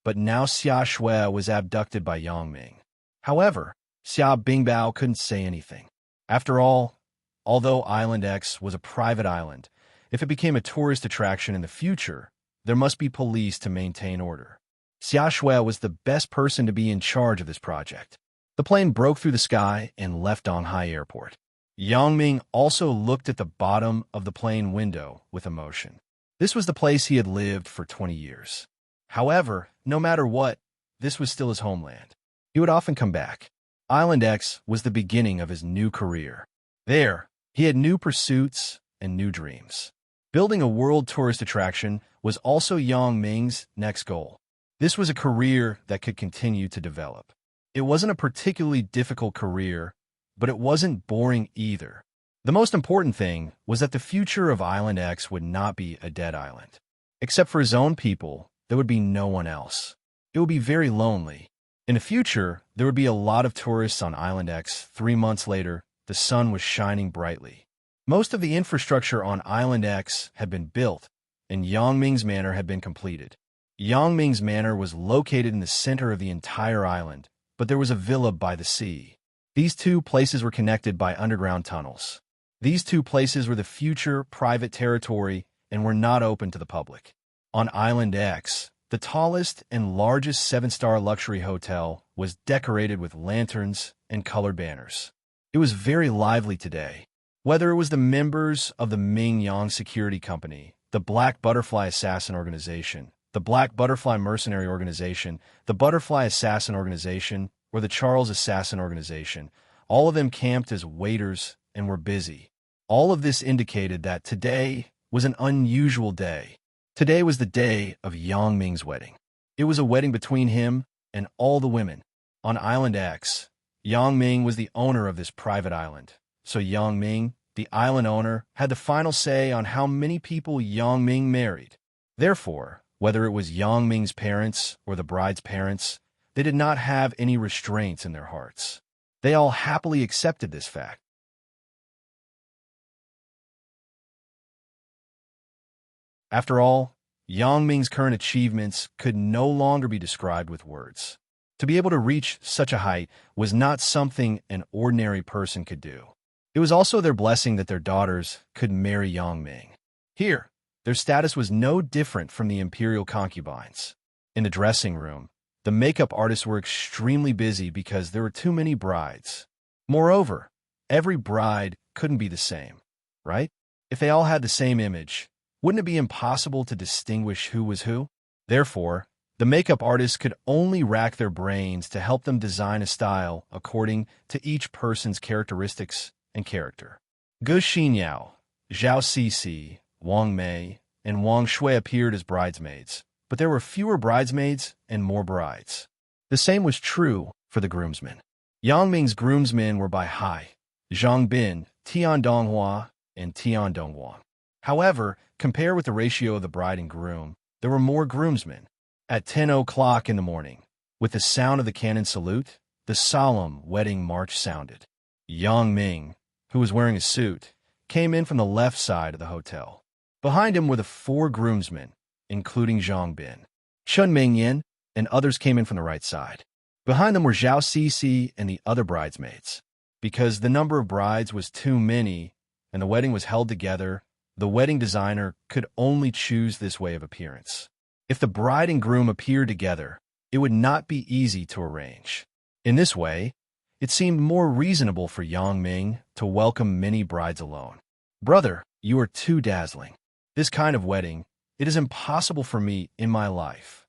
but now Xia Shui was abducted by Yang Ming. However, Xiao Bingbao couldn't say anything. After all, although Island X was a private island, if it became a tourist attraction in the future, there must be police to maintain order. Xia Shui was the best person to be in charge of this project. The plane broke through the sky and left Donghai Airport. Yang Ming also looked at the bottom of the plane window with emotion. This was the place he had lived for 20 years. However, no matter what, this was still his homeland. He would often come back. Island X was the beginning of his new career. There, he had new pursuits and new dreams. Building a world tourist attraction was also Yang Ming's next goal. This was a career that could continue to develop. It wasn't a particularly difficult career, but it wasn't boring either. The most important thing was that the future of Island X would not be a dead island. Except for his own people, there would be no one else. It would be very lonely. In the future, there would be a lot of tourists on Island X. 3 months later, the sun was shining brightly. Most of the infrastructure on Island X had been built, and Yang Ming's manor had been completed. Yang Ming's manor was located in the center of the entire island, but there was a villa by the sea. These two places were connected by underground tunnels. These two places were the future private territory and were not open to the public. On Island X, the tallest and largest 7-star luxury hotel was decorated with lanterns and colored banners. It was very lively today. Whether it was the members of the Ming Yang Security Company, the Black Butterfly Assassin Organization, the Black Butterfly Mercenary Organization, the Butterfly Assassin Organization, or the Charles Assassin Organization, all of them camped as waiters and were busy. All of this indicated that today was an unusual day. Today was the day of Yang Ming's wedding. It was a wedding between him and all the women. On Island X, Yang Ming was the owner of this private island. So Yang Ming, the island owner, had the final say on how many people Yang Ming married. Therefore, whether it was Yang Ming's parents or the bride's parents, they did not have any restraints in their hearts. They all happily accepted this fact. After all, Yang Ming's current achievements could no longer be described with words. To be able to reach such a height was not something an ordinary person could do. It was also their blessing that their daughters could marry Yang Ming. Here, their status was no different from the imperial concubines. In the dressing room, the makeup artists were extremely busy because there were too many brides. Moreover, every bride couldn't be the same, right? If they all had the same image, wouldn't it be impossible to distinguish who was who? Therefore, the makeup artists could only rack their brains to help them design a style according to each person's characteristics and character. Gu Xinyao, Zhao Sisi, Wang Mei, and Wang Shui appeared as bridesmaids, but there were fewer bridesmaids and more brides. The same was true for the groomsmen. Yang Ming's groomsmen were by Hai, Zhang Bin, Tian Donghua, and Tian Donghuang. However, compared with the ratio of the bride and groom, there were more groomsmen. At 10 o'clock in the morning, with the sound of the cannon salute, the solemn wedding march sounded. Yang Ming, who was wearing a suit, came in from the left side of the hotel. Behind him were the 4 groomsmen, including Zhang Bin. Chun Mingyan and others came in from the right side. Behind them were Zhao Sisi and the other bridesmaids. Because the number of brides was too many and the wedding was held together, the wedding designer could only choose this way of appearance. If the bride and groom appeared together, it would not be easy to arrange. In this way, it seemed more reasonable for Yang Ming to welcome many brides alone. Brother, you are too dazzling. This kind of wedding, it is impossible for me in my life.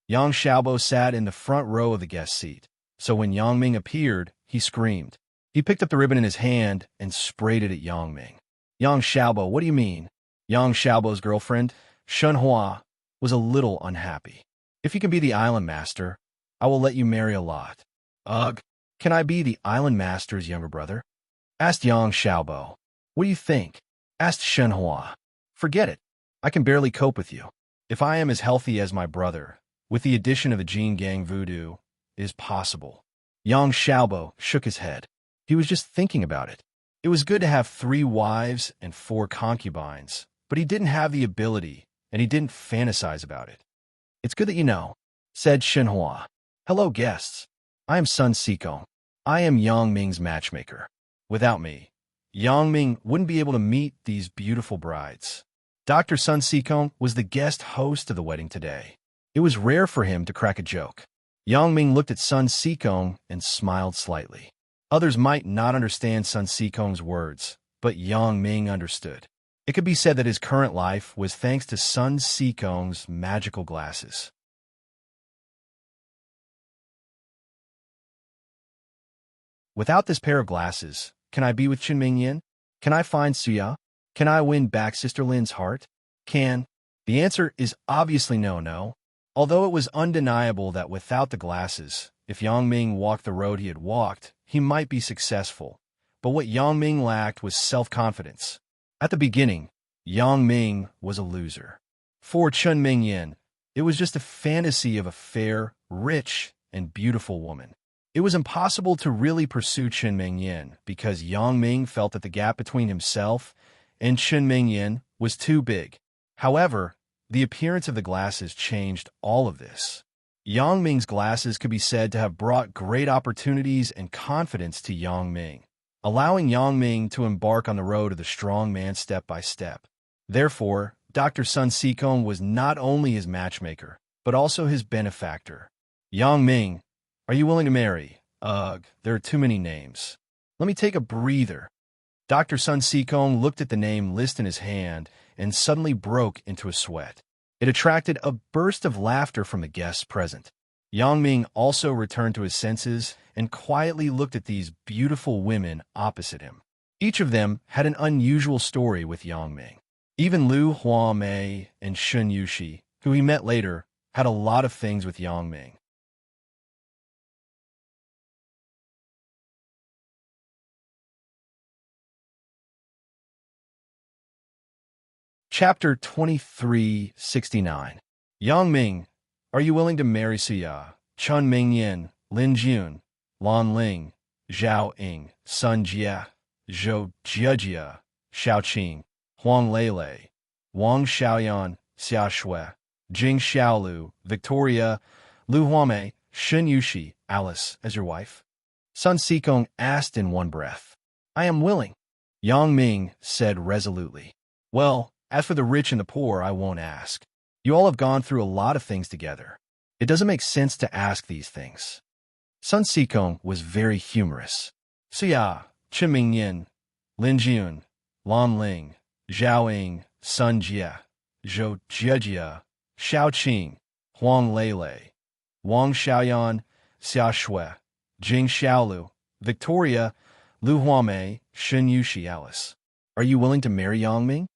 Yang Xiaobo sat in the front row of the guest seat, so when Yang Ming appeared, he screamed. He picked up the ribbon in his hand and sprayed it at Yang Ming. Yang Xiaobo, what do you mean? Yang Xiaobo's girlfriend, Shen Hua, was a little unhappy. If you can be the island master, I will let you marry a lot. Ugh, can I be the island master's younger brother? Asked Yang Xiaobo. What do you think? Asked Shen Hua. Forget it. I can barely cope with you. If I am as healthy as my brother, with the addition of a Jin Gang voodoo, it is possible. Yang Xiaobo shook his head. He was just thinking about it. It was good to have 3 wives and 4 concubines, but he didn't have the ability, and he didn't fantasize about it. It's good that you know, said Shenhua. Hello, guests. I am Sun Sikong. I am Yang Ming's matchmaker. Without me, Yang Ming wouldn't be able to meet these beautiful brides. Dr. Sun Sikong was the guest host of the wedding today. It was rare for him to crack a joke. Yang Ming looked at Sun Sikong and smiled slightly. Others might not understand Sun Sikong's words, but Yang Ming understood. It could be said that his current life was thanks to Sun Sikong's magical glasses. Without this pair of glasses, can I be with Qin Mingyan? Can I find Suya? Can I win back Sister Lin's heart? Can? The answer is obviously no. Although it was undeniable that without the glasses, if Yang Ming walked the road he had walked, he might be successful. But what Yang Ming lacked was self-confidence. At the beginning, Yang Ming was a loser. For Chun Mingyan, it was just a fantasy of a fair, rich, and beautiful woman. It was impossible to really pursue Chun Mingyan because Yang Ming felt that the gap between himself and Chun Mingyan was too big. However, the appearance of the glasses changed all of this. Yang Ming's glasses could be said to have brought great opportunities and confidence to Yang Ming, allowing Yang Ming to embark on the road of the strong man step by step. Therefore, Dr. Sun Sikong was not only his matchmaker, but also his benefactor. Yang Ming, are you willing to marry? Ugh, there are too many names. Let me take a breather. Dr. Sun Sikong looked at the name list in his hand and suddenly broke into a sweat. It attracted a burst of laughter from the guests present. Yang Ming also returned to his senses and quietly looked at these beautiful women opposite him. Each of them had an unusual story with Yang Ming. Even Liu Huamei and Shun Yushi, who he met later, had a lot of things with Yang Ming. Chapter 2369. Yang Ming, are you willing to marry Suya, Chun Mingyan, Lin Jun, Lan Ling, Zhao Ying, Sun Jia, Zhou Jiajia, Xiao Qing, Huang Lele, Wang Xiaoyan, Xia Shui, Jing Xiaolu, Victoria, Lu Huame, Shun Yushi, Alice, as your wife? Sun Sikong asked in one breath. I am willing, Yang Ming said resolutely. Well, as for the rich and the poor, I won't ask. You all have gone through a lot of things together. It doesn't make sense to ask these things. Sun Sikong was very humorous. Xia, Chen Mingyin, Lin Jiun, Lan Ling, Zhao Ying, Sun Jie, Zhou Jiejia, Xiao Qing, Huang Lele, Wang Xiaoyan, Xia Shui, Jing Xiaolu, Victoria, Lu Huame, Shun Yushi, Alice. Are you willing to marry Yang Ming?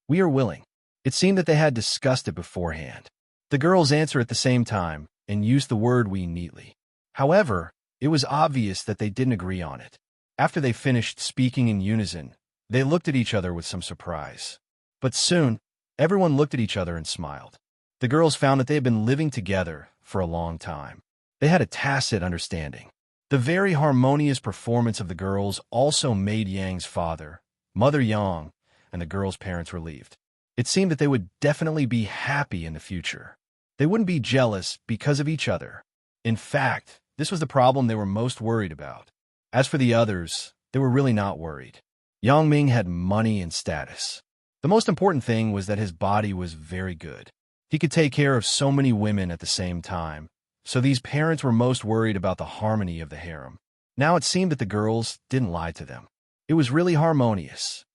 We are willing. It seemed that they had discussed it beforehand. The girls answered at the same time and used the word we neatly. However, it was obvious that they didn't agree on it. After they finished speaking in unison, they looked at each other with some surprise. But soon, everyone looked at each other and smiled. The girls found that they had been living together for a long time. They had a tacit understanding. The very harmonious performance of the girls also made Yang's father, Mother Yang, and the girls' parents relieved. It seemed that they would definitely be happy in the future. They wouldn't be jealous because of each other. In fact, this was the problem they were most worried about. As for the others, they were really not worried. Yang Ming had money and status. The most important thing was that his body was very good. He could take care of so many women at the same time, so these parents were most worried about the harmony of the harem. Now it seemed that the girls didn't lie to them. It was really harmonious.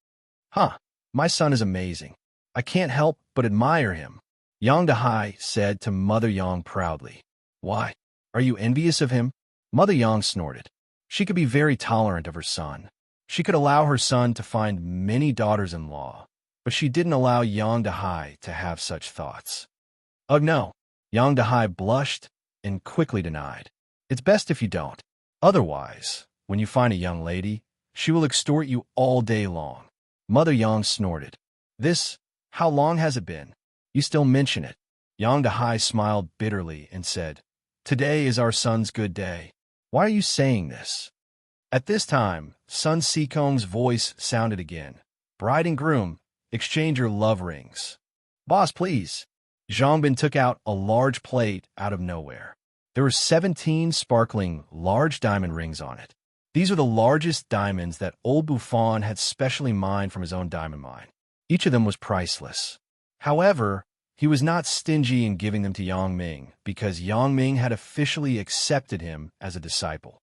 My son is amazing. I can't help but admire him, Yang Dahai said to Mother Yang proudly. Why? Are you envious of him? Mother Yang snorted. She could be very tolerant of her son. She could allow her son to find many daughters-in-law, but she didn't allow Yang Dahai to have such thoughts. Oh no, Yang Dahai blushed and quickly denied. It's best if you don't. Otherwise, when you find a young lady, she will extort you all day long. Mother Yang snorted. How long has it been? You still mention it. Yang Dahai smiled bitterly and said, Today is our son's good day. Why are you saying this? At this time, Sun Sikong's voice sounded again. Bride and groom, exchange your love rings. Boss, please. Zhang Bin took out a large plate out of nowhere. There were 17 sparkling, large diamond rings on it. These are the largest diamonds that old Buffon had specially mined from his own diamond mine. Each of them was priceless. However, he was not stingy in giving them to Yang Ming because Yang Ming had officially accepted him as a disciple.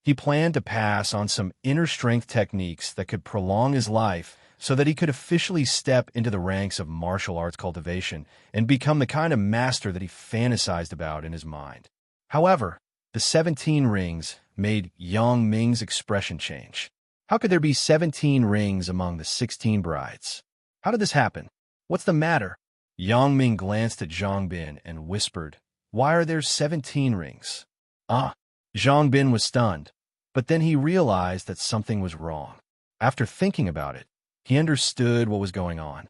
He planned to pass on some inner strength techniques that could prolong his life so that he could officially step into the ranks of martial arts cultivation and become the kind of master that he fantasized about in his mind. However, the 17 rings made Yang Ming's expression change. How could there be 17 rings among the 16 brides? How did this happen? What's the matter? Yang Ming glanced at Zhang Bin and whispered, Why are there 17 rings? Zhang Bin was stunned, but then he realized that something was wrong. After thinking about it, he understood what was going on.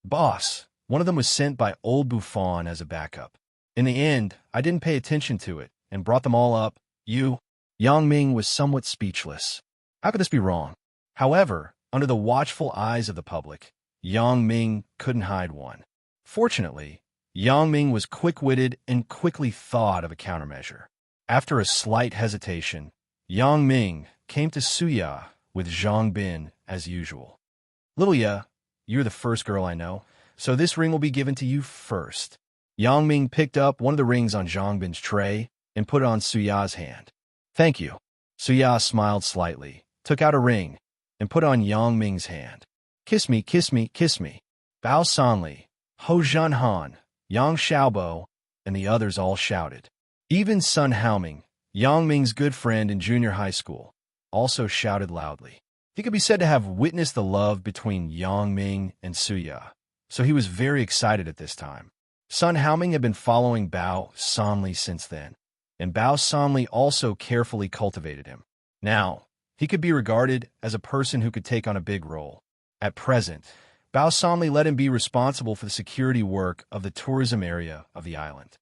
Boss, one of them was sent by old Buffon as a backup. In the end, I didn't pay attention to it and brought them all up. Yang Ming was somewhat speechless. How could this be wrong? However, under the watchful eyes of the public, Yang Ming couldn't hide one. Fortunately, Yang Ming was quick-witted and quickly thought of a countermeasure. After a slight hesitation, Yang Ming came to Suya with Zhang Bin as usual. Little Ya, you're the first girl I know, so this ring will be given to you first. Yang Ming picked up one of the rings on Zhang Bin's tray and put it on Suya's hand. Thank you. Suya smiled slightly, took out a ring, and put it on Yang Ming's hand. Kiss me, kiss me, kiss me. Bao Sanli, Ho Zhanhan, Yang Xiaobo, and the others all shouted. Even Sun Haoming, Yang Ming's good friend in junior high school, also shouted loudly. He could be said to have witnessed the love between Yang Ming and Suya, so he was very excited at this time. Sun Haoming had been following Bao Sanli since then, and Bao Sanli also carefully cultivated him. Now, he could be regarded as a person who could take on a big role. At present, Bao Sanli let him be responsible for the security work of the tourism area of the island.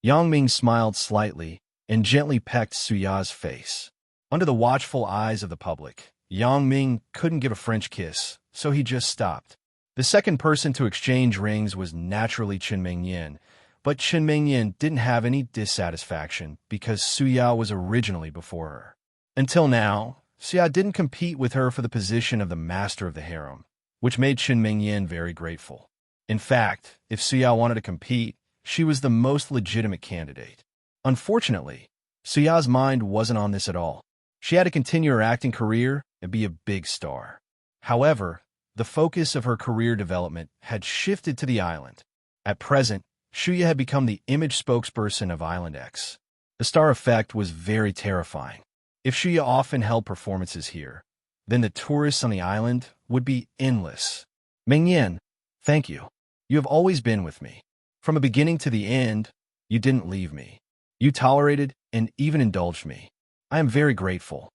Yang Ming smiled slightly and gently pecked Suya's face. Under the watchful eyes of the public, Yang Ming couldn't give a French kiss, so he just stopped. The second person to exchange rings was naturally Chen Mingyan, but Chen Mingyan didn't have any dissatisfaction because Suya was originally before her. Until now, Suya didn't compete with her for the position of the master of the harem, which made Chen Mingyan very grateful. In fact, if Suya wanted to compete, she was the most legitimate candidate. Unfortunately, Suya's mind wasn't on this at all. She had to continue her acting career and be a big star. However, the focus of her career development had shifted to the island. At present, Shuya had become the image spokesperson of Island X. The star effect was very terrifying. If Shuya often held performances here, then the tourists on the island would be endless. Mingyan, thank you. You have always been with me. From the beginning to the end, you didn't leave me. You tolerated and even indulged me. I am very grateful.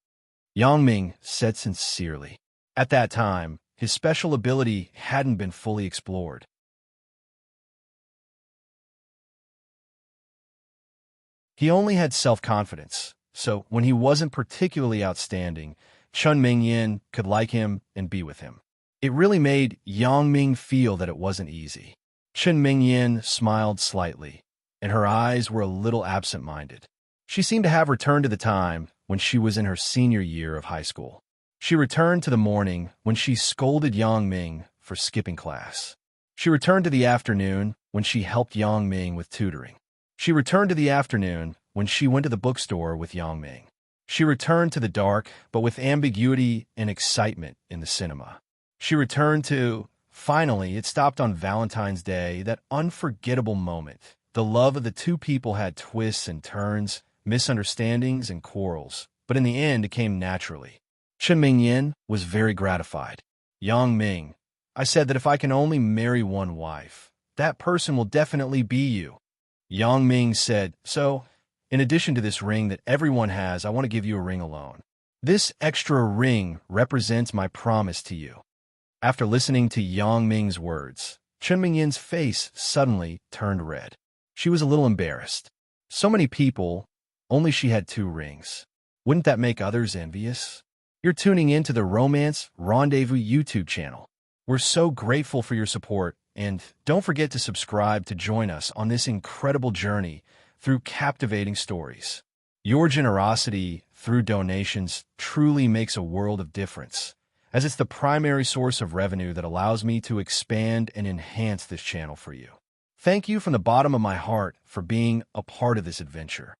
Yang Ming said sincerely. At that time, his special ability hadn't been fully explored. He only had self-confidence, so when he wasn't particularly outstanding, Chen Mingyan could like him and be with him. It really made Yang Ming feel that it wasn't easy. Chen Mingyan smiled slightly, and her eyes were a little absent-minded. She seemed to have returned to the time when she was in her senior year of high school. She returned to the morning when she scolded Yang Ming for skipping class. She returned to the afternoon when she helped Yang Ming with tutoring. She returned to the afternoon when she went to the bookstore with Yang Ming. She returned to the dark, but with ambiguity and excitement in the cinema. She returned to, finally, it stopped on Valentine's Day, that unforgettable moment. The love of the two people had twists and turns, misunderstandings and quarrels, but in the end it came naturally. Chen Mingyan was very gratified. Yang Ming, I said that if I can only marry one wife, that person will definitely be you. Yang Ming said, so, in addition to this ring that everyone has, I want to give you a ring alone. This extra ring represents my promise to you. After listening to Yang Ming's words, Chen Mingyan's face suddenly turned red. She was a little embarrassed. So many people, only she had 2 rings. Wouldn't that make others envious? You're tuning in to the Romance Rendezvous YouTube channel. We're so grateful for your support, and don't forget to subscribe to join us on this incredible journey through captivating stories. Your generosity through donations truly makes a world of difference, as it's the primary source of revenue that allows me to expand and enhance this channel for you. Thank you from the bottom of my heart for being a part of this adventure.